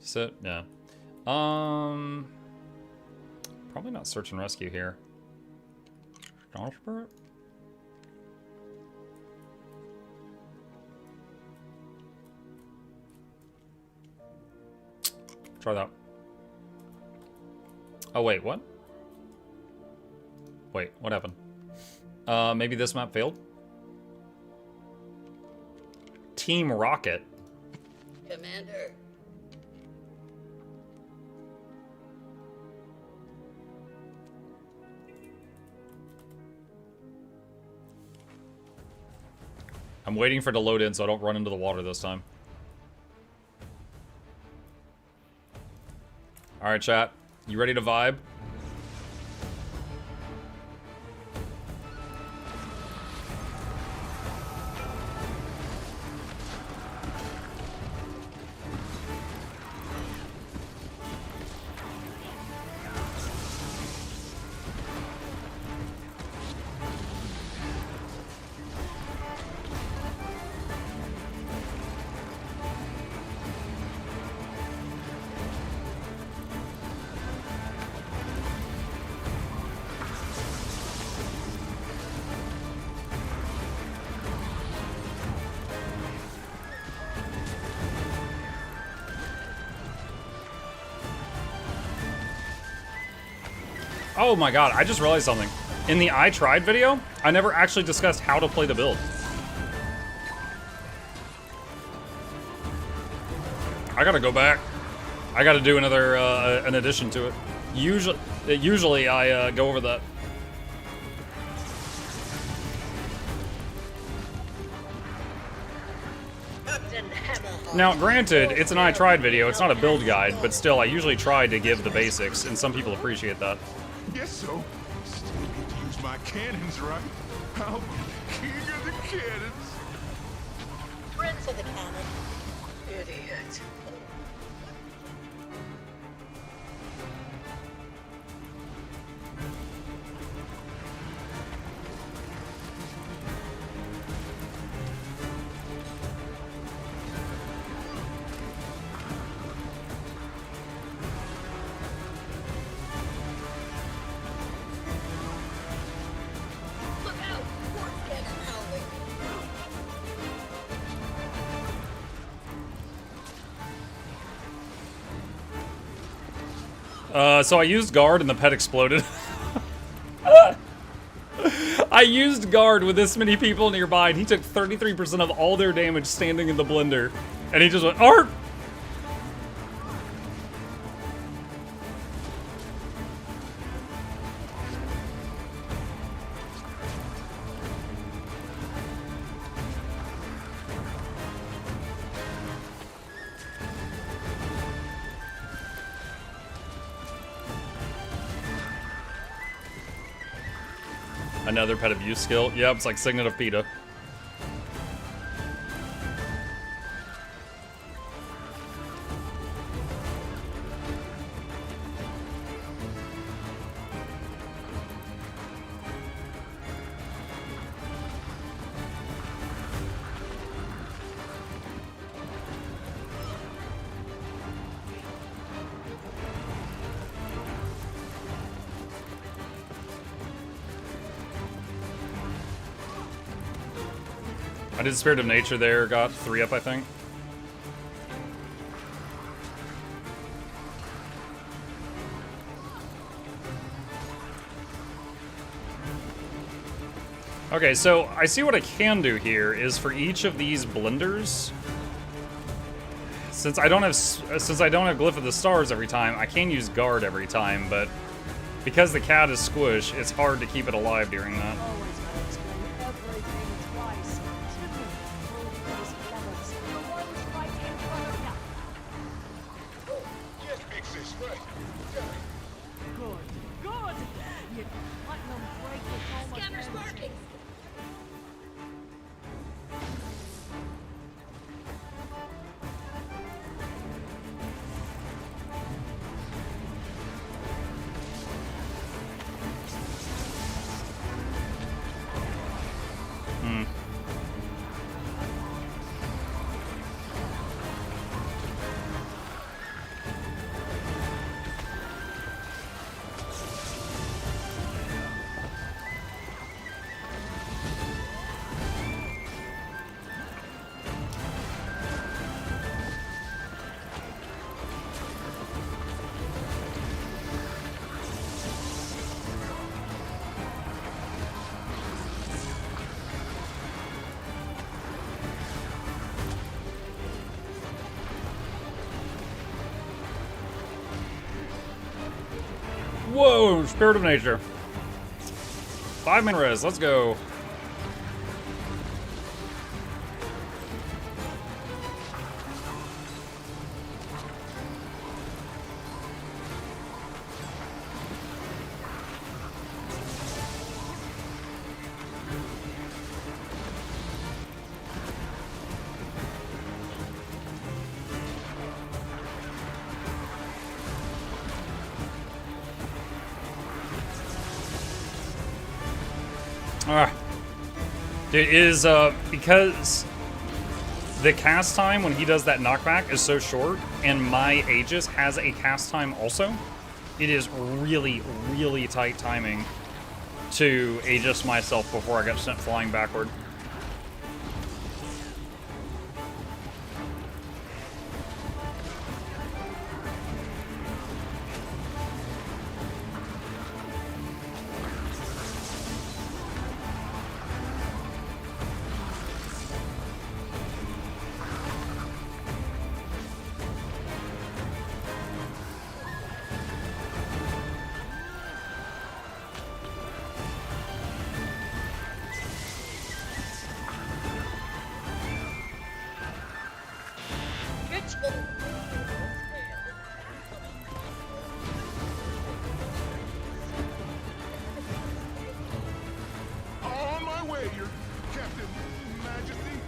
Sit? Yeah. Probably not search and rescue here. Dawn Spirit? Try that. Oh, wait, what? Wait, what happened? Maybe this map failed? Team Rocket. Commander. I'm waiting for it to load in so I don't run into the water this time. Alright, chat. You ready to vibe? Oh my god, I just realized something. In the I Tried video, I never actually discussed how to play the build. I gotta go back. I gotta do another, an addition to it. Usually I go over that. Now, granted, it's an I Tried video, it's not a build guide, but still, I usually try to give the basics, and some people appreciate that. Guess so. Still get to use my cannons, right? I'll be the king of the cannons. Prince of the cannon. Idiot. So I used guard and the pet exploded. I used guard with this many people nearby and he took 33% of all their damage standing in the blender. And he just went, ARP! Another pet abuse skill. Yep, it's like Signet of PETA. I did Spirit of Nature there, got 3 up, I think. Okay, so I see what I can do here is for each of these blenders, since I don't have Glyph of the Stars every time, I can use guard every time, but because the cat is squish, it's hard to keep it alive during that. Whoa, Spirit of Nature. 5-minute res, let's go. It is, because the cast time when he does that knockback is so short, and my Aegis has a cast time also, it is really, really tight timing to Aegis myself before I got sent flying backward. On my way, your Captain Majesty.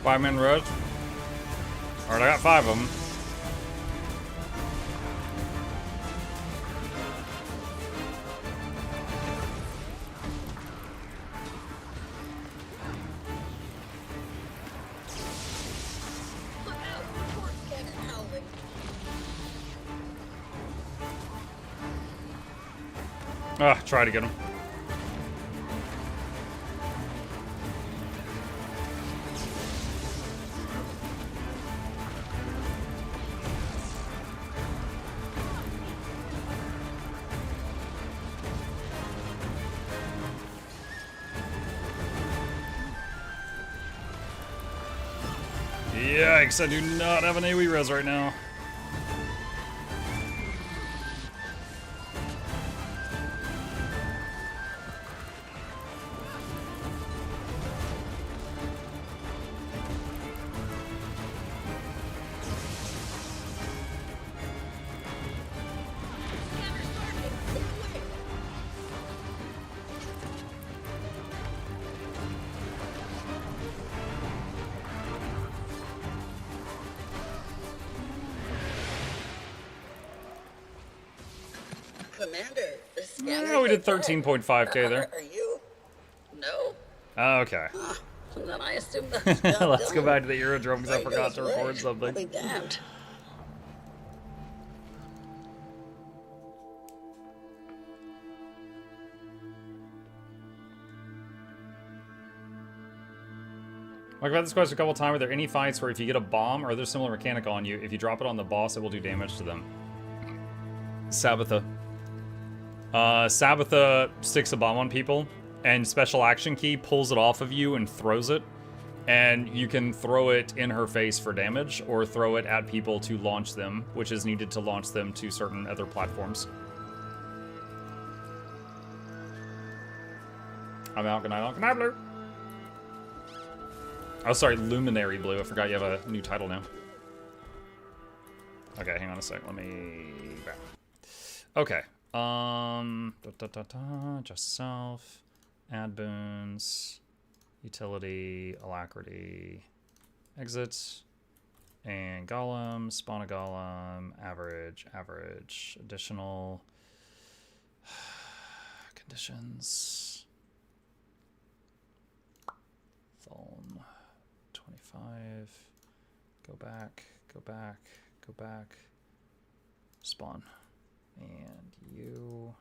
5-man rush. Alright, I got 5 of them. Ah, try to get him. Yikes, I do not have an AoE res right now. Commander, the scanner. Yeah, we did 13.5k there. Are you? No. Okay. Then I assume that. Let's go back to the aerodrome because I forgot to record something. I'll be damned. I've got this question a couple times. Are there any fights where if you get a bomb or other similar mechanic on you, if you drop it on the boss, it will do damage to them? Sabbatha. Sabbatha sticks a bomb on people, and special action key pulls it off of you and throws it. And you can throw it in her face for damage, or throw it at people to launch them, which is needed to launch them to certain other platforms. I'm out. Good night, Good night, Blue. Oh, sorry, Luminary Blue. I forgot you have a new title now. Okay, hang on a sec. Let me... Okay. Just self. Add boons. Utility. Alacrity. Exit. And Golem. Spawn a Golem. Average. Average. Additional. Conditions. Phone. 25. Go back. Go back. Go back. Spawn. And you.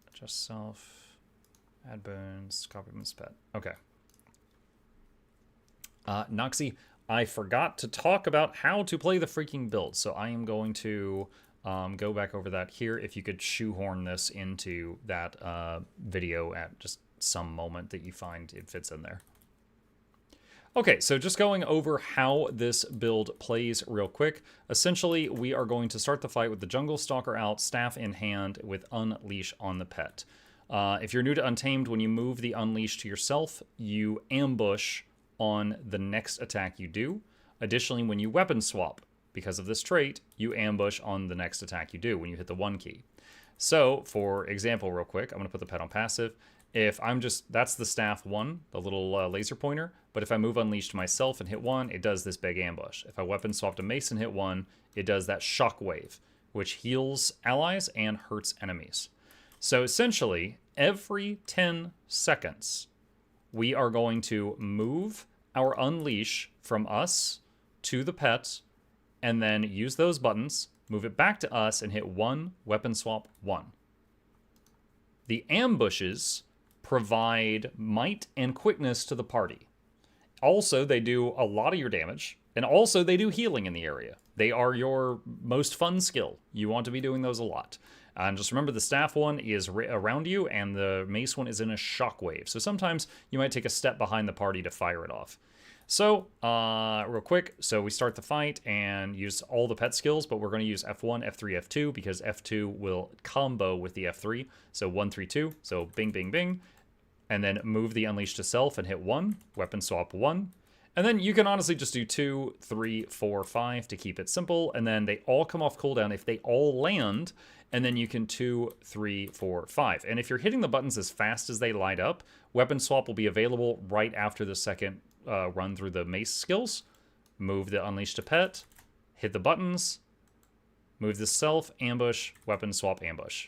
Adjust self. Add boons. Copy boons pet. Okay. Noxxi, I forgot to talk about how to play the freaking build, so I am going to go back over that here. If you could shoehorn this into that video at just some moment that you find it fits in there. Okay, so just going over how this build plays real quick. Essentially, we are going to start the fight with the Jungle Stalker out, staff in hand, with Unleash on the pet. If you're new to Untamed, when you move the Unleash to yourself, you ambush on the next attack you do. Additionally, when you weapon swap, because of this trait, you ambush on the next attack you do when you hit the 1 key. So, for example, real quick, I'm going to put the pet on passive. If I'm just, that's the staff 1, the little laser pointer, but if I move Unleash to myself and hit 1, it does this big ambush. If I weapon swap to Mace and hit 1, it does that shockwave, which heals allies and hurts enemies. So essentially, every 10 seconds, we are going to move our Unleash from us to the pet, and then use those buttons, move it back to us, and hit 1, weapon swap 1. The ambushes provide might and quickness to the party. Also, they do a lot of your damage, and also they do healing in the area. They are your most fun skill. You want to be doing those a lot. And just remember, the staff one is around you, and the mace one is in a shockwave. So sometimes you might take a step behind the party to fire it off. So, real quick, so we start the fight and use all the pet skills, but we're going to use F1, F3, F2, because F2 will combo with the F3. So 1, 3, 2, so bing, bing, bing. And then move the Unleash to self and hit 1, weapon swap 1. And then you can honestly just do 2, 3, 4, 5 to keep it simple. And then they all come off cooldown if they all land. And then you can 2, 3, 4, 5. And if you're hitting the buttons as fast as they light up, weapon swap will be available right after the second run through the mace skills. Move the unleash to pet, hit the buttons, move the self, ambush, weapon swap, ambush.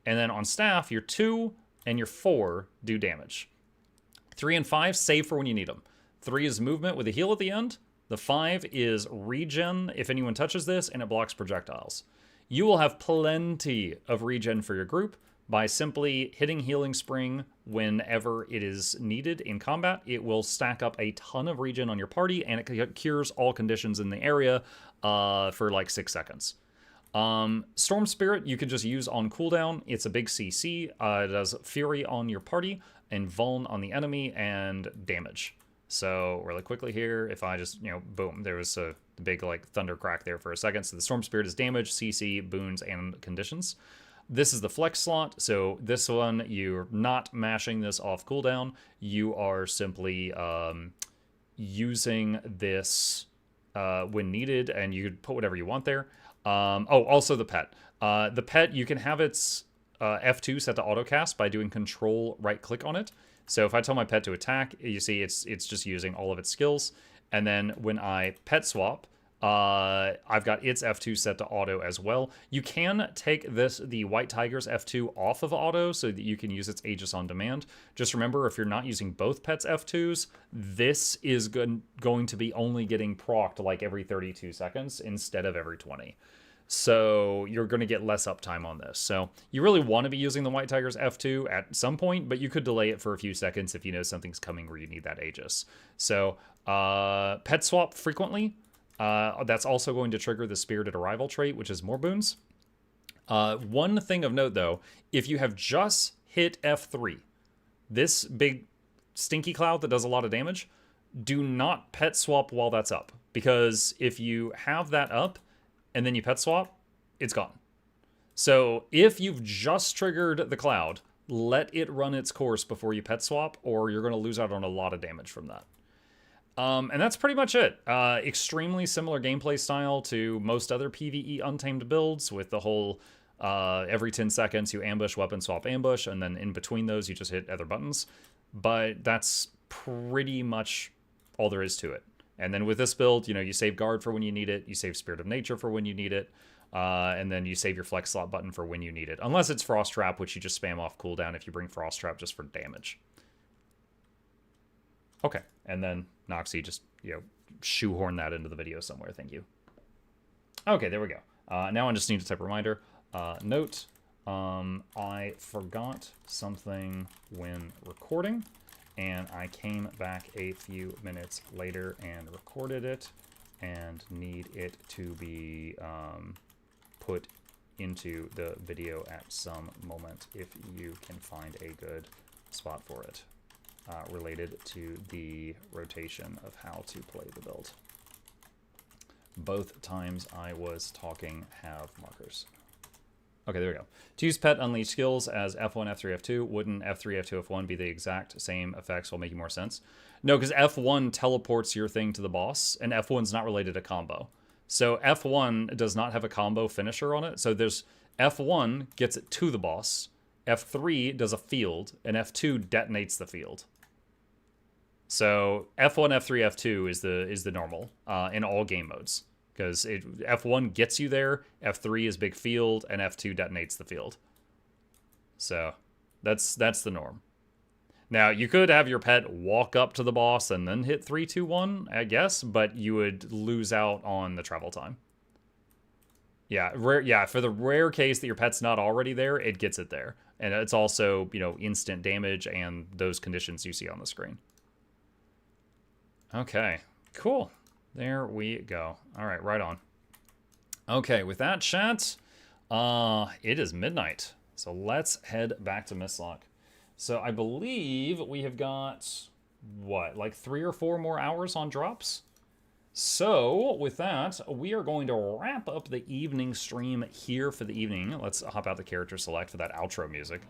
And then on staff, your 2 and your 4 do damage. 3 and 5 save for when you need them. 3 is movement with a heal at the end. The 5 is regen if anyone touches this, and it blocks projectiles. You will have plenty of regen for your group by simply hitting Healing Spring whenever it is needed in combat. It will stack up a ton of regen on your party, and it cures all conditions in the area for like 6 seconds. Storm Spirit you can just use on cooldown. It's a big CC. It does Fury on your party and Vuln on the enemy and damage. So really quickly here, if I just, boom, there was a big like thunder crack there for a second. So the Storm Spirit is damage, CC, boons, and conditions. This is the flex slot. So this one, you're not mashing this off cooldown. You are simply using this when needed, and you could put whatever you want there. Also the pet. The pet, you can have its F2 set to autocast by doing control right click on it. So if I tell my pet to attack, you see it's just using all of its skills. And then when I pet swap, I've got its F2 set to auto as well. You can take the White Tiger's F2 off of auto so that you can use its Aegis on demand. Just remember, if you're not using both pets' F2s, this is going to be only getting procced like every 32 seconds instead of every 20. So you're going to get less uptime on this. So you really want to be using the White Tiger's F2 at some point, but you could delay it for a few seconds if you know something's coming where you need that Aegis. So pet swap frequently. That's also going to trigger the Spirited Arrival trait, which is more boons. One thing of note, though, if you have just hit F3, this big stinky cloud that does a lot of damage, do not pet swap while that's up. Because if you have that up, and then you pet swap, it's gone. So if you've just triggered the cloud, let it run its course before you pet swap, or you're going to lose out on a lot of damage from that. And that's pretty much it. Extremely similar gameplay style to most other PvE Untamed builds, with the whole every 10 seconds you ambush, weapon swap, ambush, and then in between those you just hit other buttons. But that's pretty much all there is to it. And then with this build, you save guard for when you need it, you save Spirit of Nature for when you need it, and then you save your flex slot button for when you need it. Unless it's Frost Trap, which you just spam off cooldown if you bring Frost Trap just for damage. Okay, and then Noxxi just, shoehorn that into the video somewhere, thank you. Okay, there we go. Now I just need to type a reminder. Note, I forgot something when recording, and I came back a few minutes later and recorded it, and need it to be put into the video at some moment if you can find a good spot for it, related to the rotation of how to play the build. Both times I was talking have markers. Okay, there we go. To use pet unleash skills as F1, F3, F2, wouldn't F3, F2, F1 be the exact same effects while making more sense? No, because F1 teleports your thing to the boss, and F1's not related to combo. So F1 does not have a combo finisher on it, so there's F1 gets it to the boss, F3 does a field, and F2 detonates the field. So F1, F3, F2 is the normal in all game modes. Because F1 gets you there, F3 is big field, and F2 detonates the field. So that's the norm. Now, you could have your pet walk up to the boss and then hit 3, 2, 1, I guess, but you would lose out on the travel time. Yeah, for the rare case that your pet's not already there, it gets it there. And it's also, instant damage and those conditions you see on the screen. Okay, cool. There we go. All right, right on. Okay, with that, chat, it is midnight. So let's head back to Mistlock. So I believe we have got, what, like 3 or 4 more hours on drops? So with that, we are going to wrap up the evening stream here for the evening. Let's hop out the character select for that outro music.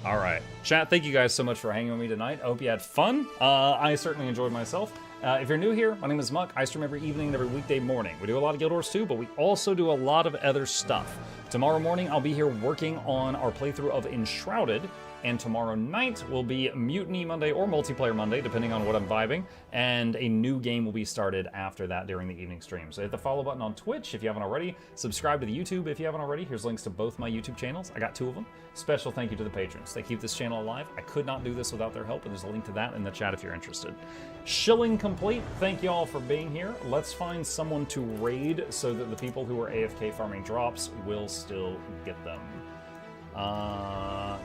All right, chat, thank you guys so much for hanging with me tonight. I hope you had fun. I certainly enjoyed myself. If you're new here, my name is Muck. I stream every evening and every weekday morning. We do a lot of Guild Wars too, but we also do a lot of other stuff. Tomorrow morning, I'll be here working on our playthrough of Enshrouded, and tomorrow night will be Mutiny Monday or Multiplayer Monday, depending on what I'm vibing, and a new game will be started after that during the evening stream. So hit the follow button on Twitch if you haven't already, subscribe to the YouTube if you haven't already. Here's links to both my YouTube channels. I got 2 of them. Special thank you to the patrons. They keep this channel alive. I could not do this without their help, and there's a link to that in the chat if you're interested. Shilling complete. Thank you all for being here. Let's find someone to raid so that the people who are AFK farming drops will still get them.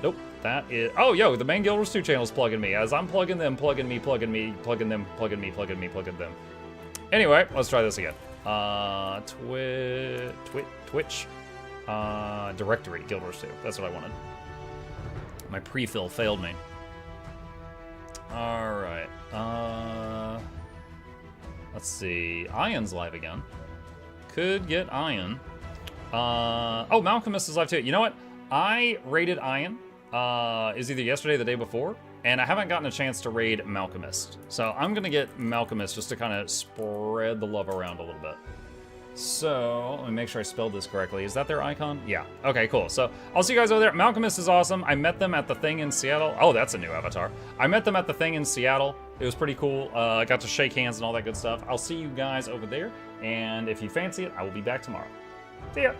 Nope, that is, oh, yo, the main Guild Wars 2 channel's plugging me. As I'm plugging them, plugging me, plugging me, plugging them, plugging me, plugging me, plugging them. Anyway, let's try this again. Twitch, directory, Guild Wars 2. That's what I wanted. My pre-fill failed me. All right, let's see. Ion's live again. Could get Ion. Oh, Malcolmus is live too. You know what? I raided Ion, is either yesterday or the day before, and I haven't gotten a chance to raid Malcolmist. So I'm gonna get Malcolmist just to kind of spread the love around a little bit. So, let me make sure I spelled this correctly. Is that their icon? Yeah. Okay, cool. So, I'll see you guys over there. Malcolmist is awesome. I met them at the thing in Seattle. Oh, that's a new avatar. I met them at the thing in Seattle. It was pretty cool. I got to shake hands and all that good stuff. I'll see you guys over there, and if you fancy it, I will be back tomorrow. See ya!